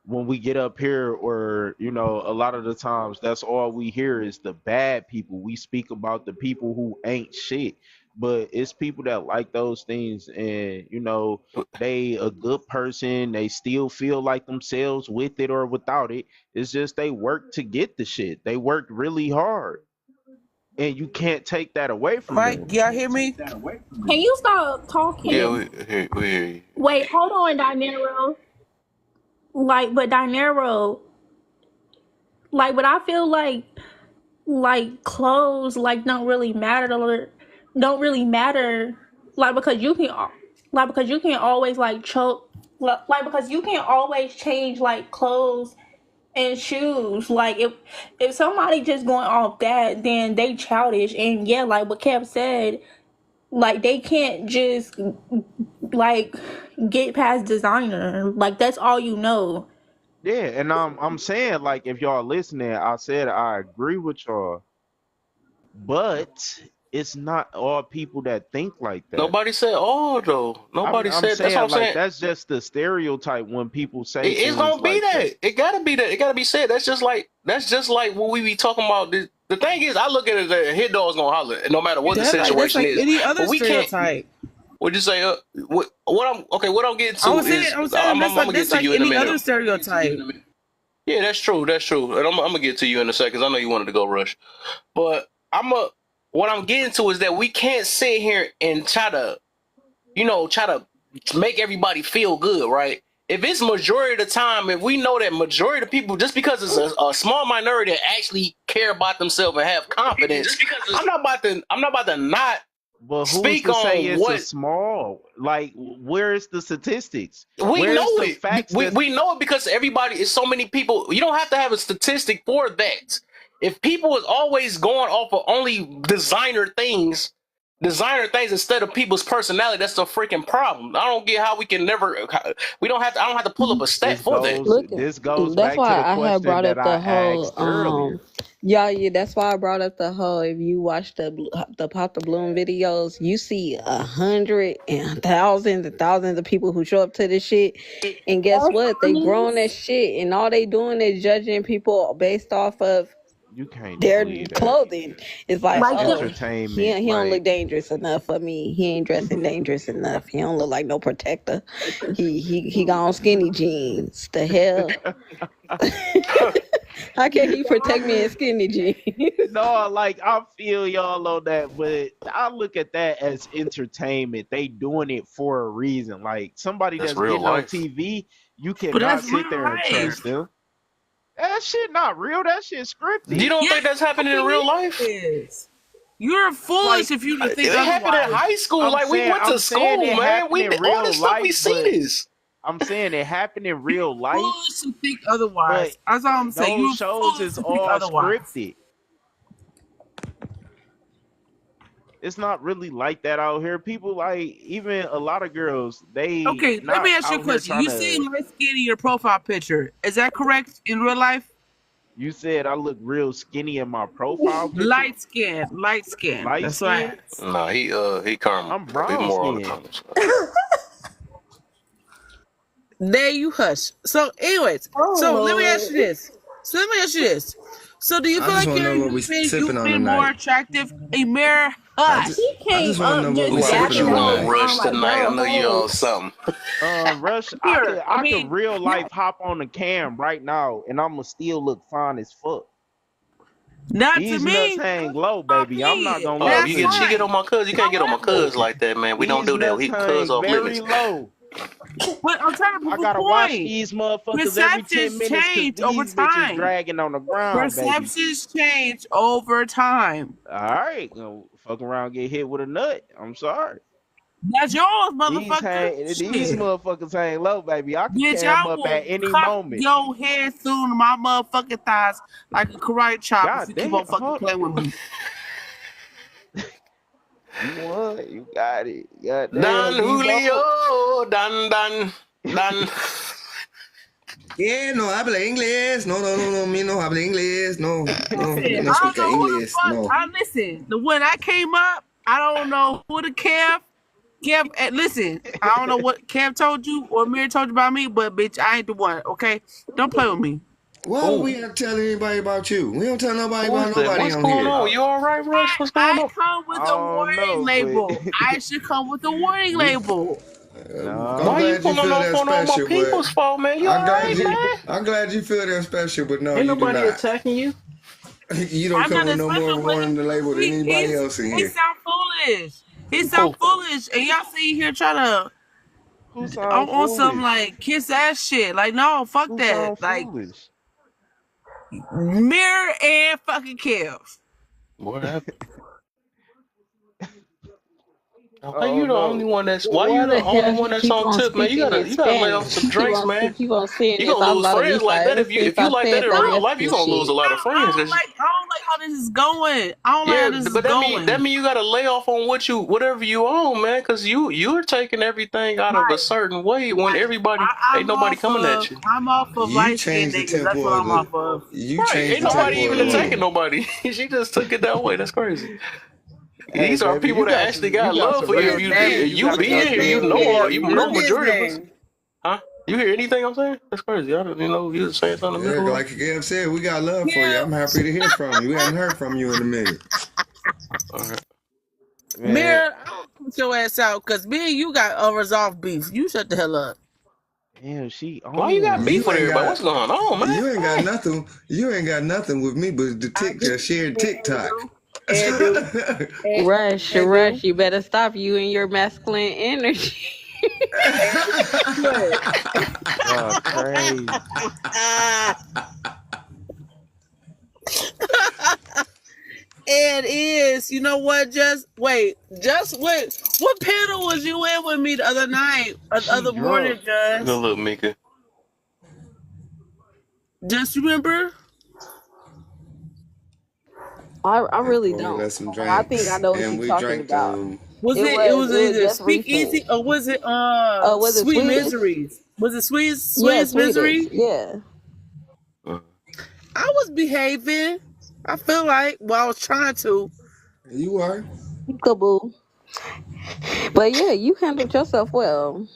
when we get up here, or a lot of the times that's all we hear is the bad people. We speak about the people who ain't shit, but it's people that like those things, and they a good person, they still feel like themselves with it or without it. It's just they work to get the shit, they worked really hard, and you can't take that away from them. Mike, y'all hear me? Can you stop Yeah, talking? we hear you. Wait, hold on, Dinero. But Dinero, but I feel like clothes don't really matter, because you can because you can always because you can always change clothes and shoes. Like if somebody just going off that, then they childish. And yeah, like what Kev said, they can't just like get past designer. Like that's all you know. Yeah, and I'm saying, like, if y'all listening, I said I agree with y'all, but it's not all people that think like that. Nobody said all though. I'm Nobody I'm said. That's what saying, I'm like, saying. that's just the stereotype when people say It's things gonna be like that. that. It gotta be that. It gotta be said. That's just like what we be talking about. The thing is, I look at it as a hit dog's gonna holler, no matter what the That's situation like is. any But other we can't. stereotype. What'd you say? What I'm getting I to was saying, is I'm saying I'm gonna get that's to like you in a any minute. other stereotype. Yeah, that's true. That's true. And I'm gonna get to you in a second. 'Cause I know you wanted to go, Rush. But what I'm getting to is that we can't sit here and try to make everybody feel good, right? If it's majority of the time, if we know that majority of the people, just because it's a small minority that actually care about themselves and have confidence, I'm not about to not But who's speak to say on it's a what small? Like, where's the statistics? we Where's know the it. facts that We know it because everybody is so many people. You don't have to have a statistic for that. If people is always going off of only designer things instead of people's personality, that's the freaking problem. I don't get how we can never. We don't have to. I don't have to pull up a stat this for that. goes Look, this goes that's back to why the I had question brought that up I the whole asked earlier. yeah, that's why I brought up the whole, if you watch the Pop the Bloom videos, you see 100 and thousands of people who show up to this shit, and guess That's what, they grown as honest. shit, and all they doing is judging people based off of You can't their believe that. clothing. It's like, It's Like oh, the entertainment. he don't Like, look dangerous enough for me. He ain't dressing dangerous enough. He don't look like no protector. He got on skinny jeans. The hell? How can he protect me in skinny jeans? No, like I feel y'all on that, but I look at that as entertainment. They doing it for a reason. Like somebody That's that's real getting on life. TV, you But cannot that's sit real there and trust life. them. That shit not real. That shit You scripted. don't think Yes, that's happening in real it life? is. You're foolish Like if you to think It happened in otherwise. high school. I'm Like we saying, went I'm to saying school, it man. happened We in all real this stuff we life, see but this. I'm saying it happened in real life, Foolish to think but otherwise. That's all I'm saying. those You're shows foolish is to think all otherwise. scripted. It's not really like that out here. People like even a lot of girls, they Okay, let not me ask you a out here question. trying You seem to. light skin in your profile picture. Is that correct in real life? You said I look real skinny in my profile picture. Light skin, light skin. Light That's what I skin. asked. Nah, he caramel. I'm He brown more on the skin. caramel side. There you hush. So, anyways, Oh so let me ask Lord. you this. So do you I feel just like want to know what we you've sipping on been more tonight. attractive? A mere I hush. just, He I came just want to up know what just we Why? What sipping you yapping on the want whole on tonight. time Rush like tonight? I bro know you on hush. something. Rush. Here, I I could mean, real yeah. life hop on the cam right now, and I'ma still look fine as fuck. Not to These nuts me. hang low, My baby. I'm not opinion. gonna lie You That's to get you. she get on fine. my cuz. You can't get on my However, cuz like that, man. We don't These do that. nuts He cuz hang off very limits. low. but I'm trying to I prove a gotta wash point. these motherfuckers every 10 Perceptions minutes because change over these bitches time. dragging on the ground, baby. Perceptions change over time. All right, fuck around, get hit with a nut. I'm sorry. That's yours, These motherfucker. hang, these Shit. motherfuckers hang low, baby. I can Bitch, cam I up will at any cock moment. your head through my motherfucking thighs like a karate chop if God you keep damn, on fucking playing with me. you won. You got it. God Don damn, Debo. Julio, Don. Yeah, no habla inglés. No, no, no, no. Me no habla inglés. No, no. Listen, Me no I don't speak know who the English. fuck. No. I listen. When I came up, I don't know who the Kev. Listen, I don't know what Kev told you or Mir told you about me, but bitch, I ain't the one. Okay, don't play with me. Why would Who? we have to tell anybody about you? We don't tell nobody Who is about that? nobody What's on going here. on? I, You all right, Rush? What's going I on? come with I a don't warning know, but label. I should come with a warning we label. I'm nah. Why you glad you pulling feel off that on all my special, but people's fault, man? You all right, man? I'm glad you feel that special, but no, Ain't you do nobody not. attacking you. You don't I'm come not with no more especially when warning the label than anybody else in he here. sound foolish. He sound Who? foolish, and y'all see here trying to Who sound on some foolish? like kiss ass shit. Like no, fuck Who that. sound Like foolish? Mirror and fucking Kev. What happened? Why Oh you the only no. one that's why Why you the the only hell one he that's keep on on tip, man? speaking in You gotta lay off Spanish? some drinks, man. Keep on saying You this. gonna I lose hablar friends like that Israel if you since like that hace in todo real life. You este gonna lose a shit. lot of friends. I don't like how this is going. I don't like how Yeah, this is but that going. mean you gotta lay off on whatever you own, man, because you're taking everything out of a Right, certain way when right. everybody ain't nobody coming at you. I'm off of You light skinned changed the niggas. That's tempo what of I'm the off of. you Right? changed Ain't the nobody tempo of even the attacking room. nobody. She just took it that way. That's crazy. Hey These are baby, people you that got actually some you got got love some for you. What's real If his you people name? you you gotta be What's go his in here, name? you tell know Kev, you you know What's heard me. his majority of us. name? Huh? You hear anything I'm saying? That's crazy. You know you was saying something in the Yeah, middle of like Gav said, we got love for you. Kev. I'm happy to hear from you. We hadn't heard from you in a minute. All right. Man, Mirror, I don't put your ass out because me and you got unresolved beef. You shut the hell up. damn, she Why you got on. beef You with ain't everybody? got What's going on, man? you ain't got Hey. nothing. You ain't got nothing with me, but the I tick do, just shared and TikTok. do, and do, and, and Rush, do, you better stop you and your masculine energy. and guess what? Y'all crazy. It is. You know what? Just wait. What panel was you in with me the other night, the She other drunk. morning, Good Just? look, Mika. Just remember? I And really poured don't. us some I think I drinks, know what and you're we talking drank about. them. It was It was either just Speak recent. Easy or was it Was it Sweet Swedish? Miseries? Was it Yeah, Sweetest Swedish. Misery? Yeah. Uh, I was behaving. I feel like I was trying to. You are. Kaboo. But yeah, you handled yourself well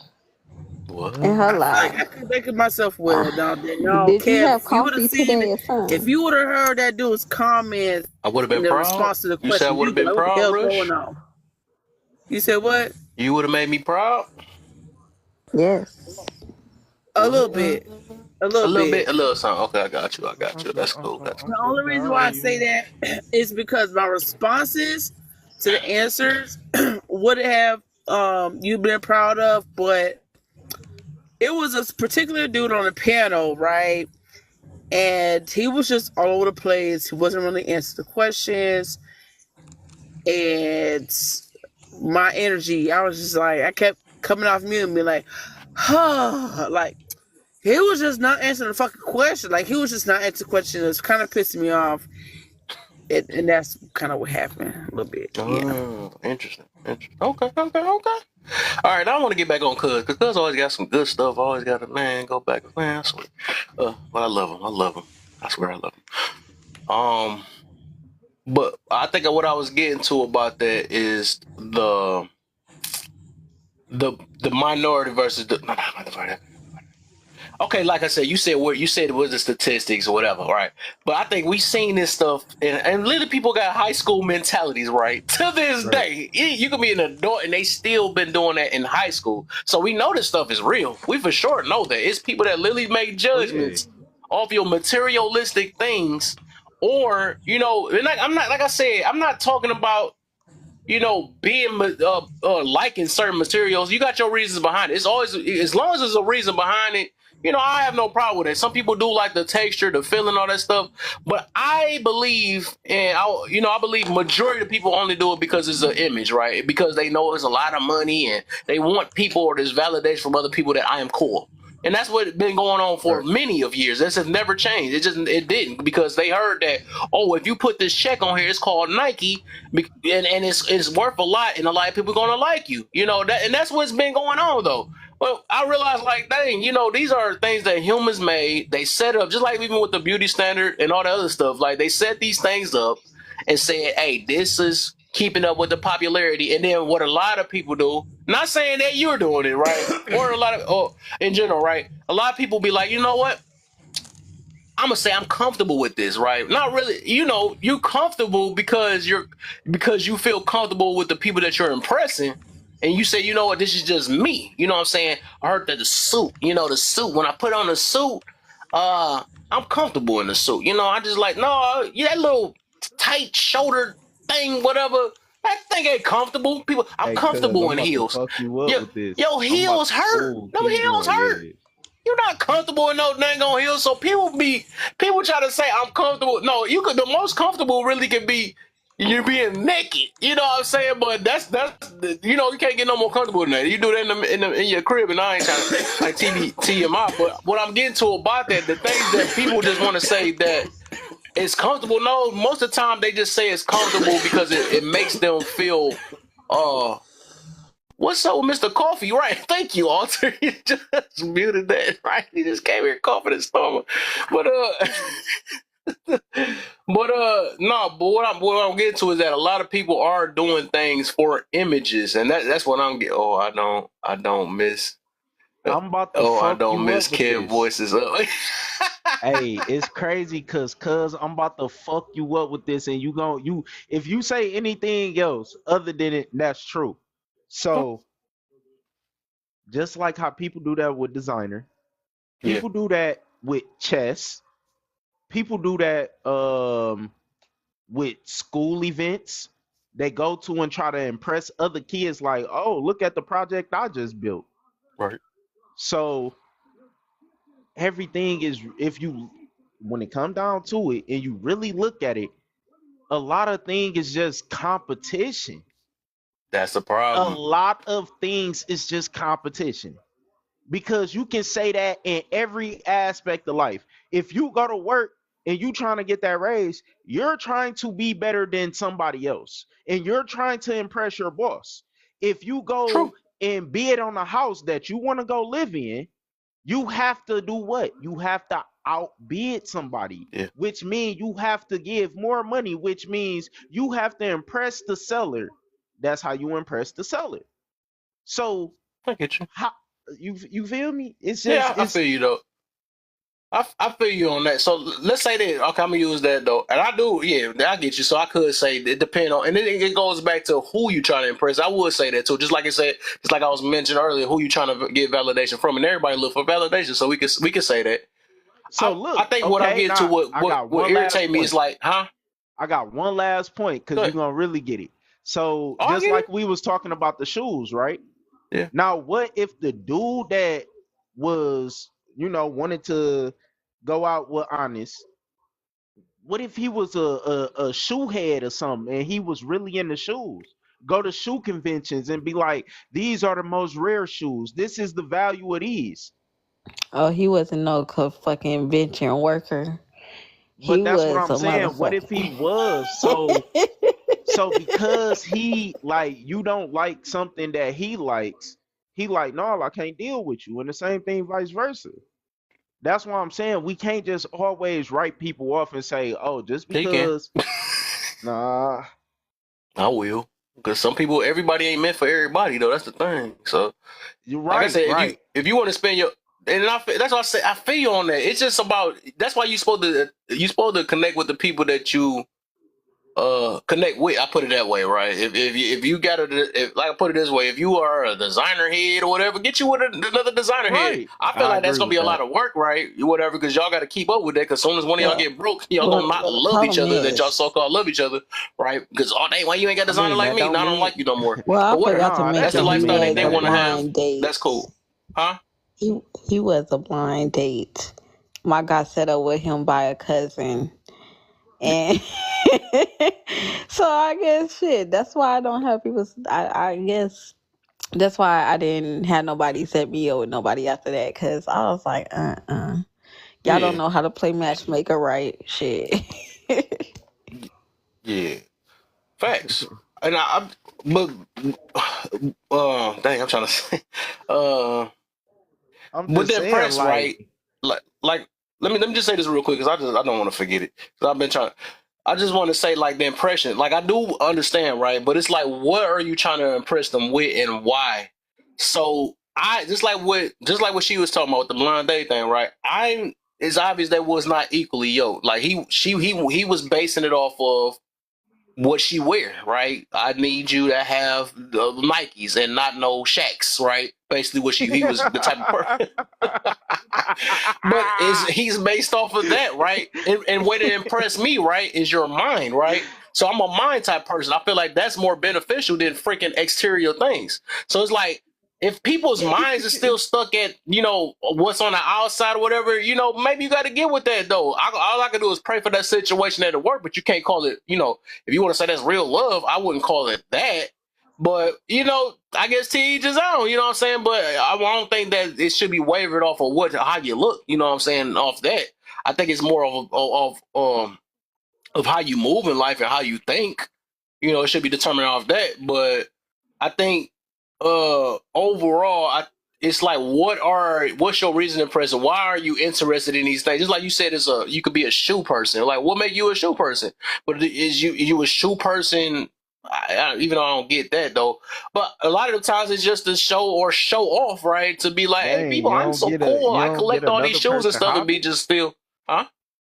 in what? her I feel like life. I conducted myself well down there. No, Did you Kev, have if you would have coffee seen today it, or if something? you would have heard that dude's comments I would have in been the proud. response to the You said I question, would you have be been like, what the proud, hell's going Rush. on? You said what? You would have made me proud. Yes. A little What? bit. A little bit. a little something. Okay, I got you. That's cool. That's The cool. only reason why I say that is because my responses to the answers would have you been proud of, but it was a particular dude on the panel, right? And he was just all over the place. He wasn't really answering the questions. And my energy, I was just like, I kept coming off mute and being like, huh. Like, he was just not answering the fucking question. Like, he was just not answering the question. It was kind of pissing me off. And that's kind of what happened a little bit. Oh, interesting. Okay. All right, I want to get back on Cuz, because Cuz always got some good stuff. Always got to, man, go back. Man, I swear. But I love him. I swear I love him. But I think what I was getting to about that is the minority versus the okay, like I said, you said it was the statistics or whatever, right? But I think we seen this stuff, and little people got high school mentalities, right? To this day, you can be an adult and they still been doing that in high school. So we know this stuff is real. We for sure know that it's people that literally make judgments off your materialistic things, or and I'm not, like I said, I'm not talking about being liking certain materials. You got your reasons behind it. It's always, as long as there's a reason behind it, I have no problem with it. Some people do like the texture, the feeling, all that stuff. But I believe, and I believe majority of people only do it because it's an image, right? Because they know it's a lot of money and they want people or this validation from other people that I am cool. And that's what's been going on for many of years. This has never changed. It didn't, because they heard that, oh, if you put this check on here, it's called Nike, and it's worth a lot, and a lot of people are gonna like you. And that's what's been going on though. Well, I realized, like, dang, these are things that humans made. They set up, just like even with the beauty standard and all the other stuff. Like, they set these things up and said, hey, this is keeping up with the popularity. And then what a lot of people do, not saying that you're doing it, right? or in general, right? A lot of people be like, you know what? I'm gonna say I'm comfortable with this, right? Not really, you're comfortable because you feel comfortable with the people that you're impressing, and you say, you know what, this is just me. You know what I'm saying? I heard that the suit, when I put on the suit, I'm comfortable in the suit. I just like, no, that little tight shoulder thing, whatever. That thing ain't comfortable. I'm Hey, cuz I'm comfortable in about to heels. fuck you up with this. Yo, I'm about heels to. hurt. Oh, No, keep heels going. hurt. Yeah. You're not comfortable in no dang on heels. So people try to say I'm comfortable. No, the most comfortable really can be you being naked. You know what I'm saying? But that's you can't get no more comfortable than that. You do that in your crib, and I ain't trying to like TMI. But what I'm getting to about that, the things that people just want to say that it's comfortable. No, most of the time they just say it's comfortable because it makes them feel what's up with Mr. Coffee? Right. Thank you, Alter. You just muted that, right? He just came here coughing and storming. But no, but what I'm getting to is that a lot of people are doing things for images, and that's what I'm getting. Oh, I don't miss I'm about to fuck you up with Kev this. voices up. Hey, it's crazy cuz I'm about to fuck you up with this, and if you say anything else other than it, that's true. So just like how people do that with designer, Yeah. people do that with chess, people do that with school events. They go to and try to impress other kids, like, oh, look at the project I just built. Right. So everything is, when it come down to it and you really look at it, a lot of things is just competition. That's the A problem. lot of things is just competition, because you can say that in every aspect of life. If you go to work and you trying to get that raise, you're trying to be better than somebody else, and you're trying to impress your boss. If you go and bid on a house that you want to go live in, you have to do what? You have to outbid somebody, which means you have to give more money, which means you have to impress the seller. That's how you impress the seller. So I get you. How you feel me? It's just I feel you though. I feel you on that. So let's say that. Okay, I'm gonna use that though, and I do. Yeah, I get you. So I could say it depends on, and then it goes back to who you trying to impress. I would say that too. Just like I was mentioning earlier, who you trying to get validation from, and everybody look for validation. So we could say that. So I look, think what I'm okay, getting to, now I got what one last irritate me is point. like, huh? I got one last point because you're Good. gonna really get it. So Oh, I just get it. like we was talking about the shoes, right? Yeah. Now, what if the dude that was, wanted to go out with Honest, what if he was a shoe head or something and he was really into shoes? Go to shoe conventions and be like, these are the most rare shoes. This is the value of these. Oh, he wasn't no fucking invention worker. He But that's what was I'm a saying. What if he motherfucker. was? So because he like you don't like something that he likes, he like, no, I can't deal with you. And the same thing vice versa. That's why I'm saying we can't just always write people off and say, oh, just Yeah, you can. because nah. I will. Because some people, everybody ain't meant for everybody, though. That's the thing. So, You're like I right, said, right. if you want to spend your, and that's why I say I feel you on that. It's just about, that's why you supposed to connect with the people that you connect with. I put it that way, right? If you got like I put it this way, if you are a designer head or whatever, get you with another designer head. Right. I feel I like that's agree gonna be with a lot that. of work, right? Whatever, because y'all got to keep up with that. Because soon as one of y'all well, get broke, y'all gonna well, not well, the love each problem other that y'all is, so called love each other, right? Because oh dang, why you ain't got a I designer mean, like that me? don't Now I don't like mean you no more. well, I Or whatever. forgot to nah, that That's the mention don't he lifestyle mean that was they a want to nothing. have. blind That's date. cool, huh? He was a blind date. My guy set up with him by a cousin. And so I guess shit. That's why I don't have people. I guess that's why I didn't have nobody set me up with nobody after that. Cause I was like, y'all don't Yeah, know how to play matchmaker right. Shit. yeah. Facts. And but dang, I'm trying to say, uh, I'm with just the saying, press, like, right? Like, let me just say this real quick because I don't want to forget it because I've been trying. I just want to say like the impression. Like I do understand, right? But it's like, what are you trying to impress them with and why? So I just like what she was talking about with the blind date thing, right? It's obvious that was not equally yoked. Like he was basing it off of what she wear, right? I need you to have the Nikes and not no Shacks, right? Basically, he was the type of person. But he's based off of that, right? And way to impress me, right, is your mind, right? So I'm a mind type person. I feel like that's more beneficial than freaking exterior things. So it's like if people's minds are still stuck at what's on the outside or whatever, maybe you got to get with that though. All I can do is pray for that situation at work, but you can't call it. If you want to say that's real love, I wouldn't call it that. But I guess to each his own. You know what I'm saying? But I don't think that it should be wavered off of how you look. You know what I'm saying? Off that, I think it's more of how you move in life and how you think. It should be determined off that. But I think overall, it's like what's your reason and present? Why are you interested in these things? Just like you said, you could be a shoe person. Like what make you a shoe person? But is you a shoe person? Even though I don't get that though, but a lot of the times it's just to show off, right? To be like, hey, dang, people, I'm so cool. you I don't get collect all these another shoes and person stuff, and be hobby? just still, huh?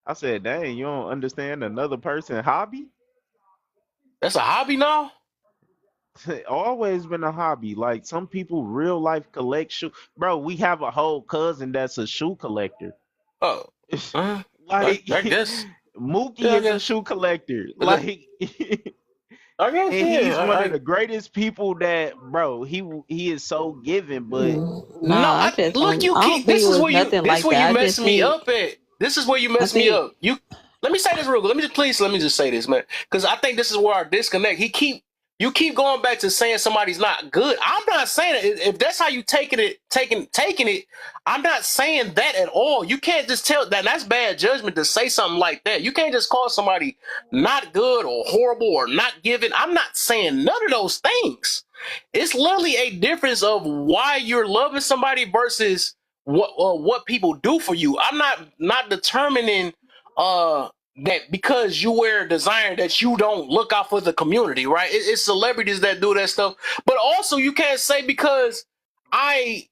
I said, dang, you don't understand another person hobby? That's a hobby now. Always been a hobby. Like some people real life collect shoe. Bro, we have a whole cousin that's a shoe collector. Oh, Like I guess. Mookie Yeah, I is a guess. shoe collector. Like I guess. and he's Yeah. one of the greatest people that bro, he is so giving, but No, Nah, I just look. don't. You I don't keep. think This it is was where you. nothing This is like where you that. I mess just me think. up at. This is where you I mess me think. up. Let me say this real quick. Let me just say this, man, because I think this is where our disconnect. You keep going back to saying somebody's not good. I'm not saying it. If that's how you taking it, I'm not saying that at all. You can't just tell that. That's bad judgment to say something like that. You can't just call somebody not good or horrible or not giving. I'm not saying none of those things. It's literally a difference of why you're loving somebody versus what people do for you. I'm not determining that because you wear a designer that you don't look out for the community, right? It's celebrities that do that stuff, but also you can't say because I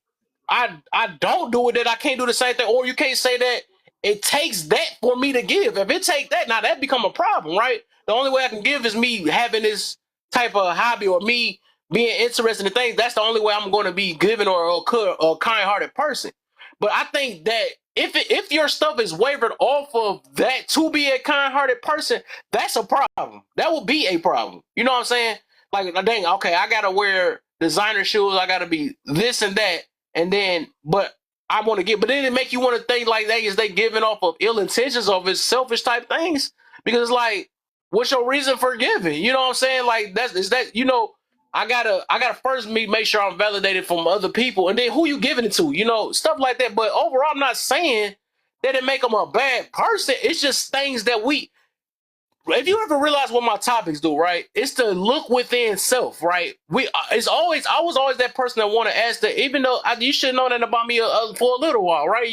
I don't do it that I can't do the same thing, or you can't say that it takes that for me to give. If it take that, now that become a problem, right? The only way I can give is me having this type of hobby or me being interested in things. That's the only way I'm going to be giving or a kind-hearted person. But I think that if your stuff is wavered off of that to be a kind-hearted person, that's a problem. That will be a problem. You know what I'm saying? Like, dang, okay, I gotta wear designer shoes. I gotta be this and that, and then, but I want to get, but then it make you want to think like that is they giving off of ill intentions of his selfish type things because like, what's your reason for giving? You know what I'm saying? Like is that I gotta first make sure I'm validated from other people, and then who you giving it to, stuff like that. But overall, I'm not saying that it make them a bad person. It's just things that we. If you ever realize what my topics do, right? It's to look within self, right? It's always I was always that person that want to ask that, even though you should know that about me for a little while, right?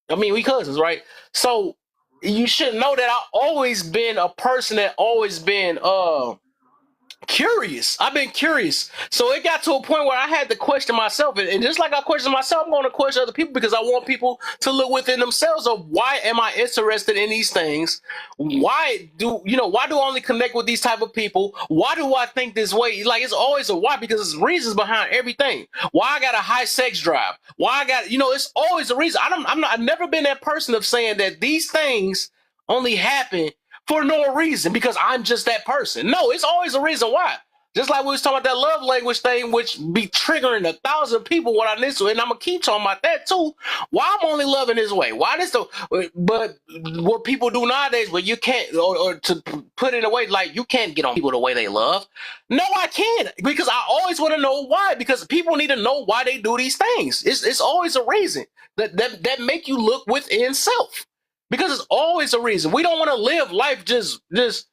I mean, we cousins, right? So you should know that I've always been a person that always been curious. I've been curious. So it got to a point where I had to question myself. And just like I question myself, I'm going to question other people because I want people to look within themselves of why am I interested in these things? Why do I only connect with these type of people? Why do I think this way? Like, it's always a why because there's reasons behind everything. Why I got a high sex drive? Why I got, it's always a reason. I've never been that person of saying that these things only happen for no reason because I'm just that person. No, it's always a reason why. Just like we was talking about that love language thing, which be triggering 1,000 people when I listen to it, and I'm gonna keep talking about that too. Why I'm only loving this way? Why this the? But what people do nowadays, where you can't, or to put it in a way like you can't get on people the way they love. No, I can't because I always want to know why. Because people need to know why they do these things. It's always a reason that make you look within self. Because it's always a reason. We don't want to live life just.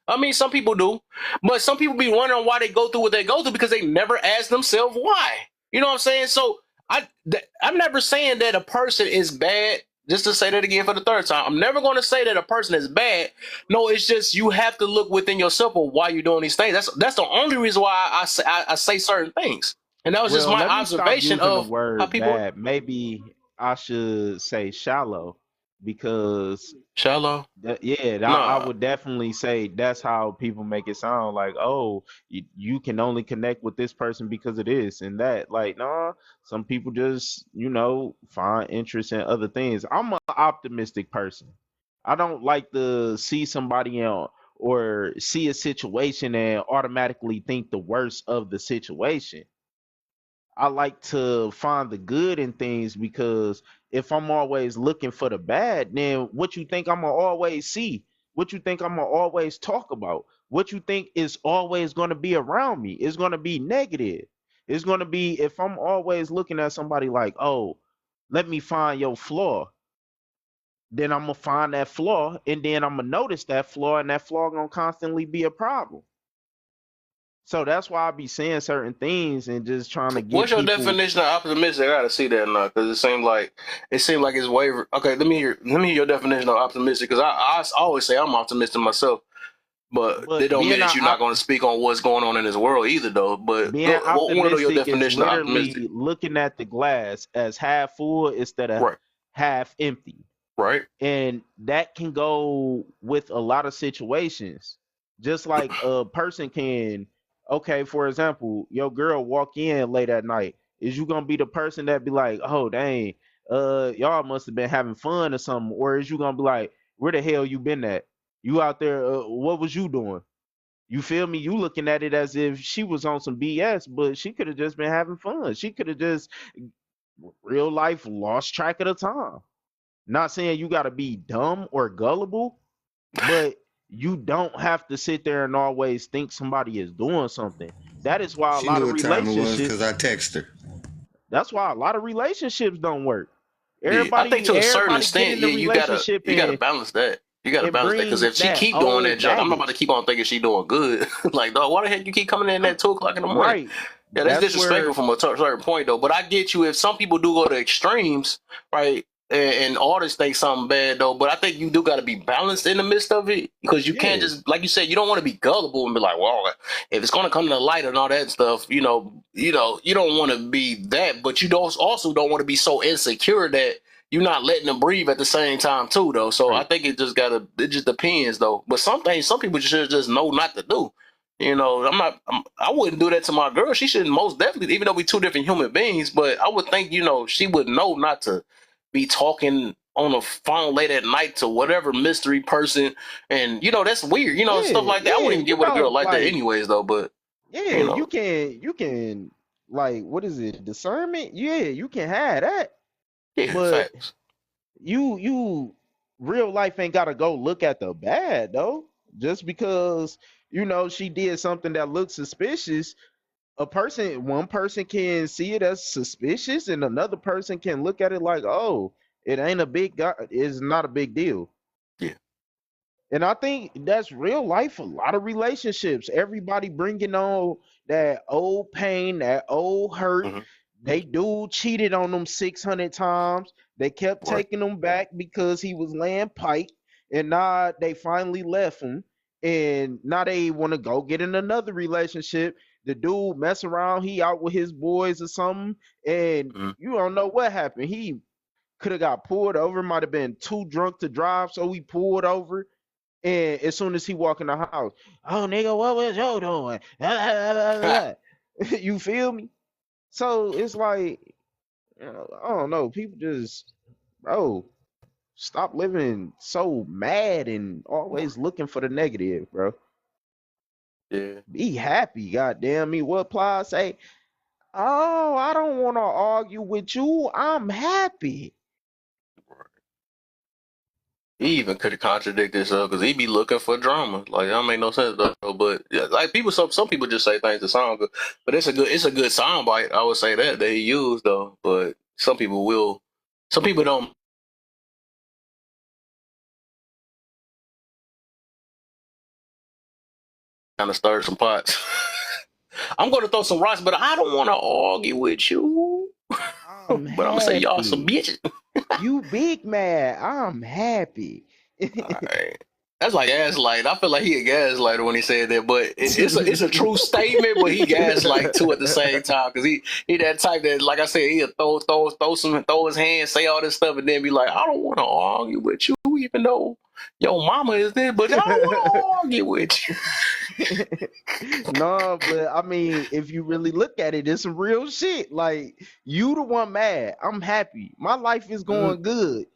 I mean, some people do, but some people be wondering why they go through what they go through because they never ask themselves why. You know what I'm saying? So I'm never saying that a person is bad. Just to say that again for the third time, I'm never going to say that a person is bad. No, it's just you have to look within yourself of why you're doing these things. That's the only reason why I say certain things, and that was just Well, my let me stop observation using the of how word people are. bad. Maybe I should say shallow because Shallow. I Nah. would definitely say that's how people make it sound like, oh, you can only connect with this person because of this and that. Like, nah, some people just, find interest in other things. I'm an optimistic person. I don't like to see somebody else or see a situation and automatically think the worst of the situation. I like to find the good in things because if I'm always looking for the bad, then what you think I'm gonna always see? What you think I'm gonna always talk about? What you think is always gonna be around me? It's gonna be negative. It's gonna be if I'm always looking at somebody like, oh, let me find your flaw, then I'm gonna find that flaw, and then I'm gonna notice that flaw, and that flaw gonna constantly be a problem. So that's why I be saying certain things and just trying to get What's your people. definition of optimistic? I gotta see that now because it seemed like it's waver. Okay, let me hear your definition of optimistic because I always say I'm optimistic myself, but it But don't mean that you're not going to speak on what's going on in this world either, though. But being I want to know your optimistic is definition of optimistic. literally looking at the glass as half full instead of Right, half empty. right. And that can go with a lot of situations. Just like a person can, okay, for example, your girl walk in late at night. Is you gonna be the person that be like, oh dang, y'all must have been having fun or something, or is you gonna be like, where the hell you been at? You out there? What was you doing? You feel me? You looking at it as if she was on some BS, but she could have just been having fun. She could have just real life lost track of the time. Not saying you got to be dumb or gullible, but you don't have to sit there and always think somebody is doing something. That is why a She lot knew of what time it was relationships, because I texted her. that's why a lot of relationships don't work. Yeah, I think Everybody to a certain everybody get extent, in the yeah, you gotta relationship you gotta balance that. You gotta and balance that because bring if she that keep doing that old junk, I'm not about to baggage. keep on thinking she doing good. Like, dog, why the heck you keep coming in at 2 o'clock in the morning? Right. Yeah, that's That's disrespectful where from a certain point, though. But I get you if some people do go to extremes, right? And artists think something bad, though. But I think you do got to be balanced in the midst of it because you can't yeah. just, like you said, you don't want to be gullible and be like, well, if it's going to come to the light and all that stuff, you don't want to be that, but you don't also don't want to be so insecure that you're not letting them breathe at the same time, too, though. So I Right. think it just depends, though. But some things, some people should just know not to do. I wouldn't do that to my girl. She shouldn't most definitely, even though we two different human beings, but I would think, she would know not to. be talking on the phone late at night to whatever mystery person, and that's weird, stuff like that. I wouldn't even get with a girl like that anyways, though. But you can like, what is it, discernment? Yeah, you can have that, but facts. you real life ain't gotta go look at the bad though. Just because she did something that looks suspicious, one person can see it as suspicious, and another person can look at it like, oh, it ain't a big guy, it's not a big deal. Yeah. And I think that's real life. A lot of relationships, everybody bringing on that old pain, that old hurt. Mm-hmm. They dude cheated on them 600 times. They kept taking them back because he was laying pipe, and now they finally left him, and now they want to go get in another relationship. The dude mess around, he out with his boys or something, and you don't know what happened. He could have got pulled over, might have been too drunk to drive, so he pulled over. And as soon as he walk in the house, oh nigga, what was you doing? You feel me? So it's like, I don't know. People just, stop living so mad and always looking for the negative, bro. Yeah. Be happy, goddamn me. What Ply say? Oh, I don't want to argue with you. I'm happy. He even could have contradicted himself because he be looking for drama. Like, that don't make no sense though. But yeah, like some people just say things that sound good, but it's a good sound bite. I would say that he used though. But some people don't kind of stir some pots. I'm going to throw some rocks, but I don't want to argue with you. But I'm gonna say y'all some bitches. You big mad. I'm happy. Alright. That's like gaslight. I feel like he a gaslighter when he said that, but it's a true statement. But he gaslight too at the same time because he that type that, like I said, he'll throw his hands, say all this stuff, and then be like, I don't want to argue with you, even though your mama is there, but I don't want to argue with you. No, but I mean, if you really look at it, it's some real shit. Like, you the one mad. I'm happy. My life is going good.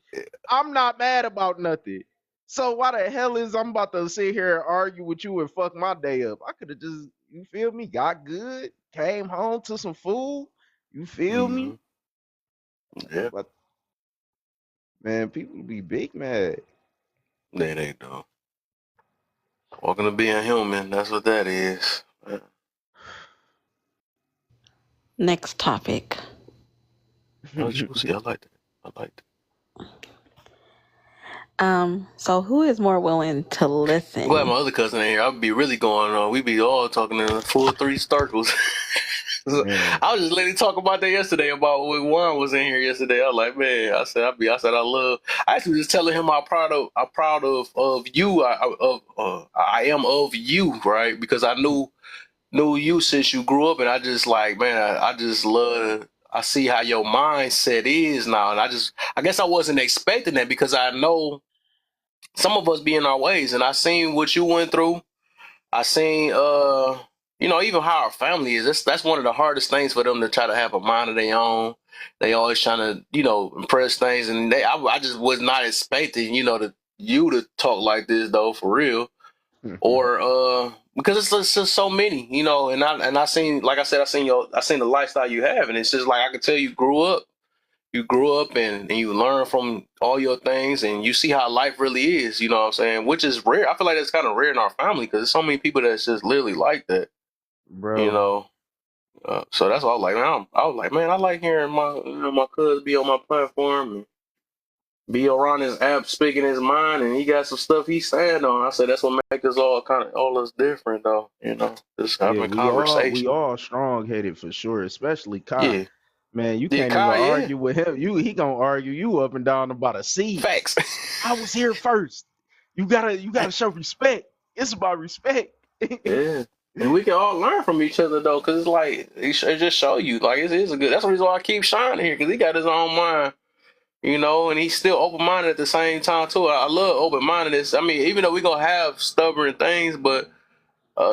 I'm not mad about nothing. So why the hell is I'm about to sit here and argue with you and fuck my day up? I could have just, you feel me, got good, came home to some food. You feel me? Yeah. But man, people be big mad. They do. Welcome to being human. That's what that is. Next topic. Oh, juicy. I like that. So who is more willing to listen? I'm glad my other cousin in here. I'd be really going on. We'd be all talking in full 3 circles. I was just letting talk about that yesterday about when Juan was in here yesterday. I was like, man, I said I actually was just telling him I'm proud of you. I am of you, right? Because I knew you since you grew up, and I just like, man, I just love. I see how your mindset is now, and I guess I wasn't expecting that because I know some of us be in our ways, and I seen what you went through. I seen, even how our family is. That's one of the hardest things for them to try to have a mind of their own. They always trying to, impress things, and I just was not expecting, you to talk like this though, for real, or because it's just so many, and I seen, like I said, I seen the lifestyle you have, and it's just like I could tell you grew up and you learn from all your things and you see how life really is, you know what I'm saying? Which is rare. I feel like it's kind of rare in our family because there's so many people that's just literally like that, bro. So that's why I was like, man, I like hearing my cousin be on my platform and be around his app speaking his mind, and he got some stuff he stand on. I said that's what makes us all us different though, just having we conversation. all strong headed for sure, especially Kai. Yeah. Man, you Yeah, can't Kai, even argue with him. He gonna argue you up and down about a seat. Facts. I was here first. You gotta show respect. It's about respect. Yeah. And we can all learn from each other though, because it's like it just show you like it is a good. That's the reason why I keep shining here, because he got his own mind, and he's still open minded at the same time too. I love open mindedness. I mean, even though we gonna have stubborn things, but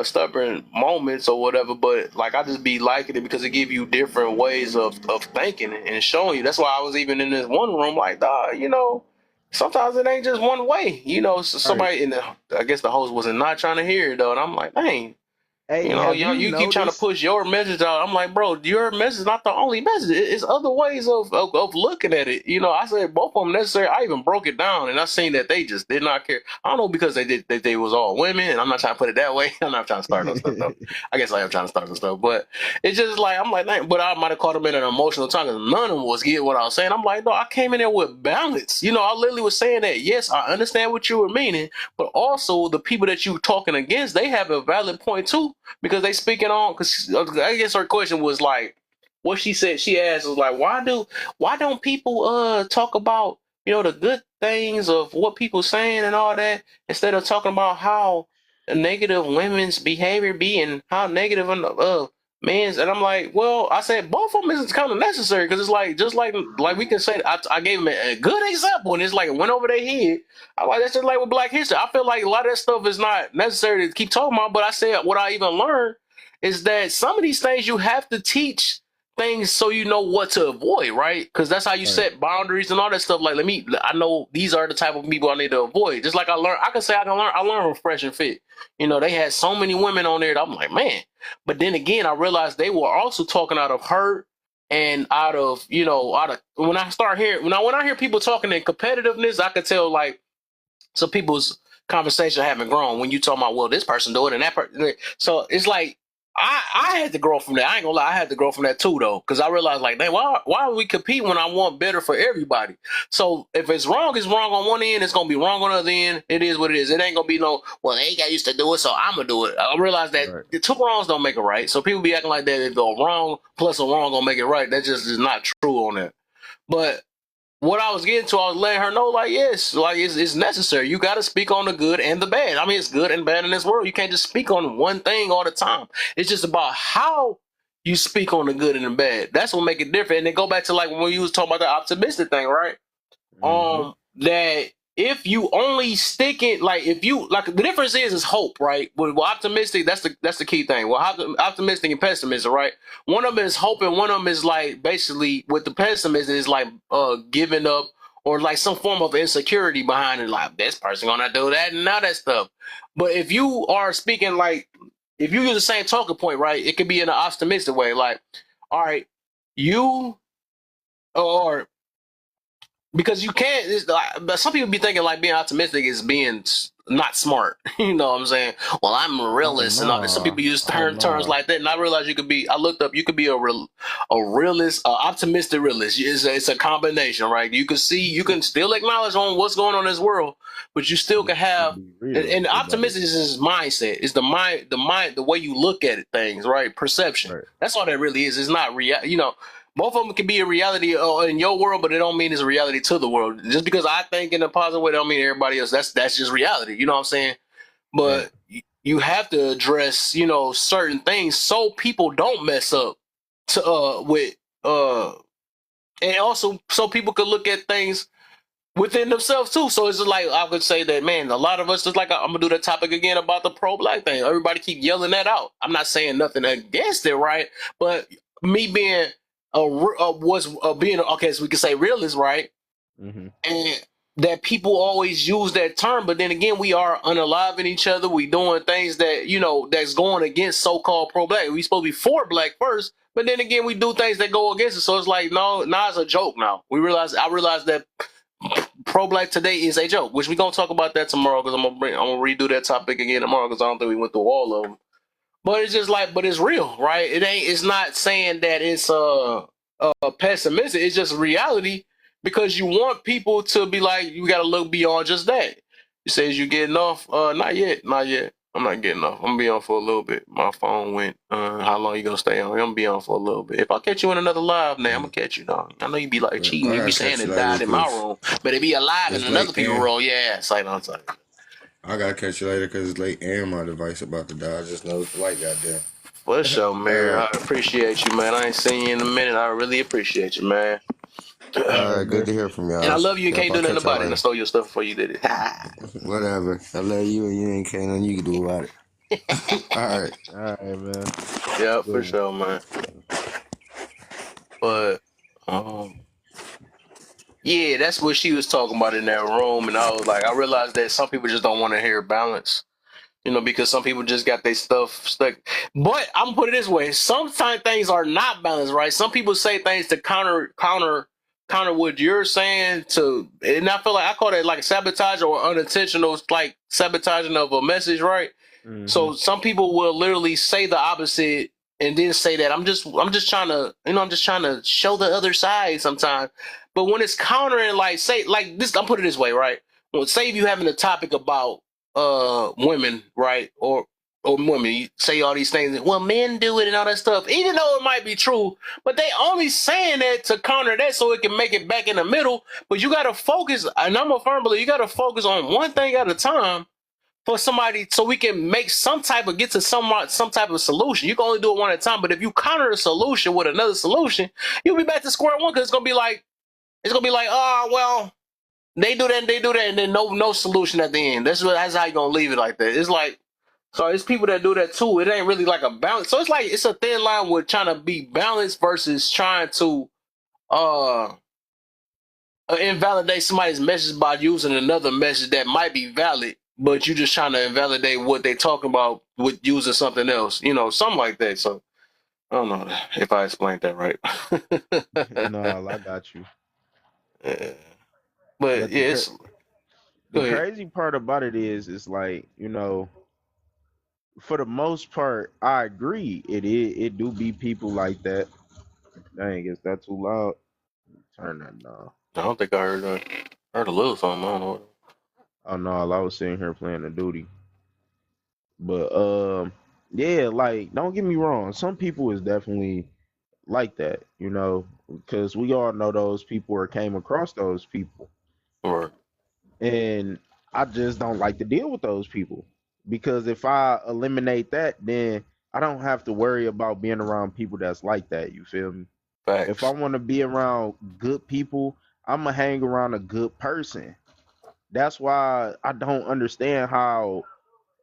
stubborn moments or whatever, but like I just be liking it because it give you different ways of thinking and showing you. That's why I was even in this one room like, dog, sometimes it ain't just one way. Right. Somebody in the, I guess the host wasn't not trying to hear it though, and I'm like, dang. Hey, have Y'all, you you keep trying to noticed? push your message out. I'm like, bro, your message is not the only message. It's other ways of looking at it. I said both of them necessary. I even broke it down, and I seen that they just did not care. I don't know because they was all women, and I'm not trying to put it that way. I'm not trying to start no stuff though. I guess I am trying to start some stuff, but it's just like I'm like, dang, but I might have caught them in an emotional time because none of them was getting what I was saying. I'm like, no, I came in there with balance. I literally was saying that. Yes, I understand what you were meaning, but also the people that you talking against, they have a valid point too because they speaking on. Because I guess her question was like, what she said. She asked was like, why don't people talk about the good things of what people saying and all that instead of talking about how negative women's behavior be and how negative men's. And I'm like, well, I said both of them is kind of necessary because it's like just like we can say I gave them a good example and it's like it went over their head. I like that's just like with Black History. I feel like a lot of that stuff is not necessary to keep talking about. But I said what I even learned is that some of these things you have to teach things so you know what to avoid, right? Because that's how you Right. set boundaries and all that stuff. Like, I know these are the type of people I need to avoid. Just like I can say I learned from Fresh and Fit. They had so many women on there that I'm like, man. But then again, I realized they were also talking out of hurt and out of when I hear people talking in competitiveness, I could tell like some people's conversation haven't grown when you talk about, well, this person do it and that person. So it's like I had to grow from that. I ain't gonna lie, I had to grow from that too though, because I realized like, man, why would we compete when I want better for everybody? So if it's wrong on one end, it's gonna be wrong on the other end. It is what it is. It ain't gonna be no, well, they got used to do it, so I'm gonna do it. I realized that Right. the two wrongs don't make it right. So people be acting like that if the wrong plus a wrong gonna make it right. That just is not true on that. But what I was getting to, I was letting her know, like, yes, like it's necessary. You got to speak on the good and the bad. I mean, it's good and bad in this world. You can't just speak on one thing all the time. It's just about how you speak on the good and the bad. That's what make it different. And then go back to like when you was talking about the optimistic thing, right? Mm-hmm. That if you only stick it, like if you like, the difference is hope, right? With optimistic, that's the key thing. Well, optimistic and pessimistic, right? One of them is hope and one of them is like basically with the pessimism is like giving up or like some form of insecurity behind it, like this person gonna do that and all that stuff. But if you are speaking like, if you use the same talking point, right, it could be in an optimistic way, like, all right, you or because you can't. But some people be thinking like being optimistic is being not smart. You know what I'm saying? Well, I'm a Oh realist and all that. Some no. people use Oh terms no. like that, and I realized you could be. I looked up. You could be a realist, optimistic realist. It's a combination, right? You can see, you can still acknowledge on what's going on in this world, but you still But can you should have. be And real about it. optimistic is his mindset. It's the way you look at things, right? Perception. Right. That's all that really is. It's not real. Both of them can be a reality in your world, but it don't mean it's a reality to the world. Just because I think in a positive way, don't mean everybody else. That's just reality. You know what I'm saying? Right. But you have to address, certain things so people don't mess up to with and also so people could look at things within themselves too. So it's just like I could say that, man, a lot of us, just like I'm gonna do that topic again about the pro-black thing. Everybody keep yelling that out. I'm not saying nothing against it, right? But me being being okay, so we can say realist, right? Mm-hmm. And that people always use that term, but then again, we are unaliving each other. We doing things that that's going against so-called pro-black. We supposed to be for black first, but then again, we do things that go against it. So it's like, no, now it's a joke. Now I realize that pro-black today is a joke, which we're gonna talk about that tomorrow because I'm gonna redo that topic again tomorrow because I don't think we went through all of them. But it's just like, but it's real, right? It's not saying that it's pessimistic. It's just reality because you want people to be like, you got to look beyond just that. You says you getting off? Not yet, not yet. I'm not getting off. I'm gonna be on for a little bit. My phone went. How long you gonna stay on? I'm gonna be on for a little bit. If I catch you in another live, now I'm gonna catch you, dog. I know you be like Well, cheating. I You be gotta saying catch you it later died in my because room, but it be alive in it's another late people's and room. Yeah, it's like, no, it's like I gotta catch you later because it's late and my device about to die. I just noticed the light got dim. for sure, Mayor. I appreciate you, man. I ain't seen you in a minute. I really appreciate you, man. All All right, right, good man. to hear from And I y'all. love you and Yep, can't I'll do nothing catch y'all about it. And I later. stole your stuff before you did it. Whatever. I love you and you ain't nothing you can do about it. All right. All right, man. Yeah, Good for one. sure, man. But yeah, that's what she was talking about in that room, and I was like, I realized that some people just don't want to hear balance. Because some people just got their stuff stuck. But I'm gonna put it this way: sometimes things are not balanced, right? Some people say things to counter what you're saying and I feel like I call that like sabotage or unintentional, like sabotaging of a message, right? Mm-hmm. So some people will literally say the opposite and then say that I'm just trying to, I'm just trying to show the other side sometimes. But when it's countering, like say like this, I'm put it this way, right? Well, say if you having a topic about women, right? Or women, you say all these things, well, men do it and all that stuff, even though it might be true, but they only saying that to counter that so it can make it back in the middle. But you gotta focus, and I'm a firm believer, you gotta focus on one thing at a time for somebody so we can make get to some type of solution. You can only do it one at a time, but if you counter a solution with another solution, you'll be back to square one because it's gonna be like, oh well, they do that, and then no solution at the end. That's how you gonna leave it like that. It's like, so it's people that do that too. It ain't really like a balance. So it's like it's a thin line with trying to be balanced versus trying to uh invalidate somebody's message by using another message that might be valid, but you just trying to invalidate what they talking about with using something else, something like that. So I don't know if I explained that right. No, I got you. Yeah. But But yeah, it's the go ahead. crazy part about it is like, for the most part, I agree. It do be people like that. Dang, is that too loud? Turn that down. I don't think I heard a little something. I don't know. Oh no, I was sitting here playing the duty. But yeah, like don't get me wrong, some people is definitely like that, because we all know those people or came across those people. Right. And I just don't like to deal with those people. Because if I eliminate that, then I don't have to worry about being around people that's like that. You feel me? If I Facts. want to be around good people, I'm gonna hang around a good person. That's why I don't understand how,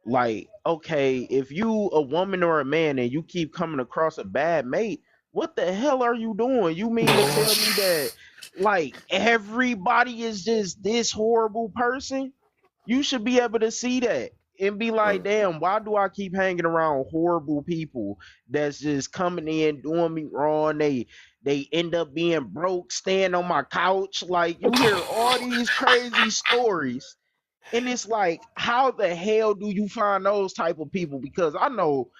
like, okay, if you a woman or a man and you keep coming across a bad mate, what the hell are you doing? You mean to tell me that like everybody is just this horrible person? You should be able to see that and be like, Mm. damn, why do I keep hanging around horrible people that's just coming in doing me wrong? They end up being broke, staying on my couch. Like you hear all these crazy stories, and it's like, how the hell do you find those type of people? Because I know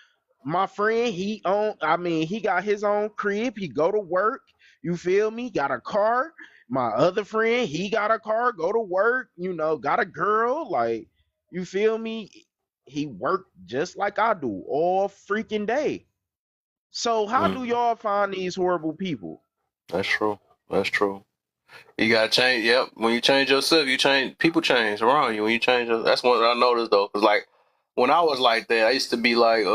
my friend, he got his own crib, he go to work, you feel me, got a car. My other friend, he got a car, go to work, got a girl, like, you feel me, he worked just like I do all freaking day. So how do Mm. y'all find these horrible people? That's true. That's true. You gotta change. Yep. When you change yourself, you change. People change around you. When you change, that's what I noticed though. Cause like when I was like that, I used to be like,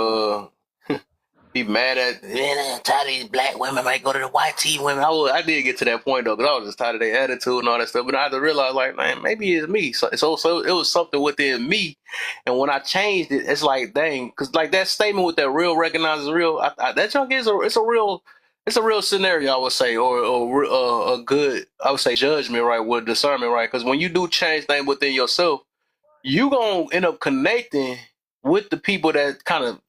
be mad at, man, I'm tired of these black women might go to the white tea women. I did get to that point though, because I was just tired of their attitude and all that stuff. But I had to realize, like, man, maybe it's me. So it was something within me, and when I changed it, it's like, dang, because like that statement with that real recognizes real. That junk is it's a real scenario, I would say, or a good, I would say, judgment, right, with discernment, right? Because when you do change things within yourself, you gonna end up connecting with the people that kind of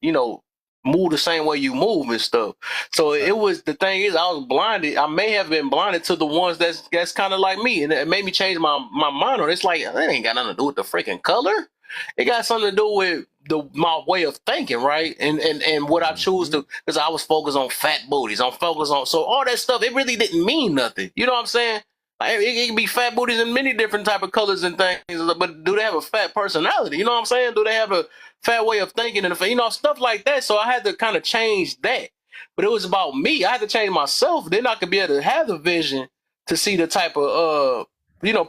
move the same way you move and stuff. So it was, the thing is, I was blinded. I may have been blinded to the ones that's kind of like me, and it made me change my mind on it. It's like that ain't got nothing to do with the freaking color. It got something to do with my way of thinking, right? And what I choose Mm-hmm. to, because I was focused on fat booties. I'm focused on, so all that stuff. It really didn't mean nothing. You know what I'm saying? Like, it can be fat booties in many different type of colors and things, but do they have a fat personality? You know what I'm saying? Do they have a fat way of thinking and stuff like that? So I had to kind of change that. But it was about me. I had to change myself. Then I could be able to have the vision to see the type of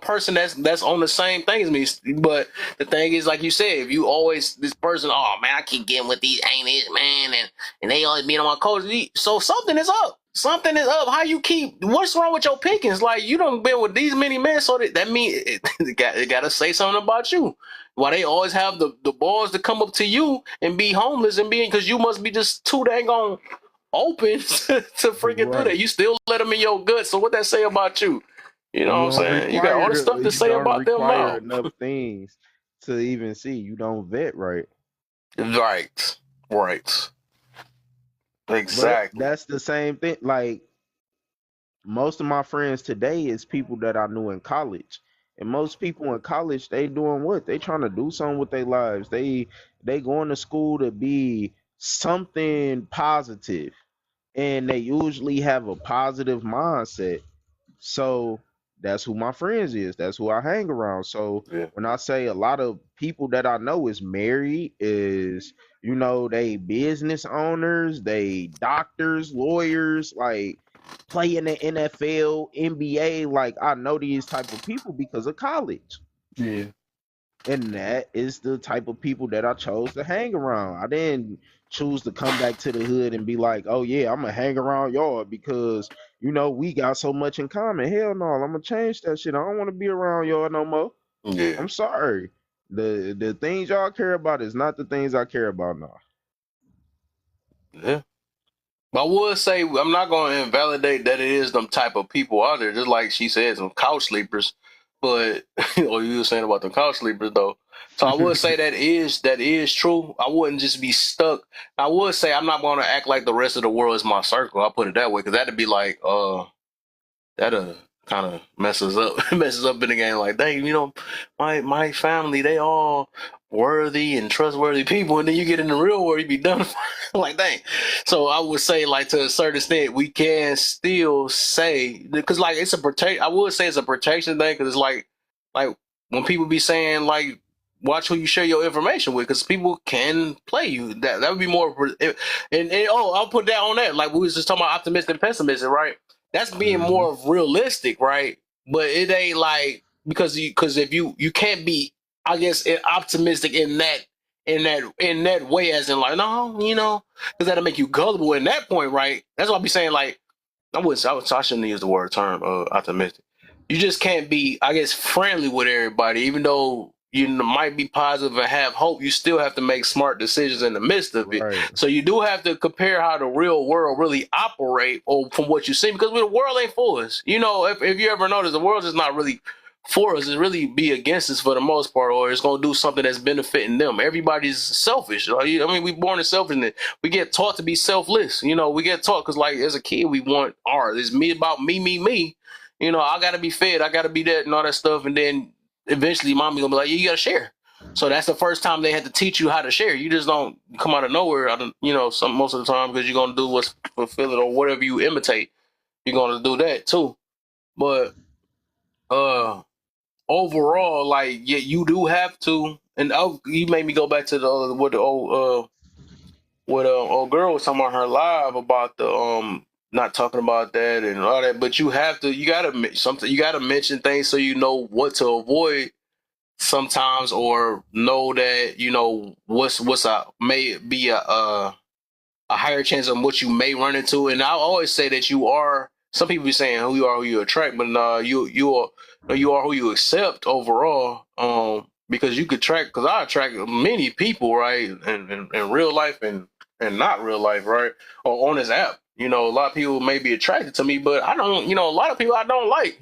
person that's on the same thing as me. But the thing is, like you said, if you always this person, oh man, I keep getting with these ain't it, man, and they always being on my coach. So something is up. something is up. How you keep? What's wrong with your pickings? Like you don't been with these many men, so that mean it got to say something about you. Why they always have the balls to come up to you and be homeless and being because you must be just too dang on open to freaking do Right. that. You still let them in your gut. So what that say about you? You know what You I'm don't saying? You got all the stuff to you say don't about them require now. enough things to even see. You don't vet right. Right. Right. But Exactly. that's the same thing. Like most of my friends today is people that I knew in college. And most people in college, they doing what? They trying to do something with their lives. They going to school to be something positive, and they usually have a positive mindset. So that's who my friends is. That's who I hang around. So Yeah. when I say a lot of people that I know is married, is they business owners, they doctors, lawyers, like play in the NFL, NBA. Like I know these type of people because of college. Yeah. And that is the type of people that I chose to hang around. I didn't choose to come back to the hood and be like, oh yeah, I'm gonna hang around y'all because we got so much in common. Hell no, I'm gonna change that shit. I don't want to be around y'all no more. Yeah. I'm sorry. The things y'all care about is not the things I care about now. Yeah. But I would say I'm not going to invalidate that it is them type of people out there, just like she said, some couch sleepers. But or you were saying about the couch sleepers though. So I would say that is true. I wouldn't just be stuck. I would say I'm not going to act like the rest of the world is my circle. I'll put it that way because that'd be like that kind of messes up messes up in the game. Like, dang, my family, they all worthy and trustworthy people, and then you get in the real world, you be done. Like, dang. So I would say, like, to a certain extent, we can still say because, like, it's a protect. I would say it's a protection thing because it's like when people be saying like. Watch who you share your information with, because people can play you. That would be more, and I'll put that on that. Like we was just talking about optimistic and pessimistic, right? That's being Hmm. more realistic, right? But it ain't like because if you can't be, I guess, optimistic in that way, as in like no, because that'll make you gullible in that point, right? That's what I be saying. Like I shouldn't use the word term optimistic. You just can't be, I guess, friendly with everybody, even though might be positive and have hope. You still have to make smart decisions in the midst of it. Right. So you do have to compare how the real world really operate, or from what you see, because the world ain't for us. If you ever notice, the world is not really for us. It's really be against us for the most part, or it's gonna do something that's benefiting them. Everybody's selfish. I mean, we born in selfishness. We get taught to be selfless. We get taught because, like, as a kid, we want art. It's me about me, me, me. I gotta be fed. I gotta be that and all that stuff. And then eventually, mommy gonna be like, yeah, you gotta share. So that's the first time they had to teach you how to share. You just don't come out of nowhere. Most of the time because you're gonna do what's fulfilling or whatever you imitate. You're gonna do that too. But overall, like, yeah, you do have to. And you made me go back to what the old girl was talking about her live about the not talking about that and all that. But you gotta something. You gotta mention things so you know what to avoid sometimes, or know that what's may be a higher chance of what you may run into. And I always say that you are. Some people be saying who you are, who you attract, but you are who you accept overall. Because you could track. Because I attract many people, right, in real life and not real life, right, or on this app. A lot of people may be attracted to me, but I don't. A lot of people I don't like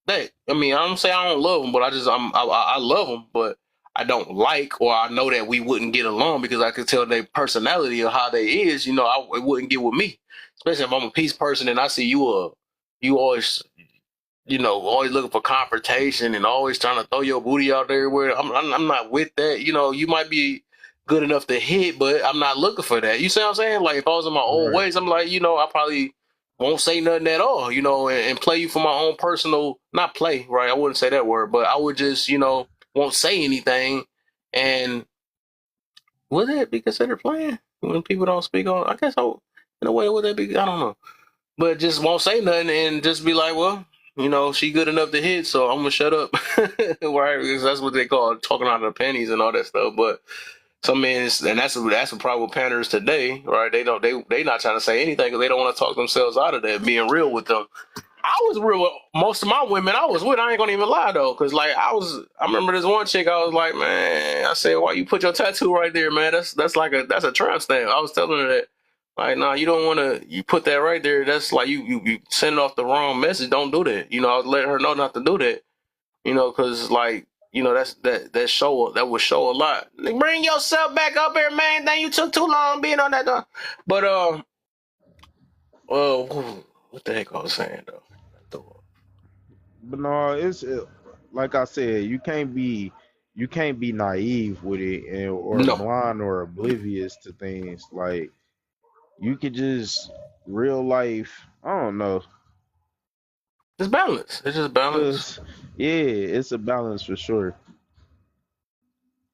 that. I mean, I don't say I don't love them, but I love them, but I don't like, or I know that we wouldn't get along because I could tell their personality or how they is. It wouldn't get with me, especially if I'm a peace person and I see you always, always looking for confrontation and always trying to throw your booty out there. Where I'm not with that. You might be good enough to hit, but I'm not looking for that. You see what I'm saying? Like if I was in my old Right. ways, I'm like, I probably won't say nothing at all, and play you for my own personal, not play, right? I wouldn't say that word, but I would just, won't say anything. And would that be considered playing when people don't speak on? I guess in a way, would that be? I don't know, but just won't say nothing and just be like, well, she good enough to hit, so I'm gonna shut up, right? Because that's what they call talking out of the pennies and all that stuff. But Some men, and that's a problem with panders today, right? They not trying to say anything because they don't want to talk themselves out of that. Being real with them, I was real with most of my women I was with. I ain't gonna even lie though, because like I remember this one chick. I was like, man, I said, why you put your tattoo right there, man? That's a tramp stamp. I was telling her that, like, nah, you don't want to. You put that right there. That's like you sending off the wrong message. Don't do that. I was letting her know not to do that. Because like. That would show a lot. Like, bring yourself back up here, man. Then you took too long being on that. But what the heck I was saying though? But no, like I said, you can't be naive with it or No, blind or oblivious to things. Like you could just real life. I don't know. it's balance. It's just balance. Cause yeah, it's a balance for sure.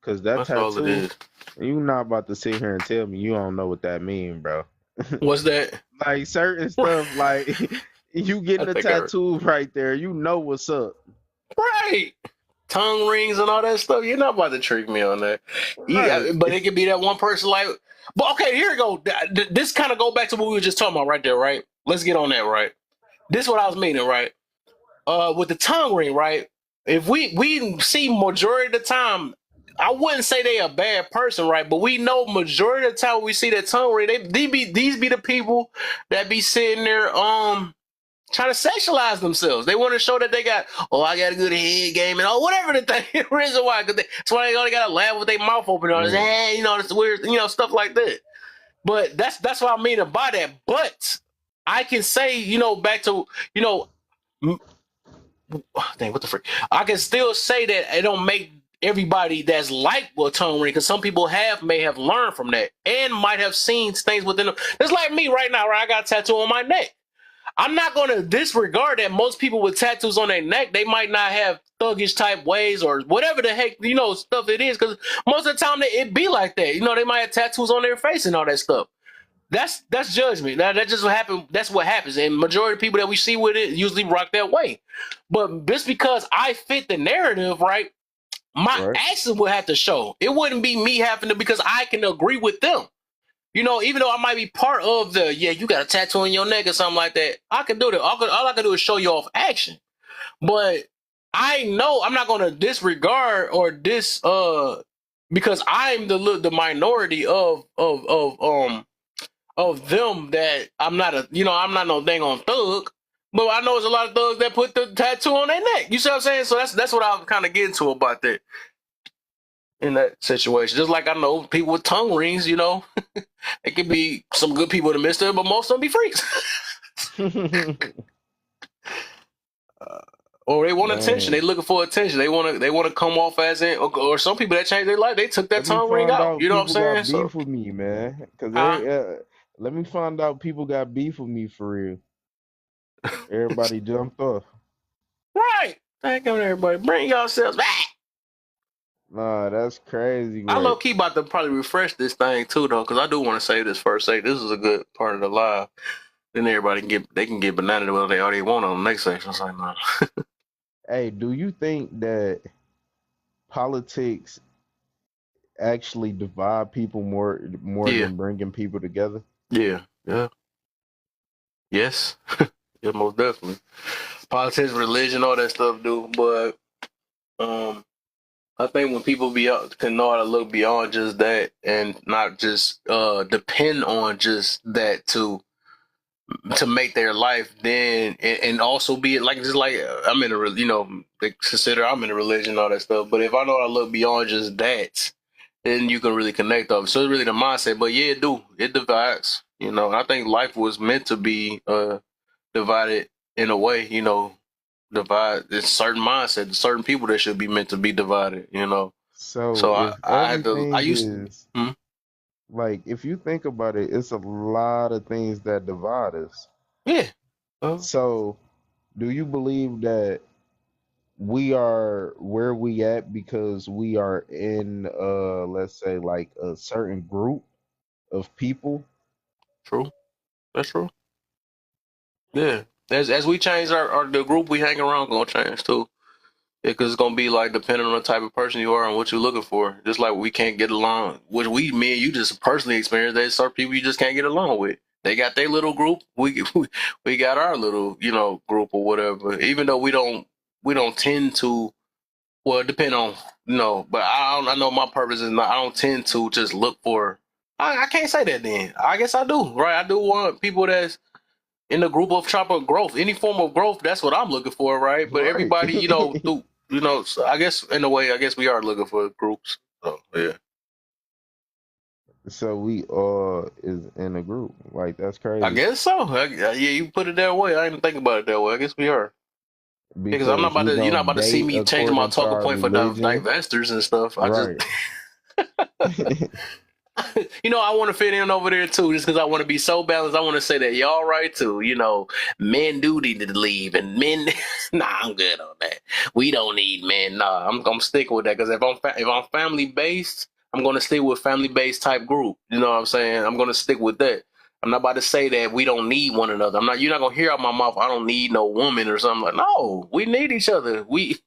Cause that That's all it tattoo, is. you not about to sit here and tell me you don't know what that mean, bro. What's that? Like certain stuff, like you I getting a think I heard. tattoo right there, you know what's up. Right. Tongue rings and all that stuff. You're not about to trick me on that. Right. But it could be that one person like. But okay, here we go. This kind of go back to what we were just talking about right there, right? Let's get on that, right? This is what I was meaning, right? With the tongue ring, right? If we see majority of the time, I wouldn't say they a bad person, right? But we know majority of the time when we see that tongue ring, these be the people that be sitting there trying to sexualize themselves. They want to show that they got, I got a good head game and whatever the thing reason why. That's why they only got to laugh with their mouth open on it. It's weird, stuff like that. But that's what I mean by that. But I can say, back to, dang, what the frick? I can still say that it don't make everybody that's like what tongue ring, because some people may have learned from that and might have seen things within them. It's like me right now, right? I got a tattoo on my neck. I'm not going to disregard that most people with tattoos on their neck, they might not have thuggish type ways or whatever the heck, stuff it is. Because most of the time it be like that. They might have tattoos on their face and all that stuff. That's judgment. That just what happened. That's what happens. And majority of people that we see with it usually rock that way. But just because I fit the narrative, right, my Right. actions would have to show. It wouldn't be me having to, because I can agree with them. Even though I might be part of you got a tattoo on your neck or something like that, I can do that. All I can do is show you off action. But I know I'm not going to disregard or because I'm the minority of them that I'm not I'm not no dang on thug. But I know there's a lot of thugs that put the tattoo on their neck. You see what I'm saying? So that's what I'm kind of getting to about that in that situation. Just like I know people with tongue rings, it could be some good people in the midst of it, but most of them be freaks. Or they want attention. They Man, looking for attention. They want to come off as in, or some people that changed their life. They took that let me tongue ring find out. out You know what I'm people saying? got So, beef with me, man. Cause huh? let me find out people got beef with me for real. Everybody jumped off. Right. Thank you, everybody. Bring yourselves back. Nah, that's crazy I low work. key about to probably refresh this thing too, though, because I do want to say this first. Say this is a good part of the live. Then everybody can get banana whether they already want on the next section. It's like, no. Hey, do you think that politics actually divide people more Yeah. than bringing people together? Yeah. Yeah. Yes. Yeah, most definitely. Politics, religion, all that stuff do. But I think when people can know how to look beyond just that and not just depend on just that to make their life, then and also be it like just like I'm in they consider I'm in a religion and all that stuff. But if I know how to look beyond just that, then you can really connect up. So it's really the mindset. But yeah, it divides. I think life was meant to be divided in a way. Divide. There's certain mindset, there's certain people that should be meant to be divided. So So if I everything used is hmm? like, if you think about it, it's a lot of things that divide us. Yeah. So, do you believe that we are where we at because we are in let's say like a certain group of people? True. That's true. Yeah. As we change the group we hang around gonna change too. Because it's gonna be like depending on the type of person you are and what you're looking for. Just like we can't get along, which me and you just personally experienced. There's certain people you just can't get along with. They got their little group. We got our little group or whatever. Even though we don't tend to. Well, it depend on but I know my purpose is not. I don't tend to just look for. I can't say that then. I guess I do. Right? I do want people that's in the group of chopper growth, any form of growth. That's what I'm looking for, right? But Right. everybody, through so I guess in a way, I guess we are looking for groups. So yeah, So we all is in a group. Like that's I crazy. guess so. Yeah, you put it that way. I didn't think about it that way. I guess we are because I'm not Because about we to. You're not don't about to see date me changing my according to talking our point for religion. divestors and stuff. I just Right. I want to fit in over there too, just because I want to be so balanced. I want to say that y'all right too. Men do need to leave, and men. Nah, I'm good on that. We don't need men. Nah, I'm sticking with that because if I'm family based, I'm gonna stick with family based type group. You know what I'm saying? I'm gonna stick with that. I'm not about to say that we don't need one another. I'm not. You're not gonna hear out my mouth. I don't need no woman or something like. No, we need each other. We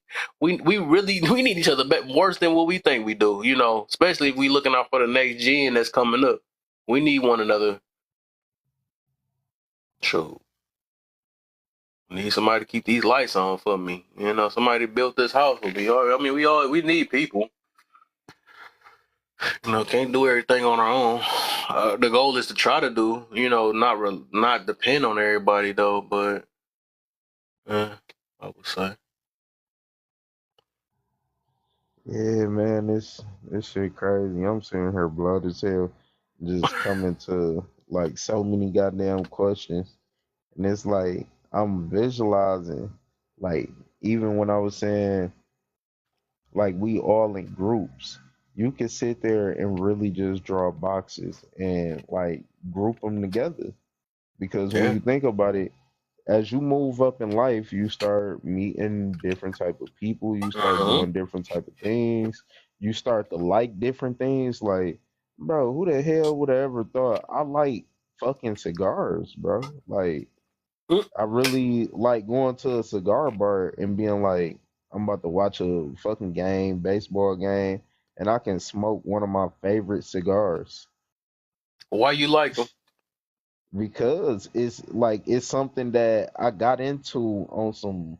really we need each other worse than what we think we do. Especially if we looking out for the next gen that's coming up. We need one another. True. Need somebody to keep these lights on for me. Somebody built this house for me. I mean, we need people. Can't do everything on our own. The goal is to try to do. Not depend on everybody though. But I would say. Yeah, man, this shit crazy. I'm sitting here blood as hell, just coming to like so many goddamn questions, and it's like I'm visualizing, like even when I was saying like we all in groups, you can sit there and really just draw boxes and like group them together because when Yeah. you think about it, as you move up in life, you start meeting different type of people, you start Uh-huh. doing different type of things, you start to like different things. Like, bro, who the hell would have ever thought I like fucking cigars, bro? Like, I really like going to a cigar bar and being like, I'm about to watch a fucking game, baseball game, and I can smoke one of my favorite cigars Why you like them? because it's something that I got into on some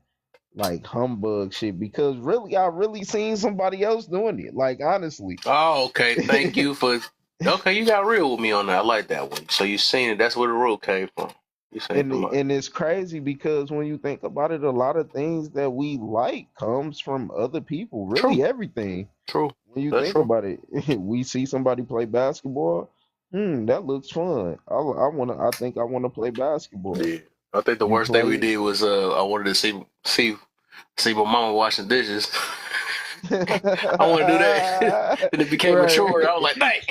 like humbug shit because really I really seen somebody else doing it. Like honestly. Oh, okay. Thank you for. Okay, you got real with me on that. I like that one. So you seen it. That's where the rule came from. You seen and somebody. and it's crazy because when you think about it, a lot of things that we like comes from other people. True. Really everything. True. When you That's think true. about it, we see somebody play basketball. That looks fun. I think I wanna play basketball. Yeah. I think the You worst thing we play did was I wanted to see my mama washing dishes. I want to do that. And it became a chore. right. I was like, dang.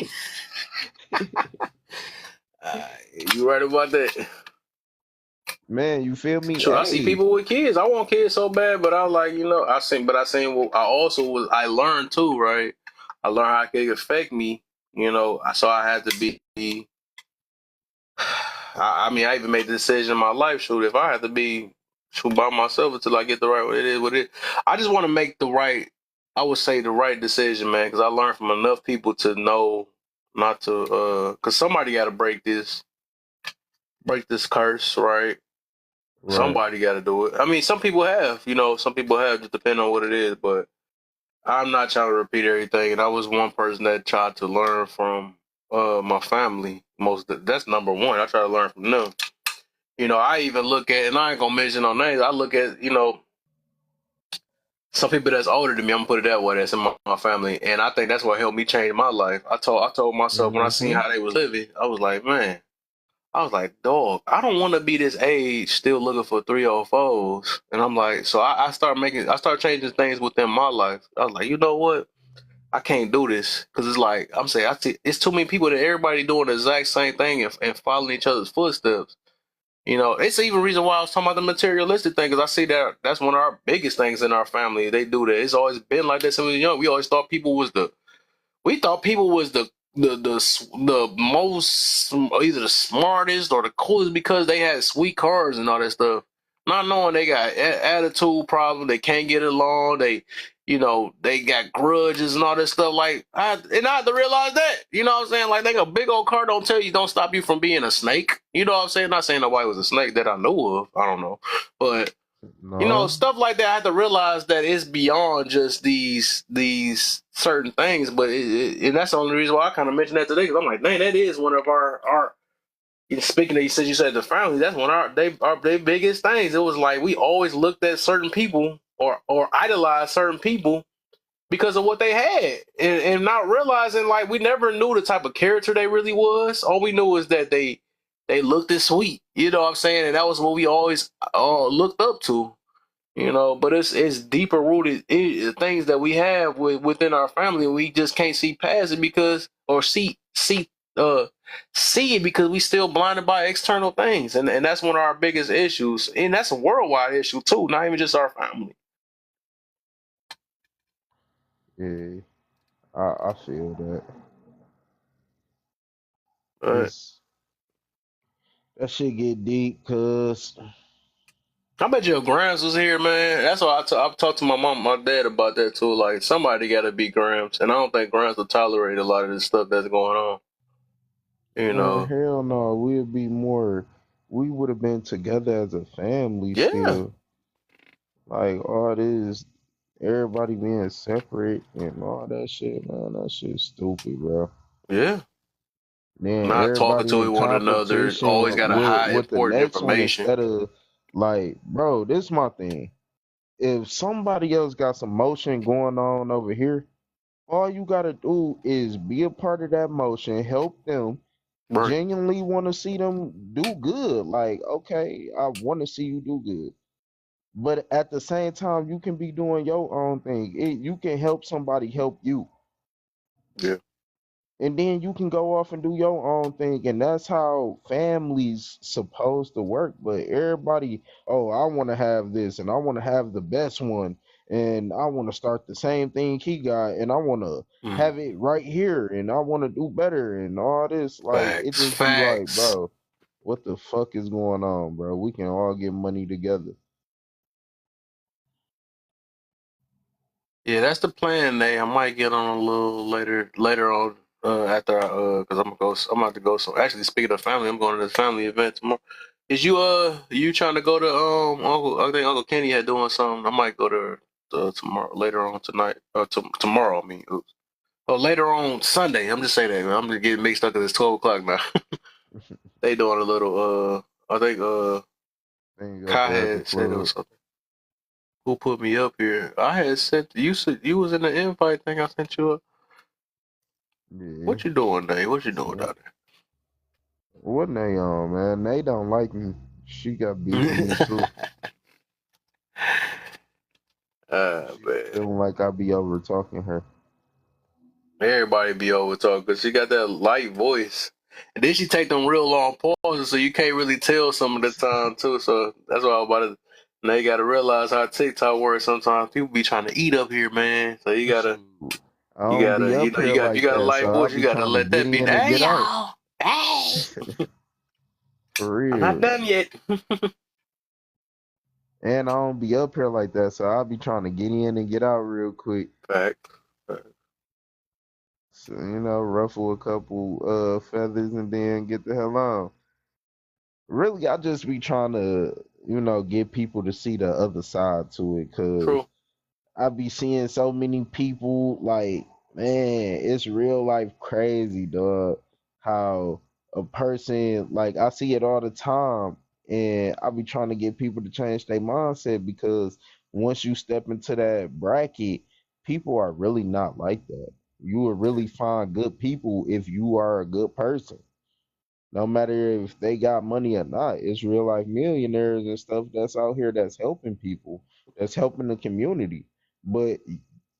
Uh, you right about that. Man, you feel me? Sure, I see Hey, people with kids. I want kids so bad, but I was like, I also I learned too, right? I learned how it could affect me, so I had to be, I mean, I even made the decision in my life, shoot, if I have to be, shoot, by myself until I get the right, what it is. I just want to make I would say the right decision, man, because I learned from enough people to know not to, because somebody got to break this curse, right? right. Somebody got to do it. I mean, some people have, just depending on what it is, but I'm not trying to repeat everything. And I was one person that tried to learn from my family. That's number one. I try to learn from them. I even look at, and I ain't gonna mention no names. I look at, some people that's older than me. I'm gonna put it that way. That's in my family, and I think that's what helped me change my life. I told myself when I seen Hmm. how they was living, I was like, man. I was like, dog, I don't want to be this age still looking for 304s. And I'm like, so I start changing things within my life. I was like, you know what? I can't do this. Cause it's like, I'm saying, I see, it's too many people that everybody doing the exact same thing and following each other's footsteps. It's even reason why I was talking about the materialistic thing. Cause I see that that's one of our biggest things in our family. They do that. It's always been like this. When we were young, we always thought people was the most either the smartest or the coolest because they had sweet cars and all that stuff. not knowing they got attitude problems, they can't get along, they got grudges and all this stuff. Like, I had to realize that, you know what I'm saying? Like, a big old car don't tell you, don't stop you from being a snake. You know what I'm saying? Not saying nobody was a snake that I knew of. I don't know, but No. stuff like that. I had to realize that it's beyond just these certain things. But and that's the only reason why I kind of mentioned that today, because I'm like, dang, that is one of our speaking of, you said the family, that's one of their biggest things. It was like we always looked at certain people or idolized certain people because of what they had, and not realizing, like, we never knew the type of character they really was. All we knew is that they looked as sweet, you know what I'm saying, and that was what we always looked up to. But it's deeper rooted things that we have within our family. We just can't see past it because, or see it because we still blinded by external things, and that's one of our biggest issues, and that's a worldwide issue too, not even just our family. Yeah, I feel that. But It's that shit get deep, cause I bet your Grams was here, man. That's why I've talked to my dad about that too. Like, somebody got to be Grams, and I don't think Grams will tolerate a lot of this stuff that's going on. man, hell no, we would have been together as a family Yeah, still. Like all this, everybody being separate and all that shit, man, that shit's stupid, bro. yeah. Then Not talking everybody to in one another. Always competition got to hide with the important next one information. instead of like, bro, this is my thing. If somebody else got some motion going on over here, all you gotta do is be a part of that motion, help them, Right. genuinely want to see them do good. Like, okay, I want to see you do good. But at the same time, you can be doing your own thing. You can help somebody help you. Yeah. And then you can go off and do your own thing. And that's how families supposed to work. But everybody, oh, I want to have this and I want to have the best one. And I want to start the same thing he got. And I want to have it right here. And I want to do better and all this. Like, it Facts. just be like, Facts. bro, what the fuck is going on, bro? We can all get money together. Yeah, that's the plan, Nate. I might get on a little later on after because I'm about to go. So actually, speaking of family, I'm going to this family event tomorrow. Is you trying to go to Uncle? I think Uncle Kenny had doing something. I might go to tomorrow later on tonight. Tomorrow, I mean. Oops. Oh, later on Sunday. I'm just saying that, man. I'm just getting mixed up because it's 12 o'clock now. They doing a little. I think Thing up Kai there at the had said it club. was something. Who put me up here? I had sent you. Said you was in the invite thing. I sent you up. Yeah. What you doing, Nate? What you doing So, down what they on, man? They don't like me. She got beef with me there? too. She be Man. feeling like I be over talking her. Everybody be over talking because she got that light voice. And then she take them real long pauses, so you can't really tell some of the time too. So that's why I'm about to. Now you got to realize how TikTok works. Sometimes people be trying to eat up here, man. So you gotta, Shoot. I don't be up here if you like got a that, light so I voice, you be gotta trying to let get that be. in and Hey get out. y'all, hey, For I'm not real. done yet. And I don't be up here like that, so I be trying to get in and get out real quick. Fact. So, ruffle a couple feathers and then get the hell on. Really, I just be trying to, get people to see the other side to it, cause True. I be seeing so many people like, man, it's real life crazy, dog. How a person like I see it all the time, and I be trying to get people to change their mindset because once you step into that bracket, people are really not like that. You will really find good people if you are a good person, no matter if they got money or not. It's real life millionaires and stuff that's out here that's helping people, that's helping the community. But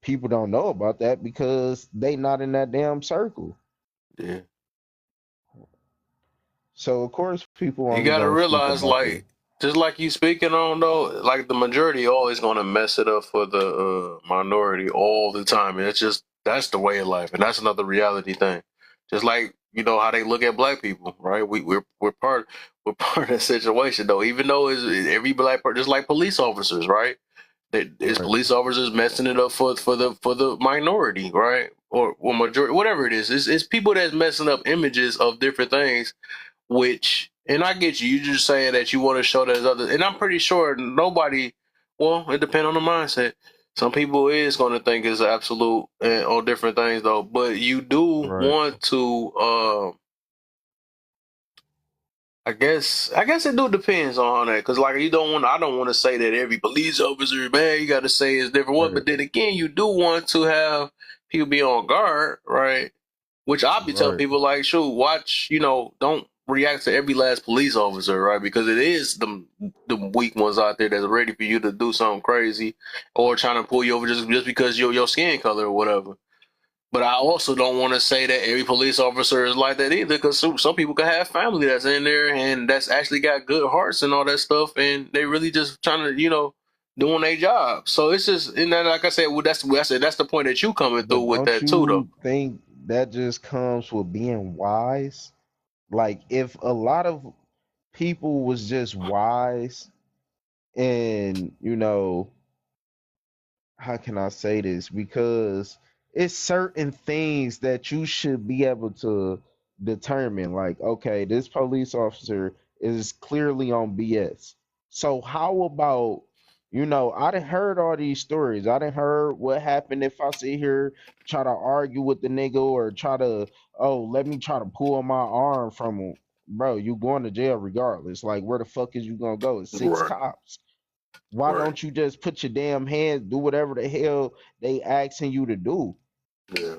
people don't know about that because they not in that damn circle. Yeah. So of course people You only gotta gonna speak realize, about the like, just like you speaking on though, like the majority always gonna mess it up for the minority all the time, and that's the way of life, and that's another reality thing. Just like how they look at black people, right? We're part. we're part of that situation though. Even though it's every black person, just like police officers, right? It's Right. police officers messing it up for the minority, right? Or majority, whatever it is. It's people that's messing up images of different things. Which, and I get you. You just saying that you want to show that there's other, and I'm pretty sure nobody. Well, it depends on the mindset. Some people is going to think it's absolute on different things though, but you do Right. want to. I guess it do depends on that, because like you don't want. I don't want to say that every police officer, man, you got to say it's different one. Right. But then again, you do want to have people be on guard, right? Which I'll be telling Right. people like, shoot, watch, don't react to every last police officer, right? Because it is the weak ones out there that's ready for you to do something crazy or trying to pull you over just because your skin color or whatever. But I also don't want to say that every police officer is like that either, because some people can have family that's in there and that's actually got good hearts and all that stuff, and they really just trying to, doing their job. So it's just, and then, like I said, well, that's the point that you coming through But with don't that too, though. you think that just comes with being wise? Like if a lot of people was just wise and how can I say this? Because it's certain things that you should be able to determine. Like, okay, this police officer is clearly on BS. So how about, I done heard all these stories. I done heard what happened if I sit here, try to argue with the nigga or try to, oh, let me try to pull my arm from him. Bro, you going to jail regardless. Like, where the fuck is you gonna go? It's six Right, cops. Why right, don't you just put your damn hands, do whatever the hell they asking you to do? yeah,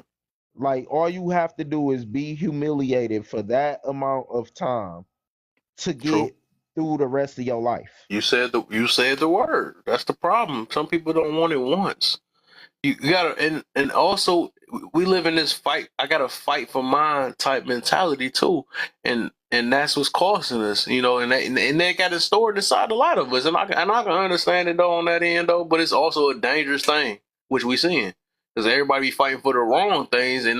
Like all you have to do is be humiliated for that amount of time to true. get through the rest of your life. You said the word. That's the problem. Some people don't want it once. You gotta, and also we live in this fight. I gotta fight for mine type mentality too, and that's what's costing us, and they got it stored inside a lot of us, and I can understand it though on that end though, but it's also a dangerous thing which we seeing, because everybody be fighting for the wrong things and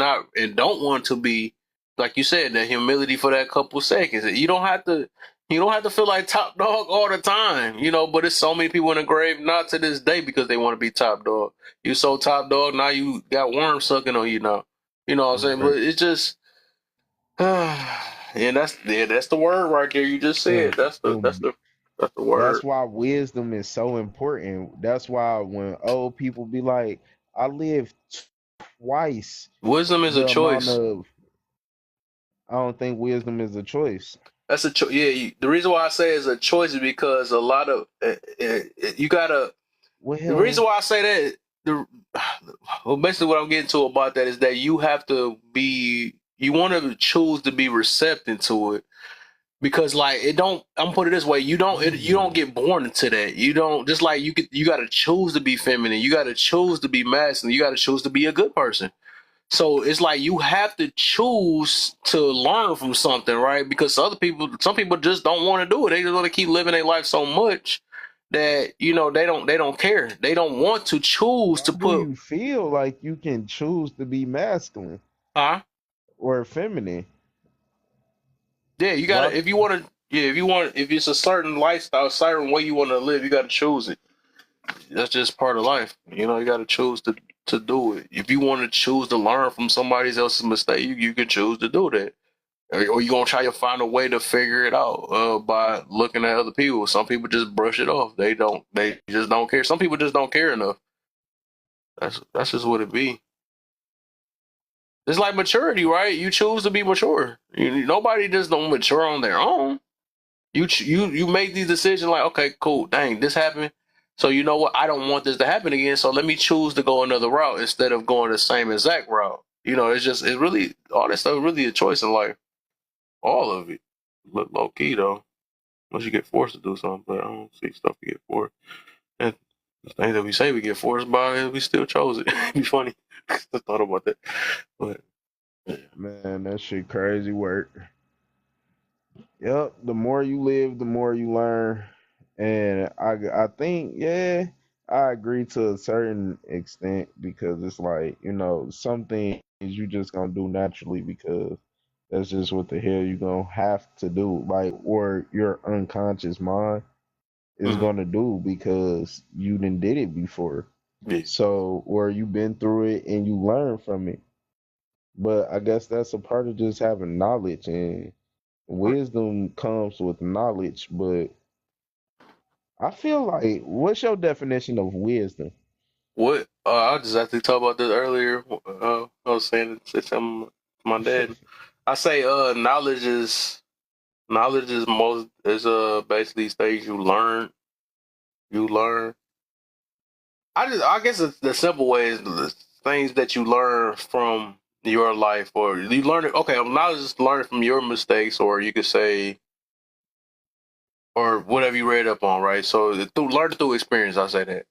don't want to be, like you said, that humility for that couple seconds. You don't have to feel like top dog all the time, but it's so many people in the grave not to this day because they want to be top dog. You so top dog, now you got worms sucking on you now. You know what I'm saying? Right. But it's just and that's the word right there. You just said And, that's the that's and the that's the that's word. why wisdom is so important. That's why when old people be like, I lived twice Wisdom is a the amount choice. of, I don't think wisdom is a choice. That's a choice. Yeah, the reason why I say it's a choice is because a lot of you gotta. The reason Well, why I say that, the well, basically what I'm getting to about that is that you have to be. You want to choose to be receptive to it, because like it don't, I'm put it this way, you don't mm, get born into that. You don't, just like you got to choose to be feminine, you got to choose to be masculine, you got to choose to be a good person. So it's like you have to choose to learn from something, right? Because some people just don't want to do it. They just want to keep living their life so much that they don't care. They don't want to choose why to do put. you feel like you can choose to be masculine Huh? or feminine? Yeah, you Why? gotta, if you want to, yeah, if it's a certain lifestyle, certain way you want to live, you got to choose it. That's just part of life. You got to choose to do it. If you want to choose to learn from somebody else's mistake, you can choose to do that. Or you gonna try to find a way to figure it out by looking at other people. Some people just brush it off. They don't. They just don't care. Some people just don't care enough. That's just what it be. It's like maturity, right? You choose to be mature. Nobody just don't mature on their own. You make these decisions like, okay, cool, dang, this happened. So you know what? I don't want this to happen again. So let me choose to go another route instead of going the same exact route. It's really, all that stuff is really a choice in life. All of it. Look low key though. Unless you get forced to do something, but I don't see stuff you get forced. And the things that we say we get forced by, we still chose it. It'd be funny. I thought about that. But yeah. Man, that shit crazy work. Yep, the more you live, the more you learn. And I think, yeah, I agree to a certain extent because it's like, some things you just gonna do naturally because That's just what the hell you gonna have to do, like, or your unconscious mind is Mm-hmm. gonna do because you done did it before. Yeah. So, or you been through it and you learn from it. But I guess that's a part of just having knowledge, and wisdom comes with knowledge. But I feel like, what's your definition of wisdom? What? I just actually talked about this earlier. I was saying say something to my dad. I say knowledge is most is basically things you learn. You learn. I guess the simple way is the things that you learn from your life, or you learn it. Okay, knowledge is learning from your mistakes, or you could say, or whatever you read up on, right? So through learn through experience. I say that.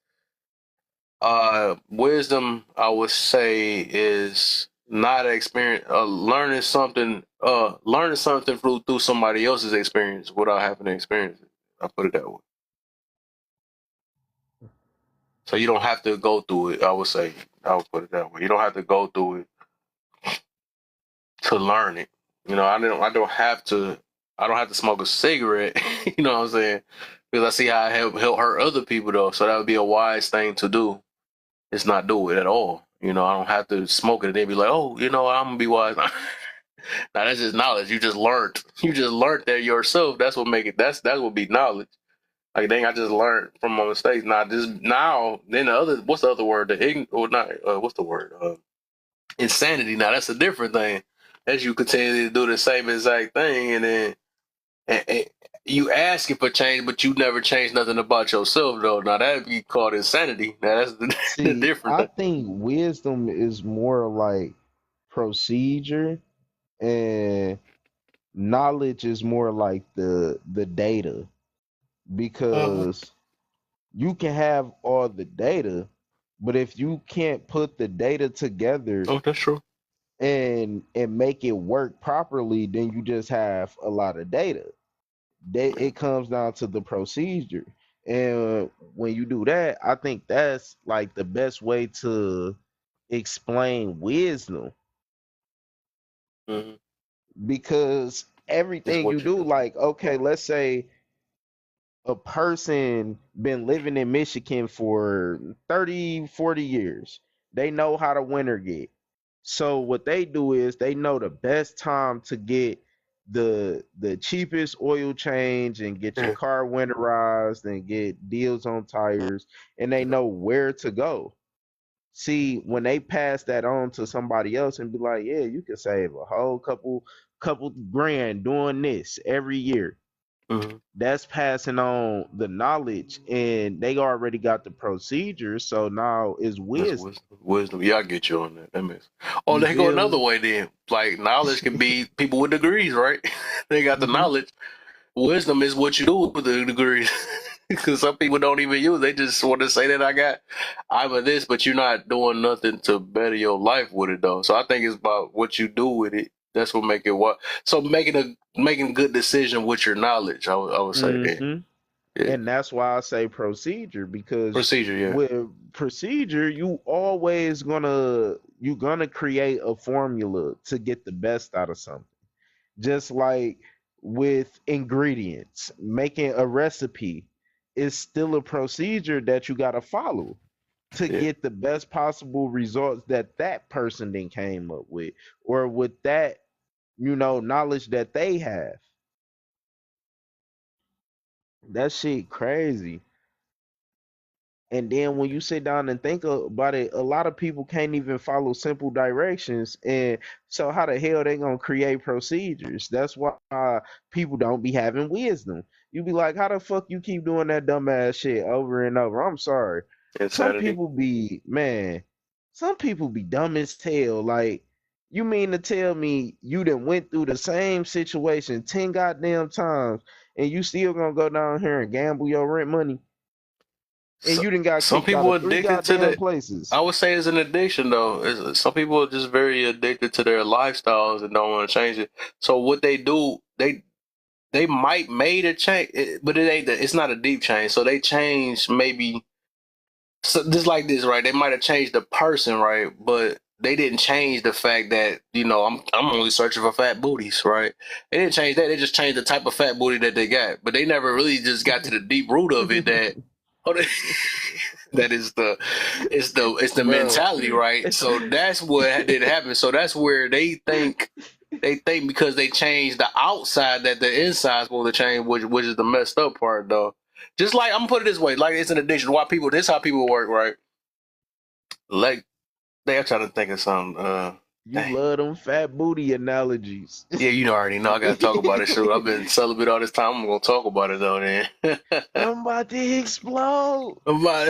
Wisdom, I would say, is not experience. Learning something through somebody else's experience without having to experience it. I put it that way. So you don't have to go through it. I would say, I would put it that way. You don't have to go through it to learn it. You know, I don't have to. I don't have to smoke a cigarette. You know what I'm saying? Because I see how I help hurt other people though. So that would be a wise thing to do. It's not do it at all. You know, I don't have to smoke it and then be like, oh, you know, I'm gonna be wise. Now that's just knowledge. You just learned. You just learned that yourself. That's what make it. That would be knowledge. Like, dang, I just learned from my mistakes. Now, then the other. What's the other word? Or not? What's the word? Insanity. Now that's a different thing. As you continue to do the same exact thing, and then and you asking for change, but you never change nothing about yourself, though. Now that'd be called insanity. Now that's the See, different I thing. think wisdom is more like procedure, and knowledge is more like the data, because you can have all the data, but if you can't put the data together Oh, that's true. and make it work properly, then you just have a lot of data. It comes down to the procedure. And when you do that, I think that's like the best way to explain wisdom, Mm-hmm. because It's everything you what you do, do. like, okay, let's say a person been living in Michigan for 30, 40 years. They know how the winter get. So what they do is they know the best time to get the cheapest oil change and get your Yeah. car winterized and get deals on tires, and they know where to go. See, when they pass that on to somebody else and be like, yeah, you can save a whole couple grand doing this every year, Mm-hmm. that's passing on the knowledge, and they already got the procedure, so now it's That's wisdom. wisdom. Wisdom. Yeah, I get you on that. That makes. Oh, You they go feel another me? way then. Like knowledge can be people with degrees, right? They got the Hmm. knowledge. Wisdom is what you do with the degrees. Because some people don't even use. They just want to say that I'm a this, but you're not doing nothing to better your life with it though. So I think it's about what you do with it. That's what make it what. So making a good decision with your knowledge. I would say that. Hmm. Yeah. And that's why I say procedure, because Procedure. Yeah. with procedure, you gonna create a formula to get the best out of something. Just like with ingredients, making a recipe is still a procedure that you gotta follow to Yeah. get the best possible results that that person then came up with, or with that, knowledge that they have. That shit crazy. And then when you sit down and think about it, a lot of people can't even follow simple directions. And so how the hell they gonna create procedures? That's why people don't be having wisdom. You be like, how the fuck you keep doing that dumbass shit over and over? I'm sorry. Some Insanity. people be, man, some people be dumb as hell. Like, you mean to tell me you done went through the same situation 10 goddamn times and you still gonna go down here and gamble your rent money? And So, you done got some kicked out people are of three addicted to goddamn that. places. I would say it's an addiction though. Some people are just very addicted to their lifestyles and don't want to change it. So what they do, they might made a change, but it ain't. It's not a deep change. So they change maybe. So just like this, right? They might have changed the person, right? But they didn't change the fact that, you know, I'm only searching for fat booties, right? They didn't change that. They just changed the type of fat booty that they got. But they never really just got to the deep root of it that that is the Bro. mentality, right? So that's what did happen. So that's where they think because they changed the outside that the inside's supposed to change, which is the messed up part though. Just like I'm gonna put it this way, like it's an addiction. Why people this how people work, right? Like they're trying to think of something. You Dang. love them fat booty analogies. Yeah, you know already know I gotta talk about it. Sure, I've been celibate all this time. I'm gonna talk about it though. Then I'm about to explode. I'm about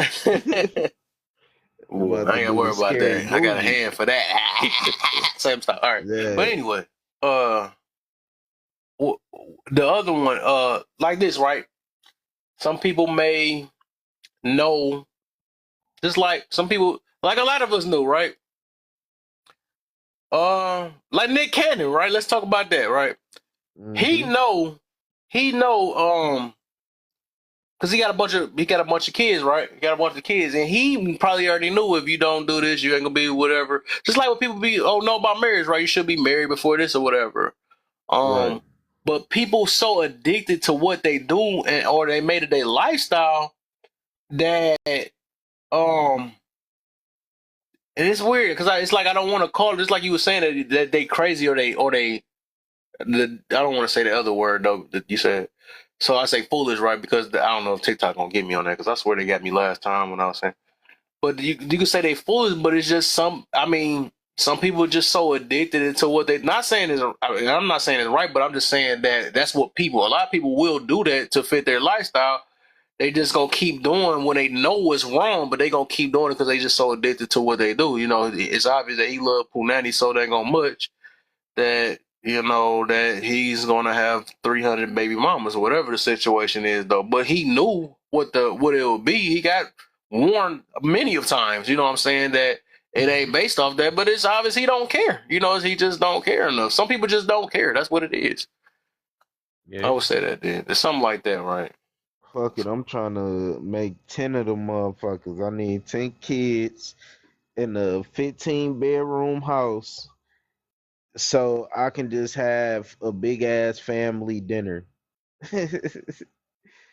Ooh, About I to ain't gotta do worry the about scary that. I got a movie. hand for that. Same stuff. All right, but Yeah. anyway, the other one, like this, right? Some people may know, just like some people, like a lot of us knew, right? Like Nick Cannon, right? Let's talk about that, right? He Mm-hmm. know, because he got a bunch of kids, right? He got a bunch of kids, and he probably already knew if you don't do this, you ain't gonna be whatever. Just like when people know about marriage, right? You should be married before this or whatever. Right. But people so addicted to what they do or they made it their lifestyle that and it's weird because it's like I don't want to call it. Just like you were saying that they crazy or they. I don't want to say the other word though that you said. So I say foolish, right? Because I don't know if TikTok gonna get me on that because I swear they got me last time when I was saying. But you can say they foolish, but it's just some. I mean, some people are just so addicted into what they. Not saying is. I'm not saying it's right, but I'm just saying that that's what people. A lot of people will do that to fit their lifestyle. They just gonna keep doing when they know what's wrong, but they gonna keep doing it because they just so addicted to what they do. You know, it's obvious that he loved Punani so dang on much that you know that he's gonna have 300 baby mamas or whatever the situation is though. But he knew what it would be. He got warned many of times. You know what I'm saying that it ain't based off that, but it's obvious he don't care. You know, he just don't care enough. Some people just don't care. That's what it is. I Yeah. would say that then. It's something like that, right? Fuck it. I'm trying to make 10 of them motherfuckers. I need 10 kids in a 15-bedroom house so I can just have a big ass family dinner. And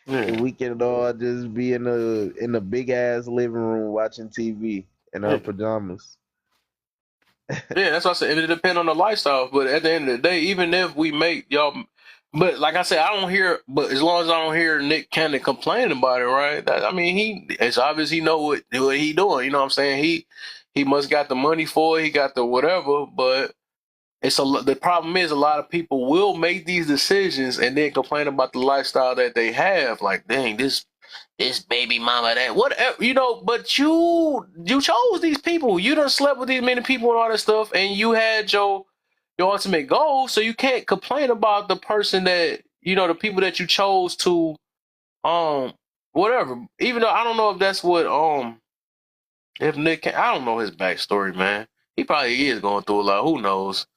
Yeah. we can all just be in a big ass living room watching TV in our Yeah. pajamas. Yeah, that's what I said. It depends on the lifestyle, but at the end of the day, even if we make y'all, but like I said, I don't hear. But as long as I don't hear Nick Cannon complaining about it, right? I mean, it's obvious he know what he doing. You know what I'm saying? He must got the money for it. He got the whatever. But the problem is a lot of people will make these decisions and then complain about the lifestyle that they have. Like, dang, this baby mama that whatever but you chose these people. You done slept with these many people and all that stuff, and you had your ultimate goal. So you can't complain about the person that the people that you chose to whatever. Even though I don't know if that's what if I don't know his backstory, man. He probably is going through a lot. Who knows?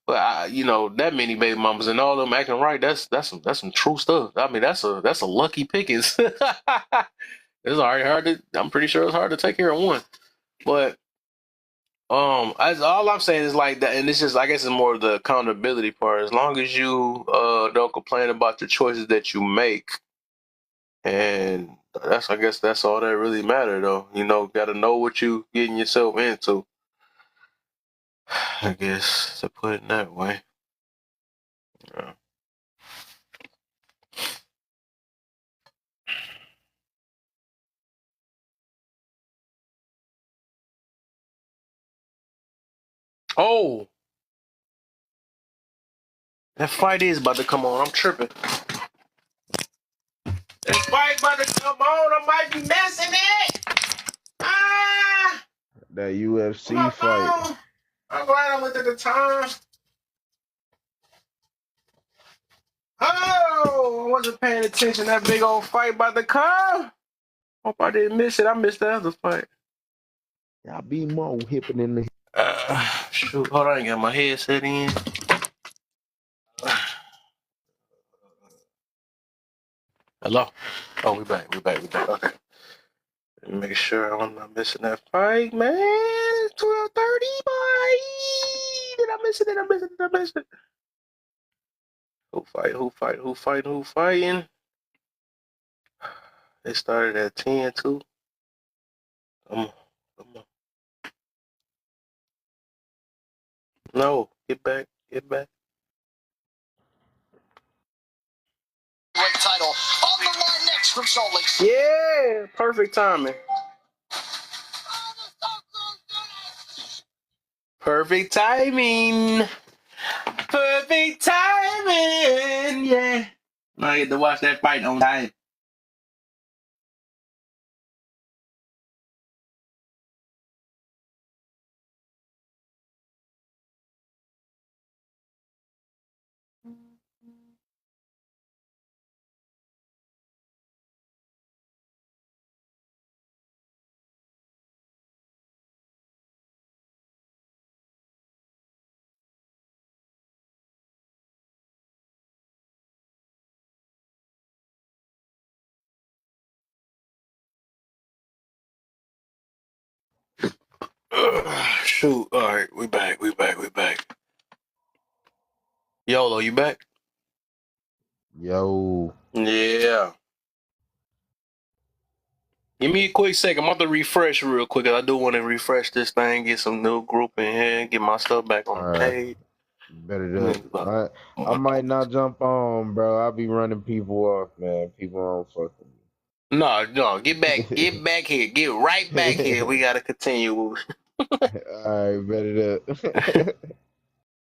But that many baby mamas and all of them acting right. That's some true stuff. I mean, that's a lucky pickings. It's already hard to. I'm pretty sure it's hard to take care of one. But as all I'm saying is like that, and it's just I guess it's more of the accountability part. As long as you don't complain about the choices that you make, and I guess that's all that really matter though. Got to know what you getting yourself into. I guess to put it that way. Yeah. Oh, that fight is about to come on. I'm tripping. That fight about to come on. I might be missing it. Ah. That UFC My fight. phone. I'm glad I looked at the time. Oh, I wasn't paying attention. That big old fight by the car. Hope I didn't miss it. I missed the other fight. Y'all be more hipping in the. Shoot, hold on. I got my headset in. Hello. Oh, we back. Okay. Let me make sure I'm not missing that fight, man. It's 12:30, boy. I'm missing it. Who fighting? It started at 10 too. Come on. No, get back. Title on the line next from Salt Lake City. Yeah, perfect timing. Perfect timing. Yeah. I get to watch that fight on time. Shoot. All right, we back. YOLO, you back? Yo. Yeah. Give me a quick second. I'm about to refresh real quick. I do want to refresh this thing, get some new group in here, get my stuff back on All the right. page. Better to. I might not jump on, bro. I'll be running people off, man. People don't fuck with me. No, get back here. Get right back here. We gotta continue. All right, better to.